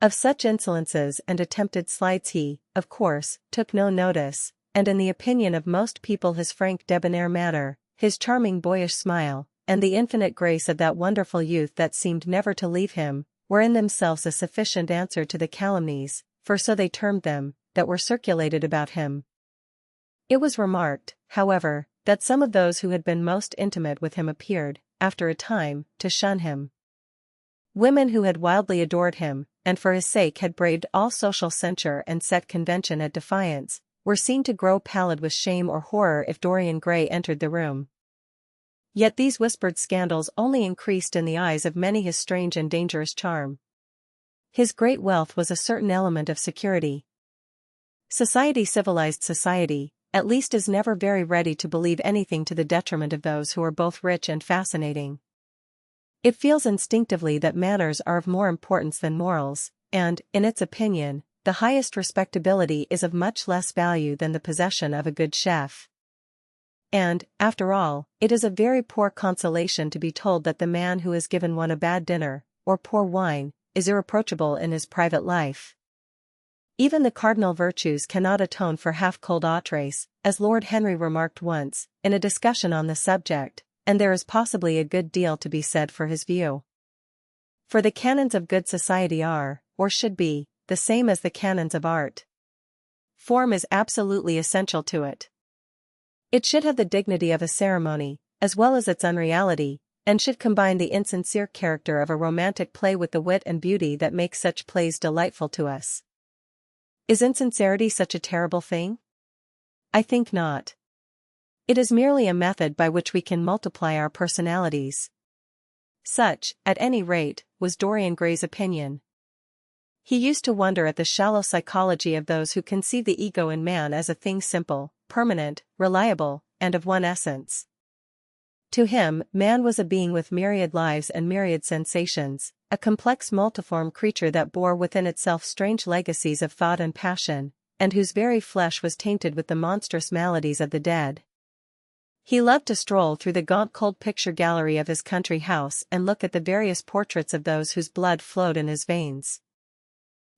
Of such insolences and attempted slights he, of course, took no notice, and in the opinion of most people his frank debonair manner, his charming boyish smile, and the infinite grace of that wonderful youth that seemed never to leave him, were in themselves a sufficient answer to the calumnies, for so they termed them, that were circulated about him. It was remarked, however, that some of those who had been most intimate with him appeared, after a time, to shun him. Women who had wildly adored him, and for his sake had braved all social censure and set convention at defiance, were seen to grow pallid with shame or horror if Dorian Gray entered the room. Yet these whispered scandals only increased in the eyes of many his strange and dangerous charm. His great wealth was a certain element of security. Civilized society, at least, is never very ready to believe anything to the detriment of those who are both rich and fascinating. It feels instinctively that manners are of more importance than morals, and, in its opinion, the highest respectability is of much less value than the possession of a good chef. And, after all, it is a very poor consolation to be told that the man who has given one a bad dinner, or poor wine, is irreproachable in his private life. Even the cardinal virtues cannot atone for half-cold entrees, as Lord Henry remarked once, in a discussion on the subject, and there is possibly a good deal to be said for his view. For the canons of good society are, or should be, the same as the canons of art. Form is absolutely essential to it. It should have the dignity of a ceremony, as well as its unreality, and should combine the insincere character of a romantic play with the wit and beauty that makes such plays delightful to us. Is insincerity such a terrible thing? I think not. It is merely a method by which we can multiply our personalities. Such, at any rate, was Dorian Gray's opinion. He used to wonder at the shallow psychology of those who conceive the ego in man as a thing simple, permanent, reliable, and of one essence. To him, man was a being with myriad lives and myriad sensations, a complex multiform creature that bore within itself strange legacies of thought and passion, and whose very flesh was tainted with the monstrous maladies of the dead. He loved to stroll through the gaunt cold picture gallery of his country house and look at the various portraits of those whose blood flowed in his veins.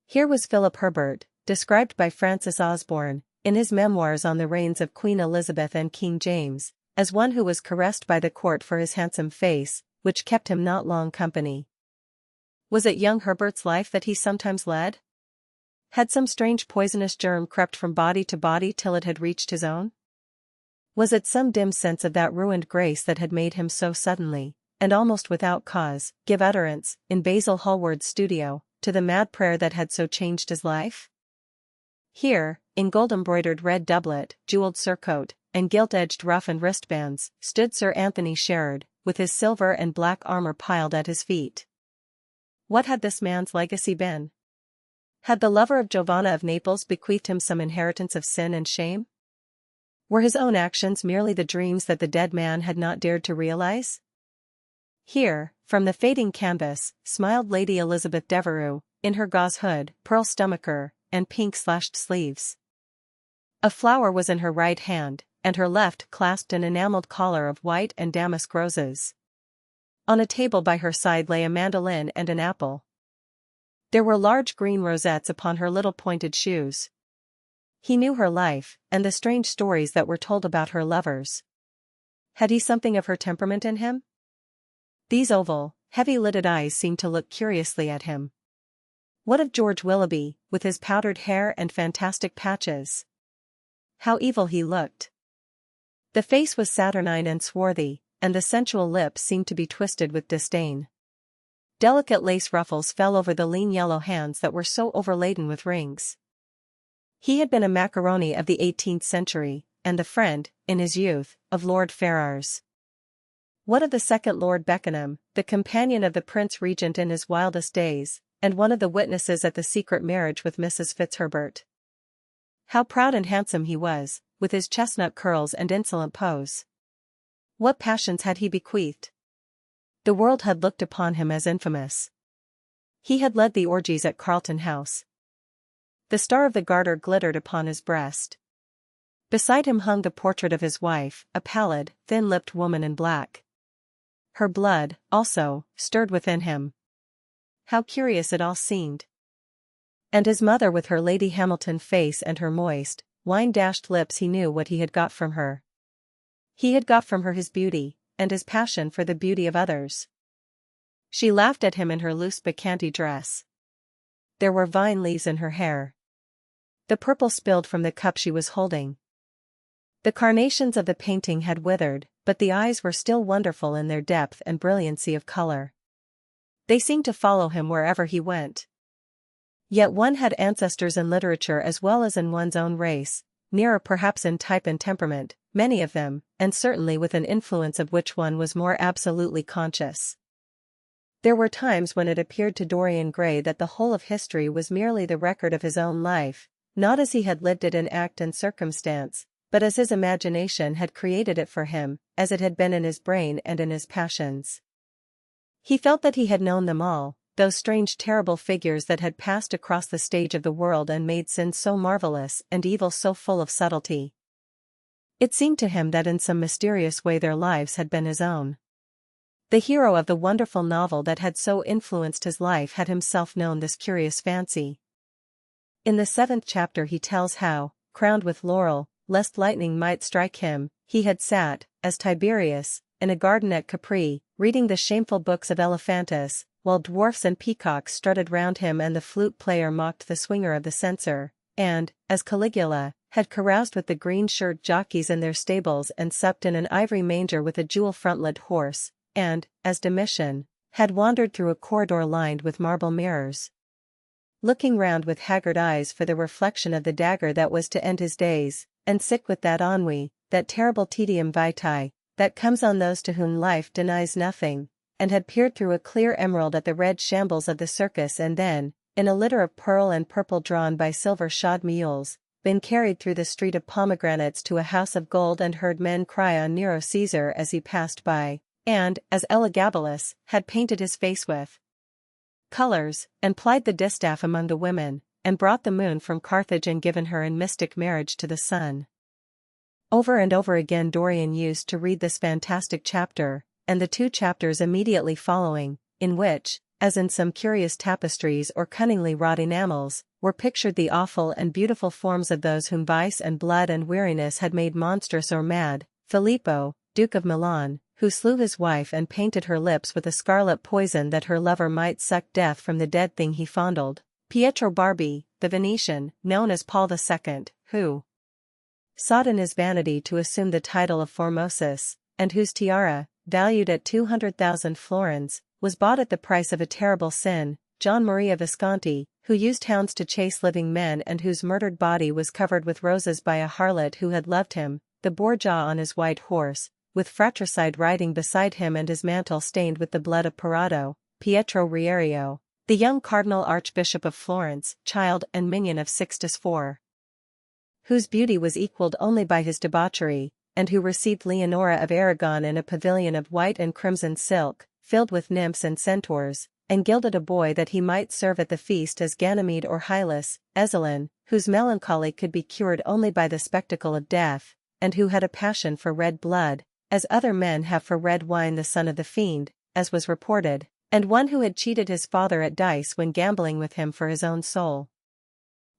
Here was Philip Herbert, described by Francis Osborne, in his memoirs on the reigns of Queen Elizabeth and King James, as one who was caressed by the court for his handsome face, which kept him not long company. Was it young Herbert's life that he sometimes led? Had some strange poisonous germ crept from body to body till it had reached his own? Was it some dim sense of that ruined grace that had made him so suddenly, and almost without cause, give utterance, in Basil Hallward's studio, to the mad prayer that had so changed his life? Here, in gold-embroidered red doublet, jeweled surcoat, and gilt-edged ruff and wristbands, stood Sir Anthony Sherard, with his silver and black armor piled at his feet. What had this man's legacy been? Had the lover of Giovanna of Naples bequeathed him some inheritance of sin and shame? Were his own actions merely the dreams that the dead man had not dared to realize? Here, from the fading canvas, smiled Lady Elizabeth Devereux, in her gauze hood, pearl stomacher, and pink-slashed sleeves. A flower was in her right hand, and her left clasped an enameled collar of white and damask roses. On a table by her side lay a mandolin and an apple. There were large green rosettes upon her little pointed shoes. He knew her life, and the strange stories that were told about her lovers. Had he something of her temperament in him? These oval, heavy-lidded eyes seemed to look curiously at him. What of George Willoughby, with his powdered hair and fantastic patches? How evil he looked! The face was saturnine and swarthy, and the sensual lips seemed to be twisted with disdain. Delicate lace ruffles fell over the lean yellow hands that were so overladen with rings. He had been a macaroni of the 18th century, and the friend, in his youth, of Lord Ferrars. What of the second Lord Beckenham, the companion of the Prince Regent in his wildest days, and one of the witnesses at the secret marriage with Mrs. Fitzherbert? How proud and handsome he was, with his chestnut curls and insolent pose. What passions had he bequeathed? The world had looked upon him as infamous. He had led the orgies at Carlton House. The Star of the Garter glittered upon his breast. Beside him hung the portrait of his wife, a pallid, thin-lipped woman in black. Her blood, also, stirred within him. How curious it all seemed. And his mother with her Lady Hamilton face and her moist, wine-dashed lips. He knew what he had got from her. He had got from her his beauty, and his passion for the beauty of others. She laughed at him in her loose bacchanti dress. There were vine leaves in her hair. The purple spilled from the cup she was holding. The carnations of the painting had withered, but the eyes were still wonderful in their depth and brilliancy of color. They seemed to follow him wherever he went. Yet one had ancestors in literature as well as in one's own race, nearer perhaps in type and temperament, many of them, and certainly with an influence of which one was more absolutely conscious. There were times when it appeared to Dorian Gray that the whole of history was merely the record of his own life, not as he had lived it in act and circumstance, but as his imagination had created it for him, as it had been in his brain and in his passions. He felt that he had known them all, those strange terrible figures that had passed across the stage of the world and made sin so marvelous and evil so full of subtlety. It seemed to him that in some mysterious way their lives had been his own. The hero of the wonderful novel that had so influenced his life had himself known this curious fancy. In the 7th chapter he tells how, crowned with laurel, lest lightning might strike him, he had sat, as Tiberius, in a garden at Capri, reading the shameful books of Elephantis, while dwarfs and peacocks strutted round him and the flute-player mocked the swinger of the censer, and, as Caligula, had caroused with the green-shirted jockeys in their stables and supped in an ivory manger with a jewel-frontlet horse, and, as Domitian, had wandered through a corridor lined with marble mirrors, looking round with haggard eyes for the reflection of the dagger that was to end his days, and sick with that ennui, that terrible tedium vitae, that comes on those to whom life denies nothing, and had peered through a clear emerald at the red shambles of the circus and then, in a litter of pearl and purple drawn by silver-shod mules, been carried through the street of pomegranates to a house of gold and heard men cry on Nero Caesar as he passed by, and, as Elagabalus, had painted his face with colors, and plied the distaff among the women, and brought the moon from Carthage and given her in mystic marriage to the sun. Over and over again Dorian used to read this fantastic chapter, and the 2 chapters immediately following, in which, as in some curious tapestries or cunningly wrought enamels, were pictured the awful and beautiful forms of those whom vice and blood and weariness had made monstrous or mad. Filippo, Duke of Milan, who slew his wife and painted her lips with a scarlet poison that her lover might suck death from the dead thing he fondled. Pietro Barbi, the Venetian, known as Paul II, who sought in his vanity to assume the title of Formosus, and whose tiara, valued at 200,000 florins, was bought at the price of a terrible sin. John Maria Visconti, who used hounds to chase living men and whose murdered body was covered with roses by a harlot who had loved him. The Borgia on his white horse, with fratricide riding beside him and his mantle stained with the blood of Parado. Pietro Riario, the young Cardinal Archbishop of Florence, child and minion of Sixtus IV, whose beauty was equalled only by his debauchery, and who received Leonora of Aragon in a pavilion of white and crimson silk, filled with nymphs and centaurs, and gilded a boy that he might serve at the feast as Ganymede or Hylas. Ezelin, whose melancholy could be cured only by the spectacle of death, and who had a passion for red blood, as other men have for red wine. The son of the fiend, as was reported, and one who had cheated his father at dice when gambling with him for his own soul.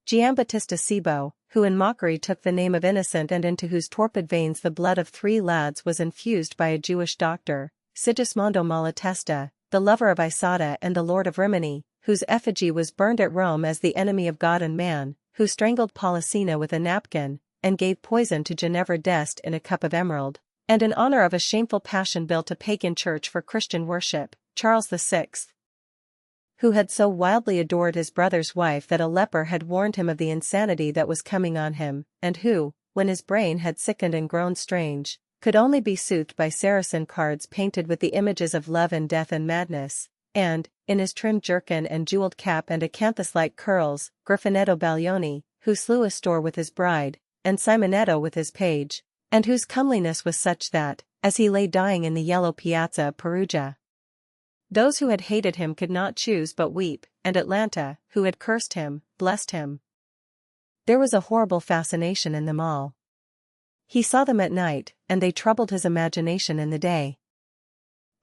Giambattista Cibo, who in mockery took the name of Innocent and into whose torpid veins the blood of 3 lads was infused by a Jewish doctor. Sigismondo Malatesta, the lover of Isata and the lord of Rimini, whose effigy was burned at Rome as the enemy of God and man, who strangled Polissena with a napkin, and gave poison to Ginevra d'Este in a cup of emerald, and in honor of a shameful passion built a pagan church for Christian worship. Charles VI, who had so wildly adored his brother's wife that a leper had warned him of the insanity that was coming on him, and who, when his brain had sickened and grown strange, could only be soothed by Saracen cards painted with the images of love and death and madness, and, in his trimmed jerkin and jeweled cap and acanthus-like curls, Griffinetto Baglioni, who slew Astor with his bride, and Simonetto with his page, and whose comeliness was such that, as he lay dying in the yellow piazza of Perugia, those who had hated him could not choose but weep, and Atlanta, who had cursed him, blessed him. There was a horrible fascination in them all. He saw them at night, and they troubled his imagination in the day.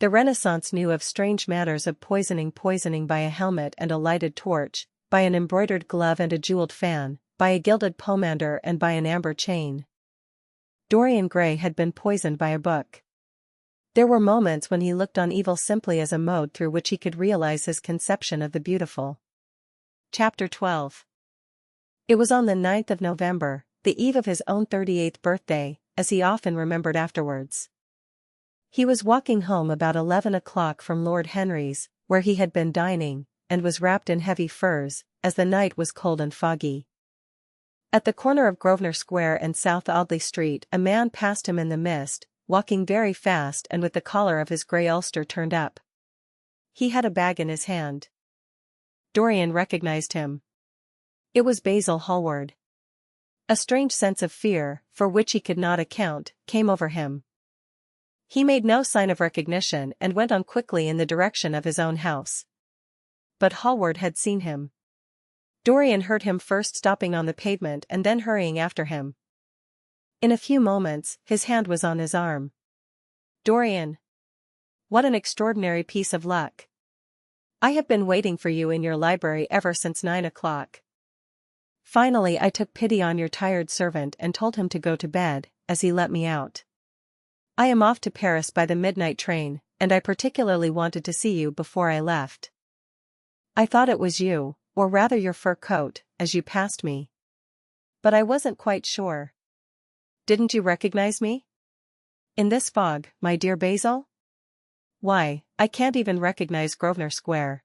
The Renaissance knew of strange manners of poisoning by a helmet and a lighted torch, by an embroidered glove and a jeweled fan, by a gilded pomander and by an amber chain. Dorian Gray had been poisoned by a book. There were moments when he looked on evil simply as a mode through which he could realize his conception of the beautiful. Chapter 12. It was on the 9th of November, the eve of his own 38th birthday, as he often remembered afterwards. He was walking home about 11 o'clock from Lord Henry's, where he had been dining, and was wrapped in heavy furs, as the night was cold and foggy. At the corner of Grosvenor Square and South Audley Street a man passed him in the mist, walking very fast and with the collar of his grey ulster turned up. He had a bag in his hand. Dorian recognized him. It was Basil Hallward. A strange sense of fear, for which he could not account, came over him. He made no sign of recognition and went on quickly in the direction of his own house. But Hallward had seen him. Dorian heard him first stopping on the pavement and then hurrying after him. In a few moments, his hand was on his arm. "Dorian! What an extraordinary piece of luck! I have been waiting for you in your library ever since 9 o'clock. Finally I took pity on your tired servant and told him to go to bed, as he let me out. I am off to Paris by the midnight train, and I particularly wanted to see you before I left. I thought it was you, or rather your fur coat, as you passed me. But I wasn't quite sure. Didn't you recognize me? In this fog, my dear Basil? Why, I can't even recognize Grosvenor Square.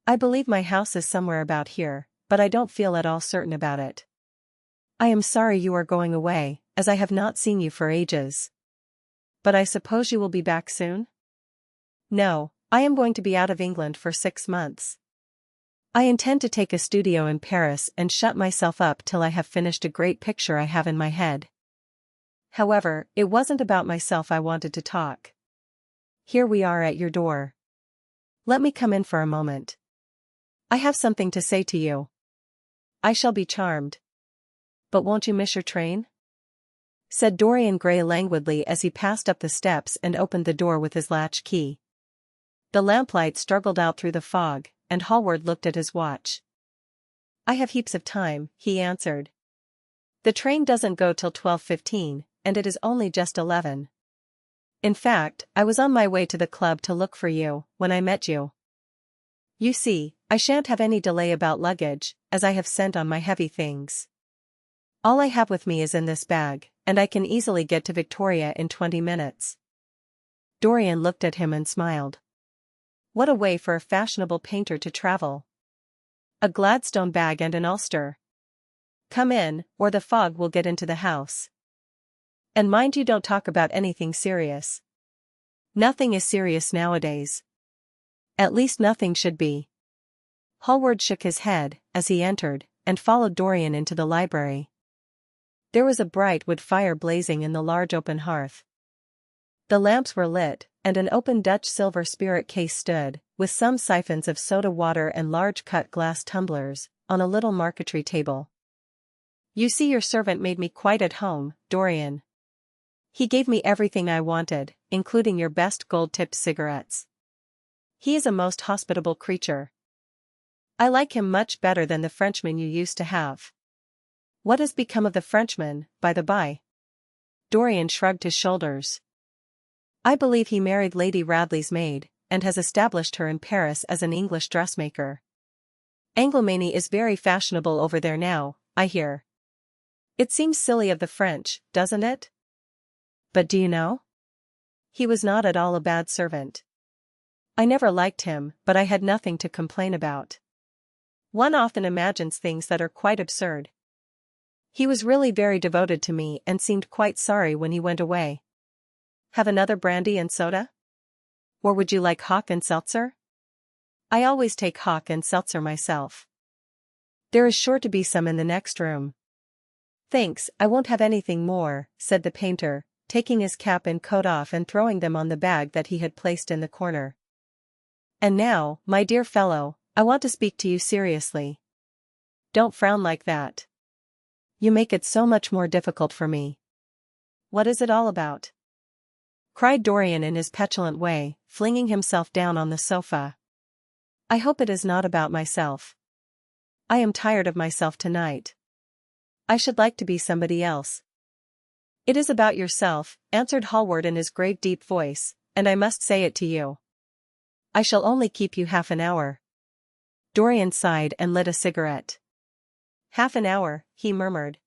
I believe my house is somewhere about here, but I don't feel at all certain about it. I am sorry you are going away, as I have not seen you for ages. But I suppose you will be back soon? No, I am going to be out of England for 6 months. I intend to take a studio in Paris and shut myself up till I have finished a great picture I have in my head. However, it wasn't about myself I wanted to talk. Here we are at your door. Let me come in for a moment. I have something to say to you. I shall be charmed. But won't you miss your train? Said Dorian Gray languidly as he passed up the steps and opened the door with his latch key. The lamplight struggled out through the fog, and Hallward looked at his watch. I have heaps of time, he answered. The train doesn't go till 12:15, and it is only just 11. In fact, I was on my way to the club to look for you, when I met you. You see, I shan't have any delay about luggage, as I have sent on my heavy things. All I have with me is in this bag, and I can easily get to Victoria in 20 minutes. Dorian looked at him and smiled. What a way for a fashionable painter to travel. A Gladstone bag and an ulster. Come in, or the fog will get into the house. And mind you don't talk about anything serious. Nothing is serious nowadays. At least nothing should be. Hallward shook his head, as he entered, and followed Dorian into the library. There was a bright wood fire blazing in the large open hearth. The lamps were lit, and an open Dutch silver spirit case stood, with some siphons of soda water and large cut glass tumblers, on a little marquetry table. You see, your servant made me quite at home, Dorian. He gave me everything I wanted, including your best gold-tipped cigarettes. He is a most hospitable creature. I like him much better than the Frenchman you used to have. What has become of the Frenchman, by the by? Dorian shrugged his shoulders. I believe he married Lady Radley's maid, and has established her in Paris as an English dressmaker. Anglomany is very fashionable over there now, I hear. It seems silly of the French, doesn't it? But do you know? He was not at all a bad servant. I never liked him, but I had nothing to complain about. One often imagines things that are quite absurd. He was really very devoted to me and seemed quite sorry when he went away. Have another brandy and soda? Or would you like hock and seltzer? I always take hock and seltzer myself. There is sure to be some in the next room. Thanks, I won't have anything more, said the painter, taking his cap and coat off and throwing them on the bag that he had placed in the corner. And now, my dear fellow, I want to speak to you seriously. Don't frown like that. You make it so much more difficult for me. What is it all about? Cried Dorian in his petulant way, flinging himself down on the sofa. I hope it is not about myself. I am tired of myself tonight. I should like to be somebody else. It is about yourself, answered Hallward in his grave deep voice, and I must say it to you. I shall only keep you half an hour. Dorian sighed and lit a cigarette. Half an hour, he murmured.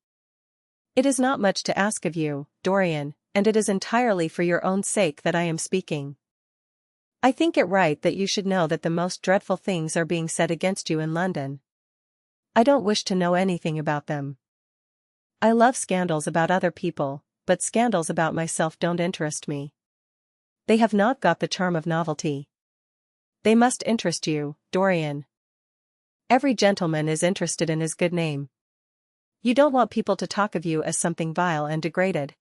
It is not much to ask of you, Dorian, and it is entirely for your own sake that I am speaking. I think it right that you should know that the most dreadful things are being said against you in London. I don't wish to know anything about them. I love scandals about other people, but scandals about myself don't interest me. They have not got the charm of novelty. They must interest you, Dorian. Every gentleman is interested in his good name. You don't want people to talk of you as something vile and degraded.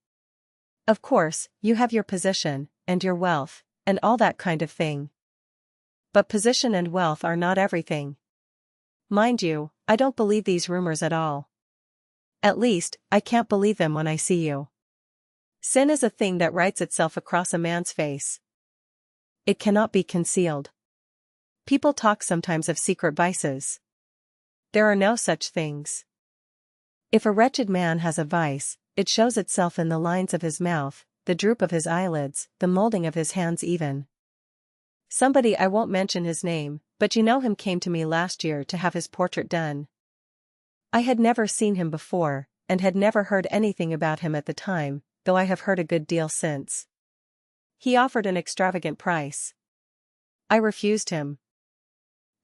Of course, you have your position, and your wealth, and all that kind of thing. But position and wealth are not everything. Mind you, I don't believe these rumors at all. At least, I can't believe them when I see you. Sin is a thing that writes itself across a man's face. It cannot be concealed. People talk sometimes of secret vices. There are no such things. If a wretched man has a vice, it shows itself in the lines of his mouth, the droop of his eyelids, the molding of his hands even. Somebody, I won't mention his name, but you know him, came to me last year to have his portrait done. I had never seen him before, and had never heard anything about him at the time, though I have heard a good deal since. He offered an extravagant price. I refused him.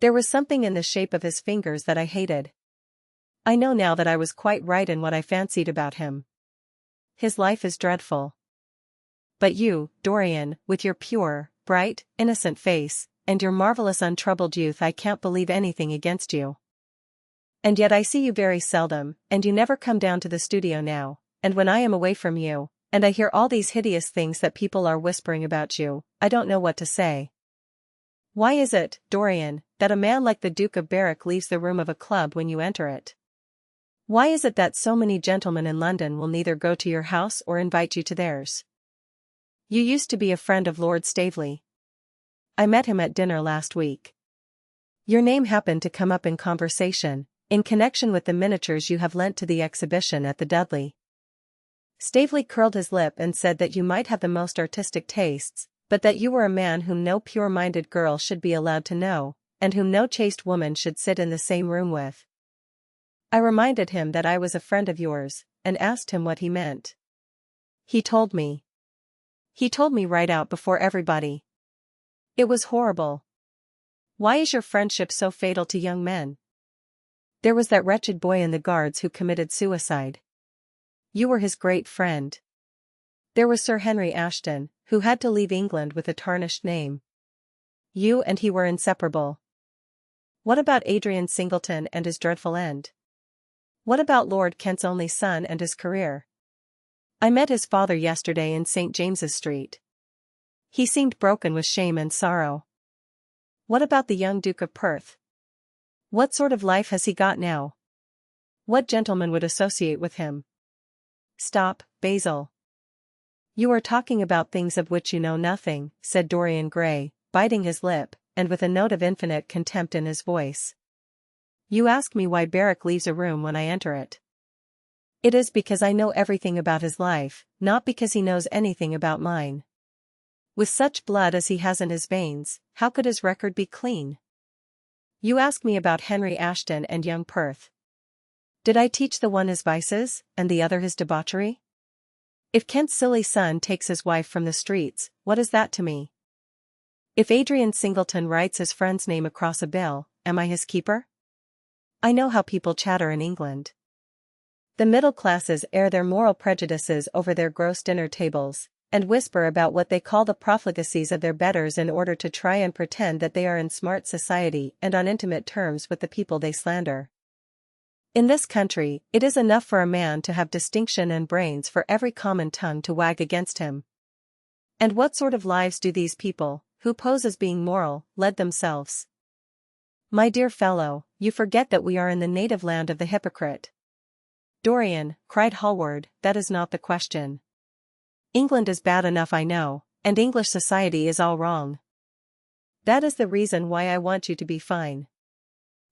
There was something in the shape of his fingers that I hated. I know now that I was quite right in what I fancied about him. His life is dreadful. But you, Dorian, with your pure, bright, innocent face, and your marvelous untroubled youth, I can't believe anything against you. And yet I see you very seldom, and you never come down to the studio now, and when I am away from you, and I hear all these hideous things that people are whispering about you, I don't know what to say. Why is it, Dorian, that a man like the Duke of Berwick leaves the room of a club when you enter it? Why is it that so many gentlemen in London will neither go to your house or invite you to theirs? You used to be a friend of Lord Staveley. I met him at dinner last week. Your name happened to come up in conversation, in connection with the miniatures you have lent to the exhibition at the Dudley. Staveley curled his lip and said that you might have the most artistic tastes, but that you were a man whom no pure-minded girl should be allowed to know, and whom no chaste woman should sit in the same room with. I reminded him that I was a friend of yours, and asked him what he meant. He told me. He told me right out before everybody. It was horrible. Why is your friendship so fatal to young men? There was that wretched boy in the Guards who committed suicide. You were his great friend. There was Sir Henry Ashton, who had to leave England with a tarnished name. You and he were inseparable. What about Adrian Singleton and his dreadful end? What about Lord Kent's only son and his career? I met his father yesterday in St. James's Street. He seemed broken with shame and sorrow. What about the young Duke of Perth? What sort of life has he got now? What gentleman would associate with him? Stop, Basil. You are talking about things of which you know nothing, said Dorian Gray, biting his lip, and with a note of infinite contempt in his voice. You ask me why Berwick leaves a room when I enter it. It is because I know everything about his life, not because he knows anything about mine. With such blood as he has in his veins, how could his record be clean? You ask me about Henry Ashton and young Perth. Did I teach the one his vices, and the other his debauchery? If Kent's silly son takes his wife from the streets, what is that to me? If Adrian Singleton writes his friend's name across a bill, am I his keeper? I know how people chatter in England. The middle classes air their moral prejudices over their gross dinner tables, and whisper about what they call the profligacies of their betters in order to try and pretend that they are in smart society and on intimate terms with the people they slander. In this country, it is enough for a man to have distinction and brains for every common tongue to wag against him. And what sort of lives do these people, who pose as being moral, lead themselves? My dear fellow, you forget that we are in the native land of the hypocrite. Dorian, cried Hallward, that is not the question. England is bad enough, I know, and English society is all wrong. That is the reason why I want you to be fine.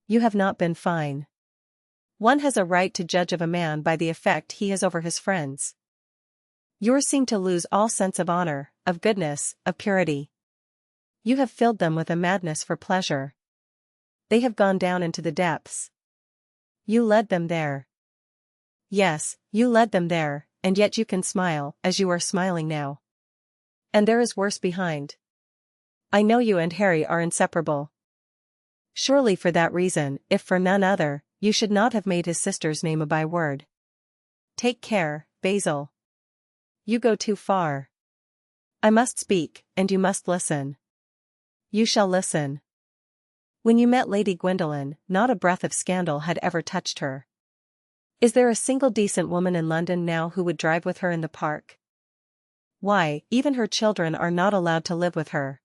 You have not been fine. One has a right to judge of a man by the effect he has over his friends. Yours seem to lose all sense of honor, of goodness, of purity. You have filled them with a madness for pleasure. They have gone down into the depths. You led them there. Yes, you led them there, and yet you can smile, as you are smiling now. And there is worse behind. I know you and Harry are inseparable. Surely for that reason, if for none other, you should not have made his sister's name a byword. Take care, Basil. You go too far. I must speak, and you must listen. You shall listen. When you met Lady Gwendolen, not a breath of scandal had ever touched her. Is there a single decent woman in London now who would drive with her in the park? Why, even her children are not allowed to live with her.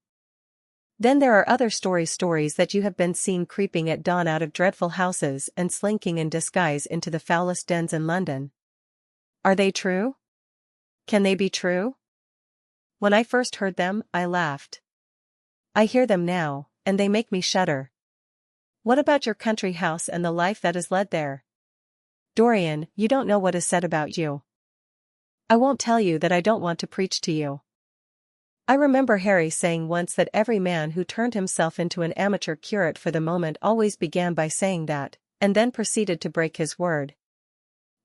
Then there are other stories that you have been seen creeping at dawn out of dreadful houses and slinking in disguise into the foulest dens in London. Are they true? Can they be true? When I first heard them, I laughed. I hear them now, and they make me shudder. What about your country house and the life that is led there? Dorian, you don't know what is said about you. I won't tell you that I don't want to preach to you. I remember Harry saying once that every man who turned himself into an amateur curate for the moment always began by saying that, and then proceeded to break his word.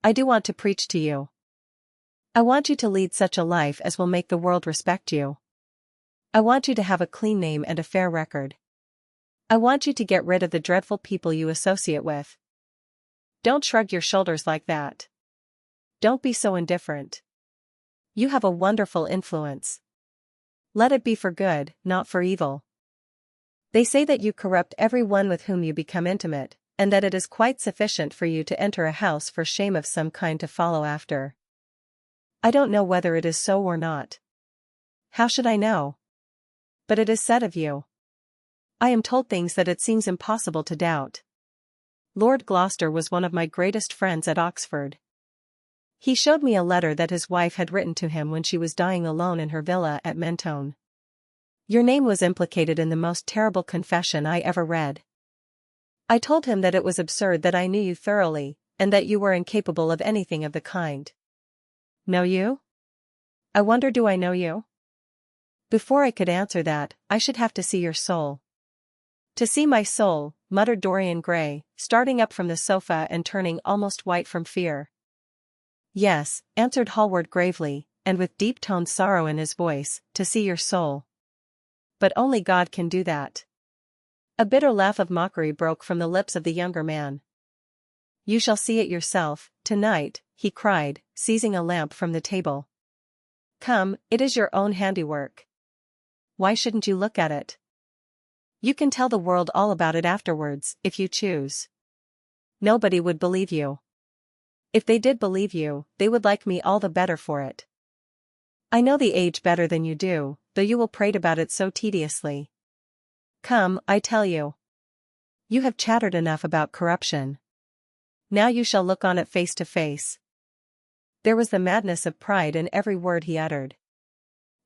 I do want to preach to you. I want you to lead such a life as will make the world respect you. I want you to have a clean name and a fair record. I want you to get rid of the dreadful people you associate with. Don't shrug your shoulders like that. Don't be so indifferent. You have a wonderful influence. Let it be for good, not for evil. They say that you corrupt every one with whom you become intimate, and that it is quite sufficient for you to enter a house for shame of some kind to follow after. I don't know whether it is so or not. How should I know? But it is said of you. I am told things that it seems impossible to doubt. Lord Gloucester was one of my greatest friends at Oxford. He showed me a letter that his wife had written to him when she was dying alone in her villa at Mentone. Your name was implicated in the most terrible confession I ever read. I told him that it was absurd that I knew you thoroughly, and that you were incapable of anything of the kind. Know you? I wonder, do I know you? Before I could answer that, I should have to see your soul. To see my soul, muttered Dorian Gray, starting up from the sofa and turning almost white from fear. Yes, answered Hallward gravely, and with deep-toned sorrow in his voice, to see your soul. But only God can do that. A bitter laugh of mockery broke from the lips of the younger man. You shall see it yourself, tonight, he cried, seizing a lamp from the table. Come, it is your own handiwork. Why shouldn't you look at it? You can tell the world all about it afterwards, if you choose. Nobody would believe you. If they did believe you, they would like me all the better for it. I know the age better than you do, though you will prate about it so tediously. Come, I tell you. You have chattered enough about corruption. Now you shall look on it face to face. There was the madness of pride in every word he uttered.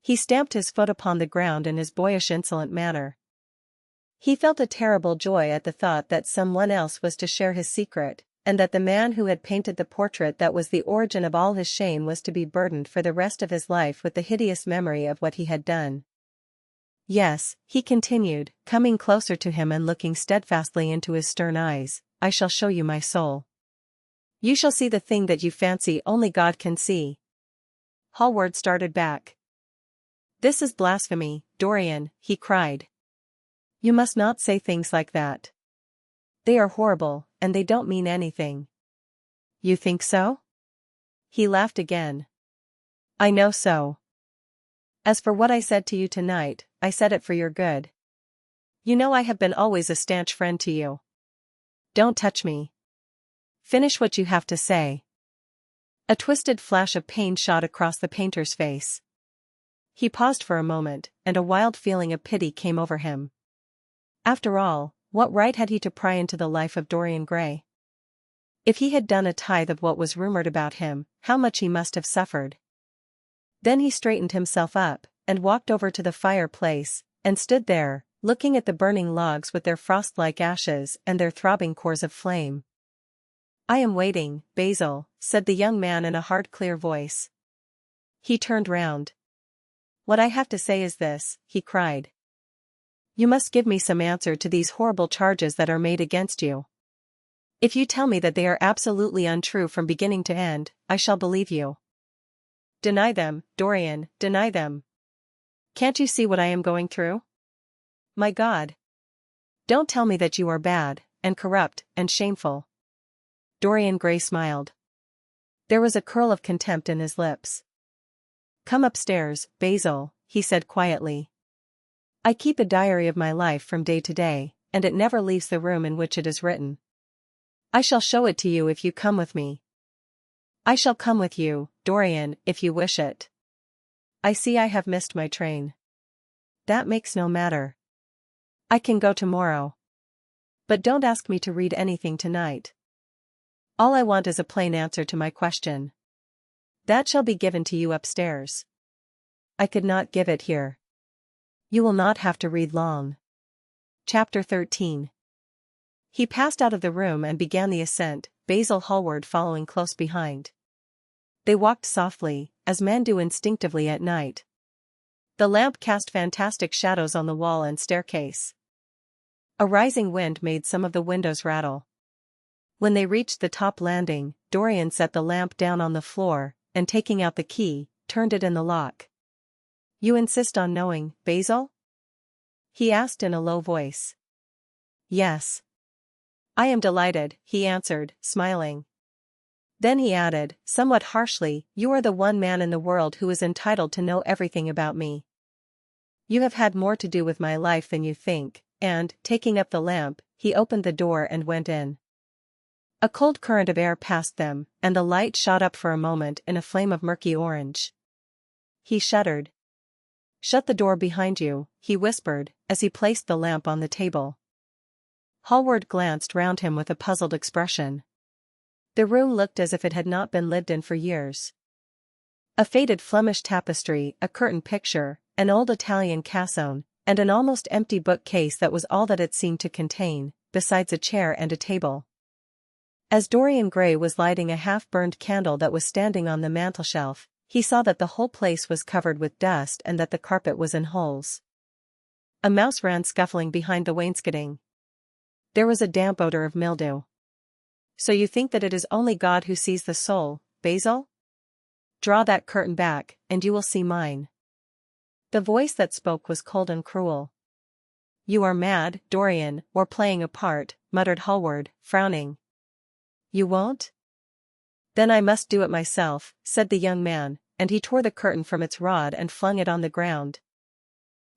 He stamped his foot upon the ground in his boyish insolent manner. He felt a terrible joy at the thought that someone else was to share his secret, and that the man who had painted the portrait that was the origin of all his shame was to be burdened for the rest of his life with the hideous memory of what he had done. Yes, he continued, coming closer to him and looking steadfastly into his stern eyes, I shall show you my soul. You shall see the thing that you fancy only God can see. Hallward started back. This is blasphemy, Dorian, he cried. You must not say things like that. They are horrible, and they don't mean anything. You think so? He laughed again. I know so. As for what I said to you tonight, I said it for your good. You know I have been always a stanch friend to you. Don't touch me. Finish what you have to say. A twisted flash of pain shot across the painter's face. He paused for a moment, and a wild feeling of pity came over him. After all, what right had he to pry into the life of Dorian Gray? If he had done a tithe of what was rumored about him, how much he must have suffered. Then he straightened himself up, and walked over to the fireplace, and stood there, looking at the burning logs with their frost-like ashes and their throbbing cores of flame. I am waiting, Basil, said the young man in a hard, clear voice. He turned round. What I have to say is this, he cried. You must give me some answer to these horrible charges that are made against you. If you tell me that they are absolutely untrue from beginning to end, I shall believe you. Deny them, Dorian, deny them. Can't you see what I am going through? My God. Don't tell me that you are bad, and corrupt, and shameful. Dorian Gray smiled. There was a curl of contempt in his lips. Come upstairs, Basil, he said quietly. I keep a diary of my life from day to day, and it never leaves the room in which it is written. I shall show it to you if you come with me. I shall come with you, Dorian, if you wish it. I see I have missed my train. That makes no matter. I can go tomorrow. But don't ask me to read anything tonight. All I want is a plain answer to my question. That shall be given to you upstairs. I could not give it here. You will not have to read long. Chapter 13. He passed out of the room and began the ascent, Basil Hallward following close behind. They walked softly, as men do instinctively at night. The lamp cast fantastic shadows on the wall and staircase. A rising wind made some of the windows rattle. When they reached the top landing, Dorian set the lamp down on the floor, and taking out the key, turned it in the lock. You insist on knowing, Basil? He asked in a low voice. Yes. I am delighted, he answered, smiling. Then he added, somewhat harshly, you are the one man in the world who is entitled to know everything about me. You have had more to do with my life than you think, and, taking up the lamp, he opened the door and went in. A cold current of air passed them, and the light shot up for a moment in a flame of murky orange. He shuddered. Shut the door behind you, he whispered, as he placed the lamp on the table. Hallward glanced round him with a puzzled expression. The room looked as if it had not been lived in for years. A faded Flemish tapestry, a curtain picture, an old Italian cassone, and an almost empty bookcase that was all that it seemed to contain, besides a chair and a table. As Dorian Gray was lighting a half-burned candle that was standing on the mantelshelf, he saw that the whole place was covered with dust and that the carpet was in holes. A mouse ran scuffling behind the wainscoting. There was a damp odor of mildew. So you think that it is only God who sees the soul, Basil? Draw that curtain back, and you will see mine. The voice that spoke was cold and cruel. You are mad, Dorian, or playing a part, muttered Hallward, frowning. You won't? Then I must do it myself, said the young man, and he tore the curtain from its rod and flung it on the ground.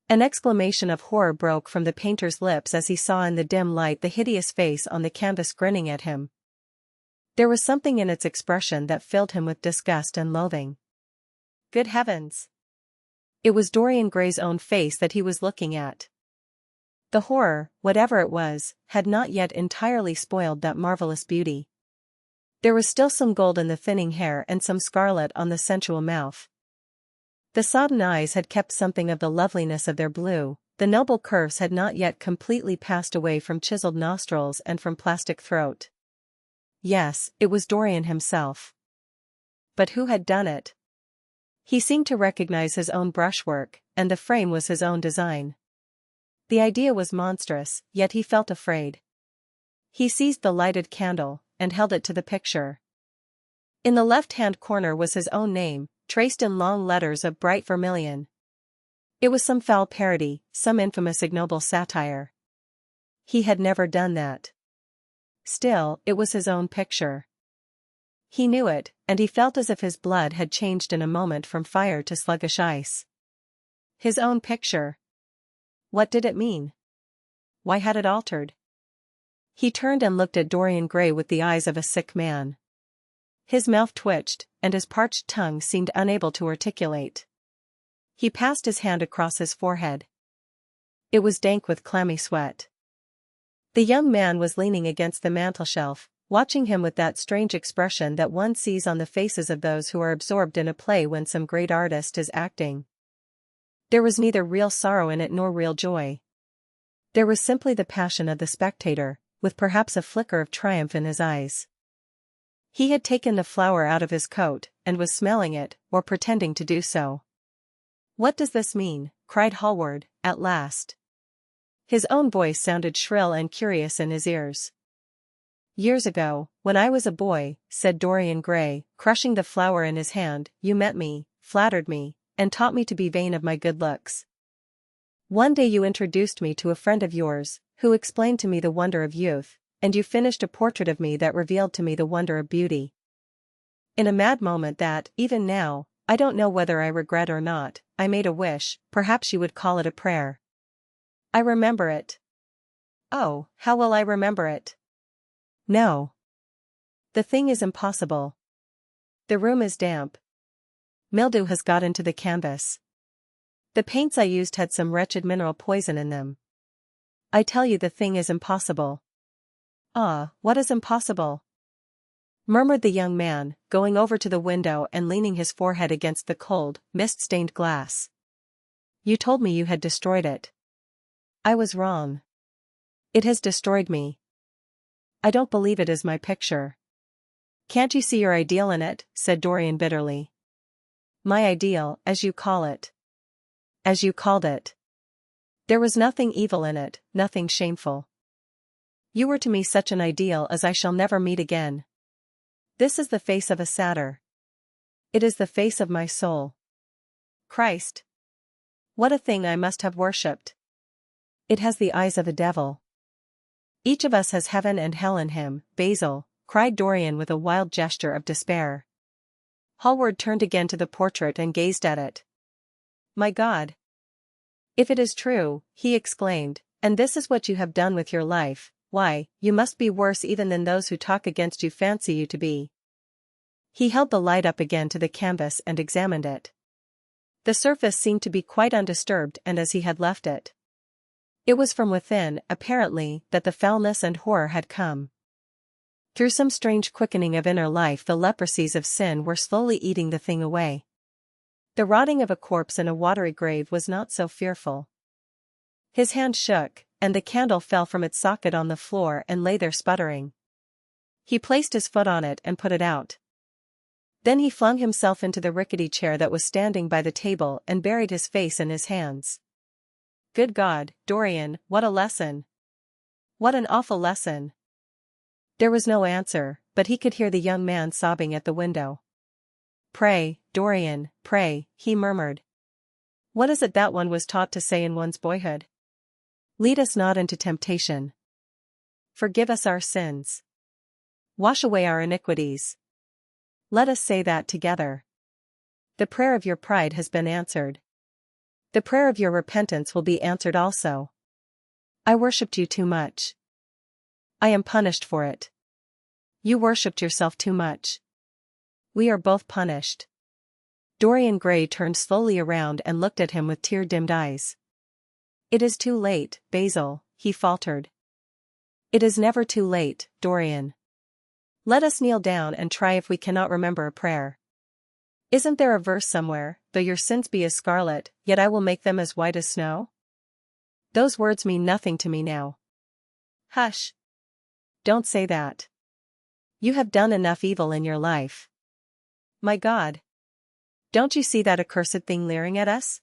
An exclamation of horror broke from the painter's lips as he saw in the dim light the hideous face on the canvas grinning at him. There was something in its expression that filled him with disgust and loathing. Good heavens! It was Dorian Gray's own face that he was looking at. The horror, whatever it was, had not yet entirely spoiled that marvelous beauty. There was still some gold in the thinning hair and some scarlet on the sensual mouth. The sodden eyes had kept something of the loveliness of their blue, the noble curves had not yet completely passed away from chiseled nostrils and from plastic throat. Yes, it was Dorian himself. But who had done it? He seemed to recognize his own brushwork, and the frame was his own design. The idea was monstrous, yet he felt afraid. He seized the lighted candle, and held it to the picture. In the left-hand corner was his own name, traced in long letters of bright vermilion. It was some foul parody, some infamous ignoble satire. He had never done that. Still, it was his own picture. He knew it, and he felt as if his blood had changed in a moment from fire to sluggish ice. His own picture. What did it mean? Why had it altered? He turned and looked at Dorian Gray with the eyes of a sick man. His mouth twitched, and his parched tongue seemed unable to articulate. He passed his hand across his forehead. It was dank with clammy sweat. The young man was leaning against the mantelshelf, watching him with that strange expression that one sees on the faces of those who are absorbed in a play when some great artist is acting. There was neither real sorrow in it nor real joy. There was simply the passion of the spectator, with perhaps a flicker of triumph in his eyes. He had taken the flower out of his coat, and was smelling it, or pretending to do so. What does this mean? Cried Hallward, at last. His own voice sounded shrill and curious in his ears. Years ago, when I was a boy, said Dorian Gray, crushing the flower in his hand, you met me, flattered me, and taught me to be vain of my good looks. One day you introduced me to a friend of yours, who explained to me the wonder of youth, and you finished a portrait of me that revealed to me the wonder of beauty. In a mad moment that, even now, I don't know whether I regret or not, I made a wish, perhaps you would call it a prayer. I remember it. Oh, how will I remember it? No. The thing is impossible. The room is damp. Mildew has got into the canvas. The paints I used had some wretched mineral poison in them. I tell you the thing is impossible. Ah, what is impossible? Murmured the young man, going over to the window and leaning his forehead against the cold, mist-stained glass. You told me you had destroyed it. I was wrong. It has destroyed me. I don't believe it is my picture. Can't you see your ideal in it? Said Dorian bitterly. My ideal, as you call it. As you called it. There was nothing evil in it, nothing shameful. You were to me such an ideal as I shall never meet again. This is the face of a satyr. It is the face of my soul. Christ! What a thing I must have worshipped. It has the eyes of a devil. Each of us has heaven and hell in him, Basil, cried Dorian with a wild gesture of despair. Hallward turned again to the portrait and gazed at it. My God! If it is true, he exclaimed, and this is what you have done with your life, why, you must be worse even than those who talk against you fancy you to be. He held the light up again to the canvas and examined it. The surface seemed to be quite undisturbed and as he had left it. It was from within, apparently, that the foulness and horror had come. Through some strange quickening of inner life the leprosies of sin were slowly eating the thing away. The rotting of a corpse in a watery grave was not so fearful. His hand shook, and the candle fell from its socket on the floor and lay there sputtering. He placed his foot on it and put it out. Then he flung himself into the rickety chair that was standing by the table and buried his face in his hands. Good God, Dorian, what a lesson! What an awful lesson! There was no answer, but he could hear the young man sobbing at the window. Pray, Dorian, pray, he murmured. What is it that one was taught to say in one's boyhood? Lead us not into temptation. Forgive us our sins. Wash away our iniquities. Let us say that together. The prayer of your pride has been answered. The prayer of your repentance will be answered also. I worshipped you too much. I am punished for it. You worshipped yourself too much. We are both punished. Dorian Gray turned slowly around and looked at him with tear-dimmed eyes. It is too late, Basil, he faltered. It is never too late, Dorian. Let us kneel down and try if we cannot remember a prayer. Isn't there a verse somewhere, though your sins be as scarlet, yet I will make them as white as snow? Those words mean nothing to me now. Hush. Don't say that. You have done enough evil in your life. My God! Don't you see that accursed thing leering at us?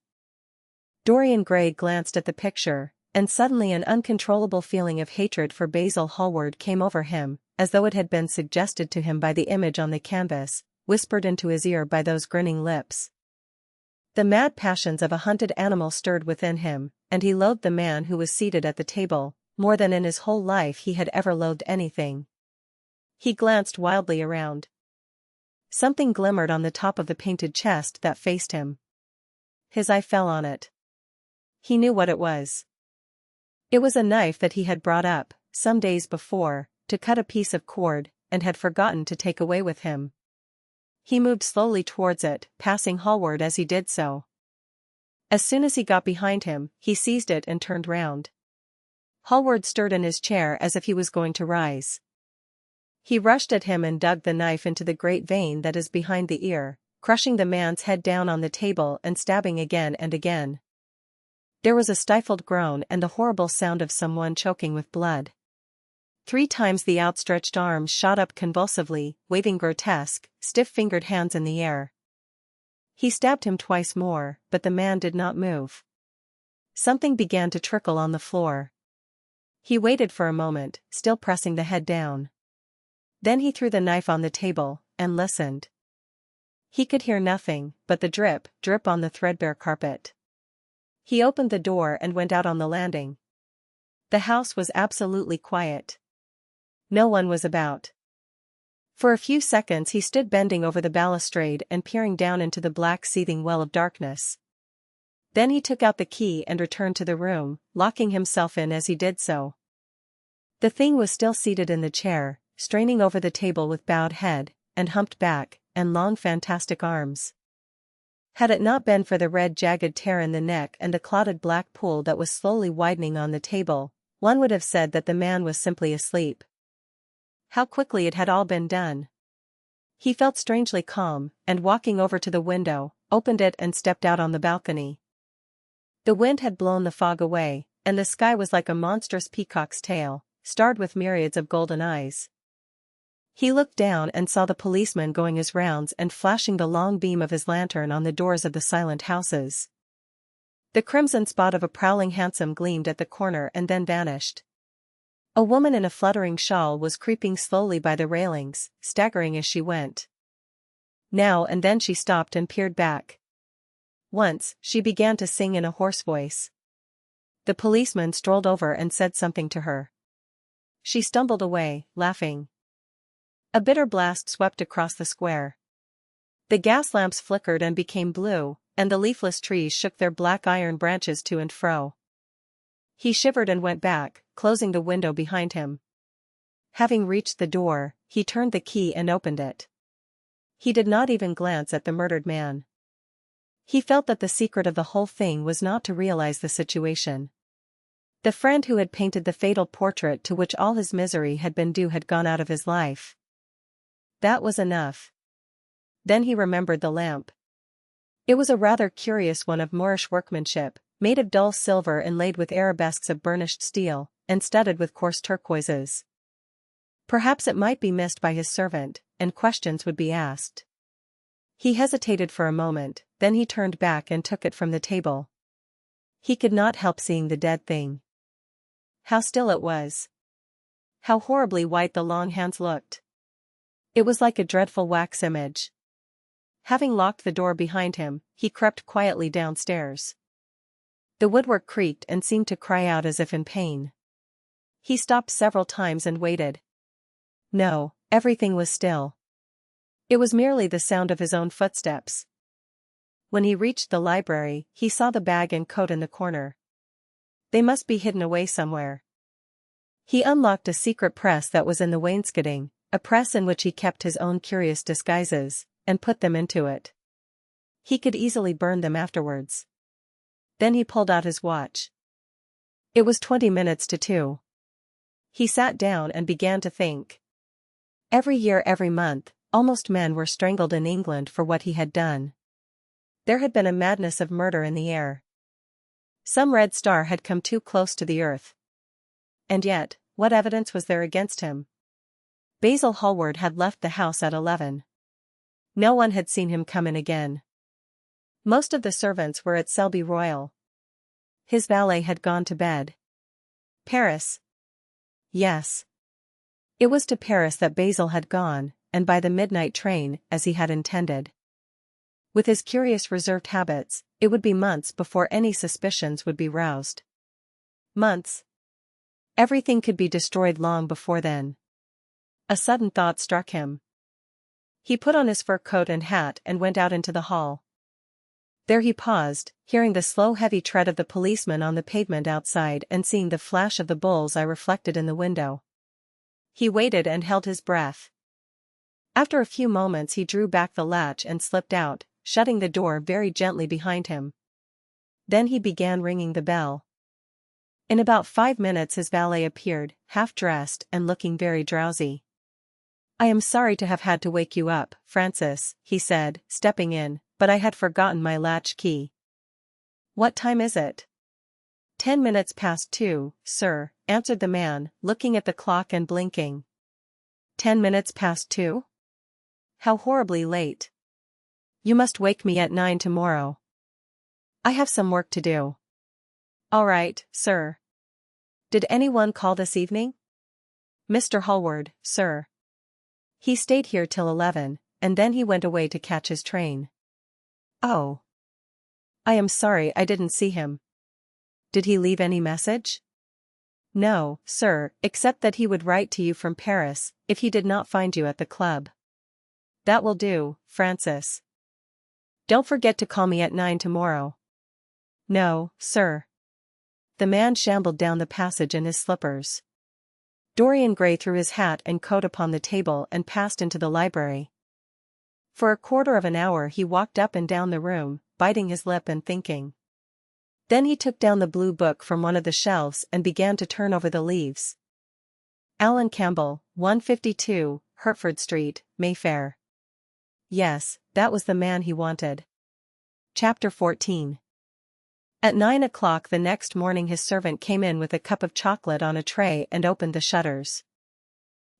Dorian Gray glanced at the picture, and suddenly an uncontrollable feeling of hatred for Basil Hallward came over him, as though it had been suggested to him by the image on the canvas, whispered into his ear by those grinning lips. The mad passions of a hunted animal stirred within him, and he loathed the man who was seated at the table, more than in his whole life he had ever loathed anything. He glanced wildly around. Something glimmered on the top of the painted chest that faced him. His eye fell on it. He knew what it was. It was a knife that he had brought up, some days before, to cut a piece of cord, and had forgotten to take away with him. He moved slowly towards it, passing Hallward as he did so. As soon as he got behind him, he seized it and turned round. Hallward stirred in his chair as if he was going to rise. He rushed at him and dug the knife into the great vein that is behind the ear, crushing the man's head down on the table and stabbing again and again. There was a stifled groan and the horrible sound of someone choking with blood. 3 times the outstretched arms shot up convulsively, waving grotesque, stiff-fingered hands in the air. He stabbed him twice more, but the man did not move. Something began to trickle on the floor. He waited for a moment, still pressing the head down. Then he threw the knife on the table, and listened. He could hear nothing but the drip, drip on the threadbare carpet. He opened the door and went out on the landing. The house was absolutely quiet. No one was about. For a few seconds he stood bending over the balustrade and peering down into the black seething well of darkness. Then he took out the key and returned to the room, locking himself in as he did so. The thing was still seated in the chair, straining over the table with bowed head, and humped back, and long fantastic arms. Had it not been for the red jagged tear in the neck and the clotted black pool that was slowly widening on the table, one would have said that the man was simply asleep. How quickly it had all been done. He felt strangely calm, and walking over to the window, opened it and stepped out on the balcony. The wind had blown the fog away, and the sky was like a monstrous peacock's tail, starred with myriads of golden eyes. He looked down and saw the policeman going his rounds and flashing the long beam of his lantern on the doors of the silent houses. The crimson spot of a prowling hansom gleamed at the corner and then vanished. A woman in a fluttering shawl was creeping slowly by the railings, staggering as she went. Now and then she stopped and peered back. Once, she began to sing in a hoarse voice. The policeman strolled over and said something to her. She stumbled away, laughing. A bitter blast swept across the square. The gas lamps flickered and became blue, and the leafless trees shook their black iron branches to and fro. He shivered and went back, closing the window behind him. Having reached the door, he turned the key and opened it. He did not even glance at the murdered man. He felt that the secret of the whole thing was not to realize the situation. The friend who had painted the fatal portrait to which all his misery had been due had gone out of his life. That was enough. Then he remembered the lamp. It was a rather curious one of Moorish workmanship, made of dull silver inlaid with arabesques of burnished steel, and studded with coarse turquoises. Perhaps it might be missed by his servant, and questions would be asked. He hesitated for a moment, then he turned back and took it from the table. He could not help seeing the dead thing. How still it was. How horribly white the long hands looked. It was like a dreadful wax image. Having locked the door behind him, he crept quietly downstairs. The woodwork creaked and seemed to cry out as if in pain. He stopped several times and waited. No, everything was still. It was merely the sound of his own footsteps. When he reached the library, he saw the bag and coat in the corner. They must be hidden away somewhere. He unlocked a secret press that was in the wainscoting, a press in which he kept his own curious disguises, and put them into it. He could easily burn them afterwards. Then he pulled out his watch. It was 20 minutes to 2. He sat down and began to think. Every year, every month, almost men were strangled in England for what he had done. There had been a madness of murder in the air. Some red star had come too close to the earth. And yet, what evidence was there against him? Basil Hallward had left the house at 11. No one had seen him come in again. Most of the servants were at Selby Royal. His valet had gone to bed. Paris. Yes. It was to Paris that Basil had gone, and by the midnight train, as he had intended. With his curious reserved habits, it would be months before any suspicions would be roused. Months. Everything could be destroyed long before then. A sudden thought struck him. He put on his fur coat and hat and went out into the hall. There he paused, hearing the slow heavy tread of the policeman on the pavement outside and seeing the flash of the bull's eye reflected in the window. He waited and held his breath. After a few moments he drew back the latch and slipped out, shutting the door very gently behind him. Then he began ringing the bell. In about 5 minutes his valet appeared, half-dressed and looking very drowsy. "I am sorry to have had to wake you up, Francis," he said, stepping in, "but I had forgotten my latch key." "What time is it?" 10 minutes past 2, sir," answered the man, looking at the clock and blinking. 10 minutes past 2? How horribly late. You must wake me at 9 tomorrow. I have some work to do. All right, sir. Did anyone call this evening? Mr. Hallward, sir. He stayed here till 11, and then he went away to catch his train. Oh. I am sorry I didn't see him. Did he leave any message? No, sir, except that he would write to you from Paris, if he did not find you at the club. That will do, Francis. Don't forget to call me at 9 tomorrow. No, sir. The man shambled down the passage in his slippers. Dorian Gray threw his hat and coat upon the table and passed into the library. For a quarter of an hour he walked up and down the room, biting his lip and thinking. Then he took down the blue book from one of the shelves and began to turn over the leaves. Alan Campbell, 152, Hertford Street, Mayfair. Yes, that was the man he wanted. Chapter 14. At 9 o'clock the next morning his servant came in with a cup of chocolate on a tray and opened the shutters.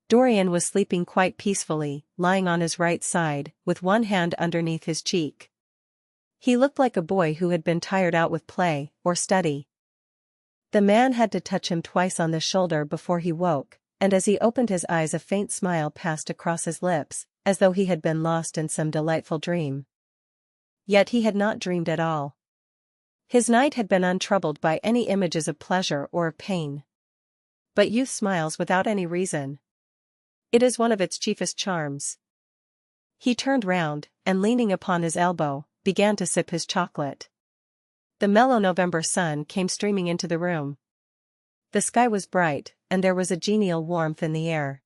Dorian was sleeping quite peacefully, lying on his right side, with one hand underneath his cheek. He looked like a boy who had been tired out with play, or study. The man had to touch him twice on the shoulder before he woke, and as he opened his eyes a faint smile passed across his lips, as though he had been lost in some delightful dream. Yet he had not dreamed at all. His night had been untroubled by any images of pleasure or of pain. But youth smiles without any reason. It is one of its chiefest charms. He turned round, and leaning upon his elbow, began to sip his chocolate. The mellow November sun came streaming into the room. The sky was bright, and there was a genial warmth in the air.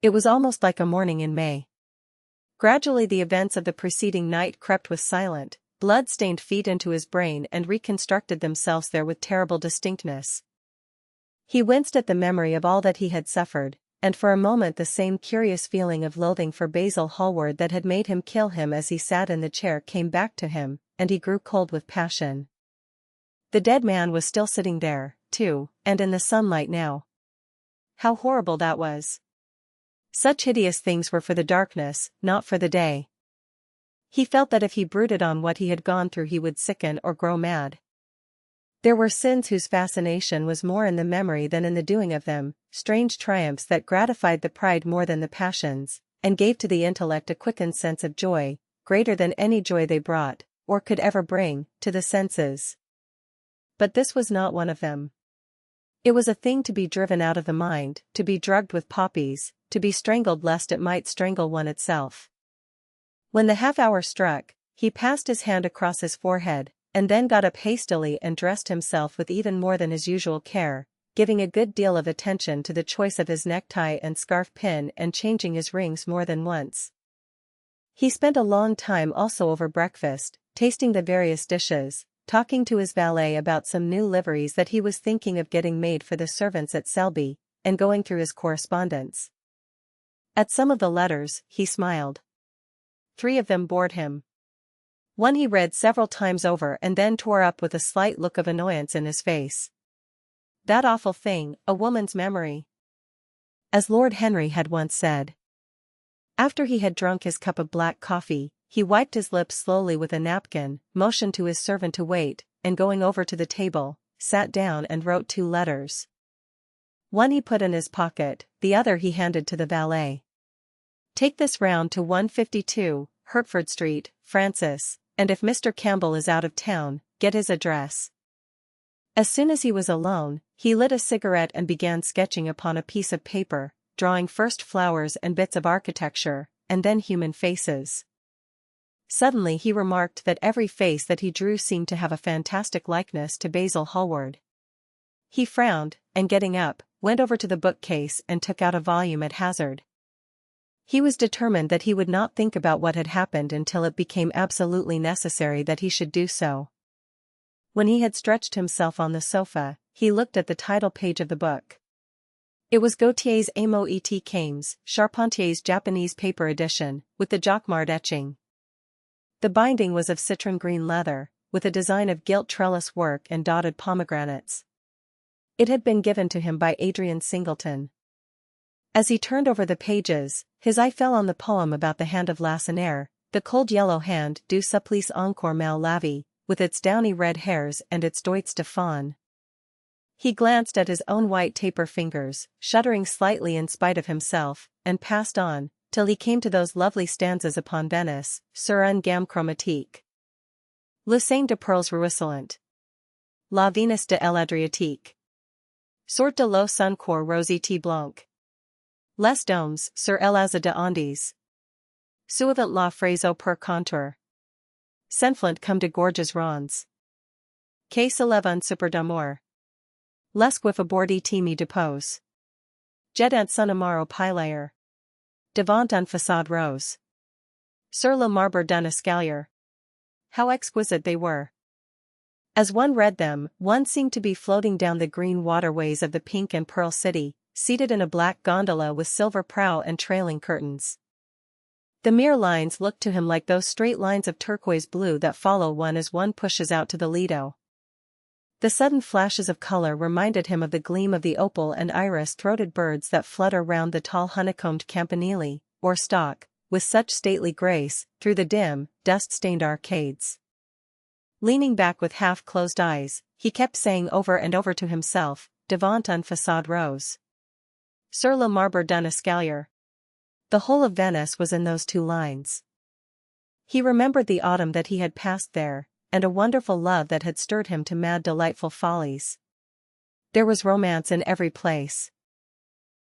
It was almost like a morning in May. Gradually the events of the preceding night crept with silent, blood-stained feet into his brain and reconstructed themselves there with terrible distinctness. He winced at the memory of all that he had suffered, and for a moment the same curious feeling of loathing for Basil Hallward that had made him kill him as he sat in the chair came back to him, and he grew cold with passion. The dead man was still sitting there, too, and in the sunlight now. How horrible that was! Such hideous things were for the darkness, not for the day. He felt that if he brooded on what he had gone through he would sicken or grow mad. There were sins whose fascination was more in the memory than in the doing of them, strange triumphs that gratified the pride more than the passions, and gave to the intellect a quickened sense of joy, greater than any joy they brought, or could ever bring, to the senses. But this was not one of them. It was a thing to be driven out of the mind, to be drugged with poppies, to be strangled lest it might strangle one itself. When the half-hour struck, he passed his hand across his forehead, and then got up hastily and dressed himself with even more than his usual care, giving a good deal of attention to the choice of his necktie and scarf pin and changing his rings more than once. He spent a long time also over breakfast, tasting the various dishes, talking to his valet about some new liveries that he was thinking of getting made for the servants at Selby, and going through his correspondence. At some of the letters, he smiled. 3 of them bored him. One he read several times over and then tore up with a slight look of annoyance in his face. That awful thing, a woman's memory. As Lord Henry had once said. After he had drunk his cup of black coffee, he wiped his lips slowly with a napkin, motioned to his servant to wait, and going over to the table, sat down and wrote 2 letters. One he put in his pocket, the other he handed to the valet. Take this round to 152, Hertford Street, Francis, and if Mr. Campbell is out of town, get his address. As soon as he was alone, he lit a cigarette and began sketching upon a piece of paper, drawing first flowers and bits of architecture, and then human faces. Suddenly he remarked that every face that he drew seemed to have a fantastic likeness to Basil Hallward. He frowned, and getting up, went over to the bookcase and took out a volume at hazard. He was determined that he would not think about what had happened until it became absolutely necessary that he should do so. When he had stretched himself on the sofa, he looked at the title page of the book. It was Gautier's Amo et Cames, Charpentier's Japanese paper edition, with the Jacquemart etching. The binding was of citron green leather, with a design of gilt trellis work and dotted pomegranates. It had been given to him by Adrian Singleton. As he turned over the pages, his eye fell on the poem about the hand of Lacenaire, the cold yellow hand du supplice encore mal lavé, with its downy red hairs and its doigts de faune. He glanced at his own white taper fingers, shuddering slightly in spite of himself, and passed on, till he came to those lovely stanzas upon Venice, sur une gamme chromatique. Le sein de perles ruisselant. La Venus de l'Adriatique. Sort de l'eau sun cour rosité blanc. Les domes sur l'azur de Andes. Suivant la phrase au per contour. S'enflant comme de gorges rondes. Que s'élève un super d'amour. L'esquif abordi me depose. Jedant son amaro pilaire. Devant un façade rose. Sur le marbre d'un escalier. How exquisite they were. As one read them, one seemed to be floating down the green waterways of the pink and pearl city, seated in a black gondola with silver prow and trailing curtains. The mere lines looked to him like those straight lines of turquoise blue that follow one as one pushes out to the Lido. The sudden flashes of color reminded him of the gleam of the opal and iris-throated birds that flutter round the tall honeycombed campanile, or stalk, with such stately grace, through the dim, dust-stained arcades. Leaning back with half-closed eyes, he kept saying over and over to himself, devant un façade rose. Sur le marbre d'un escalier. The whole of Venice was in those 2 lines. He remembered the autumn that he had passed there, and a wonderful love that had stirred him to mad delightful follies. There was romance in every place.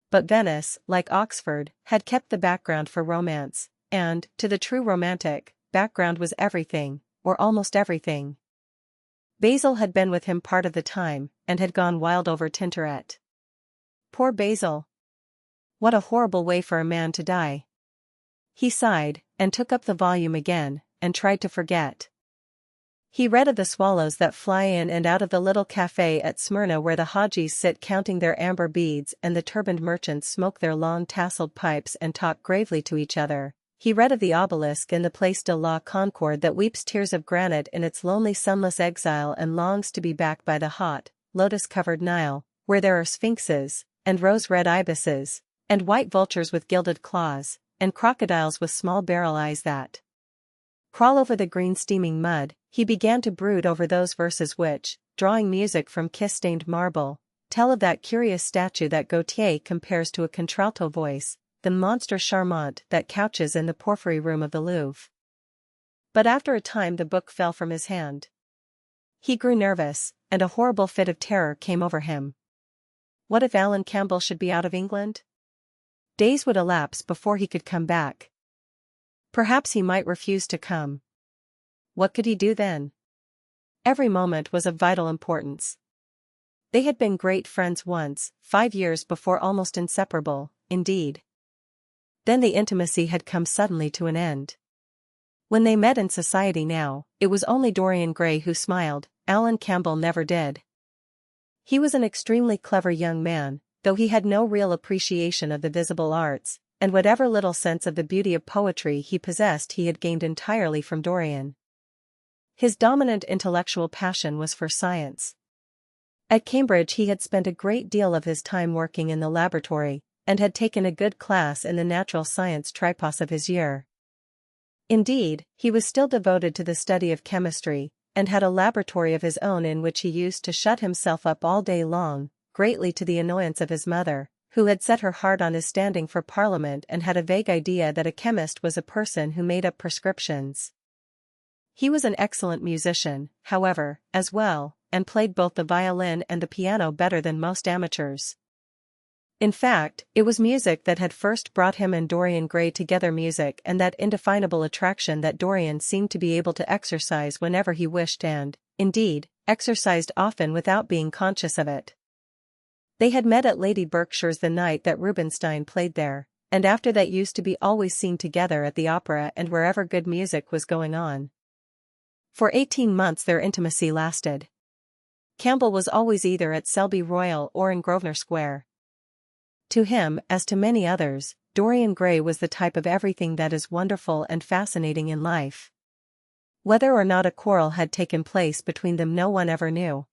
But Venice, like Oxford, had kept the background for romance, and, to the true romantic, background was everything, or almost everything. Basil had been with him part of the time, and had gone wild over Tintoret. Poor Basil! What a horrible way for a man to die. He sighed, and took up the volume again, and tried to forget. He read of the swallows that fly in and out of the little cafe at Smyrna where the Hajis sit counting their amber beads and the turbaned merchants smoke their long tasseled pipes and talk gravely to each other. He read of the obelisk in the Place de la Concorde that weeps tears of granite in its lonely sunless exile and longs to be back by the hot, lotus-covered Nile, where there are sphinxes, and rose-red ibises, and white vultures with gilded claws, and crocodiles with small barrel eyes that crawl over the green steaming mud. He began to brood over those verses which, drawing music from kiss-stained marble, tell of that curious statue that Gautier compares to a contralto voice, the monstre charmant that couches in the porphyry room of the Louvre. But after a time the book fell from his hand. He grew nervous, and a horrible fit of terror came over him. What if Alan Campbell should be out of England? Days would elapse before he could come back. Perhaps he might refuse to come. What could he do then? Every moment was of vital importance. They had been great friends once, 5 years before, almost inseparable, indeed. Then the intimacy had come suddenly to an end. When they met in society now, it was only Dorian Gray who smiled. Alan Campbell never did. He was an extremely clever young man, though he had no real appreciation of the visible arts, and whatever little sense of the beauty of poetry he possessed he had gained entirely from Dorian. His dominant intellectual passion was for science. At Cambridge he had spent a great deal of his time working in the laboratory, and had taken a good class in the natural science tripos of his year. Indeed, he was still devoted to the study of chemistry, and had a laboratory of his own in which he used to shut himself up all day long, greatly to the annoyance of his mother, who had set her heart on his standing for Parliament and had a vague idea that a chemist was a person who made up prescriptions. He was an excellent musician, however, as well, and played both the violin and the piano better than most amateurs. In fact, it was music that had first brought him and Dorian Gray together, music and that indefinable attraction that Dorian seemed to be able to exercise whenever he wished and, indeed, exercised often without being conscious of it. They had met at Lady Berkshire's the night that Rubinstein played there, and after that used to be always seen together at the opera and wherever good music was going on. For 18 months their intimacy lasted. Campbell was always either at Selby Royal or in Grosvenor Square. To him, as to many others, Dorian Gray was the type of everything that is wonderful and fascinating in life. Whether or not a quarrel had taken place between them no one ever knew.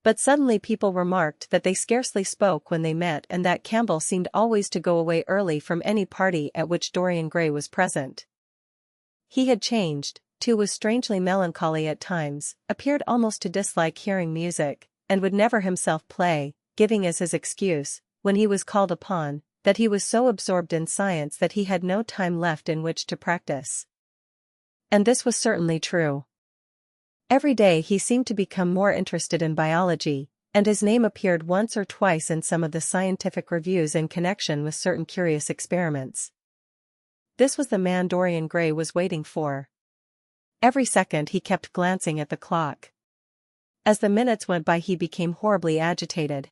But suddenly people remarked that they scarcely spoke when they met and that Campbell seemed always to go away early from any party at which Dorian Gray was present. He had changed, too, was strangely melancholy at times, appeared almost to dislike hearing music, and would never himself play, giving as his excuse, when he was called upon, that he was so absorbed in science that he had no time left in which to practice. And this was certainly true. Every day he seemed to become more interested in biology, and his name appeared once or twice in some of the scientific reviews in connection with certain curious experiments. This was the man Dorian Gray was waiting for. Every second he kept glancing at the clock. As the minutes went by he became horribly agitated.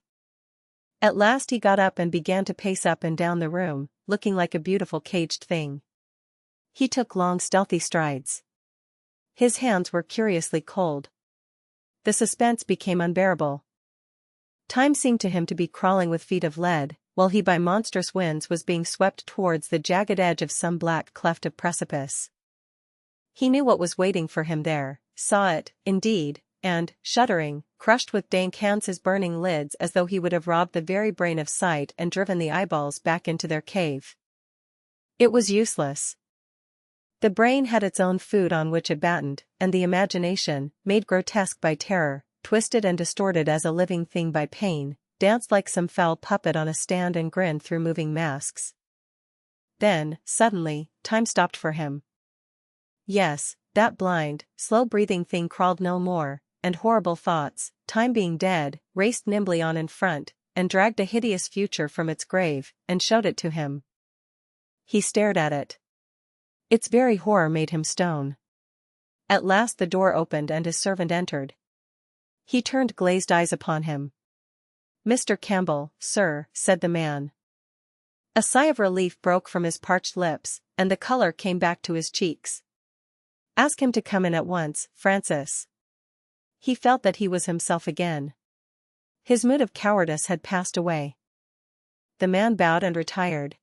At last he got up and began to pace up and down the room, looking like a beautiful caged thing. He took long stealthy strides. His hands were curiously cold. The suspense became unbearable. Time seemed to him to be crawling with feet of lead, while he by monstrous winds was being swept towards the jagged edge of some black cleft of precipice. He knew what was waiting for him there, saw it, indeed, and, shuddering, crushed with dank hands his burning lids as though he would have robbed the very brain of sight and driven the eyeballs back into their cave. It was useless. The brain had its own food on which it battened, and the imagination, made grotesque by terror, twisted and distorted as a living thing by pain, danced like some foul puppet on a stand and grinned through moving masks. Then, suddenly, time stopped for him. Yes, that blind, slow-breathing thing crawled no more, and horrible thoughts, time being dead, raced nimbly on in front, and dragged a hideous future from its grave, and showed it to him. He stared at it. Its very horror made him stone. At last the door opened and his servant entered. He turned glazed eyes upon him. "Mr. Campbell, sir," said the man. A sigh of relief broke from his parched lips, and the color came back to his cheeks. "Ask him to come in at once, Francis." He felt that he was himself again. His mood of cowardice had passed away. The man bowed and retired.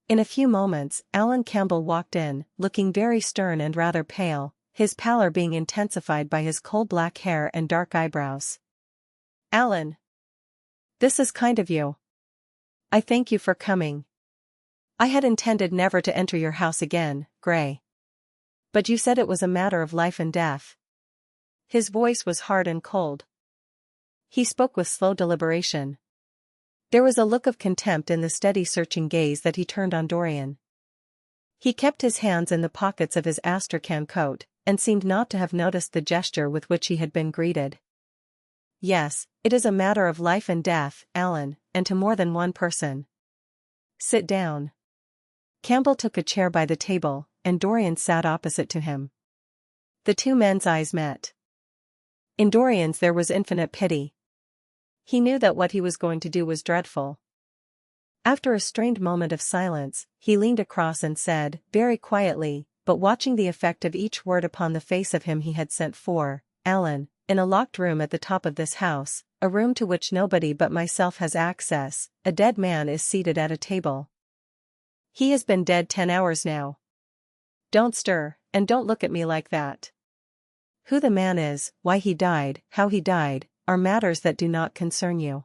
In a few moments, Alan Campbell walked in, looking very stern and rather pale, his pallor being intensified by his coal-black hair and dark eyebrows. "Alan. This is kind of you. I thank you for coming. I had intended never to enter your house again, Gray. But you said it was a matter of life and death." His voice was hard and cold. He spoke with slow deliberation. There was a look of contempt in the steady searching gaze that he turned on Dorian. He kept his hands in the pockets of his astrakhan coat, and seemed not to have noticed the gesture with which he had been greeted. "Yes, it is a matter of life and death, Alan, and to more than one person. Sit down." Campbell took a chair by the table, and Dorian sat opposite to him. The two men's eyes met. In Dorian's there was infinite pity. He knew that what he was going to do was dreadful. After a strained moment of silence, he leaned across and said, very quietly, but watching the effect of each word upon the face of him he had sent for, "Alan, in a locked room at the top of this house, a room to which nobody but myself has access, a dead man is seated at a table. He has been dead 10 hours now. Don't stir, and don't look at me like that. Who the man is, why he died, how he died, are matters that do not concern you.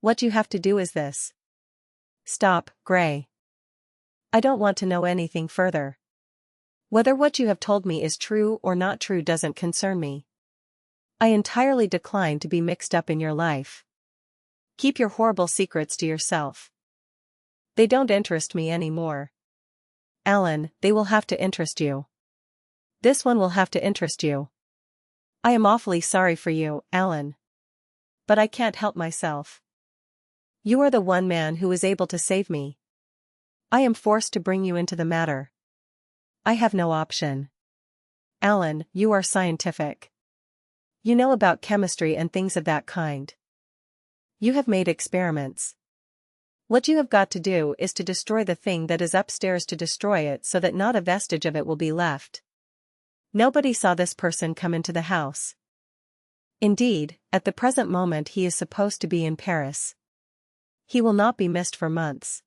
What you have to do is this. Stop, Gray. I don't want to know anything further. Whether what you have told me is true or not true doesn't concern me. I entirely decline to be mixed up in your life. Keep your horrible secrets to yourself. They don't interest me anymore. Alan, they will have to interest you. This one will have to interest you. I am awfully sorry for you, Alan. But I can't help myself. You are the one man who is able to save me. I am forced to bring you into the matter. I have no option. Alan, you are scientific. You know about chemistry and things of that kind. You have made experiments. What you have got to do is to destroy the thing that is upstairs, to destroy it so that not a vestige of it will be left. Nobody saw this person come into the house. Indeed, at the present moment he is supposed to be in Paris. He will not be missed for months.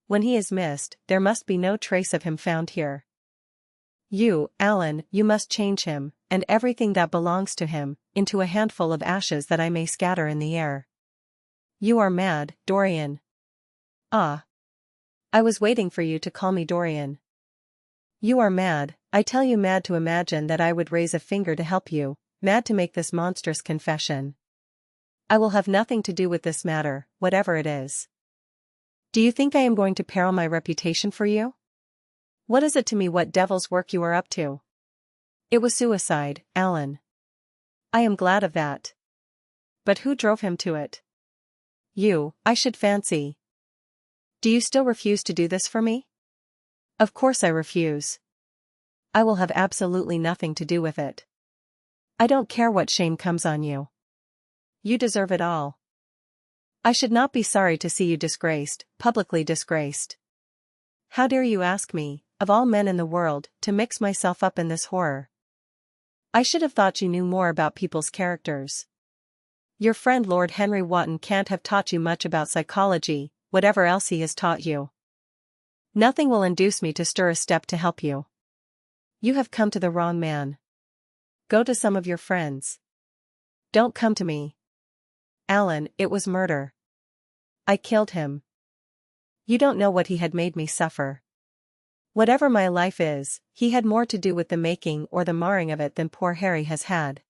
When he is missed, there must be no trace of him found here. You, Alan, you must change him, and everything that belongs to him, into a handful of ashes that I may scatter in the air. You are mad, Dorian. Ah. I was waiting for you to call me Dorian. You are mad, I tell you, mad to imagine that I would raise a finger to help you, mad to make this monstrous confession. I will have nothing to do with this matter, whatever it is. Do you think I am going to peril my reputation for you? What is it to me what devil's work you are up to? It was suicide, Alan. I am glad of that. But who drove him to it? You, I should fancy. Do you still refuse to do this for me? Of course I refuse. I will have absolutely nothing to do with it. I don't care what shame comes on you. You deserve it all. I should not be sorry to see you disgraced, publicly disgraced. How dare you ask me, of all men in the world, to mix myself up in this horror? I should have thought you knew more about people's characters. Your friend Lord Henry Wotton can't have taught you much about psychology, whatever else he has taught you. Nothing will induce me to stir a step to help you. You have come to the wrong man. Go to some of your friends. Don't come to me. Alan, it was murder. I killed him. You don't know what he had made me suffer. Whatever my life is, he had more to do with the making or the marring of it than poor Harry has had.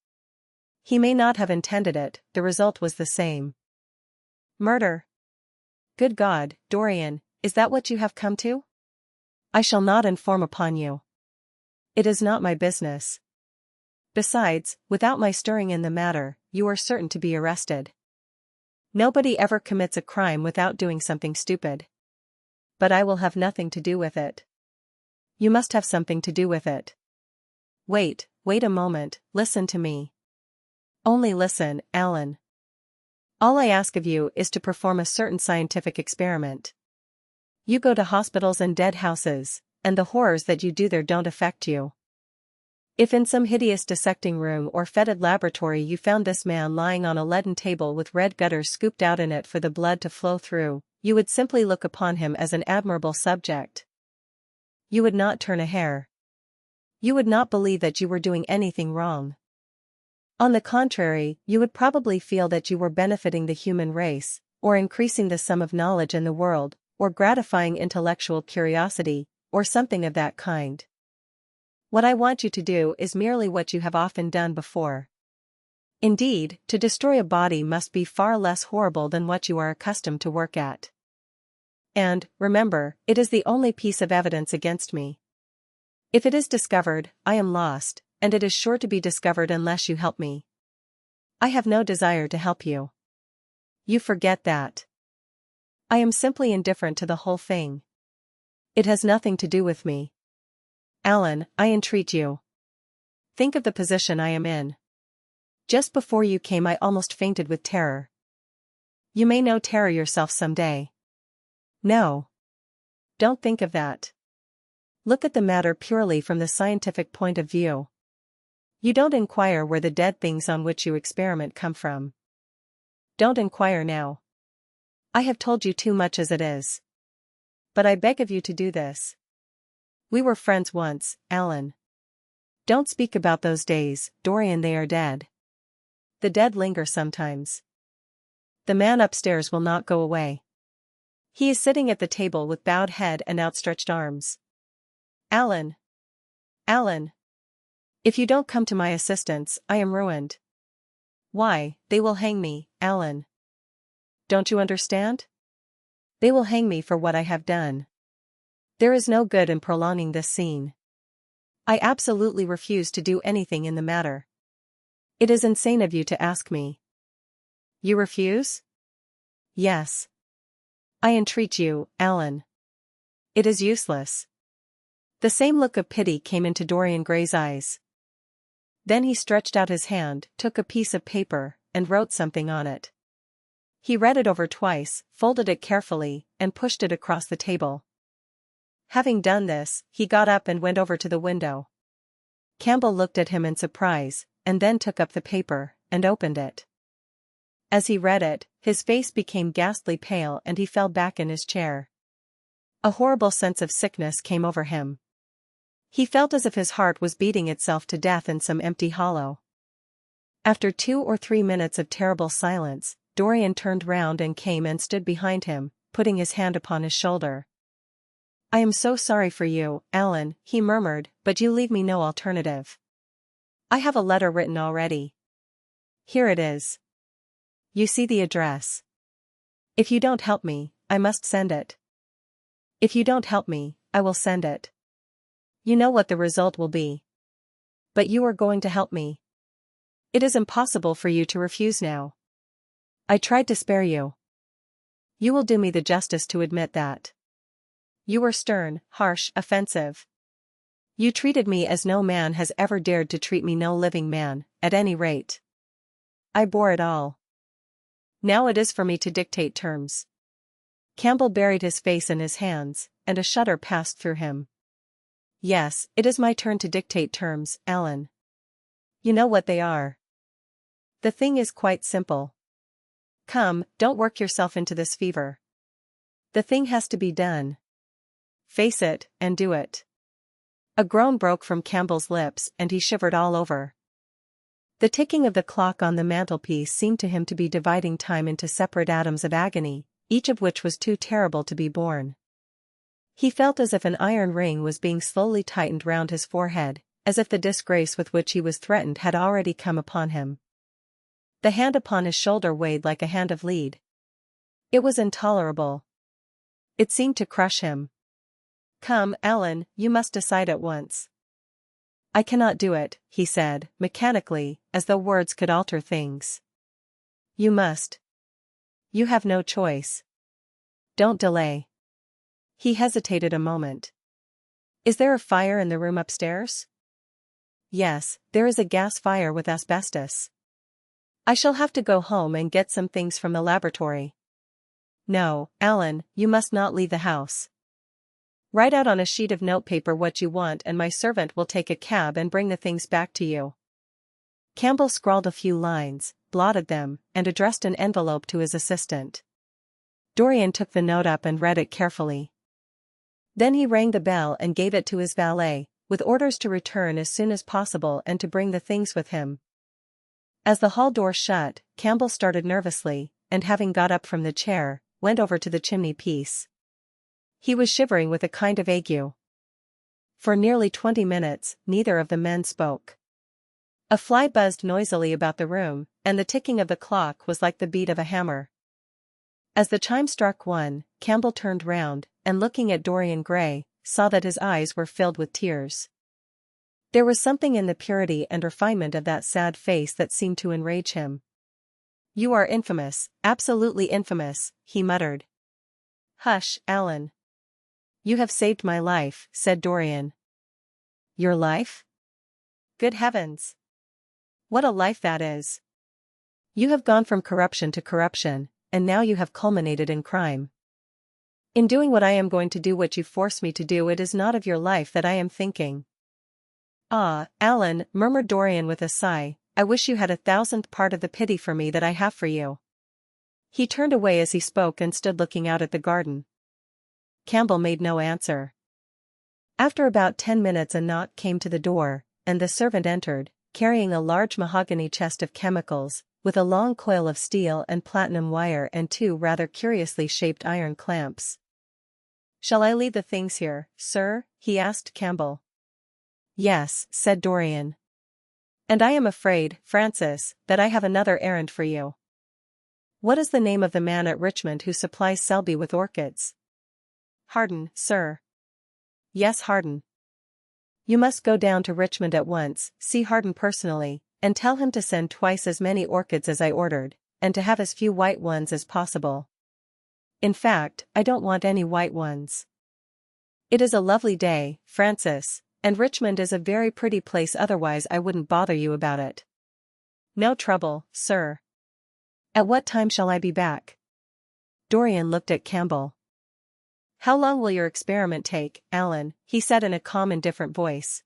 He may not have intended it, the result was the same. Murder. Good God, Dorian, is that what you have come to? I shall not inform upon you. It is not my business. Besides, without my stirring in the matter, you are certain to be arrested. Nobody ever commits a crime without doing something stupid. But I will have nothing to do with it. You must have something to do with it. Wait a moment, listen to me. Only listen, Alan. All I ask of you is to perform a certain scientific experiment. You go to hospitals and dead houses, and the horrors that you do there don't affect you. If in some hideous dissecting room or fetid laboratory you found this man lying on a leaden table with red gutters scooped out in it for the blood to flow through, you would simply look upon him as an admirable subject. You would not turn a hair. You would not believe that you were doing anything wrong. On the contrary, you would probably feel that you were benefiting the human race, or increasing the sum of knowledge in the world, or gratifying intellectual curiosity, or something of that kind. What I want you to do is merely what you have often done before. Indeed, to destroy a body must be far less horrible than what you are accustomed to work at. And, remember, it is the only piece of evidence against me. If it is discovered, I am lost, and it is sure to be discovered unless you help me. I have no desire to help you. You forget that. I am simply indifferent to the whole thing. It has nothing to do with me. Alan, I entreat you. Think of the position I am in. Just before you came I almost fainted with terror. You may know terror yourself some day. No. Don't think of that. Look at the matter purely from the scientific point of view. You don't inquire where the dead things on which you experiment come from. Don't inquire now. I have told you too much as it is. But I beg of you to do this. We were friends once, Alan. Don't speak about those days, Dorian, they are dead. The dead linger sometimes. The man upstairs will not go away. He is sitting at the table with bowed head and outstretched arms. Alan! Alan! If you don't come to my assistance, I am ruined. Why, they will hang me, Alan. Don't you understand? They will hang me for what I have done. There is no good in prolonging this scene. I absolutely refuse to do anything in the matter. It is insane of you to ask me. You refuse? Yes. I entreat you, Alan. It is useless. The same look of pity came into Dorian Gray's eyes. Then he stretched out his hand, took a piece of paper, and wrote something on it. He read it over twice, folded it carefully, and pushed it across the table. Having done this, he got up and went over to the window. Campbell looked at him in surprise, and then took up the paper, and opened it. As he read it, his face became ghastly pale and he fell back in his chair. A horrible sense of sickness came over him. He felt as if his heart was beating itself to death in some empty hollow. After 2 or 3 minutes of terrible silence, Dorian turned round and came and stood behind him, putting his hand upon his shoulder. I am so sorry for you, Alan, he murmured, but you leave me no alternative. I have a letter written already. Here it is. You see the address. If you don't help me, I must send it. If you don't help me, I will send it. You know what the result will be. But you are going to help me. It is impossible for you to refuse now. I tried to spare you. You will do me the justice to admit that. You were stern, harsh, offensive. You treated me as no man has ever dared to treat me, no living man, at any rate. I bore it all. Now it is for me to dictate terms. Campbell buried his face in his hands, and a shudder passed through him. Yes, it is my turn to dictate terms, Alan. You know what they are. The thing is quite simple. Come, don't work yourself into this fever. The thing has to be done. Face it, and do it. A groan broke from Campbell's lips and he shivered all over. The ticking of the clock on the mantelpiece seemed to him to be dividing time into separate atoms of agony, each of which was too terrible to be borne. He felt as if an iron ring was being slowly tightened round his forehead, as if the disgrace with which he was threatened had already come upon him. The hand upon his shoulder weighed like a hand of lead. It was intolerable. It seemed to crush him. Come, Alan, you must decide at once. I cannot do it, he said, mechanically, as though words could alter things. You must. You have no choice. Don't delay. He hesitated a moment. Is there a fire in the room upstairs? Yes, there is a gas fire with asbestos. I shall have to go home and get some things from the laboratory. No, Alan, you must not leave the house. Write out on a sheet of notepaper what you want and my servant will take a cab and bring the things back to you. Campbell scrawled a few lines, blotted them, and addressed an envelope to his assistant. Dorian took the note up and read it carefully. Then he rang the bell and gave it to his valet, with orders to return as soon as possible and to bring the things with him. As the hall door shut, Campbell started nervously, and having got up from the chair, went over to the chimney-piece. He was shivering with a kind of ague. For nearly 20 minutes, neither of the men spoke. A fly buzzed noisily about the room, and the ticking of the clock was like the beat of a hammer. As the chime struck 1, Campbell turned round, and looking at Dorian Gray, saw that his eyes were filled with tears. There was something in the purity and refinement of that sad face that seemed to enrage him. You are infamous, absolutely infamous, he muttered. Hush, Alan. You have saved my life, said Dorian. Your life? Good heavens! What a life that is! You have gone from corruption to corruption, and now you have culminated in crime. In doing what I am going to do what you force me to do, it is not of your life that I am thinking. Ah, Alan, murmured Dorian with a sigh, I wish you had 1,000th part of the pity for me that I have for you. He turned away as he spoke and stood looking out at the garden. Campbell made no answer. After about 10 minutes a knock came to the door, and the servant entered, carrying a large mahogany chest of chemicals, with a long coil of steel and platinum wire and 2 rather curiously shaped iron clamps. Shall I leave the things here, sir? He asked Campbell. Yes, said Dorian. And I am afraid, Francis, that I have another errand for you. What is the name of the man at Richmond who supplies Selby with orchids? Harden, sir. Yes, Harden. You must go down to Richmond at once, see Harden personally, and tell him to send twice as many orchids as I ordered, and to have as few white ones as possible. In fact, I don't want any white ones. It is a lovely day, Francis, and Richmond is a very pretty place, otherwise I wouldn't bother you about it. No trouble, sir. At what time shall I be back? Dorian looked at Campbell. How long will your experiment take, Alan? He said in a calm, indifferent voice.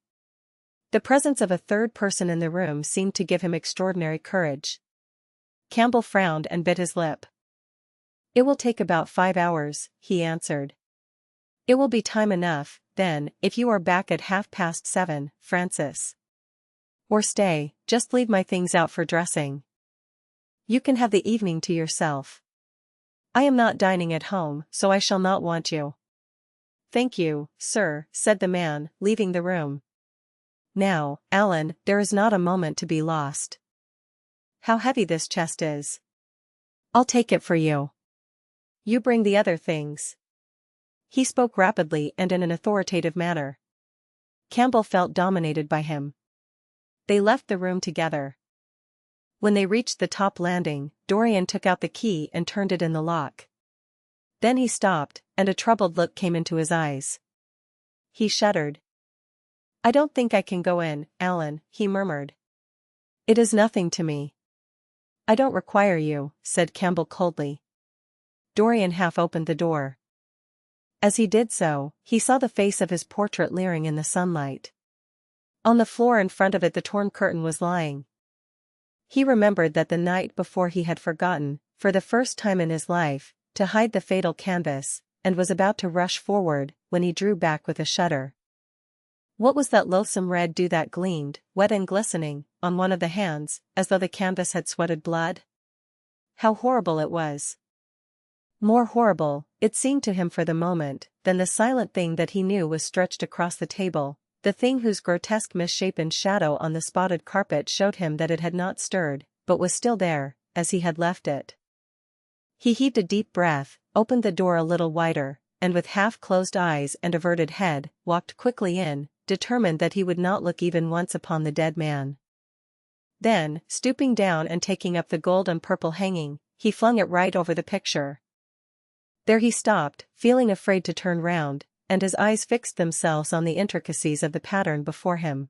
The presence of a third person in the room seemed to give him extraordinary courage. Campbell frowned and bit his lip. It will take about 5 hours, he answered. It will be time enough, then, if you are back at 7:30, Francis. Or stay, just leave my things out for dressing. You can have the evening to yourself. I am not dining at home, so I shall not want you. Thank you, sir, said the man, leaving the room. Now, Alan, there is not a moment to be lost. How heavy this chest is. I'll take it for you. You bring the other things. He spoke rapidly and in an authoritative manner. Campbell felt dominated by him. They left the room together. When they reached the top landing, Dorian took out the key and turned it in the lock. Then he stopped, and a troubled look came into his eyes. He shuddered. I don't think I can go in, Alan, he murmured. It is nothing to me. I don't require you, said Campbell coldly. Dorian half opened the door. As he did so, he saw the face of his portrait leering in the sunlight. On the floor in front of it the torn curtain was lying. He remembered that the night before he had forgotten, for the first time in his life, to hide the fatal canvas, and was about to rush forward, when he drew back with a shudder. What was that loathsome red dew that gleamed, wet and glistening, on one of the hands, as though the canvas had sweated blood? How horrible it was! More horrible, it seemed to him for the moment, than the silent thing that he knew was stretched across the table, the thing whose grotesque misshapen shadow on the spotted carpet showed him that it had not stirred, but was still there, as he had left it. He heaved a deep breath, opened the door a little wider, and with half-closed eyes and averted head, walked quickly in, determined that he would not look even once upon the dead man. Then, stooping down and taking up the gold and purple hanging, he flung it right over the picture. There he stopped, feeling afraid to turn round, and his eyes fixed themselves on the intricacies of the pattern before him.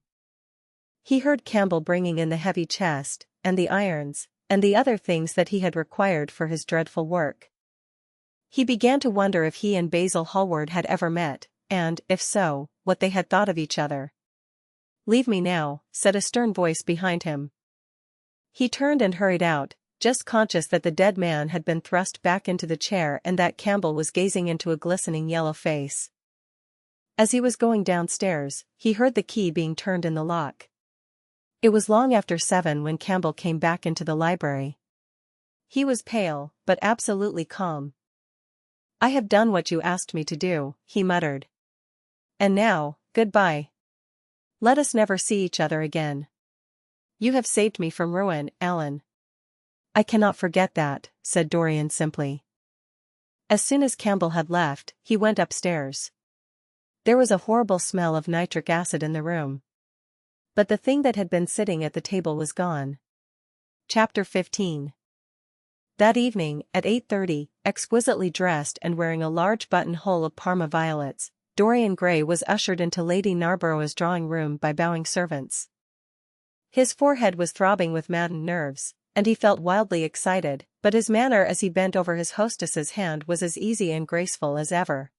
He heard Campbell bringing in the heavy chest, and the irons, and the other things that he had required for his dreadful work. He began to wonder if he and Basil Hallward had ever met, and, if so, what they had thought of each other. "Leave me now," said a stern voice behind him. He turned and hurried out, just conscious that the dead man had been thrust back into the chair and that Campbell was gazing into a glistening yellow face. As he was going downstairs, he heard the key being turned in the lock. It was long after 7 when Campbell came back into the library. He was pale, but absolutely calm. "I have done what you asked me to do," he muttered. "And now, goodbye. Let us never see each other again. You have saved me from ruin, Alan." "I cannot forget that," said Dorian simply. As soon as Campbell had left, he went upstairs. There was a horrible smell of nitric acid in the room. But the thing that had been sitting at the table was gone. Chapter 15. That evening, at 8:30, exquisitely dressed and wearing a large buttonhole of Parma violets, Dorian Gray was ushered into Lady Narborough's drawing-room by bowing servants. His forehead was throbbing with maddened nerves, and he felt wildly excited, but his manner as he bent over his hostess's hand was as easy and graceful as ever.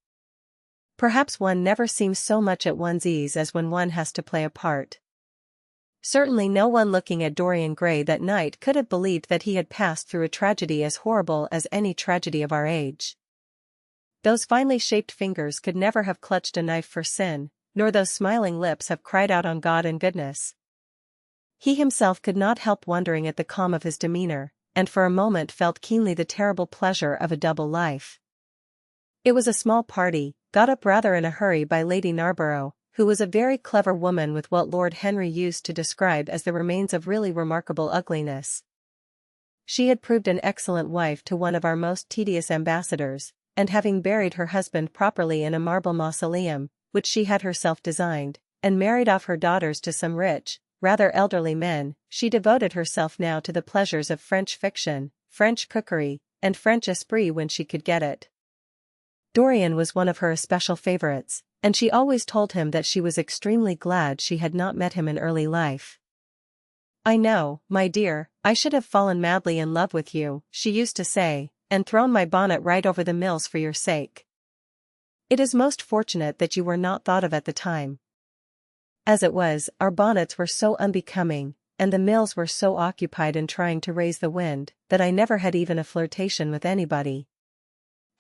Perhaps one never seems so much at one's ease as when one has to play a part. Certainly no one looking at Dorian Gray that night could have believed that he had passed through a tragedy as horrible as any tragedy of our age. Those finely shaped fingers could never have clutched a knife for sin, nor those smiling lips have cried out on God and goodness. He himself could not help wondering at the calm of his demeanor, and for a moment felt keenly the terrible pleasure of a double life. It was a small party, got up rather in a hurry by Lady Narborough, who was a very clever woman with what Lord Henry used to describe as the remains of really remarkable ugliness. She had proved an excellent wife to one of our most tedious ambassadors, and having buried her husband properly in a marble mausoleum, which she had herself designed, and married off her daughters to some rich, rather elderly men, she devoted herself now to the pleasures of French fiction, French cookery, and French esprit when she could get it. Dorian was one of her especial favorites, and she always told him that she was extremely glad she had not met him in early life. "I know, my dear, I should have fallen madly in love with you," she used to say, "and thrown my bonnet right over the mills for your sake. It is most fortunate that you were not thought of at the time. As it was, our bonnets were so unbecoming, and the mills were so occupied in trying to raise the wind, that I never had even a flirtation with anybody."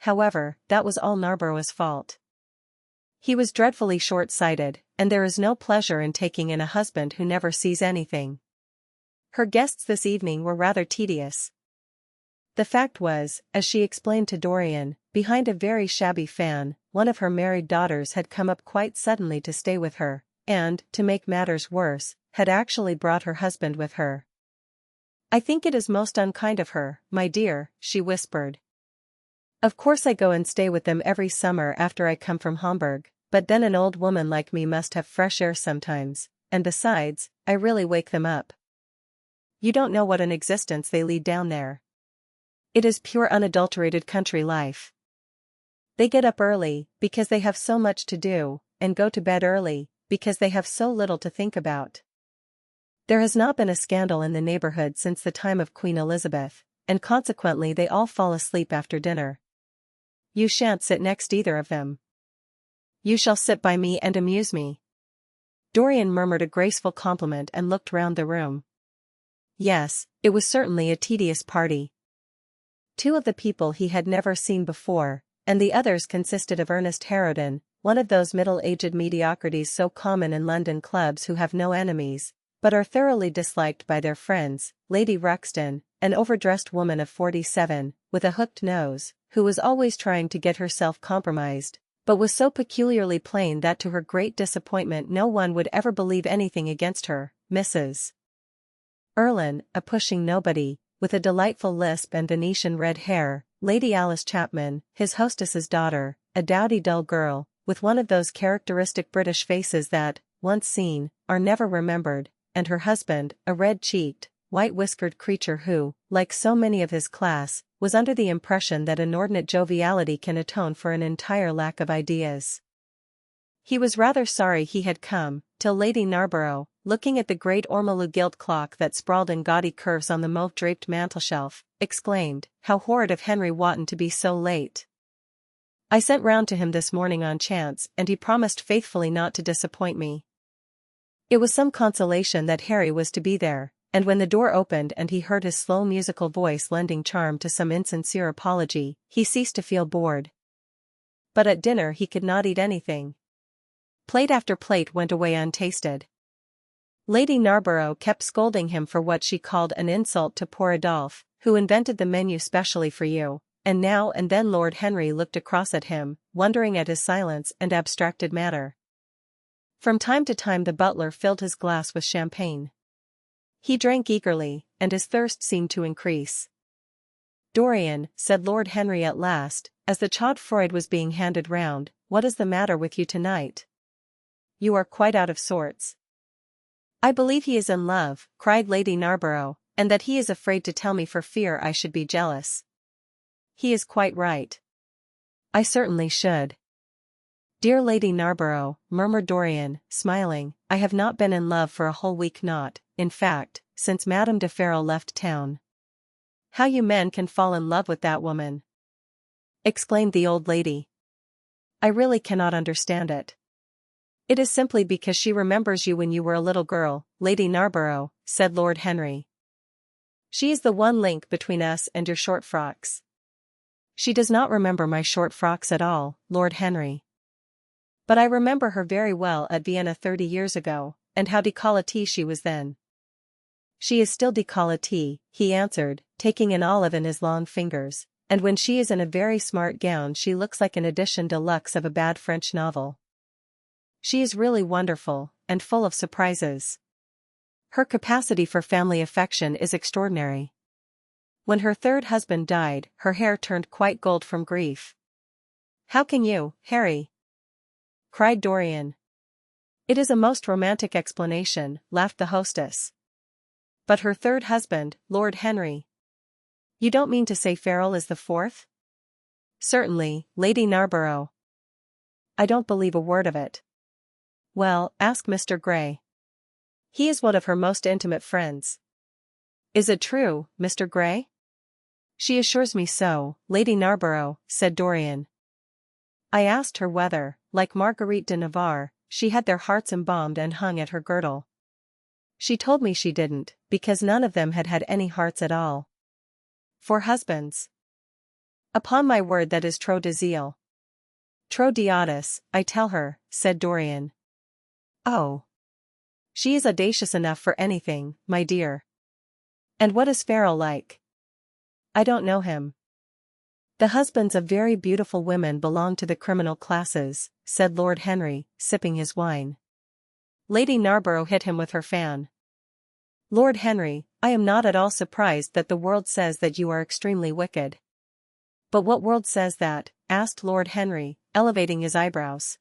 However, that was all Narborough's fault. He was dreadfully short-sighted, and there is no pleasure in taking in a husband who never sees anything. Her guests this evening were rather tedious. The fact was, as she explained to Dorian, behind a very shabby fan, one of her married daughters had come up quite suddenly to stay with her, and, to make matters worse, had actually brought her husband with her. "I think it is most unkind of her, my dear," she whispered. "Of course I go and stay with them every summer after I come from Hamburg, but then an old woman like me must have fresh air sometimes, and besides, I really wake them up. You don't know what an existence they lead down there. It is pure unadulterated country life. They get up early, because they have so much to do, and go to bed early, because they have so little to think about. There has not been a scandal in the neighborhood since the time of Queen Elizabeth, and consequently they all fall asleep after dinner. You shan't sit next either of them. You shall sit by me and amuse me." Dorian murmured a graceful compliment and looked round the room. Yes, it was certainly a tedious party. Two of the people he had never seen before, and the others consisted of Ernest Harrowden, one of those middle-aged mediocrities so common in London clubs who have no enemies, but are thoroughly disliked by their friends, Lady Ruxton, an overdressed woman of 47, with a hooked nose, who was always trying to get herself compromised, but was so peculiarly plain that to her great disappointment no one would ever believe anything against her, Mrs. Erlyn, a pushing nobody, with a delightful lisp and Venetian red hair, Lady Alice Chapman, his hostess's daughter, a dowdy dull girl, with one of those characteristic British faces that, once seen, are never remembered, and her husband, a red-cheeked, white-whiskered creature who, like so many of his class, was under the impression that inordinate joviality can atone for an entire lack of ideas. He was rather sorry he had come, till Lady Narborough, looking at the great ormolu gilt clock that sprawled in gaudy curves on the mauve-draped mantelshelf, exclaimed, "How horrid of Henry Wotton to be so late. I sent round to him this morning on chance and he promised faithfully not to disappoint me." It was some consolation that Harry was to be there, and when the door opened and he heard his slow musical voice lending charm to some insincere apology, he ceased to feel bored. But at dinner he could not eat anything. Plate after plate went away untasted. Lady Narborough kept scolding him for what she called an insult to poor Adolphe, who invented the menu specially for you, and now and then Lord Henry looked across at him, wondering at his silence and abstracted manner. From time to time the butler filled his glass with champagne. He drank eagerly, and his thirst seemed to increase. "Dorian," said Lord Henry at last, as the chaudfroid was being handed round, "what is the matter with you tonight? You are quite out of sorts." "I believe he is in love," cried Lady Narborough, "and that he is afraid to tell me for fear I should be jealous." "He is quite right. I certainly should." "Dear Lady Narborough," murmured Dorian, smiling, "I have not been in love for a whole week, not, in fact, since Madame de Ferrol left town." "How you men can fall in love with that woman!" exclaimed the old lady. "I really cannot understand it." "It is simply because she remembers you when you were a little girl, Lady Narborough," said Lord Henry. "She is the one link between us and your short frocks." "She does not remember my short frocks at all, Lord Henry. But I remember her very well at Vienna 30 years ago, and how décolletée she was then." "She is still décolletée," he answered, taking an olive in his long fingers, "and when she is in a very smart gown she looks like an edition de luxe of a bad French novel. She is really wonderful, and full of surprises. Her capacity for family affection is extraordinary. When her third husband died, her hair turned quite gold from grief." "How can you, Harry?" cried Dorian. "It is a most romantic explanation," laughed the hostess. "But her third husband, Lord Henry? You don't mean to say Ferrol is the fourth?" "Certainly, Lady Narborough." "I don't believe a word of it." "Well, ask Mr. Gray. He is one of her most intimate friends." "Is it true, Mr. Gray?" "She assures me so, Lady Narborough," said Dorian. "I asked her whether, like Marguerite de Navarre, she had their hearts embalmed and hung at her girdle. She told me she didn't, because none of them had had any hearts at all. For husbands. Upon my word that is trop de zèle. Trop d'audace, I tell her," said Dorian. "Oh. She is audacious enough for anything, my dear. And what is Ferrol like?" "I don't know him." "The husbands of very beautiful women belong to the criminal classes," said Lord Henry, sipping his wine. Lady Narborough hit him with her fan. "Lord Henry, I am not at all surprised that the world says that you are extremely wicked." "But what world says that?" asked Lord Henry, elevating his eyebrows.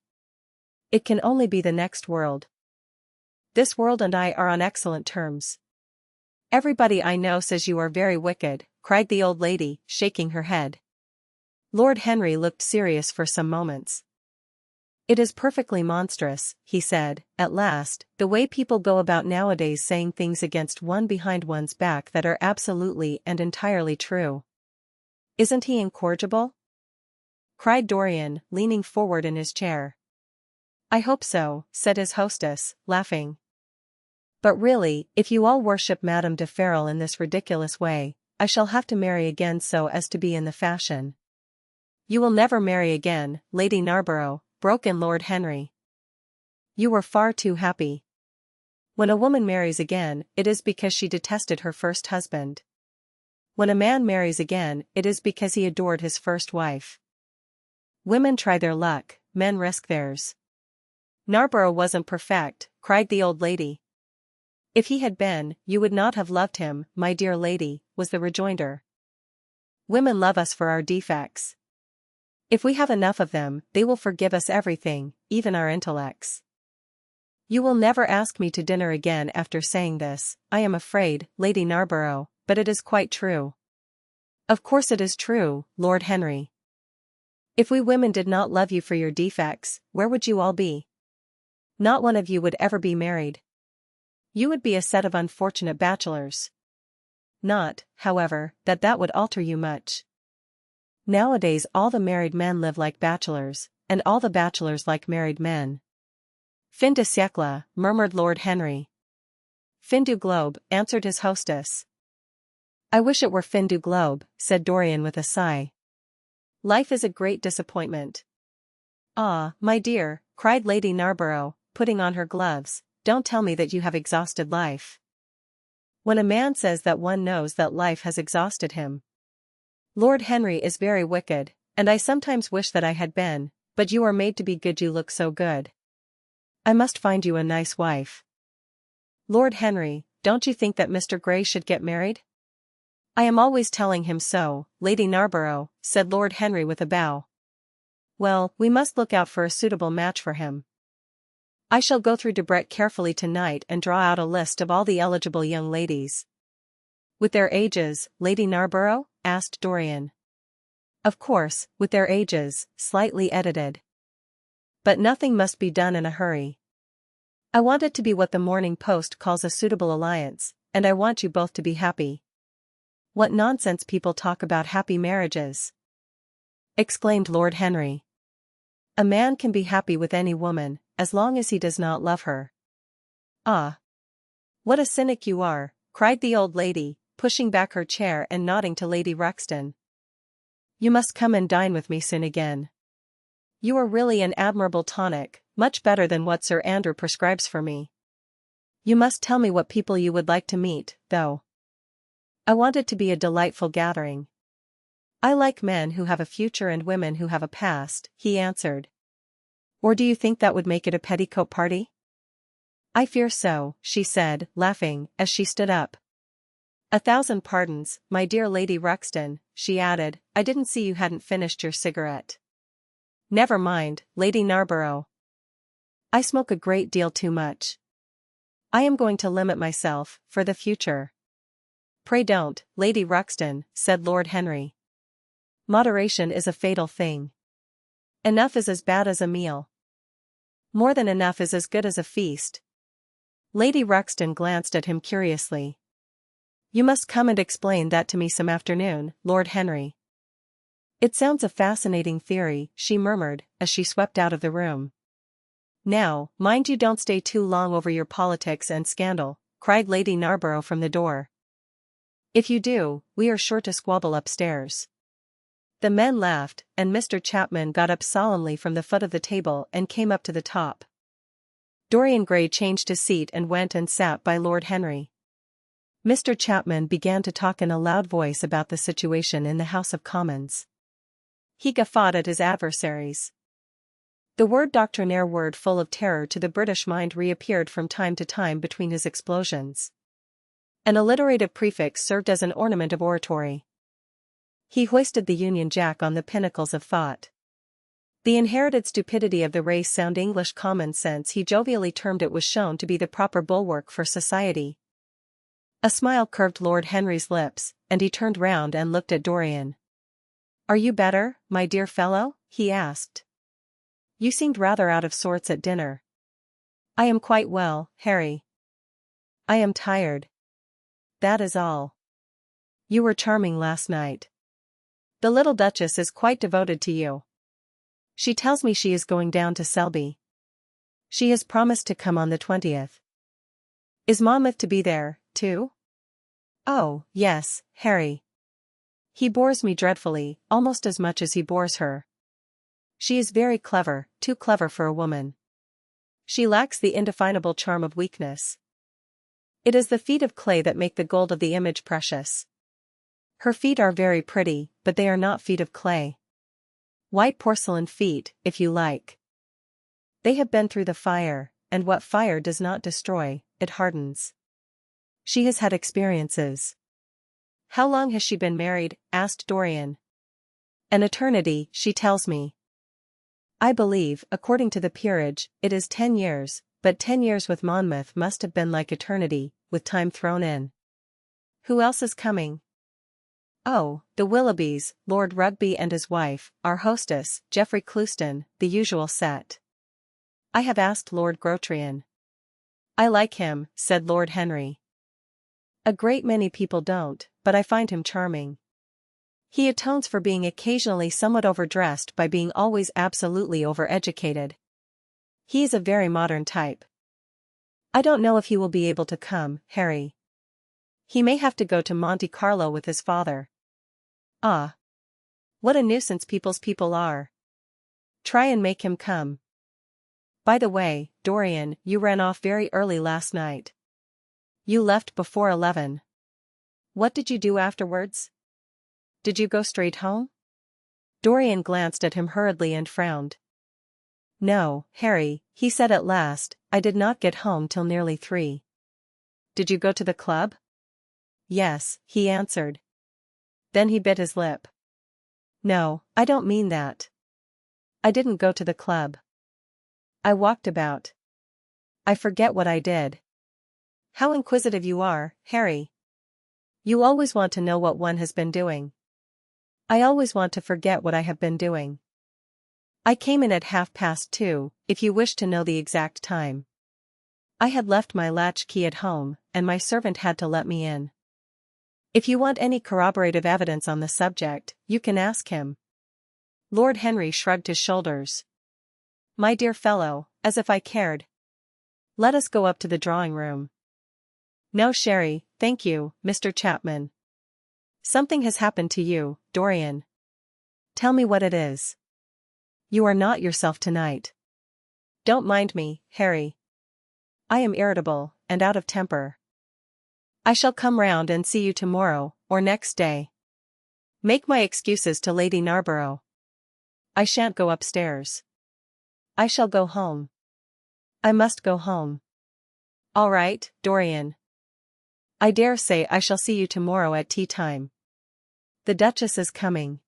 "It can only be the next world. This world and I are on excellent terms." "Everybody I know says you are very wicked," cried the old lady, shaking her head. Lord Henry looked serious for some moments. "It is perfectly monstrous," he said, at last, "the way people go about nowadays saying things against one behind one's back that are absolutely and entirely true." "Isn't he incorrigible?" cried Dorian, leaning forward in his chair. "I hope so," said his hostess, laughing. "But really, if you all worship Madame de Ferrol in this ridiculous way, I shall have to marry again so as to be in the fashion." "You will never marry again, Lady Narborough," broke in Lord Henry. "You were far too happy. When a woman marries again, it is because she detested her first husband. When a man marries again, it is because he adored his first wife. Women try their luck, men risk theirs." "Narborough wasn't perfect," cried the old lady. "If he had been, you would not have loved him, my dear lady," was the rejoinder. "Women love us for our defects. If we have enough of them, they will forgive us everything, even our intellects." You will never ask me to dinner again after saying this, I am afraid, Lady Narborough, but it is quite true. Of course it is true, Lord Henry. If we women did not love you for your defects, where would you all be? Not one of you would ever be married. You would be a set of unfortunate bachelors. Not, however, that would alter you much. Nowadays all the married men live like bachelors, and all the bachelors like married men. Fin de siècle, murmured Lord Henry. Fin du globe, answered his hostess. I wish it were fin du globe, said Dorian with a sigh. Life is a great disappointment. Ah, my dear, cried Lady Narborough, putting on her gloves, don't tell me that you have exhausted life. When a man says that one knows that life has exhausted him. Lord Henry is very wicked, and I sometimes wish that I had been, but you are made to be good, you look so good. I must find you a nice wife. Lord Henry, don't you think that Mr. Gray should get married? I am always telling him so, Lady Narborough, said Lord Henry with a bow. Well, we must look out for a suitable match for him. I shall go through Debrett carefully tonight and draw out a list of all the eligible young ladies. With their ages, Lady Narborough? Asked Dorian. Of course, with their ages, slightly edited. But nothing must be done in a hurry. I want it to be what the Morning Post calls a suitable alliance, and I want you both to be happy. What nonsense people talk about happy marriages! Exclaimed Lord Henry. A man can be happy with any woman, as long as he does not love her. Ah! What a cynic you are, cried the old lady, pushing back her chair and nodding to Lady Ruxton. You must come and dine with me soon again. You are really an admirable tonic, much better than what Sir Andrew prescribes for me. You must tell me what people you would like to meet, though. I want it to be a delightful gathering. I like men who have a future and women who have a past, he answered. Or do you think that would make it a petticoat party? I fear so, she said, laughing, as she stood up. 1,000 pardons, my dear Lady Ruxton, she added, I didn't see you hadn't finished your cigarette. Never mind, Lady Narborough. I smoke a great deal too much. I am going to limit myself, for the future. Pray don't, Lady Ruxton, said Lord Henry. Moderation is a fatal thing. Enough is as bad as a meal. More than enough is as good as a feast. Lady Ruxton glanced at him curiously. You must come and explain that to me some afternoon, Lord Henry. It sounds a fascinating theory, she murmured, as she swept out of the room. Now, mind you don't stay too long over your politics and scandal, cried Lady Narborough from the door. If you do, we are sure to squabble upstairs. The men laughed, and Mr. Chapman got up solemnly from the foot of the table and came up to the top. Dorian Gray changed his seat and went and sat by Lord Henry. Mr. Chapman began to talk in a loud voice about the situation in the House of Commons. He guffawed at his adversaries. The word doctrinaire, word full of terror to the British mind, reappeared from time to time between his explosions. An alliterative prefix served as an ornament of oratory. He hoisted the Union Jack on the pinnacles of thought. The inherited stupidity of the race, sound English common sense, he jovially termed it, was shown to be the proper bulwark for society. A smile curved Lord Henry's lips, and he turned round and looked at Dorian. Are you better, my dear fellow? He asked. You seemed rather out of sorts at dinner. I am quite well, Harry. I am tired. That is all. You were charming last night. The little Duchess is quite devoted to you. She tells me she is going down to Selby. She has promised to come on the 20th. Is Monmouth to be there, too? Oh, yes, Harry. He bores me dreadfully, almost as much as he bores her. She is very clever, too clever for a woman. She lacks the indefinable charm of weakness. It is the feet of clay that make the gold of the image precious. Her feet are very pretty, but they are not feet of clay. White porcelain feet, if you like. They have been through the fire, and what fire does not destroy, it hardens. She has had experiences. How long has she been married? Asked Dorian. An eternity, she tells me. I believe, according to the peerage, it is 10 years, but 10 years with Monmouth must have been like eternity, with time thrown in. Who else is coming? Oh, the Willoughbys, Lord Rugby and his wife, our hostess, Geoffrey Clouston, the usual set. I have asked Lord Grotrian. I like him, said Lord Henry. A great many people don't, but I find him charming. He atones for being occasionally somewhat overdressed by being always absolutely overeducated. He is a very modern type. I don't know if he will be able to come, Harry. He may have to go to Monte Carlo with his father. Ah. What a nuisance people's people are. Try and make him come. By the way, Dorian, you ran off very early last night. You left before 11. What did you do afterwards? Did you go straight home? Dorian glanced at him hurriedly and frowned. No, Harry, he said at last, I did not get home till nearly 3. Did you go to the club? Yes, he answered. Then he bit his lip. No, I don't mean that. I didn't go to the club. I walked about. I forget what I did. How inquisitive you are, Harry. You always want to know what one has been doing. I always want to forget what I have been doing. I came in at 2:30, if you wish to know the exact time. I had left my latchkey at home, and my servant had to let me in. If you want any corroborative evidence on the subject, you can ask him. Lord Henry shrugged his shoulders. My dear fellow, as if I cared. Let us go up to the drawing-room. No sherry, thank you, Mr. Chapman. Something has happened to you, Dorian. Tell me what it is. You are not yourself tonight. Don't mind me, Harry. I am irritable, and out of temper. I shall come round and see you tomorrow, or next day. Make my excuses to Lady Narborough. I shan't go upstairs. I shall go home. I must go home. All right, Dorian. I dare say I shall see you tomorrow at tea time. The Duchess is coming.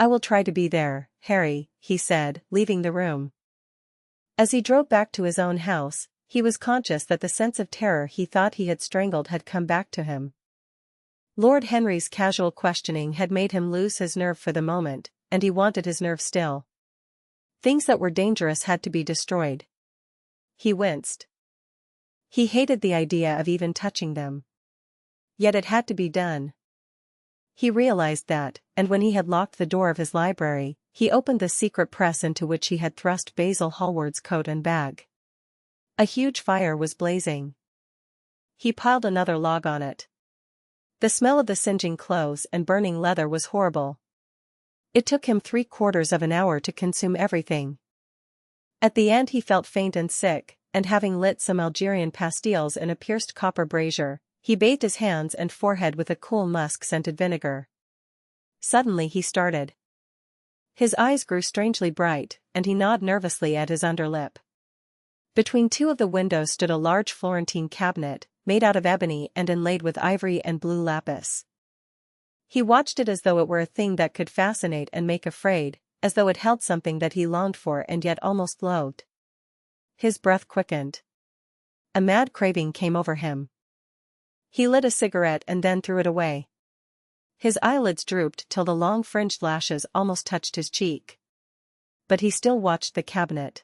I will try to be there, Harry, he said, leaving the room. As he drove back to his own house, he was conscious that the sense of terror he thought he had strangled had come back to him. Lord Henry's casual questioning had made him lose his nerve for the moment, and he wanted his nerve still. Things that were dangerous had to be destroyed. He winced. He hated the idea of even touching them. Yet it had to be done. He realized that, and when he had locked the door of his library, he opened the secret press into which he had thrust Basil Hallward's coat and bag. A huge fire was blazing. He piled another log on it. The smell of the singeing clothes and burning leather was horrible. It took him 3/4 of an hour to consume everything. At the end he felt faint and sick, and having lit some Algerian pastilles in a pierced copper brazier, he bathed his hands and forehead with a cool musk-scented vinegar. Suddenly he started. His eyes grew strangely bright, and he gnawed nervously at his underlip. Between two of the windows stood a large Florentine cabinet, made out of ebony and inlaid with ivory and blue lapis. He watched it as though it were a thing that could fascinate and make afraid, as though it held something that he longed for and yet almost loathed. His breath quickened. A mad craving came over him. He lit a cigarette and then threw it away. His eyelids drooped till the long fringed lashes almost touched his cheek. But he still watched the cabinet.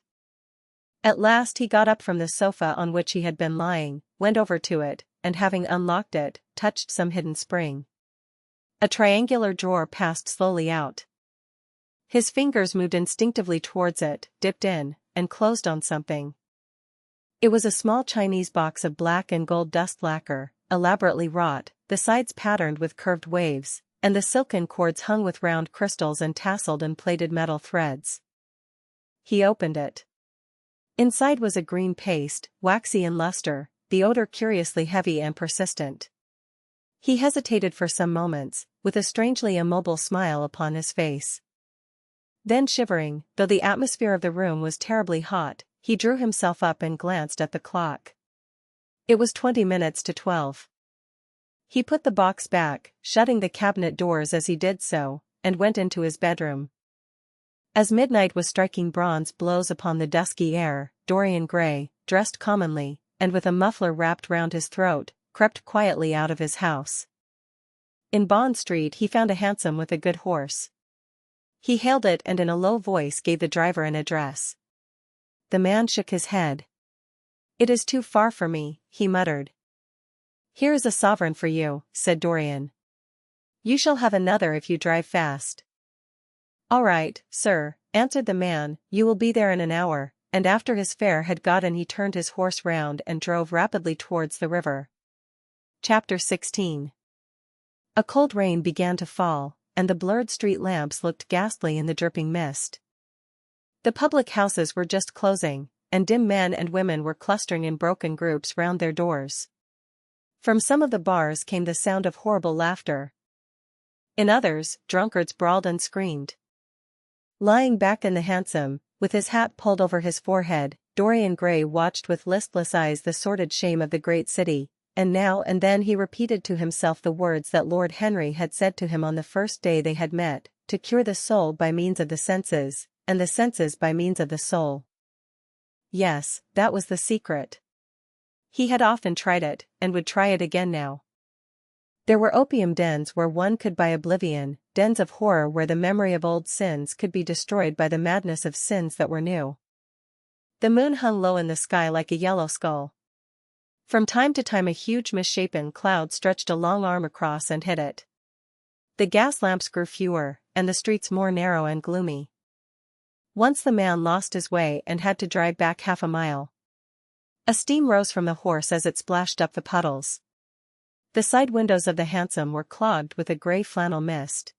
At last he got up from the sofa on which he had been lying, went over to it, and having unlocked it, touched some hidden spring. A triangular drawer passed slowly out. His fingers moved instinctively towards it, dipped in, and closed on something. It was a small Chinese box of black and gold dust lacquer, elaborately wrought, the sides patterned with curved waves, and the silken cords hung with round crystals and tasseled and plaited metal threads. He opened it. Inside was a green paste, waxy in luster, the odor curiously heavy and persistent. He hesitated for some moments, with a strangely immobile smile upon his face. Then shivering, though the atmosphere of the room was terribly hot, he drew himself up and glanced at the clock. It was 20 minutes to 12. He put the box back, shutting the cabinet doors as he did so, and went into his bedroom. As midnight was striking bronze blows upon the dusky air, Dorian Gray, dressed commonly, and with a muffler wrapped round his throat, crept quietly out of his house. In Bond Street he found a hansom with a good horse. He hailed it and in a low voice gave the driver an address. The man shook his head. "It is too far for me," he muttered. "Here is a sovereign for you," said Dorian. "You shall have another if you drive fast." "All right, sir," answered the man, "you will be there in an hour," and after his fare had gotten he turned his horse round and drove rapidly towards the river. Chapter 16. A cold rain began to fall, and the blurred street lamps looked ghastly in the dripping mist. The public houses were just closing, and dim men and women were clustering in broken groups round their doors. From some of the bars came the sound of horrible laughter. In others, drunkards brawled and screamed. Lying back in the hansom, with his hat pulled over his forehead, Dorian Gray watched with listless eyes the sordid shame of the great city, and now and then he repeated to himself the words that Lord Henry had said to him on the first day they had met, to cure the soul by means of the senses, and the senses by means of the soul. Yes, that was the secret. He had often tried it, and would try it again now. There were opium dens where one could buy oblivion, dens of horror where the memory of old sins could be destroyed by the madness of sins that were new. The moon hung low in the sky like a yellow skull. From time to time a huge misshapen cloud stretched a long arm across and hid it. The gas lamps grew fewer, and the streets more narrow and gloomy. Once the man lost his way and had to drive back half a mile. A steam rose from the horse as it splashed up the puddles. The side windows of the hansom were clogged with a grey flannel mist.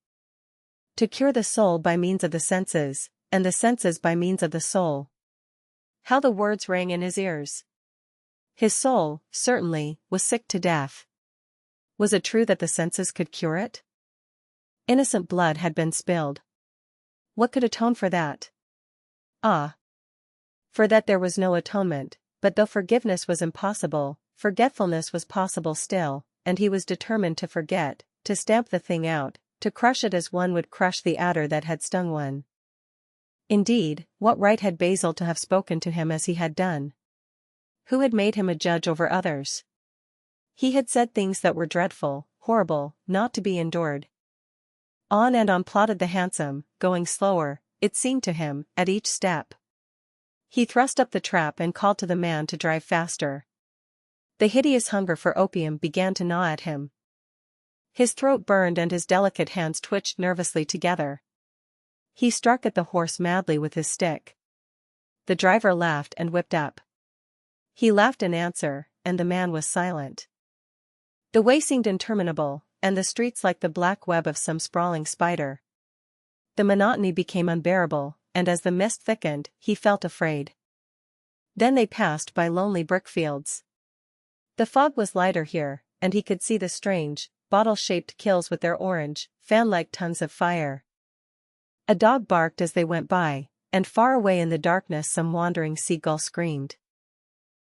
To cure the soul by means of the senses, and the senses by means of the soul. How the words rang in his ears! His soul, certainly, was sick to death. Was it true that the senses could cure it? Innocent blood had been spilled. What could atone for that? Ah! For that there was no atonement, but though forgiveness was impossible, forgetfulness was possible still, and he was determined to forget, to stamp the thing out, to crush it as one would crush the adder that had stung one. Indeed, what right had Basil to have spoken to him as he had done? Who had made him a judge over others? He had said things that were dreadful, horrible, not to be endured. On and on plodded the hansom, going slower, it seemed to him, at each step. He thrust up the trap and called to the man to drive faster. The hideous hunger for opium began to gnaw at him. His throat burned and his delicate hands twitched nervously together. He struck at the horse madly with his stick. The driver laughed and whipped up. He laughed in answer, and the man was silent. The way seemed interminable, and the streets like the black web of some sprawling spider. The monotony became unbearable, and as the mist thickened, he felt afraid. Then they passed by lonely brickfields. The fog was lighter here, and he could see the strange, bottle-shaped kilns with their orange, fan-like tongues of fire. A dog barked as they went by, and far away in the darkness some wandering seagull screamed.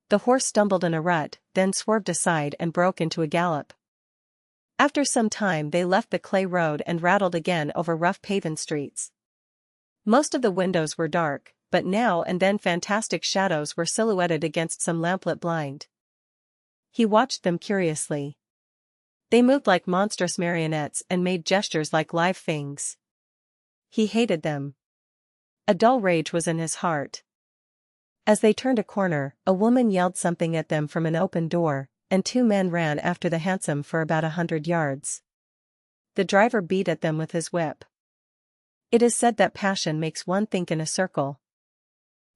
The horse stumbled in a rut, then swerved aside and broke into a gallop. After some time they left the clay road and rattled again over rough paven streets. Most of the windows were dark, but now and then fantastic shadows were silhouetted against some lamplit blind. He watched them curiously. They moved like monstrous marionettes and made gestures like live things. He hated them. A dull rage was in his heart. As they turned a corner, a woman yelled something at them from an open door, and two men ran after the hansom for about 100 yards. The driver beat at them with his whip. It is said that passion makes one think in a circle.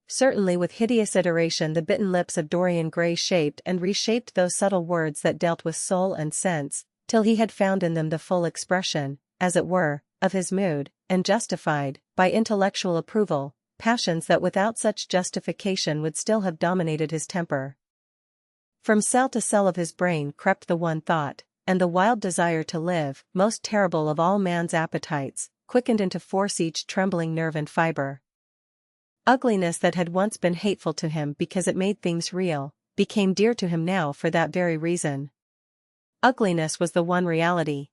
Certainly with hideous iteration the bitten lips of Dorian Gray shaped and reshaped those subtle words that dealt with soul and sense, till he had found in them the full expression, as it were, of his mood, and justified, by intellectual approval, passions that without such justification would still have dominated his temper. From cell to cell of his brain crept the one thought, and the wild desire to live, most terrible of all man's appetites, quickened into force each trembling nerve and fiber. Ugliness that had once been hateful to him because it made things real, became dear to him now for that very reason. Ugliness was the one reality.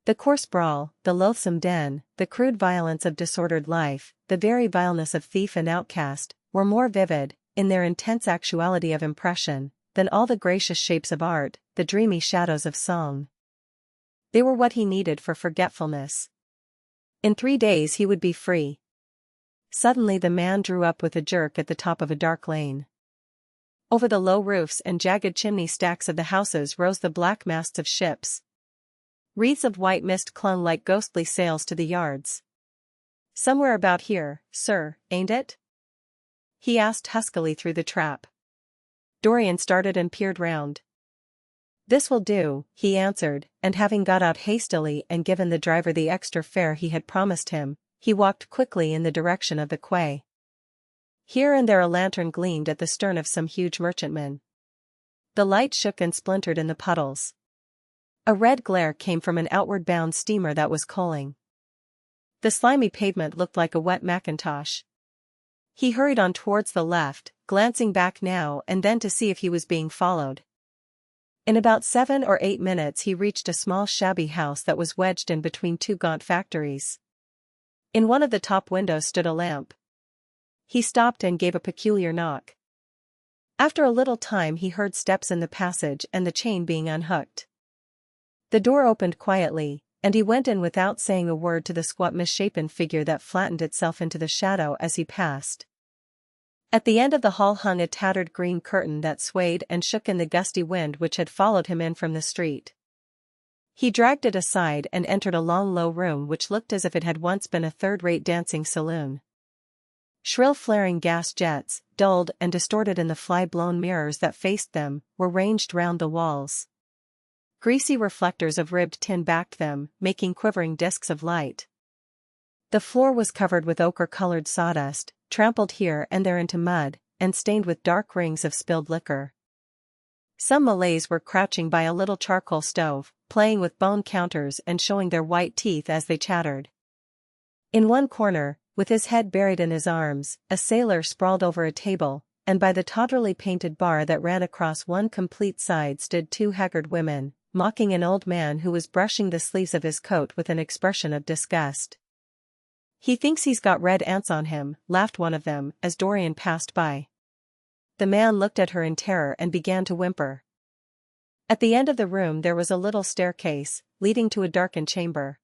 The coarse brawl, the loathsome den, the crude violence of disordered life, the very vileness of thief and outcast, were more vivid, in their intense actuality of impression, than all the gracious shapes of art, the dreamy shadows of song. They were what he needed for forgetfulness. In 3 days he would be free. Suddenly the man drew up with a jerk at the top of a dark lane. Over the low roofs and jagged chimney stacks of the houses rose the black masts of ships. Wreaths of white mist clung like ghostly sails to the yards. "Somewhere about here, sir, ain't it?" he asked huskily through the trap. Dorian started and peered round. "This will do," he answered, and having got out hastily and given the driver the extra fare he had promised him, he walked quickly in the direction of the quay. Here and there a lantern gleamed at the stern of some huge merchantman. The light shook and splintered in the puddles. A red glare came from an outward-bound steamer that was coaling. The slimy pavement looked like a wet mackintosh. He hurried on towards the left, glancing back now and then to see if he was being followed. In about 7 or 8 minutes he reached a small shabby house that was wedged in between 2 gaunt factories. In one of the top windows stood a lamp. He stopped and gave a peculiar knock. After a little time he heard steps in the passage and the chain being unhooked. The door opened quietly, and he went in without saying a word to the squat misshapen figure that flattened itself into the shadow as he passed. At the end of the hall hung a tattered green curtain that swayed and shook in the gusty wind which had followed him in from the street. He dragged it aside and entered a long low room which looked as if it had once been a third-rate dancing saloon. Shrill flaring gas jets, dulled and distorted in the fly-blown mirrors that faced them, were ranged round the walls. Greasy reflectors of ribbed tin backed them, making quivering discs of light. The floor was covered with ochre-colored sawdust, trampled here and there into mud, and stained with dark rings of spilled liquor. Some Malays were crouching by a little charcoal stove, playing with bone counters and showing their white teeth as they chattered. In one corner, with his head buried in his arms, a sailor sprawled over a table, and by the tawdrily painted bar that ran across one complete side stood 2 haggard women, mocking an old man who was brushing the sleeves of his coat with an expression of disgust. "He thinks he's got red ants on him," laughed one of them, as Dorian passed by. The man looked at her in terror and began to whimper. At the end of the room there was a little staircase, leading to a darkened chamber.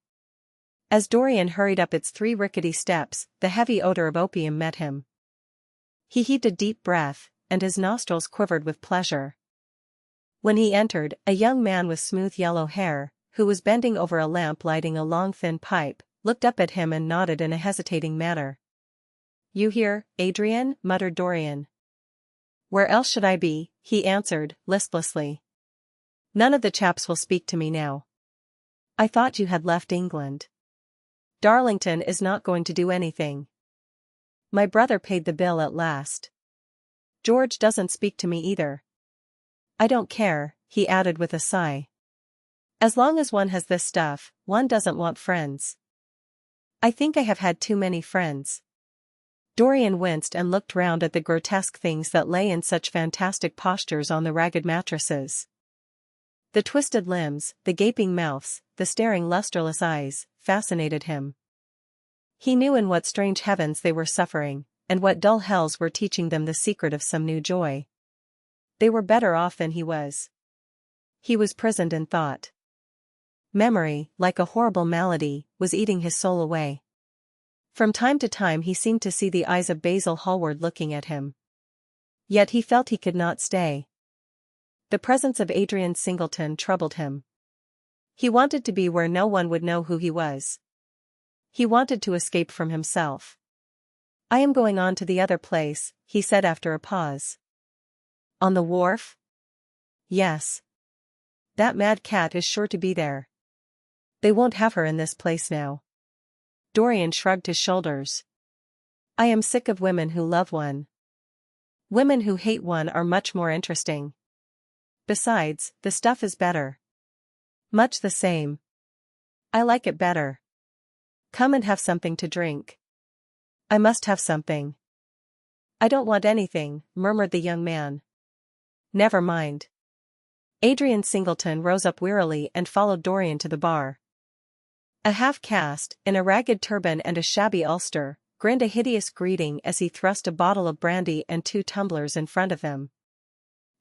As Dorian hurried up its 3 rickety steps, the heavy odor of opium met him. He heaved a deep breath, and his nostrils quivered with pleasure. When he entered, a young man with smooth yellow hair, who was bending over a lamp lighting a long thin pipe, looked up at him and nodded in a hesitating manner. "You here, Adrian?" muttered Dorian. "Where else should I be?" he answered, listlessly. "None of the chaps will speak to me now. I thought you had left England." "Darlington is not going to do anything. My brother paid the bill at last. George doesn't speak to me either. I don't care," he added with a sigh. "As long as one has this stuff, one doesn't want friends. I think I have had too many friends." Dorian winced and looked round at the grotesque things that lay in such fantastic postures on the ragged mattresses. The twisted limbs, the gaping mouths, the staring lustreless eyes, fascinated him. He knew in what strange heavens they were suffering, and what dull hells were teaching them the secret of some new joy. They were better off than he was. He was prisoned in thought. Memory, like a horrible malady, was eating his soul away. From time to time he seemed to see the eyes of Basil Hallward looking at him. Yet he felt he could not stay. The presence of Adrian Singleton troubled him. He wanted to be where no one would know who he was. He wanted to escape from himself. "I am going on to the other place," he said after a pause. "On the wharf?" "Yes. That mad cat is sure to be there. They won't have her in this place now." Dorian shrugged his shoulders. "I am sick of women who love one. Women who hate one are much more interesting. Besides, the stuff is better. Much the same. I like it better. Come and have something to drink." "I must have something." "I don't want anything," murmured the young man. "Never mind." Adrian Singleton rose up wearily and followed Dorian to the bar. A half-caste, in a ragged turban and a shabby ulster, grinned a hideous greeting as he thrust a bottle of brandy and 2 tumblers in front of him.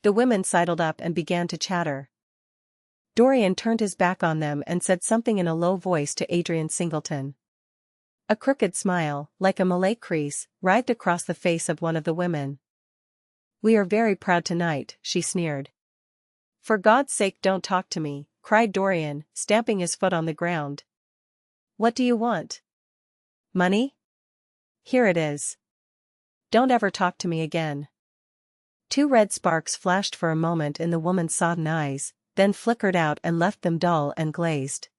The women sidled up and began to chatter. Dorian turned his back on them and said something in a low voice to Adrian Singleton. A crooked smile, like a Malay crease, writhed across the face of one of the women. "We are very proud tonight," she sneered. "For God's sake don't talk to me," cried Dorian, stamping his foot on the ground. "What do you want? Money? Here it is. Don't ever talk to me again." 2 red sparks flashed for a moment in the woman's sodden eyes, then flickered out and left them dull and glazed.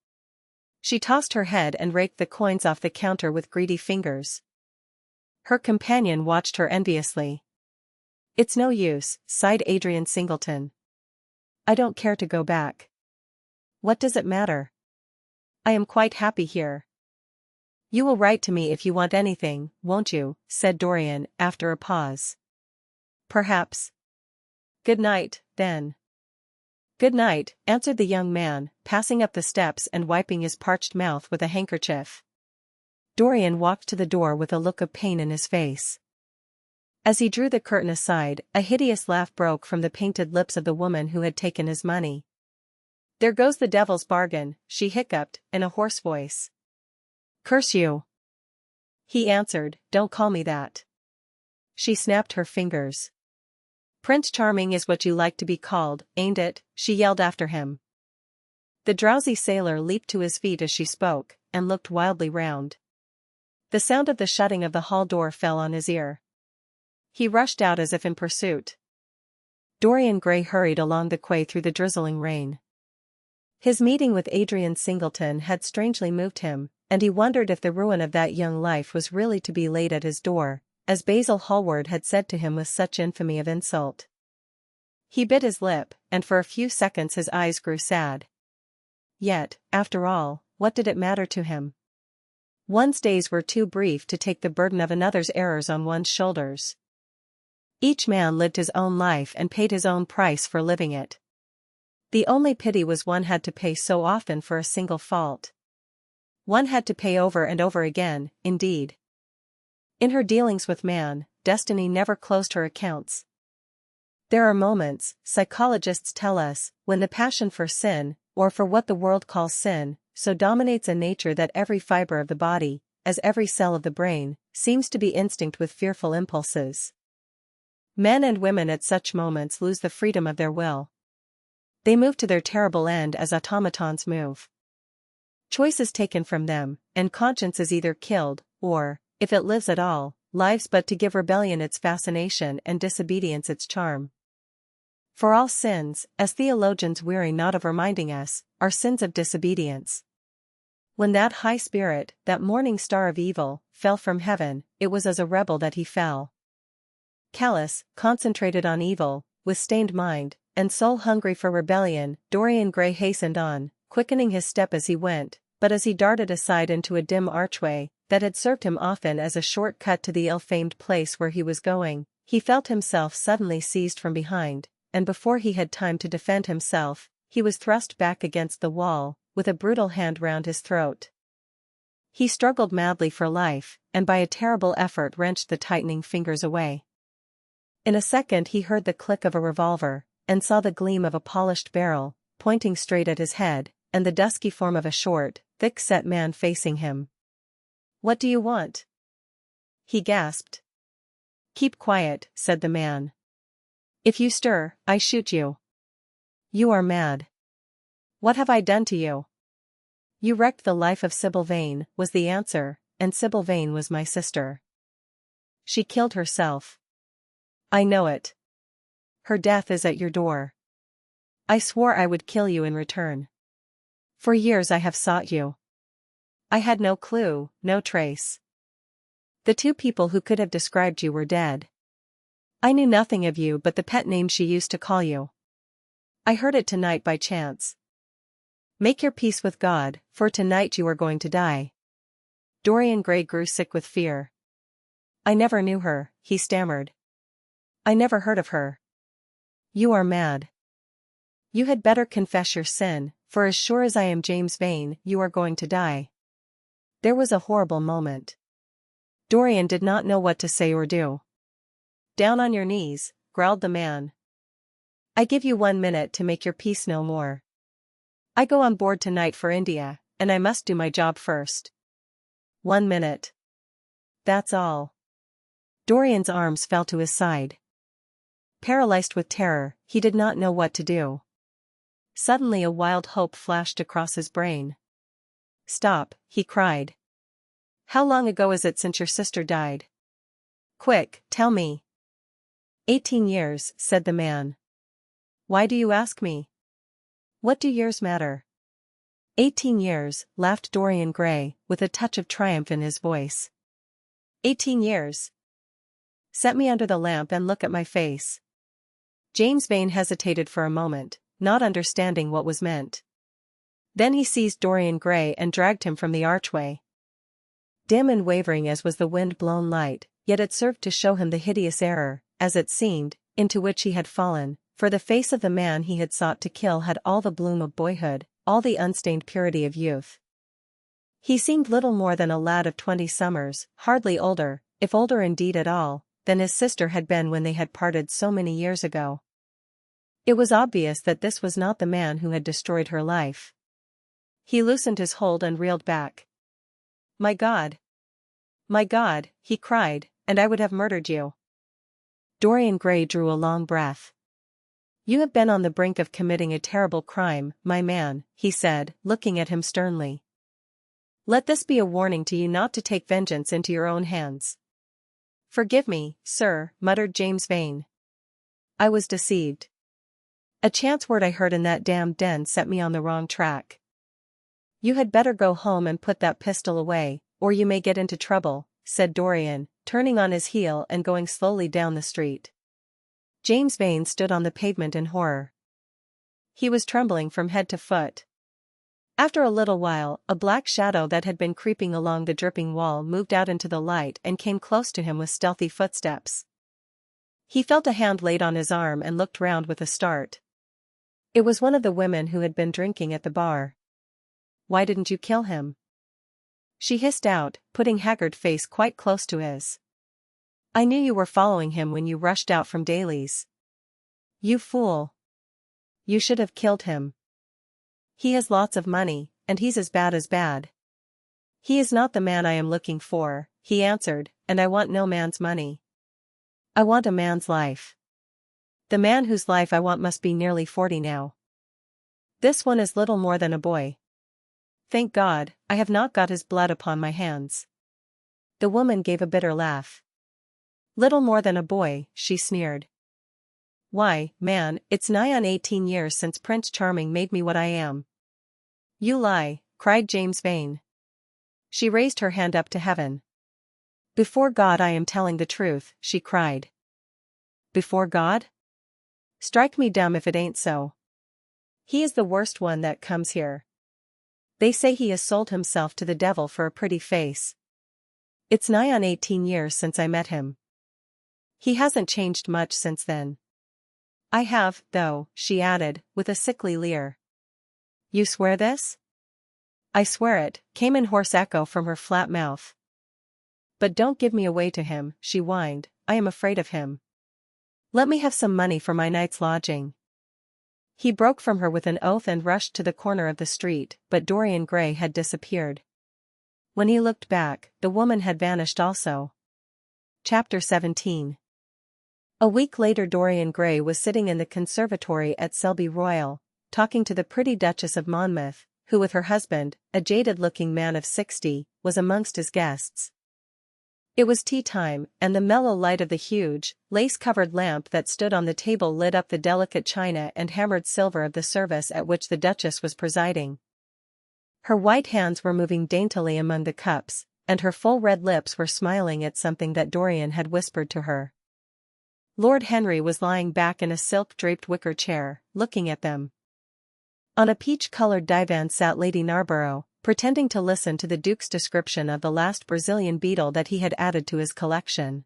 She tossed her head and raked the coins off the counter with greedy fingers. Her companion watched her enviously. "It's no use," sighed Adrian Singleton. "I don't care to go back." "What does it matter? I am quite happy here." "You will write to me if you want anything, won't you?" said Dorian, after a pause. "Perhaps." "Good night, then." "Good night," answered the young man, passing up the steps and wiping his parched mouth with a handkerchief. Dorian walked to the door with a look of pain in his face. As he drew the curtain aside, a hideous laugh broke from the painted lips of the woman who had taken his money. "There goes the devil's bargain," she hiccuped, in a hoarse voice. "Curse you!" he answered, "don't call me that." She snapped her fingers. "Prince Charming is what you like to be called, ain't it?" she yelled after him. The drowsy sailor leaped to his feet as she spoke, and looked wildly round. The sound of the shutting of the hall door fell on his ear. He rushed out as if in pursuit. Dorian Gray hurried along the quay through the drizzling rain. His meeting with Adrian Singleton had strangely moved him, and he wondered if the ruin of that young life was really to be laid at his door, as Basil Hallward had said to him with such infamy of insult. He bit his lip, and for a few seconds his eyes grew sad. Yet, after all, what did it matter to him? One's days were too brief to take the burden of another's errors on one's shoulders. Each man lived his own life and paid his own price for living it. The only pity was one had to pay so often for a single fault. One had to pay over and over again, indeed. In her dealings with man, destiny never closed her accounts. There are moments, psychologists tell us, when the passion for sin, or for what the world calls sin, so dominates a nature that every fiber of the body, as every cell of the brain, seems to be instinct with fearful impulses. Men and women at such moments lose the freedom of their will. They move to their terrible end as automatons move. Choice is taken from them, and conscience is either killed, or, if it lives at all, lives but to give rebellion its fascination and disobedience its charm. For all sins, as theologians weary not of reminding us, are sins of disobedience. When that high spirit, that morning star of evil, fell from heaven, it was as a rebel that he fell. Callous, concentrated on evil, with stained mind, and soul hungry for rebellion, Dorian Gray hastened on, quickening his step as he went, but as he darted aside into a dim archway, that had served him often as a short cut to the ill-famed place where he was going, he felt himself suddenly seized from behind, and before he had time to defend himself, he was thrust back against the wall, with a brutal hand round his throat. He struggled madly for life, and by a terrible effort wrenched the tightening fingers away. In a second he heard the click of a revolver, and saw the gleam of a polished barrel, pointing straight at his head, and the dusky form of a short, thick-set man facing him. "What do you want?" he gasped. "Keep quiet," said the man. "If you stir, I shoot you." "You are mad." "What have I done to you?" "You wrecked the life of Sybil Vane," was the answer, "and Sybil Vane was my sister. She killed herself." "I know it. Her death is at your door. I swore I would kill you in return. For years I have sought you. I had no clue, no trace. The 2 people who could have described you were dead. I knew nothing of you but the pet name she used to call you. I heard it tonight by chance. Make your peace with God, for tonight you are going to die." Dorian Gray grew sick with fear. "I never knew her," he stammered. "I never heard of her." "You are mad. You had better confess your sin, for as sure as I am James Vane, you are going to die." There was a horrible moment. Dorian did not know what to say or do. "Down on your knees," growled the man. "I give you 1 minute to make your peace no more. I go on board tonight for India, and I must do my job first. 1 minute. That's all." Dorian's arms fell to his side. Paralyzed with terror, he did not know what to do. Suddenly a wild hope flashed across his brain. "Stop," he cried. "How long ago is it since your sister died? Quick, tell me." 18 years, said the man. "Why do you ask me? What do years matter?" 18 years, laughed Dorian Gray, with a touch of triumph in his voice. 18 years. Set me under the lamp and look at my face. James Vane hesitated for a moment, not understanding what was meant. Then he seized Dorian Gray and dragged him from the archway. Dim and wavering as was the wind-blown light, yet it served to show him the hideous error, as it seemed, into which he had fallen, for the face of the man he had sought to kill had all the bloom of boyhood, all the unstained purity of youth. He seemed little more than a lad of 20 summers, hardly older, if older indeed at all, than his sister had been when they had parted so many years ago. It was obvious that this was not the man who had destroyed her life. He loosened his hold and reeled back. My God, he cried, and I would have murdered you." Dorian Gray drew a long breath. "You have been on the brink of committing a terrible crime, my man," he said, looking at him sternly. "Let this be a warning to you not to take vengeance into your own hands." "Forgive me, sir," muttered James Vane. "I was deceived. A chance word I heard in that damned den set me on the wrong track." "You had better go home and put that pistol away, or you may get into trouble," said Dorian, turning on his heel and going slowly down the street. James Vane stood on the pavement in horror. He was trembling from head to foot. After a little while, a black shadow that had been creeping along the dripping wall moved out into the light and came close to him with stealthy footsteps. He felt a hand laid on his arm and looked round with a start. It was one of the women who had been drinking at the bar. "Why didn't you kill him?" she hissed out, putting haggard face quite close to his. "I knew you were following him when you rushed out from Daly's." "You fool. You should have killed him. He has lots of money, and he's as bad." "He is not the man I am looking for," he answered, "and I want no man's money. I want a man's life. The man whose life I want must be nearly 40 now. This one is little more than a boy. Thank God, I have not got his blood upon my hands." The woman gave a bitter laugh. "Little more than a boy," she sneered. "Why, man, it's nigh on 18 years since Prince Charming made me what I am." "You lie," cried James Vane. She raised her hand up to heaven. "Before God I am telling the truth," she cried. "Before God? Strike me dumb if it ain't so. He is the worst one that comes here. They say he has sold himself to the devil for a pretty face. It's nigh on 18 years since I met him. He hasn't changed much since then. I have, though," she added, with a sickly leer. "You swear this?" "I swear it," came in hoarse echo from her flat mouth. "But don't give me away to him," she whined, "I am afraid of him. Let me have some money for my night's lodging." He broke from her with an oath and rushed to the corner of the street, but Dorian Gray had disappeared. When he looked back, the woman had vanished also. Chapter 17. A week later Dorian Gray was sitting in the conservatory at Selby Royal, talking to the pretty Duchess of Monmouth, who with her husband, a jaded-looking man of 60, was amongst his guests. It was tea time, and the mellow light of the huge, lace-covered lamp that stood on the table lit up the delicate china and hammered silver of the service at which the Duchess was presiding. Her white hands were moving daintily among the cups, and her full red lips were smiling at something that Dorian had whispered to her. Lord Henry was lying back in a silk-draped wicker chair, looking at them. On a peach-colored divan sat Lady Narborough, pretending to listen to the Duke's description of the last Brazilian beetle that he had added to his collection.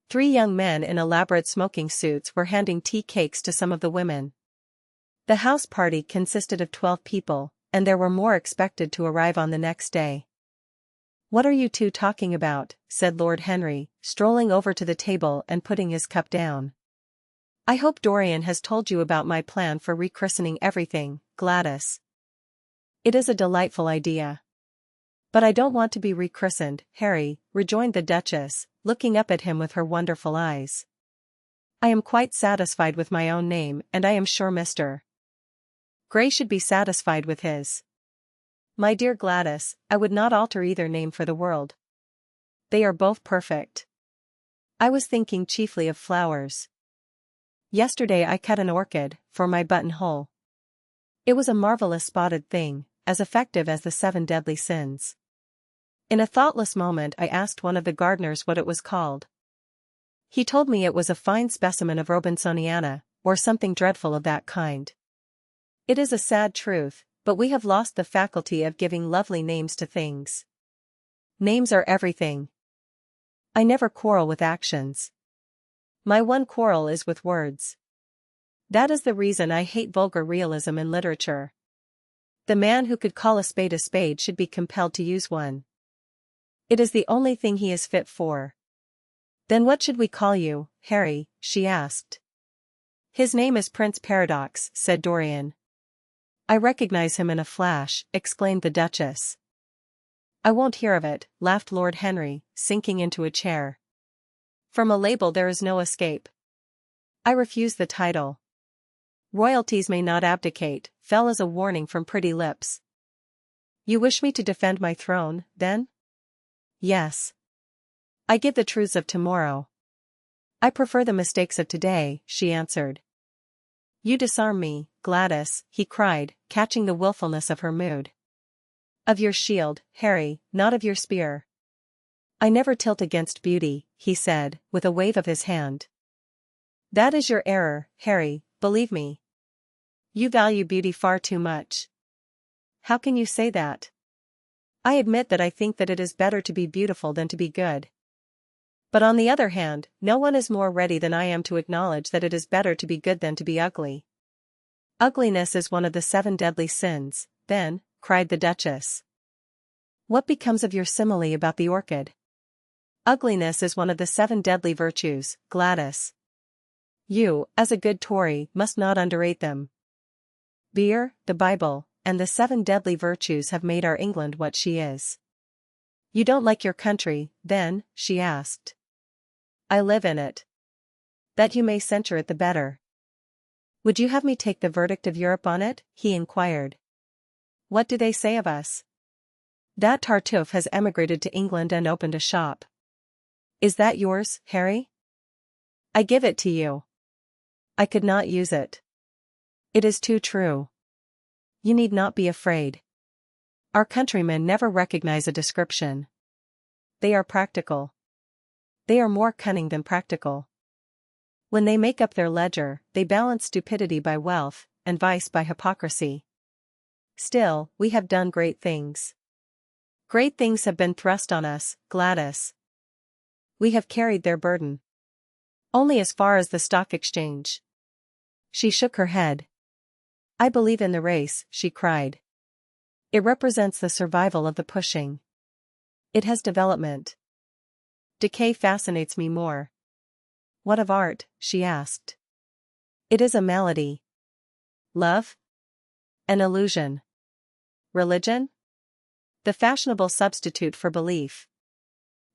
3 young men in elaborate smoking suits were handing tea cakes to some of the women. The house party consisted of 12 people, and there were more expected to arrive on the next day. "What are you two talking about?" said Lord Henry, strolling over to the table and putting his cup down. "I hope Dorian has told you about my plan for rechristening everything, Gladys." "It is a delightful idea." "But I don't want to be rechristened, Harry," rejoined the Duchess, looking up at him with her wonderful eyes. "I am quite satisfied with my own name, and I am sure Mr. Gray should be satisfied with his." "My dear Gladys, I would not alter either name for the world. They are both perfect." "I was thinking chiefly of flowers. Yesterday I cut an orchid, for my buttonhole. It was a marvelous spotted thing, as effective as the 7 deadly sins. In a thoughtless moment I asked one of the gardeners what it was called. He told me it was a fine specimen of Robinsoniana, or something dreadful of that kind. It is a sad truth, but we have lost the faculty of giving lovely names to things. Names are everything. I never quarrel with actions. My one quarrel is with words. That is the reason I hate vulgar realism in literature. The man who could call a spade should be compelled to use one. It is the only thing he is fit for." "Then what should we call you, Harry?" she asked. "His name is Prince Paradox," said Dorian. "I recognize him in a flash," exclaimed the Duchess. "I won't hear of it," laughed Lord Henry, sinking into a chair. "From a label there is no escape. I refuse the title." "Royalties may not abdicate," fell as a warning from pretty lips. "You wish me to defend my throne, then?" "Yes. I give the truths of tomorrow." "I prefer the mistakes of today," she answered. "You disarm me, Gladys," he cried, catching the willfulness of her mood. "Of your shield, Harry, not of your spear." "I never tilt against beauty," he said, with a wave of his hand. "That is your error, Harry, believe me. You value beauty far too much." "How can you say that?" "I admit that I think that it is better to be beautiful than to be good. But on the other hand, no one is more ready than I am to acknowledge that it is better to be good than to be ugly." "Ugliness is one of the 7 deadly sins, then," cried the Duchess. "What becomes of your simile about the orchid?" "Ugliness is one of the 7 deadly virtues, Gladys. You, as a good Tory, must not underrate them. Beer, the Bible, and the 7 deadly virtues have made our England what she is." "You don't like your country, then?" she asked. "I live in it." "That you may censure it the better." "Would you have me take the verdict of Europe on it?" he inquired. "What do they say of us?" "That Tartuffe has emigrated to England and opened a shop." "Is that yours, Harry?" "I give it to you." "I could not use it." "It is too true." "You need not be afraid. Our countrymen never recognize a description. They are practical. They are more cunning than practical. When they make up their ledger, they balance stupidity by wealth, and vice by hypocrisy. Still, we have done great things. Great things have been thrust on us, Gladys. We have carried their burden. Only as far as the stock exchange." She shook her head. "I believe in the race," she cried. "It represents the survival of the pushing. It has development. Decay fascinates me more." "What of art?" she asked. "It is a malady." "Love?" "An illusion." "Religion?" "The fashionable substitute for belief."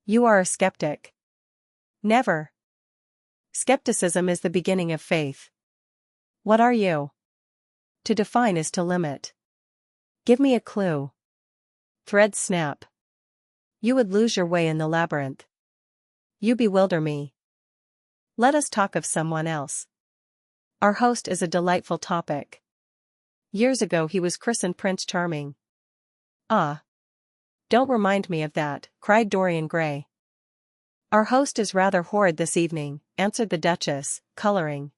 "You are a skeptic." "Never." "Skepticism is the beginning of faith." "What are you?" "To define is to limit." "Give me a clue." "Threads snap." "You would lose your way in the labyrinth." "You bewilder me." "Let us talk of someone else." Our host is a delightful topic. Years ago he was christened Prince Charming. "Ah. Don't remind me of that," cried Dorian Gray. "Our host is rather horrid this evening," answered the Duchess, coloring.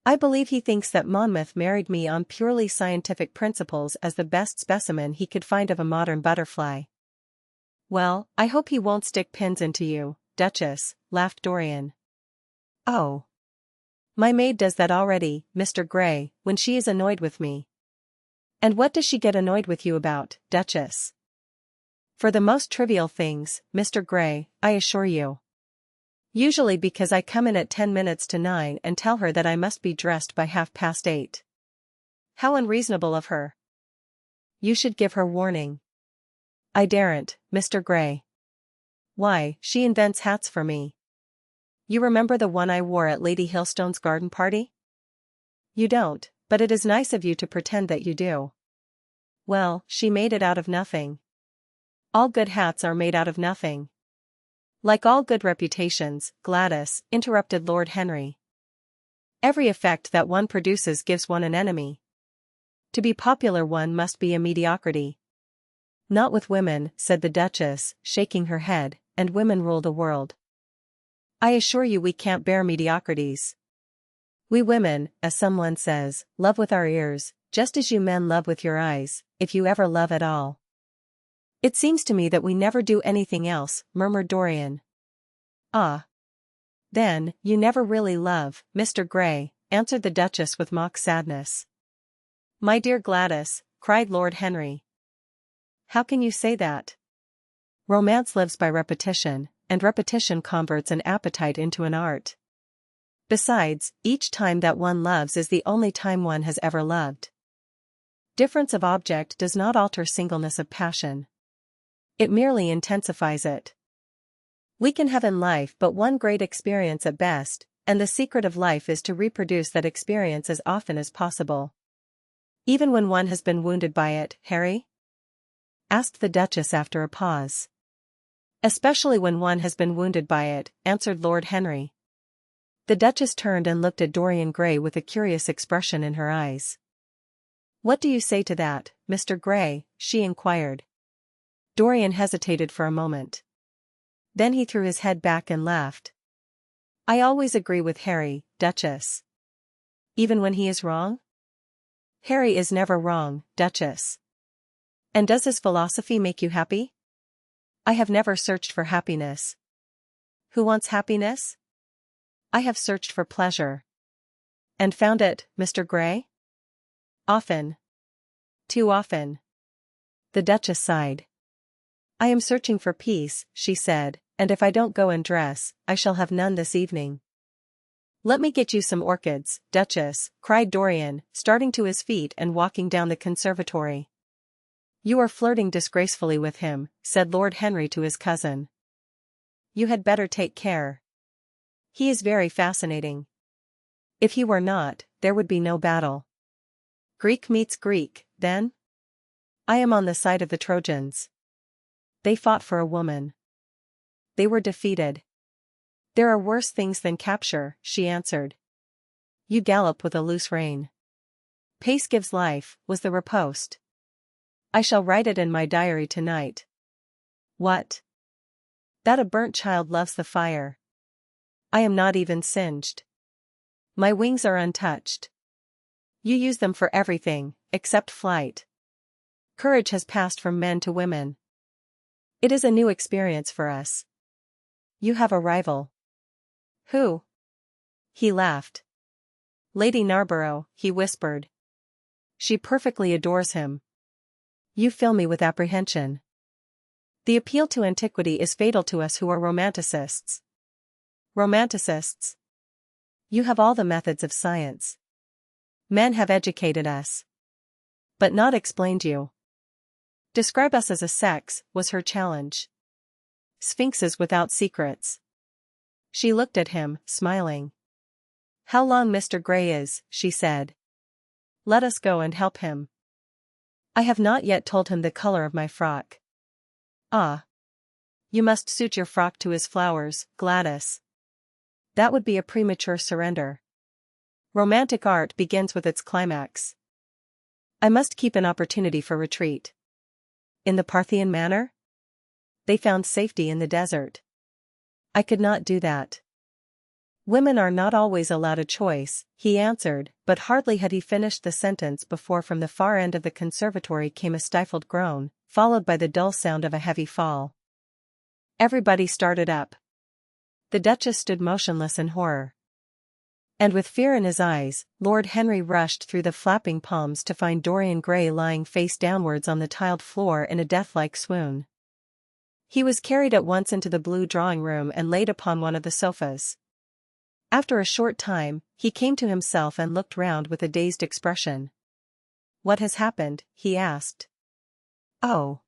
"I believe he thinks that Monmouth married me on purely scientific principles as the best specimen he could find of a modern butterfly." "Well, I hope he won't stick pins into you, Duchess," laughed Dorian. "Oh. My maid does that already, Mr. Gray, when she is annoyed with me." "And what does she get annoyed with you about, Duchess?" For the most trivial things, Mr. Gray, I assure you. Usually because I come in at 10 minutes to 9 and tell her that I must be dressed by 8:30. How unreasonable of her. You should give her warning. I daren't, Mr. Gray. Why, she invents hats for me. You remember the one I wore at Lady Hillstone's garden party? You don't, but it is nice of you to pretend that you do. Well, she made it out of nothing. All good hats are made out of nothing. Like all good reputations, Gladys, interrupted Lord Henry. Every effect that one produces gives one an enemy. To be popular one must be a mediocrity. Not with women, said the Duchess, shaking her head, and women rule the world. I assure you we can't bear mediocrities. We women, as someone says, love with our ears, just as you men love with your eyes, if you ever love at all. It seems to me that we never do anything else, murmured Dorian. Ah. Then, you never really love, Mr. Gray, answered the Duchess with mock sadness. My dear Gladys, cried Lord Henry. How can you say that? Romance lives by repetition, and repetition converts an appetite into an art. Besides, each time that one loves is the only time one has ever loved. Difference of object does not alter singleness of passion. It merely intensifies it. We can have in life but one great experience at best, and the secret of life is to reproduce that experience as often as possible. Even when one has been wounded by it, Harry? Asked the Duchess after a pause. Especially when one has been wounded by it, answered Lord Henry. The Duchess turned and looked at Dorian Gray with a curious expression in her eyes. What do you say to that, Mr. Gray? She inquired. Dorian hesitated for a moment. Then he threw his head back and laughed. I always agree with Harry, Duchess. Even when he is wrong? Harry is never wrong, Duchess. And does his philosophy make you happy? I have never searched for happiness. Who wants happiness? I have searched for pleasure. And found it, Mr. Gray? Often. Too often. The Duchess sighed. I am searching for peace, she said, and if I don't go and dress, I shall have none this evening. Let me get you some orchids, Duchess, cried Dorian, starting to his feet and walking down the conservatory. You are flirting disgracefully with him, said Lord Henry to his cousin. You had better take care. He is very fascinating. If he were not, there would be no battle. Greek meets Greek, then? I am on the side of the Trojans. They fought for a woman. They were defeated. There are worse things than capture, she answered. You gallop with a loose rein. Pace gives life, was the riposte. I shall write it in my diary tonight. What? That a burnt child loves the fire. I am not even singed. My wings are untouched. You use them for everything, except flight. Courage has passed from men to women. It is a new experience for us. You have a rival. Who? He laughed. Lady Narborough, he whispered. She perfectly adores him. You fill me with apprehension. The appeal to antiquity is fatal to us who are romanticists. Romanticists? You have all the methods of science. Men have educated us. But not explained you. Describe us as a sex, was her challenge. Sphinxes without secrets. She looked at him, smiling. How long Mr. Gray is, she said. Let us go and help him. I have not yet told him the color of my frock. Ah. You must suit your frock to his flowers, Gladys. That would be a premature surrender. Romantic art begins with its climax. I must keep an opportunity for retreat. In the Parthian manner? They found safety in the desert. I could not do that. Women are not always allowed a choice, he answered, but hardly had he finished the sentence before from the far end of the conservatory came a stifled groan, followed by the dull sound of a heavy fall. Everybody started up. The Duchess stood motionless in horror. And with fear in his eyes, Lord Henry rushed through the flapping palms to find Dorian Gray lying face downwards on the tiled floor in a death-like swoon. He was carried at once into the blue drawing-room and laid upon one of the sofas. After a short time, he came to himself and looked round with a dazed expression. "What has happened?" he asked. "Oh.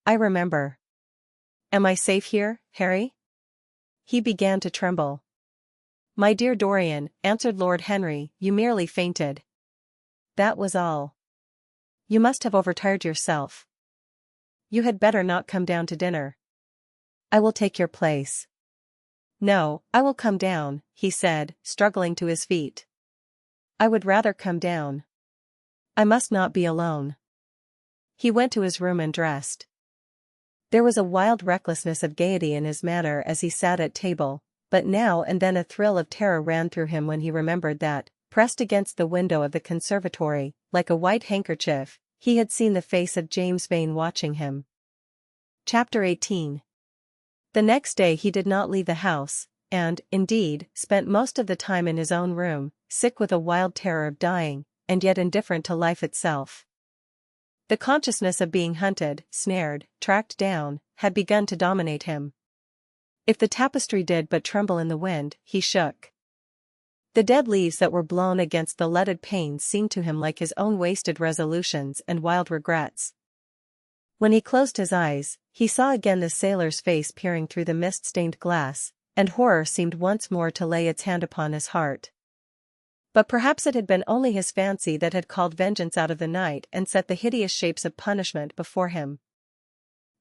I remember. Am I safe here, Harry?" He began to tremble. "My dear Dorian," answered Lord Henry, "you merely fainted. That was all. You must have overtired yourself. You had better not come down to dinner. I will take your place." "No, I will come down," he said, struggling to his feet. "I would rather come down. I must not be alone." He went to his room and dressed. There was a wild recklessness of gaiety in his manner as he sat at table, but now and then a thrill of terror ran through him when he remembered that, pressed against the window of the conservatory, like a white handkerchief, he had seen the face of James Vane watching him. Chapter 18. The next day he did not leave the house, and, indeed, spent most of the time in his own room, sick with a wild terror of dying, and yet indifferent to life itself. The consciousness of being hunted, snared, tracked down, had begun to dominate him. If the tapestry did but tremble in the wind, he shook. The dead leaves that were blown against the leaded panes seemed to him like his own wasted resolutions and wild regrets. When he closed his eyes, he saw again the sailor's face peering through the mist-stained glass, and horror seemed once more to lay its hand upon his heart. But perhaps it had been only his fancy that had called vengeance out of the night and set the hideous shapes of punishment before him.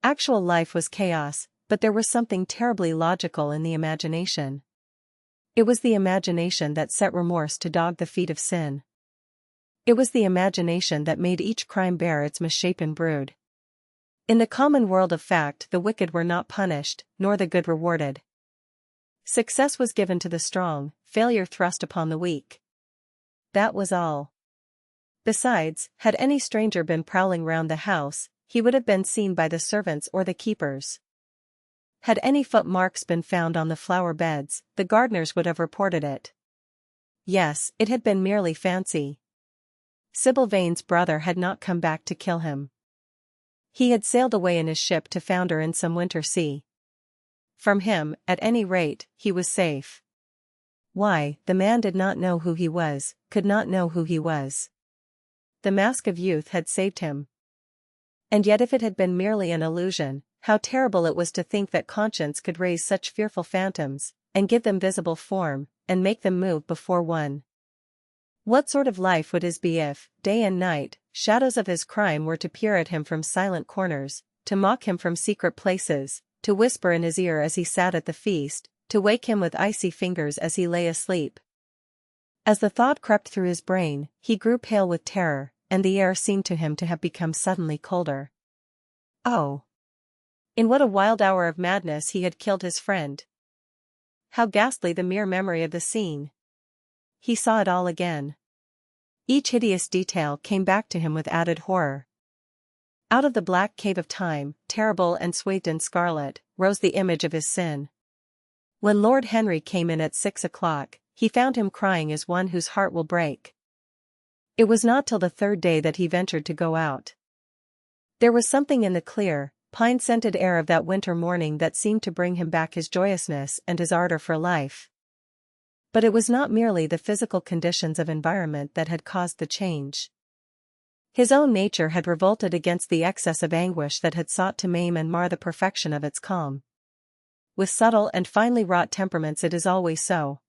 Actual life was chaos, but there was something terribly logical in the imagination. It was the imagination that set remorse to dog the feet of sin. It was the imagination that made each crime bear its misshapen brood. In the common world of fact, the wicked were not punished, nor the good rewarded. Success was given to the strong, failure thrust upon the weak. That was all. Besides, had any stranger been prowling round the house, he would have been seen by the servants or the keepers. Had any footmarks been found on the flower beds, the gardeners would have reported it. Yes, it had been merely fancy. Sybil Vane's brother had not come back to kill him. He had sailed away in his ship to founder in some winter sea. From him, at any rate, he was safe. Why, the man did not know who he was, could not know who he was. The mask of youth had saved him. And yet if it had been merely an illusion, how terrible it was to think that conscience could raise such fearful phantoms, and give them visible form, and make them move before one. What sort of life would his be if, day and night, shadows of his crime were to peer at him from silent corners, to mock him from secret places, to whisper in his ear as he sat at the feast, to wake him with icy fingers as he lay asleep? As the thought crept through his brain, he grew pale with terror, and the air seemed to him to have become suddenly colder. Oh! In what a wild hour of madness he had killed his friend! How ghastly the mere memory of the scene! He saw it all again. Each hideous detail came back to him with added horror. Out of the black cave of time, terrible and swathed in scarlet, rose the image of his sin. When Lord Henry came in at 6 o'clock, he found him crying as one whose heart will break. It was not till the third day that he ventured to go out. There was something in the clear, pine-scented air of that winter morning that seemed to bring him back his joyousness and his ardor for life. But it was not merely the physical conditions of environment that had caused the change. His own nature had revolted against the excess of anguish that had sought to maim and mar the perfection of its calm. With subtle and finely wrought temperaments it is always so.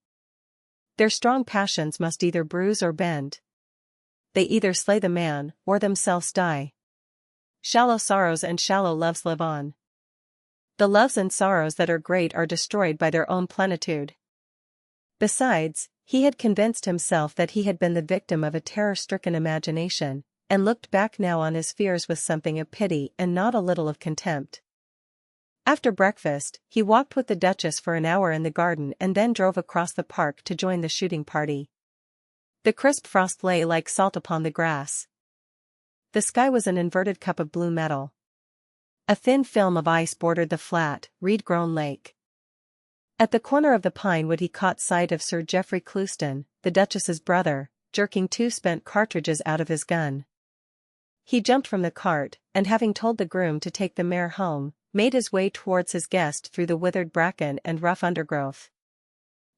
Their strong passions must either bruise or bend. They either slay the man, or themselves die. Shallow sorrows and shallow loves live on. The loves and sorrows that are great are destroyed by their own plenitude. Besides, he had convinced himself that he had been the victim of a terror-stricken imagination, and looked back now on his fears with something of pity and not a little of contempt. After breakfast, he walked with the Duchess for an hour in the garden and then drove across the park to join the shooting party. The crisp frost lay like salt upon the grass. The sky was an inverted cup of blue metal. A thin film of ice bordered the flat, reed-grown lake. At the corner of the pine wood he caught sight of Sir Geoffrey Clouston, the Duchess's brother, jerking 2 spent cartridges out of his gun. He jumped from the cart, and having told the groom to take the mare home, made his way towards his guest through the withered bracken and rough undergrowth.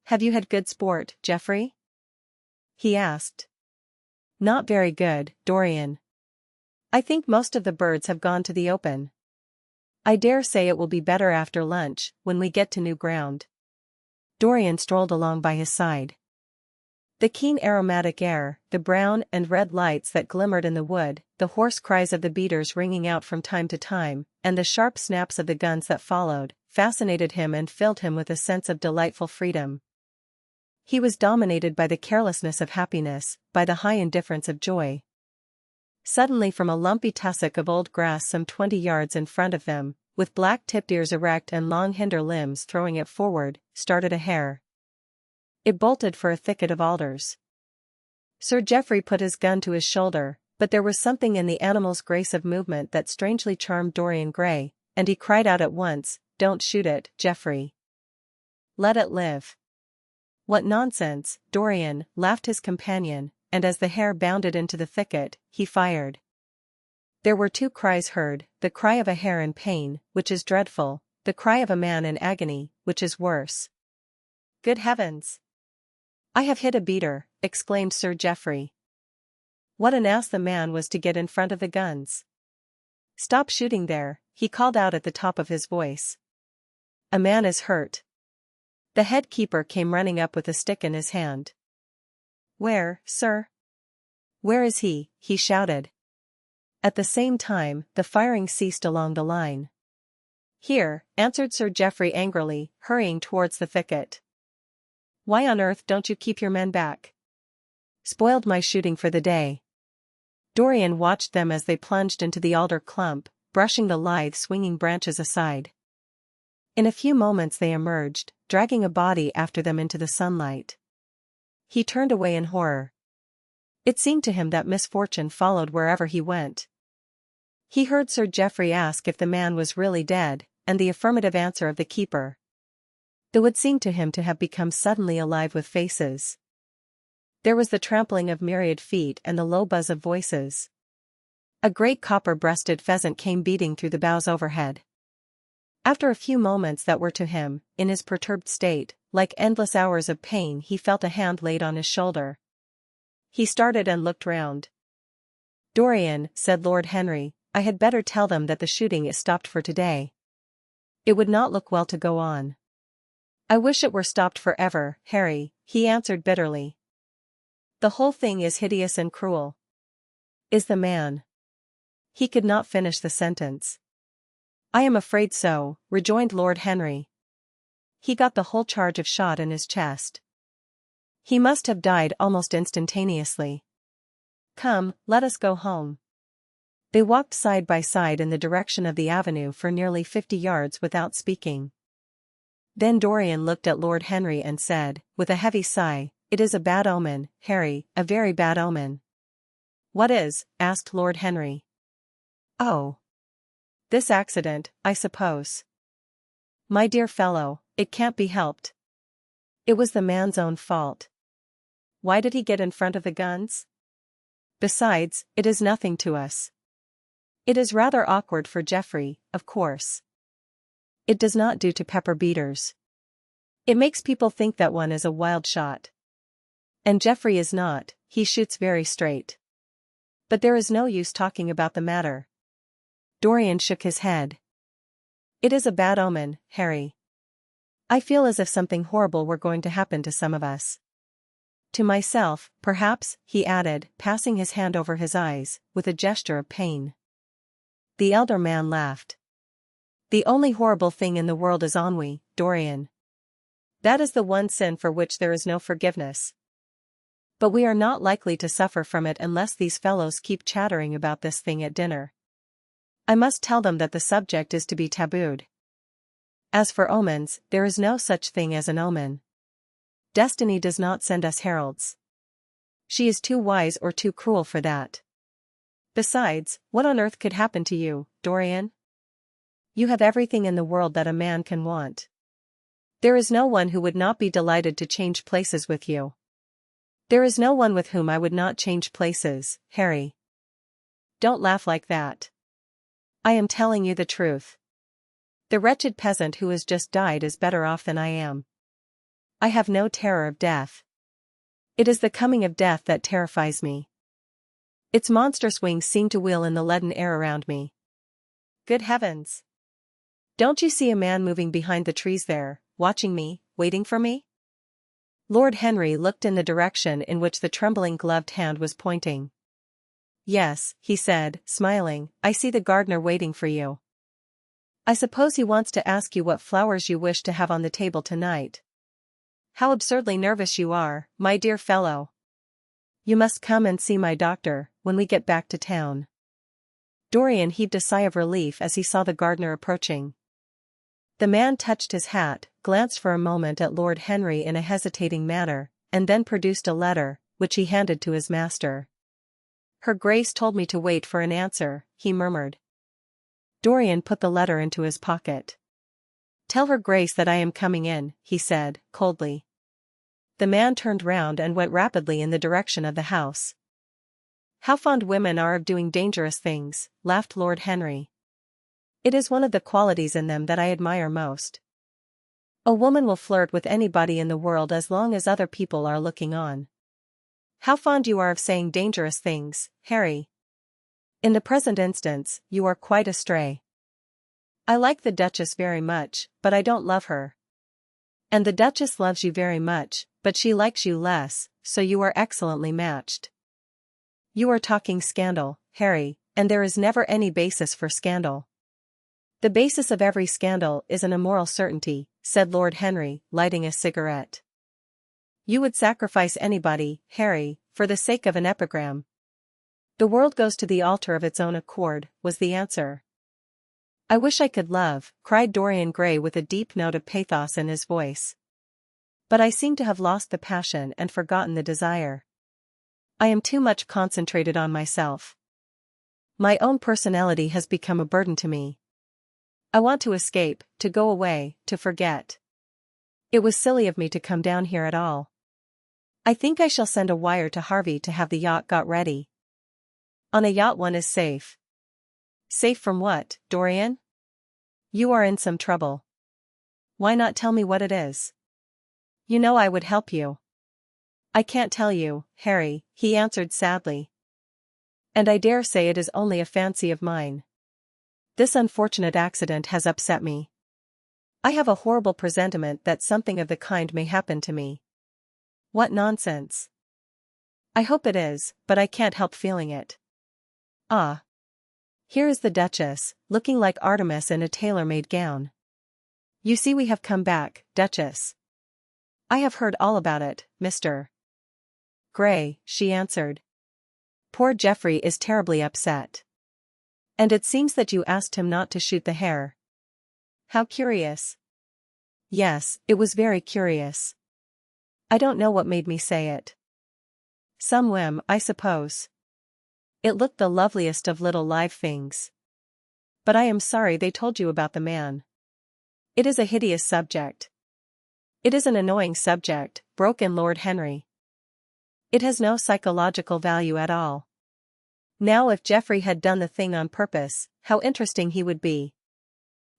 "Have you had good sport, Geoffrey?" he asked. "Not very good, Dorian. I think most of the birds have gone to the open. I dare say it will be better after lunch, when we get to new ground." Dorian strolled along by his side. The keen aromatic air, the brown and red lights that glimmered in the wood, the hoarse cries of the beaters ringing out from time to time, and the sharp snaps of the guns that followed, fascinated him and filled him with a sense of delightful freedom. He was dominated by the carelessness of happiness, by the high indifference of joy. Suddenly from a lumpy tussock of old grass some 20 yards in front of them, with black-tipped ears erect and long hinder limbs throwing it forward, started a hare. It bolted for a thicket of alders. Sir Geoffrey put his gun to his shoulder, but there was something in the animal's grace of movement that strangely charmed Dorian Gray, and he cried out at once, "Don't shoot it, Geoffrey. Let it live." "What nonsense, Dorian," laughed his companion, and as the hare bounded into the thicket, he fired. There were 2 cries heard, the cry of a hare in pain, which is dreadful, the cry of a man in agony, which is worse. "Good heavens! I have hit a beater," exclaimed Sir Geoffrey. What an ass the man was to get in front of the guns. "Stop shooting there," he called out at the top of his voice. "A man is hurt." The head keeper came running up with a stick in his hand. "Where, sir? Where is he?" he shouted. At the same time, the firing ceased along the line. "Here," answered Sir Geoffrey angrily, hurrying towards the thicket. "Why on earth don't you keep your men back? Spoiled my shooting for the day." Dorian watched them as they plunged into the alder clump, brushing the lithe swinging branches aside. In a few moments they emerged, dragging a body after them into the sunlight. He turned away in horror. It seemed to him that misfortune followed wherever he went. He heard Sir Geoffrey ask if the man was really dead, and the affirmative answer of the keeper. The wood seemed to him to have become suddenly alive with faces. There was the trampling of myriad feet and the low buzz of voices. A great copper-breasted pheasant came beating through the boughs overhead. After a few moments that were to him, in his perturbed state, like endless hours of pain, he felt a hand laid on his shoulder. He started and looked round. "Dorian," said Lord Henry, "I had better tell them that the shooting is stopped for today. It would not look well to go on." "I wish it were stopped forever, Harry," he answered bitterly. "The whole thing is hideous and cruel." "Is the man—" He could not finish the sentence. "I am afraid so," rejoined Lord Henry. "He got the whole charge of shot in his chest. He must have died almost instantaneously. Come, let us go home." They walked side by side in the direction of the avenue for nearly 50 yards without speaking. Then Dorian looked at Lord Henry and said, with a heavy sigh, "It is a bad omen, Harry, a very bad omen." "What is?" asked Lord Henry. "Oh. This accident, I suppose." "My dear fellow, it can't be helped. It was the man's own fault. Why did he get in front of the guns? Besides, it is nothing to us. It is rather awkward for Geoffrey, of course. It does not do to pepper beaters. It makes people think that one is a wild shot. And Geoffrey is not, he shoots very straight. But there is no use talking about the matter." Dorian shook his head. "It is a bad omen, Harry. I feel as if something horrible were going to happen to some of us. To myself, perhaps," he added, passing his hand over his eyes, with a gesture of pain. The elder man laughed. "The only horrible thing in the world is ennui, Dorian. That is the one sin for which there is no forgiveness. But we are not likely to suffer from it unless these fellows keep chattering about this thing at dinner. I must tell them that the subject is to be tabooed. As for omens, there is no such thing as an omen. Destiny does not send us heralds. She is too wise or too cruel for that. Besides, what on earth could happen to you, Dorian? You have everything in the world that a man can want. There is no one who would not be delighted to change places with you. There is no one with whom I would not change places, Harry. Don't laugh like that. I am telling you the truth. The wretched peasant who has just died is better off than I am. I have no terror of death. It is the coming of death that terrifies me. Its monstrous wings seem to wheel in the leaden air around me. Good heavens! Don't you see a man moving behind the trees there, watching me, waiting for me? Lord Henry looked in the direction in which the trembling gloved hand was pointing. Yes, he said, smiling, I see the gardener waiting for you. I suppose he wants to ask you what flowers you wish to have on the table tonight. How absurdly nervous you are, my dear fellow. You must come and see my doctor, when we get back to town. Dorian heaved a sigh of relief as he saw the gardener approaching. The man touched his hat, glanced for a moment at Lord Henry in a hesitating manner, and then produced a letter, which he handed to his master. Her Grace told me to wait for an answer, he murmured. Dorian put the letter into his pocket. Tell Her Grace that I am coming in, he said, coldly. The man turned round and went rapidly in the direction of the house. How fond women are of doing dangerous things, laughed Lord Henry. It is one of the qualities in them that I admire most. A woman will flirt with anybody in the world as long as other people are looking on. How fond you are of saying dangerous things, Harry. In the present instance, you are quite astray. I like the Duchess very much, but I don't love her. And the Duchess loves you very much, but she likes you less, so you are excellently matched. You are talking scandal, Harry, and there is never any basis for scandal. The basis of every scandal is an immoral certainty, said Lord Henry, lighting a cigarette. You would sacrifice anybody, Harry, for the sake of an epigram. The world goes to the altar of its own accord, was the answer. I wish I could love, cried Dorian Gray with a deep note of pathos in his voice. But I seem to have lost the passion and forgotten the desire. I am too much concentrated on myself. My own personality has become a burden to me. I want to escape, to go away, to forget. It was silly of me to come down here at all. I think I shall send a wire to Harvey to have the yacht got ready. On a yacht one is safe. Safe from what, Dorian? You are in some trouble. Why not tell me what it is? You know I would help you. I can't tell you, Harry, he answered sadly. And I dare say it is only a fancy of mine. This unfortunate accident has upset me. I have a horrible presentiment that something of the kind may happen to me. What nonsense. I hope it is, but I can't help feeling it. Ah. Here is the Duchess, looking like Artemis in a tailor-made gown. You see we have come back, Duchess. I have heard all about it, Mr. Gray, she answered. Poor Geoffrey is terribly upset. And it seems that you asked him not to shoot the hare. How curious. Yes, it was very curious. I don't know what made me say it. Some whim, I suppose. It looked the loveliest of little live things. But I am sorry they told you about the man. It is a hideous subject. It is an annoying subject, broke in Lord Henry. It has no psychological value at all. Now if Geoffrey had done the thing on purpose, how interesting he would be.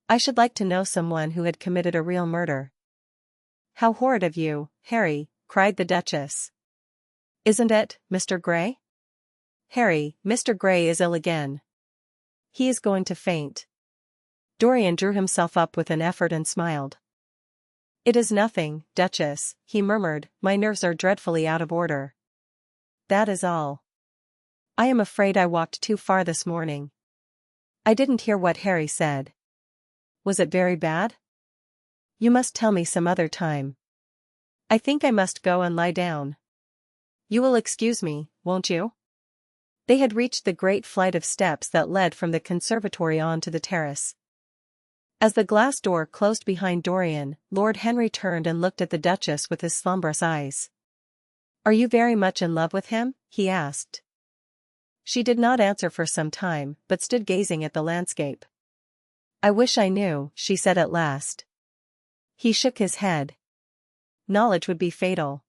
I should like to know someone who had committed a real murder. How horrid of you, Harry, cried the Duchess. Isn't it, Mr. Gray? Harry, Mr. Gray is ill again. He is going to faint. Dorian drew himself up with an effort and smiled. It is nothing, Duchess, he murmured, my nerves are dreadfully out of order. That is all. I am afraid I walked too far this morning. I didn't hear what Harry said. Was it very bad? You must tell me some other time. I think I must go and lie down. You will excuse me, won't you? They had reached the great flight of steps that led from the conservatory on to the terrace. As the glass door closed behind Dorian, Lord Henry turned and looked at the Duchess with his slumbrous eyes. Are you very much in love with him? He asked. She did not answer for some time, but stood gazing at the landscape. I wish I knew, she said at last. He shook his head. Knowledge would be fatal.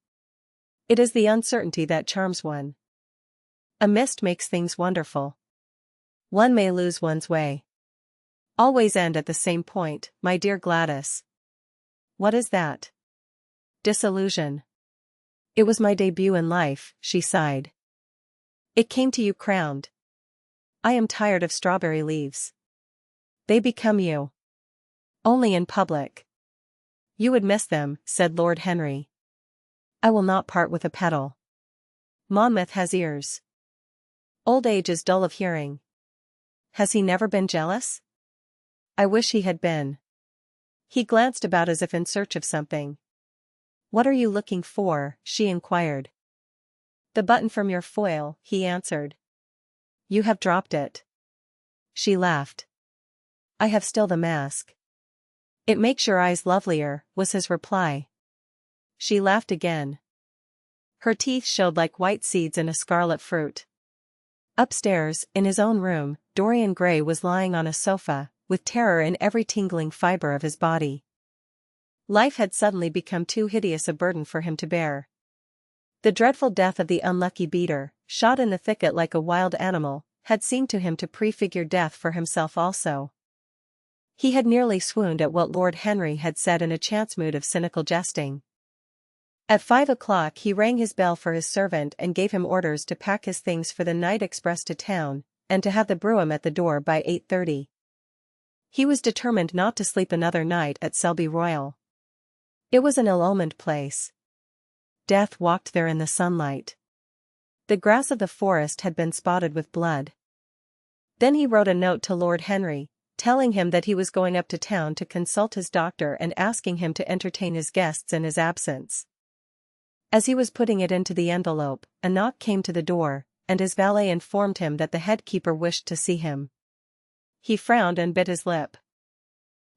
It is the uncertainty that charms one. A mist makes things wonderful. One may lose one's way. Always end at the same point, my dear Gladys. What is that? Disillusion. It was my debut in life, she sighed. It came to you crowned. I am tired of strawberry leaves. They become you. Only in public. You would miss them, said Lord Henry. I will not part with a petal. Monmouth has ears. Old age is dull of hearing. Has he never been jealous? I wish he had been. He glanced about as if in search of something. What are you looking for? She inquired. The button from your foil, he answered. You have dropped it. She laughed. I have still the mask. It makes your eyes lovelier, was his reply. She laughed again. Her teeth showed like white seeds in a scarlet fruit. Upstairs, in his own room, Dorian Gray was lying on a sofa, with terror in every tingling fiber of his body. Life had suddenly become too hideous a burden for him to bear. The dreadful death of the unlucky beater, shot in the thicket like a wild animal, had seemed to him to prefigure death for himself also. He had nearly swooned at what Lord Henry had said in a chance mood of cynical jesting. At 5 o'clock he rang his bell for his servant and gave him orders to pack his things for the night express to town, and to have the brougham at the door by 8:30. He was determined not to sleep another night at Selby Royal. It was an ill-omened place. Death walked there in the sunlight. The grass of the forest had been spotted with blood. Then he wrote a note to Lord Henry, telling him that he was going up to town to consult his doctor and asking him to entertain his guests in his absence. As he was putting it into the envelope, a knock came to the door, and his valet informed him that the head keeper wished to see him. He frowned and bit his lip.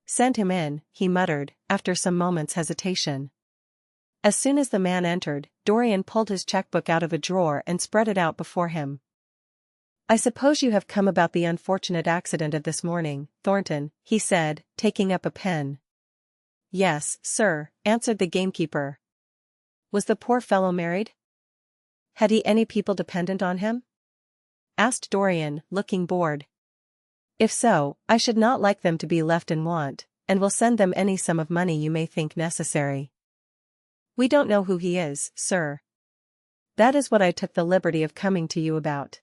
Send him in, he muttered, after some moments' hesitation. As soon as the man entered, Dorian pulled his checkbook out of a drawer and spread it out before him. I suppose you have come about the unfortunate accident of this morning, Thornton, he said, taking up a pen. Yes, sir, answered the gamekeeper. Was the poor fellow married? Had he any people dependent on him? Asked Dorian, looking bored. If so, I should not like them to be left in want, and will send them any sum of money you may think necessary. We don't know who he is, sir. That is what I took the liberty of coming to you about.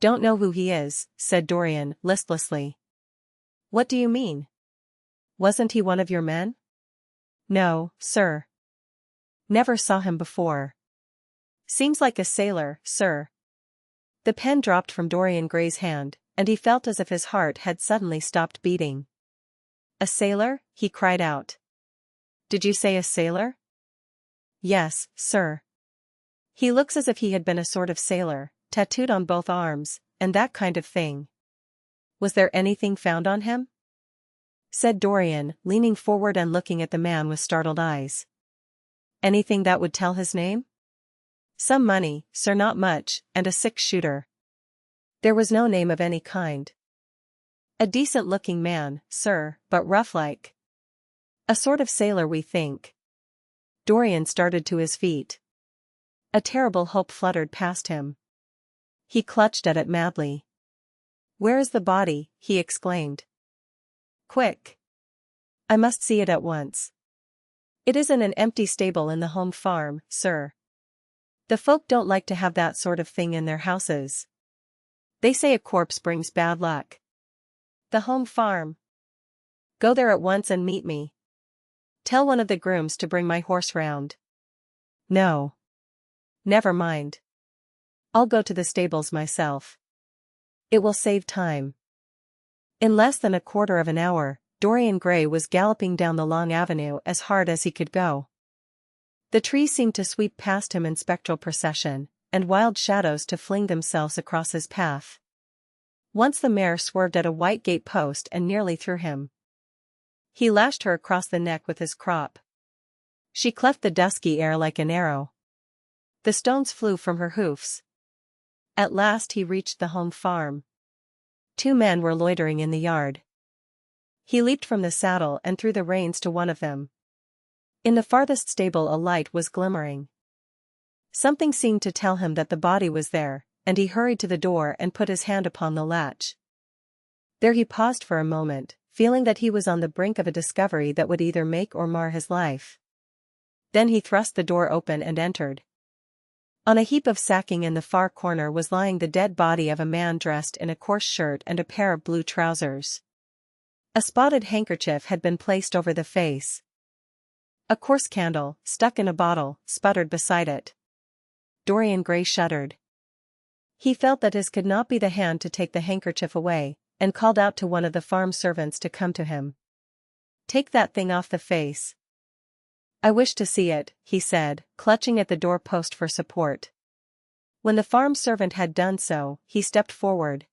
Don't know who he is, said Dorian, listlessly. What do you mean? Wasn't he one of your men? No, sir. Never saw him before. Seems like a sailor, sir. The pen dropped from Dorian Gray's hand, and he felt as if his heart had suddenly stopped beating. A sailor? He cried out. Did you say a sailor? Yes, sir. He looks as if he had been a sort of sailor, tattooed on both arms, and that kind of thing. Was there anything found on him? Said Dorian, leaning forward and looking at the man with startled eyes. Anything that would tell his name? Some money, sir, not much, and a 6-shooter. There was no name of any kind. A decent-looking man, sir, but rough-like. A sort of sailor, we think. Dorian started to his feet. A terrible hope fluttered past him. He clutched at it madly. Where is the body? He exclaimed. Quick! I must see it at once. It is in an empty stable in the home farm, sir. The folk don't like to have that sort of thing in their houses. They say a corpse brings bad luck. The home farm. Go there at once and meet me. Tell one of the grooms to bring my horse round. No. Never mind. I'll go to the stables myself. It will save time. In less than a quarter of an hour, Dorian Gray was galloping down the long avenue as hard as he could go. The trees seemed to sweep past him in spectral procession, and wild shadows to fling themselves across his path. Once the mare swerved at a white gate post and nearly threw him. He lashed her across the neck with his crop. She cleft the dusky air like an arrow. The stones flew from her hoofs. At last he reached the home farm. 2 men were loitering in the yard. He leaped from the saddle and threw the reins to one of them. In the farthest stable a light was glimmering. Something seemed to tell him that the body was there, and he hurried to the door and put his hand upon the latch. There he paused for a moment, feeling that he was on the brink of a discovery that would either make or mar his life. Then he thrust the door open and entered. On a heap of sacking in the far corner was lying the dead body of a man dressed in a coarse shirt and a pair of blue trousers. A spotted handkerchief had been placed over the face. A coarse candle, stuck in a bottle, sputtered beside it. Dorian Gray shuddered. He felt that his could not be the hand to take the handkerchief away, and called out to one of the farm servants to come to him. "Take that thing off the face." "I wish to see it," he said, clutching at the door-post for support. When the farm servant had done so, he stepped forward.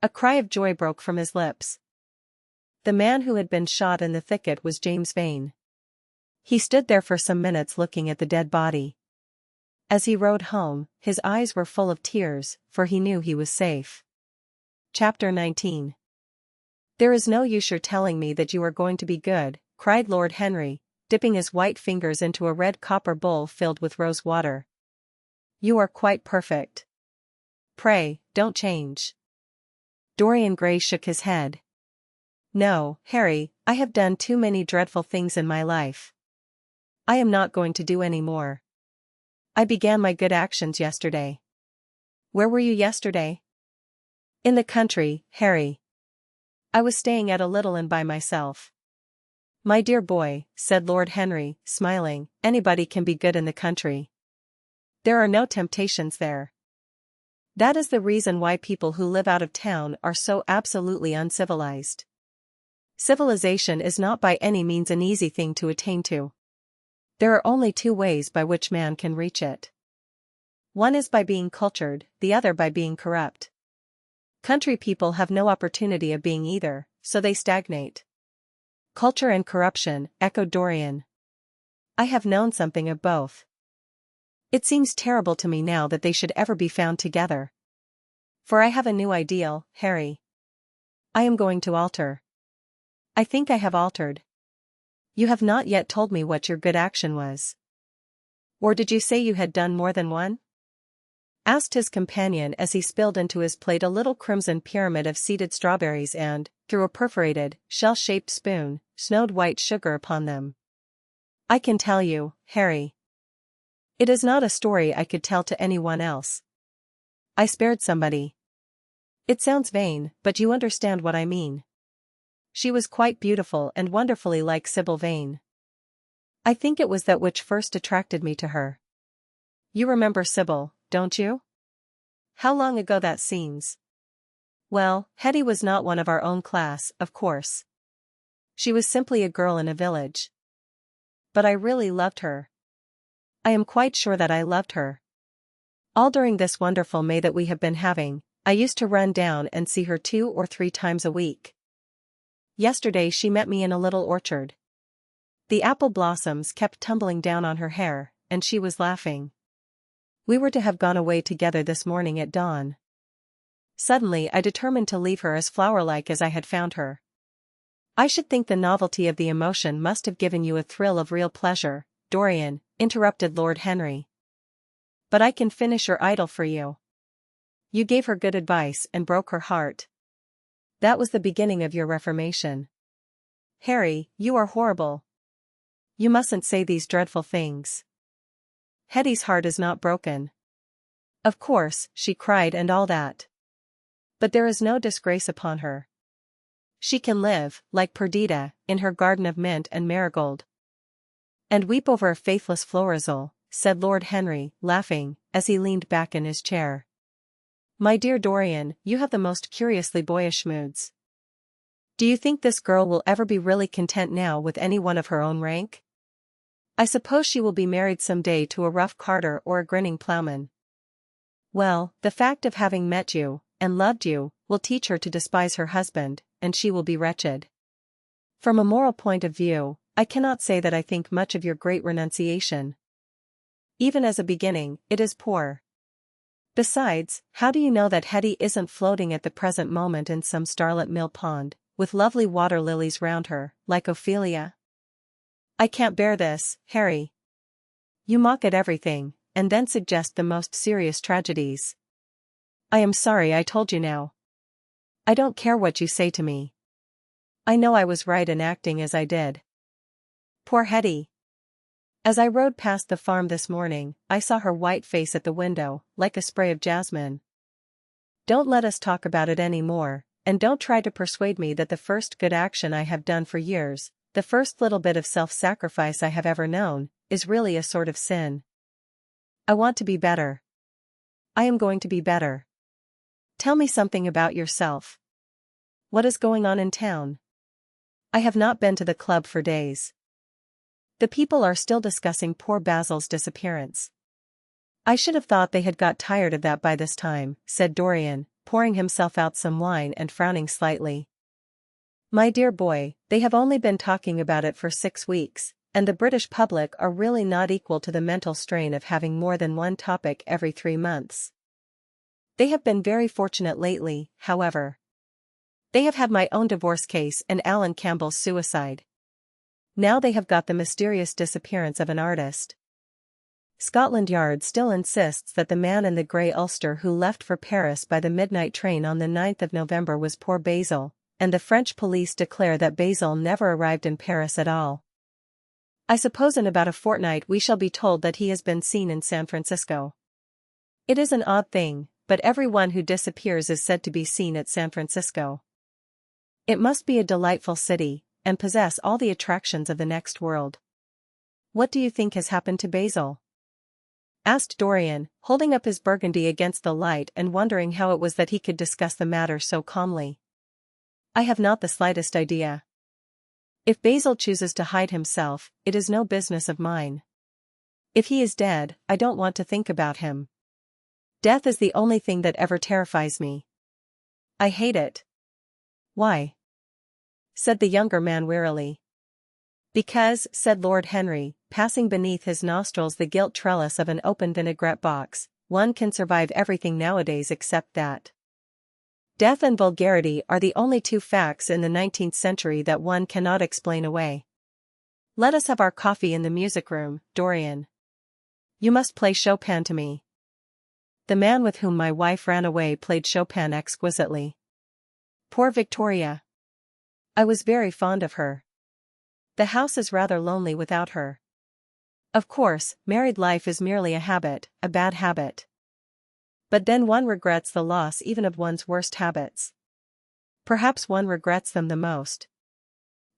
A cry of joy broke from his lips. The man who had been shot in the thicket was James Vane. He stood there for some minutes looking at the dead body. As he rode home, his eyes were full of tears, for he knew he was safe. Chapter 19. "There is no use your telling me that you are going to be good," cried Lord Henry, dipping his white fingers into a red copper bowl filled with rose water. "You are quite perfect. Pray, don't change." Dorian Gray shook his head. "No, Harry, I have done too many dreadful things in my life. I am not going to do any more. I began my good actions yesterday." "Where were you yesterday?" "In the country, Harry. I was staying at a little inn by myself." "My dear boy," said Lord Henry, smiling, "anybody can be good in the country. There are no temptations there. That is the reason why people who live out of town are so absolutely uncivilized. Civilization is not by any means an easy thing to attain to. There are only two ways by which man can reach it. One is by being cultured, the other by being corrupt. Country people have no opportunity of being either, so they stagnate." "Culture and corruption," echoed Dorian. "I have known something of both. It seems terrible to me now that they should ever be found together. For I have a new ideal, Harry. I am going to alter. I think I have altered." "You have not yet told me what your good action was." "Or did you say you had done more than one?" asked his companion as he spilled into his plate a little crimson pyramid of seeded strawberries and, through a perforated, shell-shaped spoon, snowed white sugar upon them. "I can tell you, Harry. It is not a story I could tell to anyone else. I spared somebody. It sounds vain, but you understand what I mean. She was quite beautiful and wonderfully like Sybil Vane. I think it was that which first attracted me to her. You remember Sybil, don't you? How long ago that seems." "Well, Hetty was not one of our own class, of course. She was simply a girl in a village. But I really loved her. I am quite sure that I loved her. All during this wonderful May that we have been having, I used to run down and see her 2 or 3 times a week. Yesterday she met me in a little orchard. The apple blossoms kept tumbling down on her hair, and she was laughing. We were to have gone away together this morning at dawn. Suddenly I determined to leave her as flower-like as I had found her." "I should think the novelty of the emotion must have given you a thrill of real pleasure, Dorian," interrupted Lord Henry. "But I can finish your idyll for you. You gave her good advice and broke her heart. That was the beginning of your reformation. Harry, you are horrible. You mustn't say these dreadful things. Hetty's heart is not broken. Of course, she cried and all that. But there is no disgrace upon her. She can live, like Perdita, in her garden of mint and marigold." "And weep over a faithless Florizel," said Lord Henry, laughing, as he leaned back in his chair. "My dear Dorian, you have the most curiously boyish moods. Do you think this girl will ever be really content now with any one of her own rank? I suppose she will be married some day to a rough carter or a grinning ploughman. Well, the fact of having met you, and loved you, will teach her to despise her husband, and she will be wretched. From a moral point of view, I cannot say that I think much of your great renunciation. Even as a beginning, it is poor. Besides, how do you know that Hetty isn't floating at the present moment in some starlit mill pond, with lovely water lilies round her, like Ophelia? I can't bear this, Harry. You mock at everything, and then suggest the most serious tragedies. I am sorry I told you now. I don't care what you say to me. I know I was right in acting as I did. Poor Hetty. As I rode past the farm this morning, I saw her white face at the window, like a spray of jasmine. Don't let us talk about it any more, and don't try to persuade me that the first good action I have done for years, the first little bit of self-sacrifice I have ever known, is really a sort of sin. I want to be better. I am going to be better. Tell me something about yourself. What is going on in town? I have not been to the club for days. The people are still discussing poor Basil's disappearance. I should have thought they had got tired of that by this time, said Dorian, pouring himself out some wine and frowning slightly. My dear boy, they have only been talking about it for 6 weeks, and the British public are really not equal to the mental strain of having more than one topic every 3 months. They have been very fortunate lately, however. They have had my own divorce case and Alan Campbell's suicide. Now they have got the mysterious disappearance of an artist. Scotland Yard still insists that the man in the grey ulster who left for Paris by the midnight train on the 9th of November was poor Basil, and the French police declare that Basil never arrived in Paris at all. I suppose in about a fortnight we shall be told that he has been seen in San Francisco. It is an odd thing, but everyone who disappears is said to be seen at San Francisco. It must be a delightful city, and possess all the attractions of the next world. What do you think has happened to Basil? Asked Dorian, holding up his burgundy against the light and wondering how it was that he could discuss the matter so calmly. I have not the slightest idea. If Basil chooses to hide himself, it is no business of mine. If he is dead, I don't want to think about him. Death is the only thing that ever terrifies me. I hate it. Why? Said the younger man wearily. Because, said Lord Henry, passing beneath his nostrils the gilt trellis of an open vinaigrette box, one can survive everything nowadays except that. Death and vulgarity are the only 2 facts in the 19th century that one cannot explain away. Let us have our coffee in the music room, Dorian. You must play Chopin to me. The man with whom my wife ran away played Chopin exquisitely. Poor Victoria. I was very fond of her. The house is rather lonely without her. Of course, married life is merely a habit, a bad habit. But then one regrets the loss even of one's worst habits. Perhaps one regrets them the most.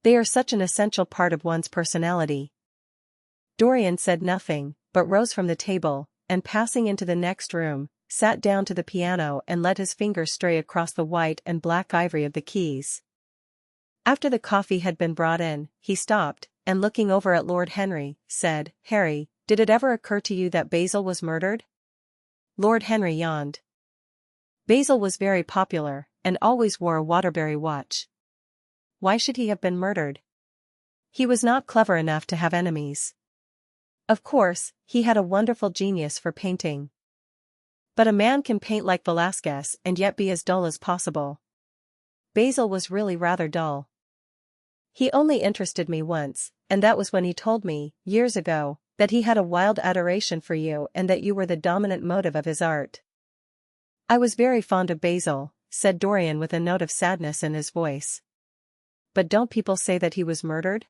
They are such an essential part of one's personality. Dorian said nothing, but rose from the table, and passing into the next room, sat down to the piano and let his fingers stray across the white and black ivory of the keys. After the coffee had been brought in, he stopped, and looking over at Lord Henry, said, Harry, did it ever occur to you that Basil was murdered? Lord Henry yawned. Basil was very popular, and always wore a Waterbury watch. Why should he have been murdered? He was not clever enough to have enemies. Of course, he had a wonderful genius for painting. But a man can paint like Velasquez and yet be as dull as possible. Basil was really rather dull. He only interested me once, and that was when he told me, years ago, that he had a wild adoration for you and that you were the dominant motive of his art. I was very fond of Basil, said Dorian with a note of sadness in his voice. But don't people say that he was murdered?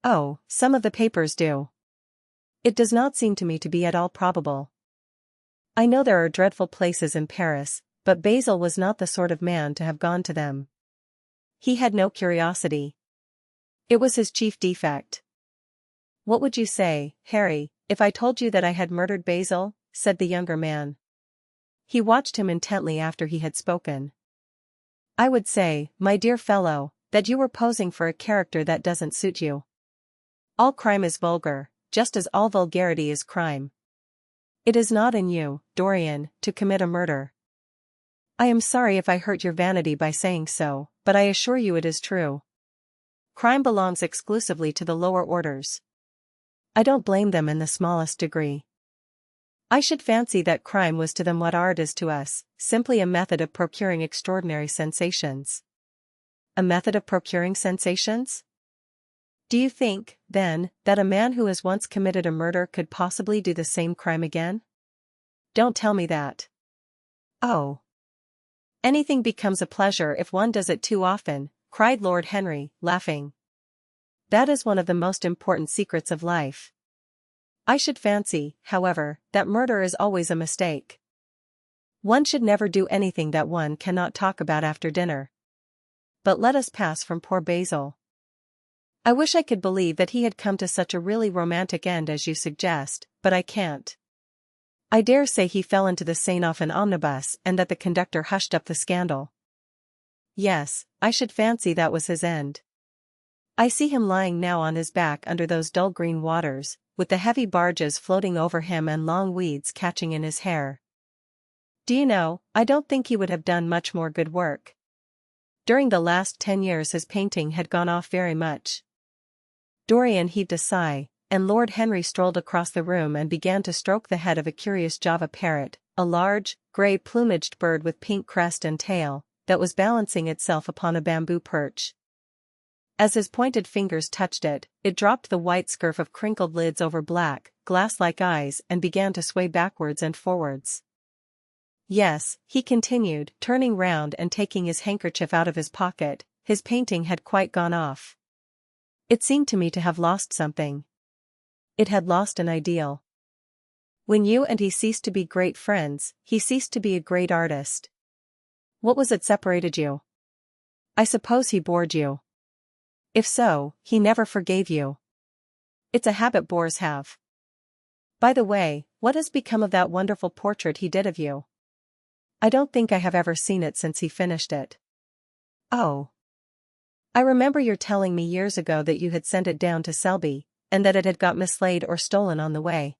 Oh, some of the papers do. It does not seem to me to be at all probable. I know there are dreadful places in Paris, but Basil was not the sort of man to have gone to them. He had no curiosity. It was his chief defect. What would you say, Harry, if I told you that I had murdered Basil? Said the younger man. He watched him intently after he had spoken. I would say, my dear fellow, that you were posing for a character that doesn't suit you. All crime is vulgar, just as all vulgarity is crime. It is not in you, Dorian, to commit a murder. I am sorry if I hurt your vanity by saying so, but I assure you it is true. Crime belongs exclusively to the lower orders. I don't blame them in the smallest degree. I should fancy that crime was to them what art is to us, simply a method of procuring extraordinary sensations. A method of procuring sensations? Do you think, then, that a man who has once committed a murder could possibly do the same crime again? Don't tell me that. Oh. Anything becomes a pleasure if one does it too often, cried Lord Henry, laughing. That is one of the most important secrets of life. I should fancy, however, that murder is always a mistake. One should never do anything that one cannot talk about after dinner. But let us pass from poor Basil. I wish I could believe that he had come to such a really romantic end as you suggest, but I can't. I dare say he fell into the Seine off an omnibus and that the conductor hushed up the scandal. Yes, I should fancy that was his end. I see him lying now on his back under those dull green waters, with the heavy barges floating over him and long weeds catching in his hair. Do you know, I don't think he would have done much more good work. During the last 10 years his painting had gone off very much. Dorian heaved a sigh, and Lord Henry strolled across the room and began to stroke the head of a curious Java parrot, a large, grey-plumaged bird with pink crest and tail, that was balancing itself upon a bamboo perch. As his pointed fingers touched it, it dropped the white scurf of crinkled lids over black, glass-like eyes and began to sway backwards and forwards. Yes, he continued, turning round and taking his handkerchief out of his pocket, his painting had quite gone off. It seemed to me to have lost something. It had lost an ideal. When you and he ceased to be great friends, he ceased to be a great artist. What was it separated you? I suppose he bored you. If so, he never forgave you. It's a habit bores have. By the way, what has become of that wonderful portrait he did of you? I don't think I have ever seen it since he finished it. Oh. I remember your telling me years ago that you had sent it down to Selby, and that it had got mislaid or stolen on the way.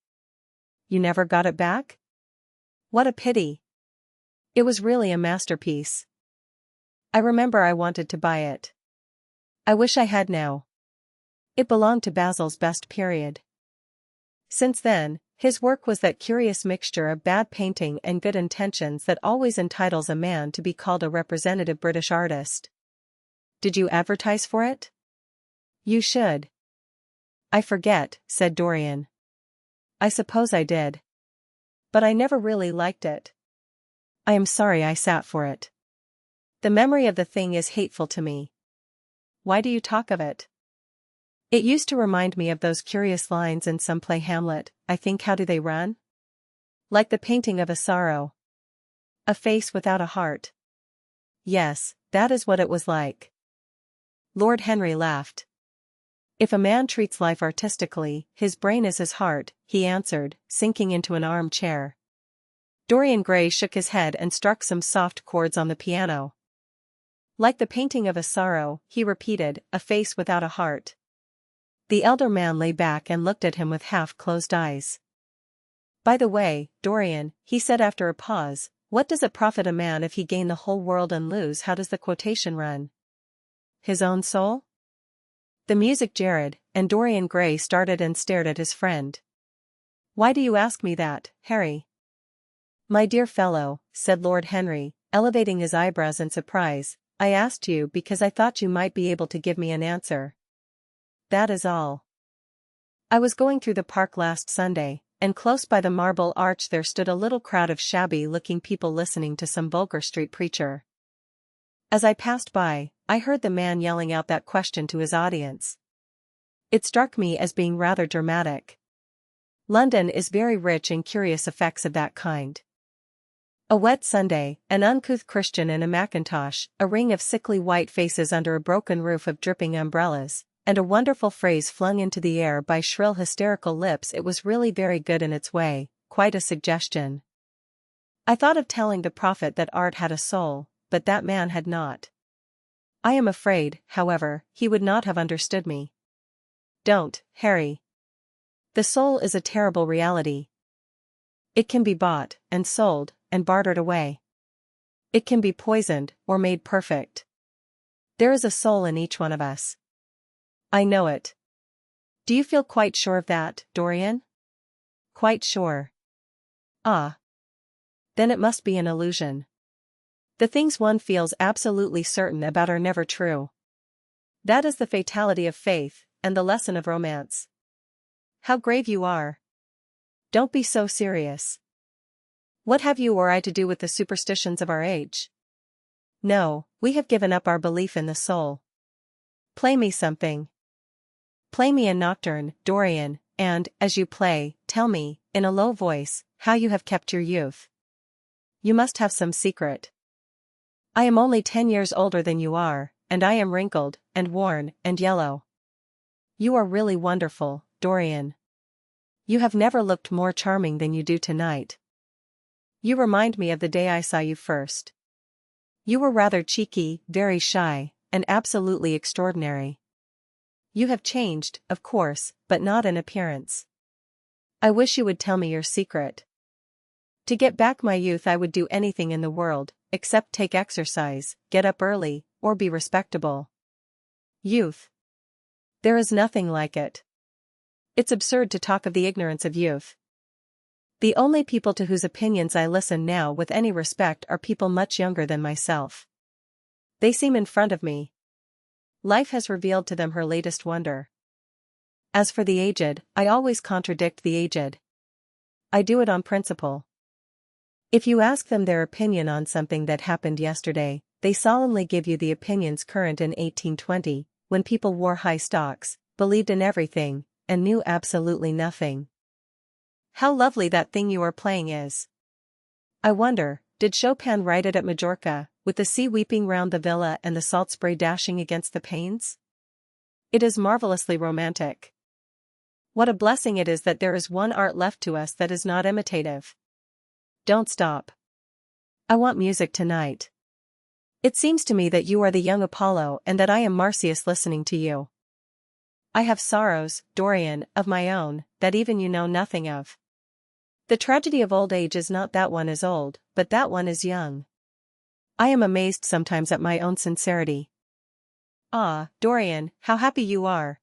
You never got it back? What a pity. It was really a masterpiece. I remember I wanted to buy it. I wish I had now. It belonged to Basil's best period. Since then, his work was that curious mixture of bad painting and good intentions that always entitles a man to be called a representative British artist. Did you advertise for it? You should. I forget, said Dorian. I suppose I did. But I never really liked it. I am sorry I sat for it. The memory of the thing is hateful to me. Why do you talk of it? It used to remind me of those curious lines in some play Hamlet, I think how do they run? Like the painting of a sorrow. A face without a heart. Yes, that is what it was like. Lord Henry laughed. If a man treats life artistically, his brain is his heart, he answered, sinking into an armchair. Dorian Gray shook his head and struck some soft chords on the piano. Like the painting of a sorrow, he repeated, a face without a heart. The elder man lay back and looked at him with half-closed eyes. By the way, Dorian, he said after a pause, what does it profit a man if he gain the whole world and lose? How does the quotation run? His own soul? The music jarred, and Dorian Gray started and stared at his friend. Why do you ask me that, Harry? My dear fellow, said Lord Henry, elevating his eyebrows in surprise, I asked you because I thought you might be able to give me an answer. That is all. I was going through the park last Sunday, and close by the Marble Arch there stood a little crowd of shabby-looking people listening to some vulgar street preacher. As I passed by, I heard the man yelling out that question to his audience. It struck me as being rather dramatic. London is very rich in curious effects of that kind. A wet Sunday, an uncouth Christian in a mackintosh, a ring of sickly white faces under a broken roof of dripping umbrellas, and a wonderful phrase flung into the air by shrill hysterical lips. It was really very good in its way, quite a suggestion. I thought of telling the prophet that art had a soul, but that man had not. I am afraid, however, he would not have understood me. Don't, Harry. The soul is a terrible reality. It can be bought, and sold, and bartered away. It can be poisoned, or made perfect. There is a soul in each one of us. I know it. Do you feel quite sure of that, Dorian? Quite sure. Ah. Then it must be an illusion. The things one feels absolutely certain about are never true. That is the fatality of faith, and the lesson of romance. How grave you are. Don't be so serious. What have you or I to do with the superstitions of our age? No, we have given up our belief in the soul. Play me something. Play me a nocturne, Dorian, and, as you play, tell me, in a low voice, how you have kept your youth. You must have some secret. I am only 10 years older than you are, and I am wrinkled, and worn, and yellow. You are really wonderful, Dorian. You have never looked more charming than you do tonight. You remind me of the day I saw you first. You were rather cheeky, very shy, and absolutely extraordinary. You have changed, of course, but not in appearance. I wish you would tell me your secret. To get back my youth I would do anything in the world, except take exercise, get up early, or be respectable. Youth. There is nothing like it. It's absurd to talk of the ignorance of youth. The only people to whose opinions I listen now with any respect are people much younger than myself. They seem in front of me. Life has revealed to them her latest wonder. As for the aged, I always contradict the aged. I do it on principle. If you ask them their opinion on something that happened yesterday, they solemnly give you the opinions current in 1820, when people wore high stocks, believed in everything, and knew absolutely nothing. How lovely that thing you are playing is. I wonder, did Chopin write it at Majorca, with the sea weeping round the villa and the salt spray dashing against the panes? It is marvelously romantic. What a blessing it is that there is one art left to us that is not imitative. Don't stop. I want music tonight. It seems to me that you are the young Apollo and that I am Marsyas listening to you. I have sorrows, Dorian, of my own, that even you know nothing of. The tragedy of old age is not that one is old, but that one is young. I am amazed sometimes at my own sincerity. Ah, Dorian, how happy you are.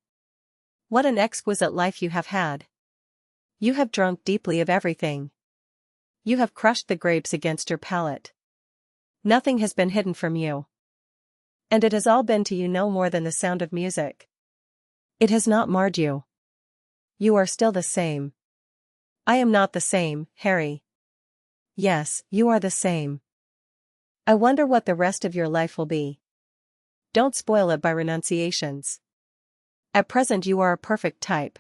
What an exquisite life you have had. You have drunk deeply of everything. You have crushed the grapes against your palate. Nothing has been hidden from you. And it has all been to you no more than the sound of music. It has not marred you. You are still the same. I am not the same, Harry. Yes, you are the same. I wonder what the rest of your life will be. Don't spoil it by renunciations. At present you are a perfect type.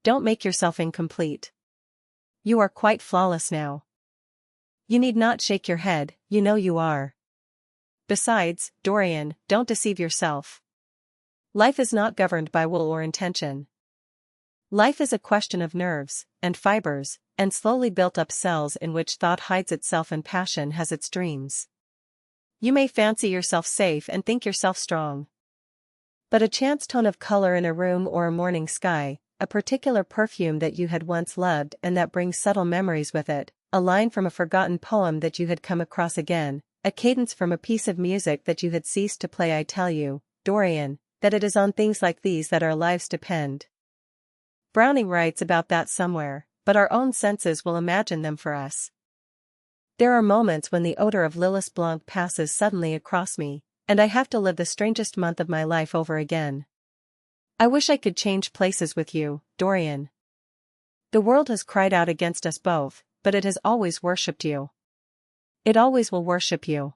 Don't make yourself incomplete. You are quite flawless now. You need not shake your head, you know you are. Besides, Dorian, don't deceive yourself. Life is not governed by will or intention. Life is a question of nerves, and fibers, and slowly built-up cells in which thought hides itself and passion has its dreams. You may fancy yourself safe and think yourself strong. But a chance tone of color in a room or a morning sky, a particular perfume that you had once loved and that brings subtle memories with it, a line from a forgotten poem that you had come across again, a cadence from a piece of music that you had ceased to play. I tell you, Dorian, that it is on things like these that our lives depend. Browning writes about that somewhere, but our own senses will imagine them for us. There are moments when the odor of Lillis Blanc passes suddenly across me, and I have to live the strangest month of my life over again. I wish I could change places with you, Dorian. The world has cried out against us both, but it has always worshipped you. It always will worship you.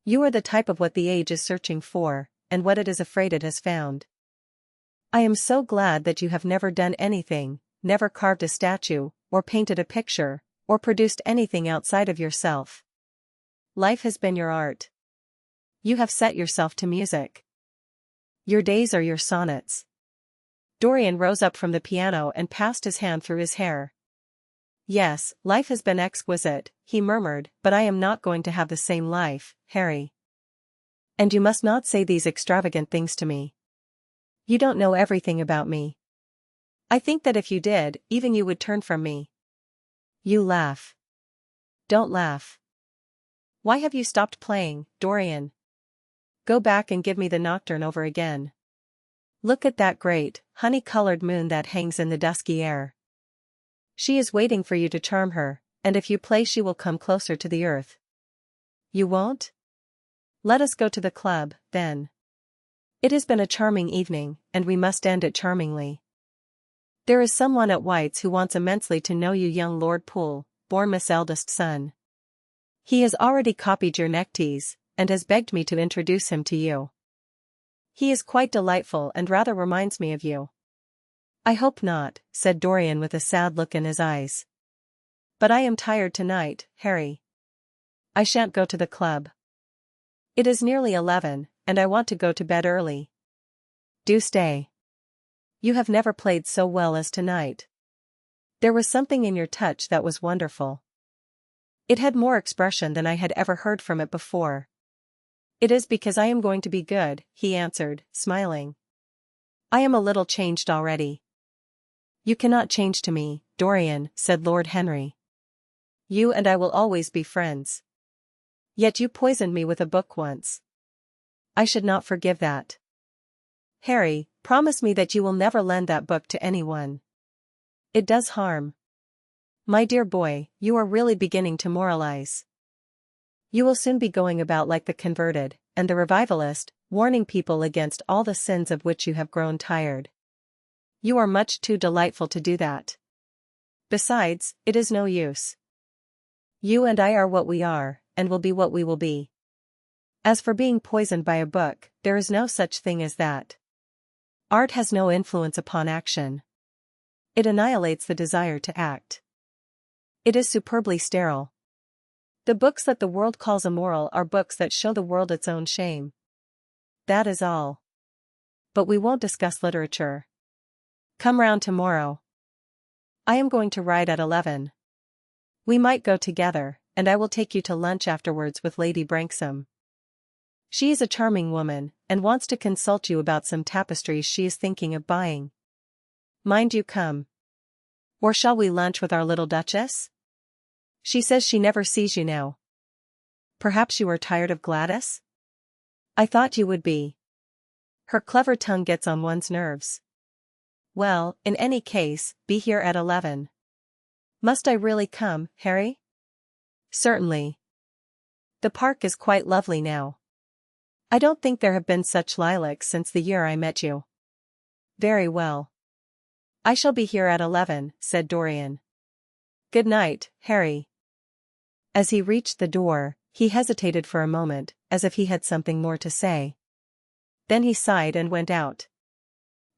You are the type of what the age is searching for, and what it is afraid it has found. I am so glad that you have never done anything, never carved a statue, or painted a picture, or produced anything outside of yourself. Life has been your art. You have set yourself to music. Your days are your sonnets. Dorian rose up from the piano and passed his hand through his hair. Yes, life has been exquisite, he murmured, but I am not going to have the same life, Harry. And you must not say these extravagant things to me. You don't know everything about me. I think that if you did, even you would turn from me. You laugh. Don't laugh. Why have you stopped playing, Dorian? Go back and give me the nocturne over again. Look at that great, honey-colored moon that hangs in the dusky air. She is waiting for you to charm her, and if you play she will come closer to the earth. You won't? Let us go to the club, then. It has been a charming evening, and we must end it charmingly. There is someone at White's who wants immensely to know you, young Lord Poole, born Miss' eldest son. He has already copied your neckties, and has begged me to introduce him to you. He is quite delightful and rather reminds me of you." "I hope not," said Dorian with a sad look in his eyes. "But I am tired tonight, Harry. I shan't go to the club. It is nearly 11, and I want to go to bed early." "Do stay. You have never played so well as tonight. There was something in your touch that was wonderful. It had more expression than I had ever heard from it before." "It is because I am going to be good," he answered, smiling. "I am a little changed already." "You cannot change to me, Dorian," said Lord Henry. "You and I will always be friends. Yet you poisoned me with a book once. I should not forgive that. Harry, promise me that you will never lend that book to anyone. It does harm." "My dear boy, you are really beginning to moralize. You will soon be going about like the converted, and the revivalist, warning people against all the sins of which you have grown tired. You are much too delightful to do that. Besides, it is no use. You and I are what we are, and will be what we will be. As for being poisoned by a book, there is no such thing as that. Art has no influence upon action. It annihilates the desire to act. It is superbly sterile. The books that the world calls immoral are books that show the world its own shame. That is all. But we won't discuss literature. Come round tomorrow. I am going to ride at 11. We might go together, and I will take you to lunch afterwards with Lady Branksome. She is a charming woman, and wants to consult you about some tapestries she is thinking of buying. Mind you come. Or shall we lunch with our little Duchess? She says she never sees you now. Perhaps you are tired of Gladys? I thought you would be. Her clever tongue gets on one's nerves. Well, in any case, be here at 11. Must I really come, Harry? Certainly. The park is quite lovely now. I don't think there have been such lilacs since the year I met you. Very well. I shall be here at 11, said Dorian. Good night, Harry. As he reached the door, he hesitated for a moment, as if he had something more to say. Then he sighed and went out.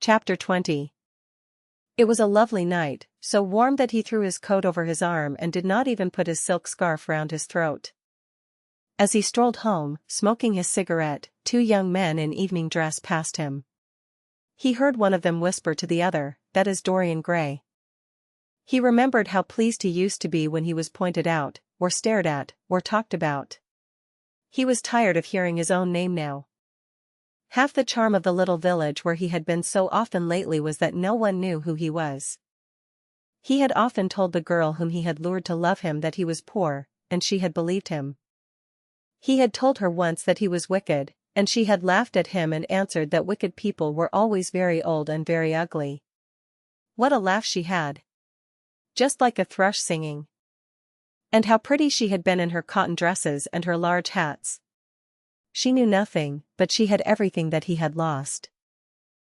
Chapter 20. It was a lovely night, so warm that he threw his coat over his arm and did not even put his silk scarf round his throat. As he strolled home, smoking his cigarette, 2 young men in evening dress passed him. He heard one of them whisper to the other, "That is Dorian Gray." He remembered how pleased he used to be when he was pointed out, or stared at, or talked about. He was tired of hearing his own name now. Half the charm of the little village where he had been so often lately was that no one knew who he was. He had often told the girl whom he had lured to love him that he was poor, and she had believed him. He had told her once that he was wicked, and she had laughed at him and answered that wicked people were always very old and very ugly. What a laugh she had! Just like a thrush singing. And how pretty she had been in her cotton dresses and her large hats. She knew nothing, but she had everything that he had lost.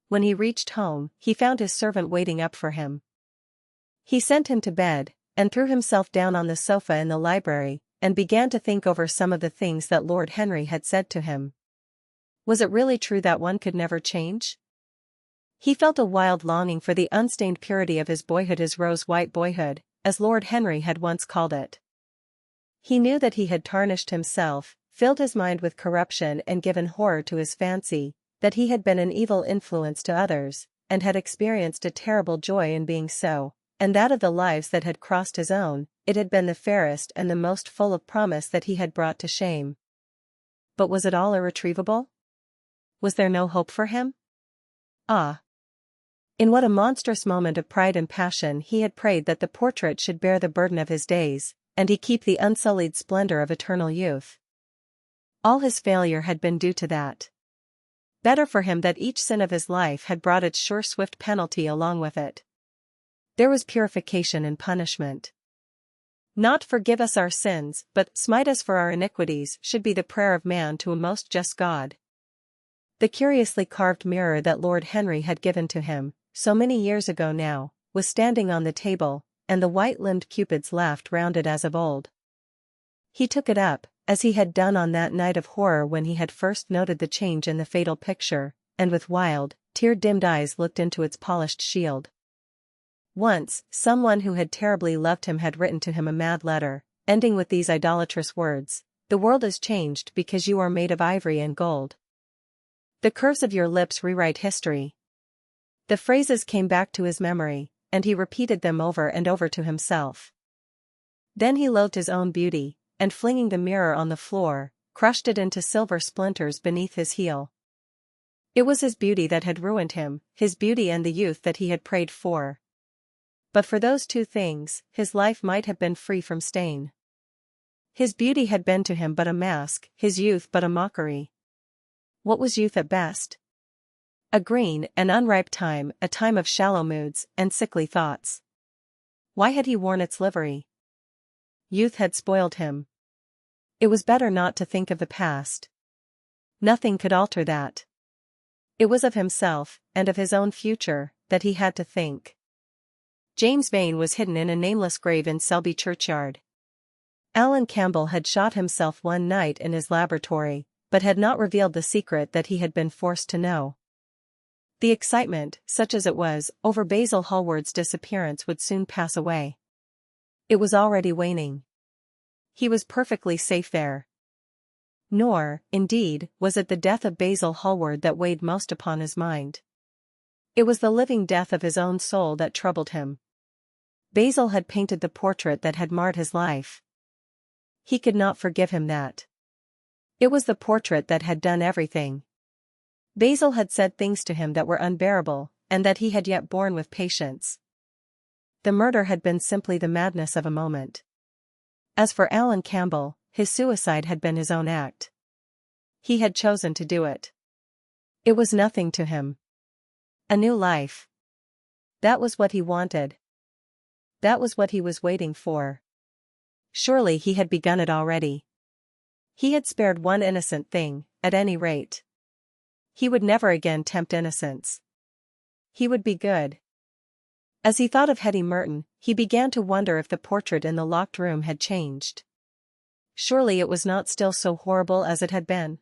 When he reached home, he found his servant waiting up for him. He sent him to bed, and threw himself down on the sofa in the library, and began to think over some of the things that Lord Henry had said to him. Was it really true that one could never change? He felt a wild longing for the unstained purity of his boyhood, his rose-white boyhood, as Lord Henry had once called it. He knew that he had tarnished himself, filled his mind with corruption and given horror to his fancy, that he had been an evil influence to others, and had experienced a terrible joy in being so, and that of the lives that had crossed his own, it had been the fairest and the most full of promise that he had brought to shame. But was it all irretrievable? Was there no hope for him? Ah! In what a monstrous moment of pride and passion he had prayed that the portrait should bear the burden of his days, and he keep the unsullied splendor of eternal youth. All his failure had been due to that. Better for him that each sin of his life had brought its sure swift penalty along with it. There was purification in punishment. Not "forgive us our sins," but "smite us for our iniquities" should be the prayer of man to a most just God. The curiously carved mirror that Lord Henry had given to him, so many years ago now, was standing on the table, and the white-limbed cupids laughed round it as of old. He took it up, as he had done on that night of horror when he had first noted the change in the fatal picture, and with wild, tear-dimmed eyes looked into its polished shield. Once, someone who had terribly loved him had written to him a mad letter, ending with these idolatrous words: "The world is changed because you are made of ivory and gold. The curves of your lips rewrite history." The phrases came back to his memory, and he repeated them over and over to himself. Then he loathed his own beauty, and flinging the mirror on the floor, crushed it into silver splinters beneath his heel. It was his beauty that had ruined him, his beauty and the youth that he had prayed for. But for those two things, his life might have been free from stain. His beauty had been to him but a mask, his youth but a mockery. What was youth at best? A green and unripe time, a time of shallow moods and sickly thoughts. Why had he worn its livery? Youth had spoiled him. It was better not to think of the past. Nothing could alter that. It was of himself, and of his own future, that he had to think. James Vane was hidden in a nameless grave in Selby churchyard. Alan Campbell had shot himself one night in his laboratory, but had not revealed the secret that he had been forced to know. The excitement, such as it was, over Basil Hallward's disappearance would soon pass away. It was already waning. He was perfectly safe there. Nor, indeed, was it the death of Basil Hallward that weighed most upon his mind. It was the living death of his own soul that troubled him. Basil had painted the portrait that had marred his life. He could not forgive him that. It was the portrait that had done everything. Basil had said things to him that were unbearable, and that he had yet borne with patience. The murder had been simply the madness of a moment. As for Alan Campbell, his suicide had been his own act. He had chosen to do it. It was nothing to him. A new life. That was what he wanted. That was what he was waiting for. Surely he had begun it already. He had spared one innocent thing, at any rate. He would never again tempt innocence. He would be good. As he thought of Hetty Merton, he began to wonder if the portrait in the locked room had changed. Surely it was not still so horrible as it had been.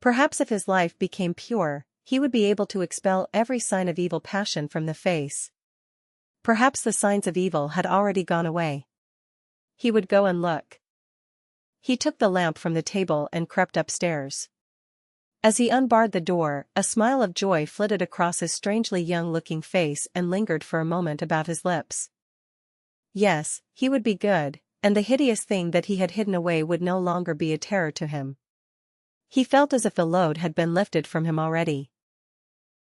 Perhaps if his life became pure, he would be able to expel every sign of evil passion from the face. Perhaps the signs of evil had already gone away. He would go and look. He took the lamp from the table and crept upstairs. As he unbarred the door, a smile of joy flitted across his strangely young-looking face and lingered for a moment about his lips. Yes, he would be good, and the hideous thing that he had hidden away would no longer be a terror to him. He felt as if the load had been lifted from him already.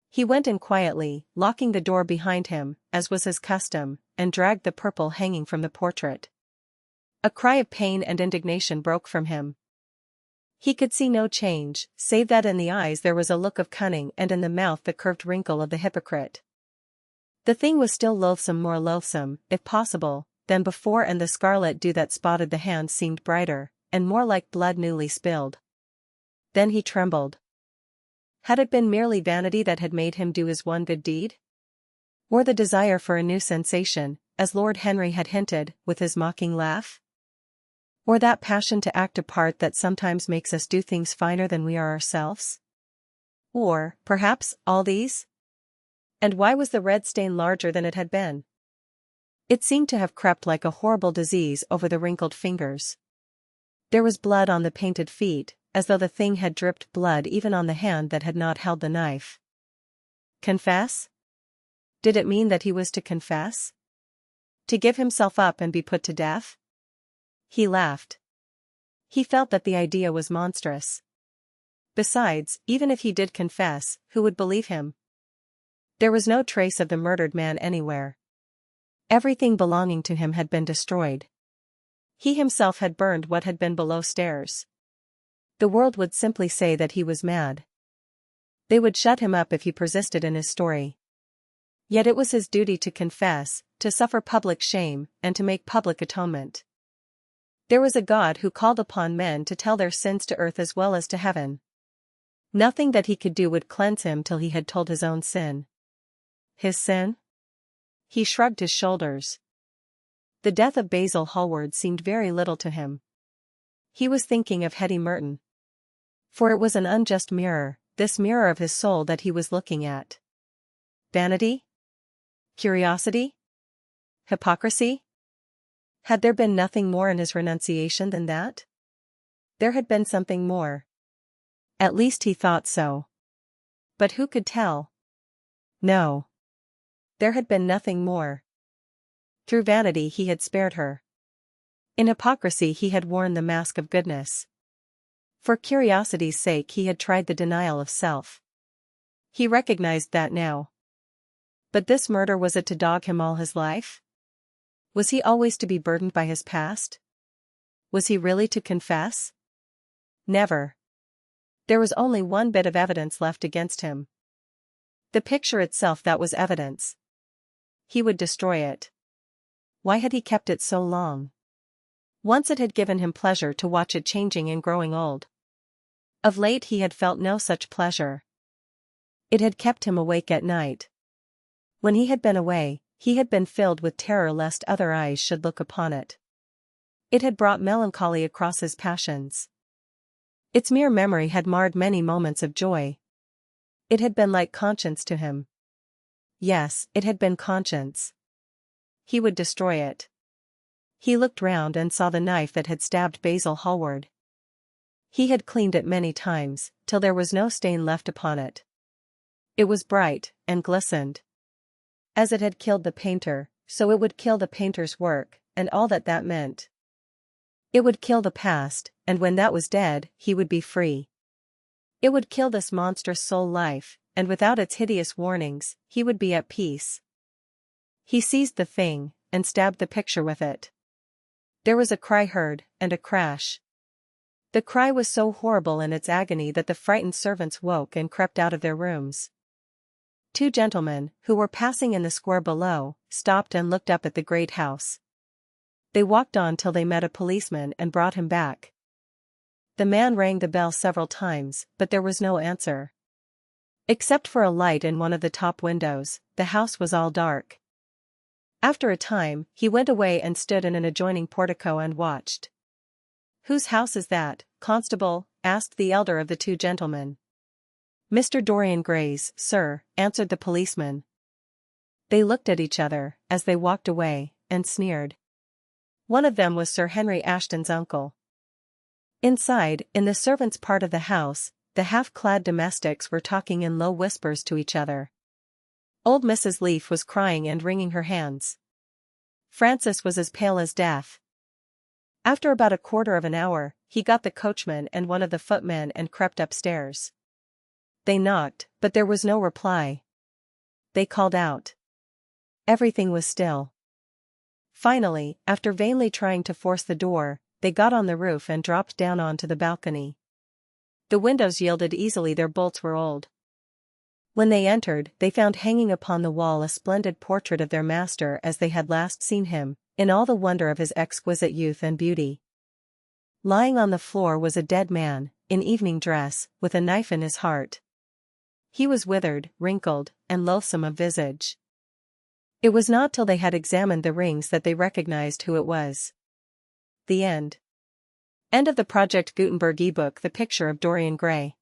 He went in quietly, locking the door behind him, as was his custom, and dragged the purple hanging from the portrait. A cry of pain and indignation broke from him. He could see no change, save that in the eyes there was a look of cunning and in the mouth the curved wrinkle of the hypocrite. The thing was still loathsome, more loathsome, if possible, than before, and the scarlet dew that spotted the hand seemed brighter, and more like blood newly spilled. Then he trembled. Had it been merely vanity that had made him do his one good deed? Or the desire for a new sensation, as Lord Henry had hinted, with his mocking laugh? Or that passion to act a part that sometimes makes us do things finer than we are ourselves? Or, perhaps, all these? And why was the red stain larger than it had been? It seemed to have crept like a horrible disease over the wrinkled fingers. There was blood on the painted feet, as though the thing had dripped blood even on the hand that had not held the knife. Confess? Did it mean that he was to confess? To give himself up and be put to death? He laughed. He felt that the idea was monstrous. Besides, even if he did confess, who would believe him? There was no trace of the murdered man anywhere. Everything belonging to him had been destroyed. He himself had burned what had been below stairs. The world would simply say that he was mad. They would shut him up if he persisted in his story. Yet it was his duty to confess, to suffer public shame, and to make public atonement. There was a God who called upon men to tell their sins to earth as well as to heaven. Nothing that he could do would cleanse him till he had told his own sin. His sin? He shrugged his shoulders. The death of Basil Hallward seemed very little to him. He was thinking of Hetty Merton. For it was an unjust mirror, this mirror of his soul that he was looking at. Vanity? Curiosity? Hypocrisy? Had there been nothing more in his renunciation than that? There had been something more. At least he thought so. But who could tell? No. There had been nothing more. Through vanity he had spared her. In hypocrisy he had worn the mask of goodness. For curiosity's sake he had tried the denial of self. He recognized that now. But this murder, was it to dog him all his life? Was he always to be burdened by his past? Was he really to confess? Never. There was only one bit of evidence left against him. The picture itself, that was evidence. He would destroy it. Why had he kept it so long? Once it had given him pleasure to watch it changing and growing old. Of late he had felt no such pleasure. It had kept him awake at night. When he had been away, he had been filled with terror lest other eyes should look upon it. It had brought melancholy across his passions. Its mere memory had marred many moments of joy. It had been like conscience to him. Yes, it had been conscience. He would destroy it. He looked round and saw the knife that had stabbed Basil Hallward. He had cleaned it many times, till there was no stain left upon it. It was bright, and glistened. As it had killed the painter, so it would kill the painter's work, and all that that meant. It would kill the past, and when that was dead, he would be free. It would kill this monstrous soul life, and without its hideous warnings, he would be at peace. He seized the thing, and stabbed the picture with it. There was a cry heard, and a crash. The cry was so horrible in its agony that the frightened servants woke and crept out of their rooms. Two gentlemen, who were passing in the square below, stopped and looked up at the great house. They walked on till they met a policeman and brought him back. The man rang the bell several times, but there was no answer. Except for a light in one of the top windows, the house was all dark. After a time, he went away and stood in an adjoining portico and watched. "Whose house is that, constable?" asked the elder of the two gentlemen. "Mr. Dorian Gray's, sir," answered the policeman. They looked at each other, as they walked away, and sneered. One of them was Sir Henry Ashton's uncle. Inside, in the servants' part of the house, the half-clad domestics were talking in low whispers to each other. Old Mrs. Leaf was crying and wringing her hands. Francis was as pale as death. After about a quarter of an hour, he got the coachman and one of the footmen and crept upstairs. They knocked, but there was no reply. They called out. Everything was still. Finally, after vainly trying to force the door, they got on the roof and dropped down onto the balcony. The windows yielded easily, their bolts were old. When they entered, they found hanging upon the wall a splendid portrait of their master as they had last seen him, in all the wonder of his exquisite youth and beauty. Lying on the floor was a dead man, in evening dress, with a knife in his heart. He was withered, wrinkled, and loathsome of visage. It was not till they had examined the rings that they recognized who it was. The end. End of the Project Gutenberg ebook The Picture of Dorian Gray.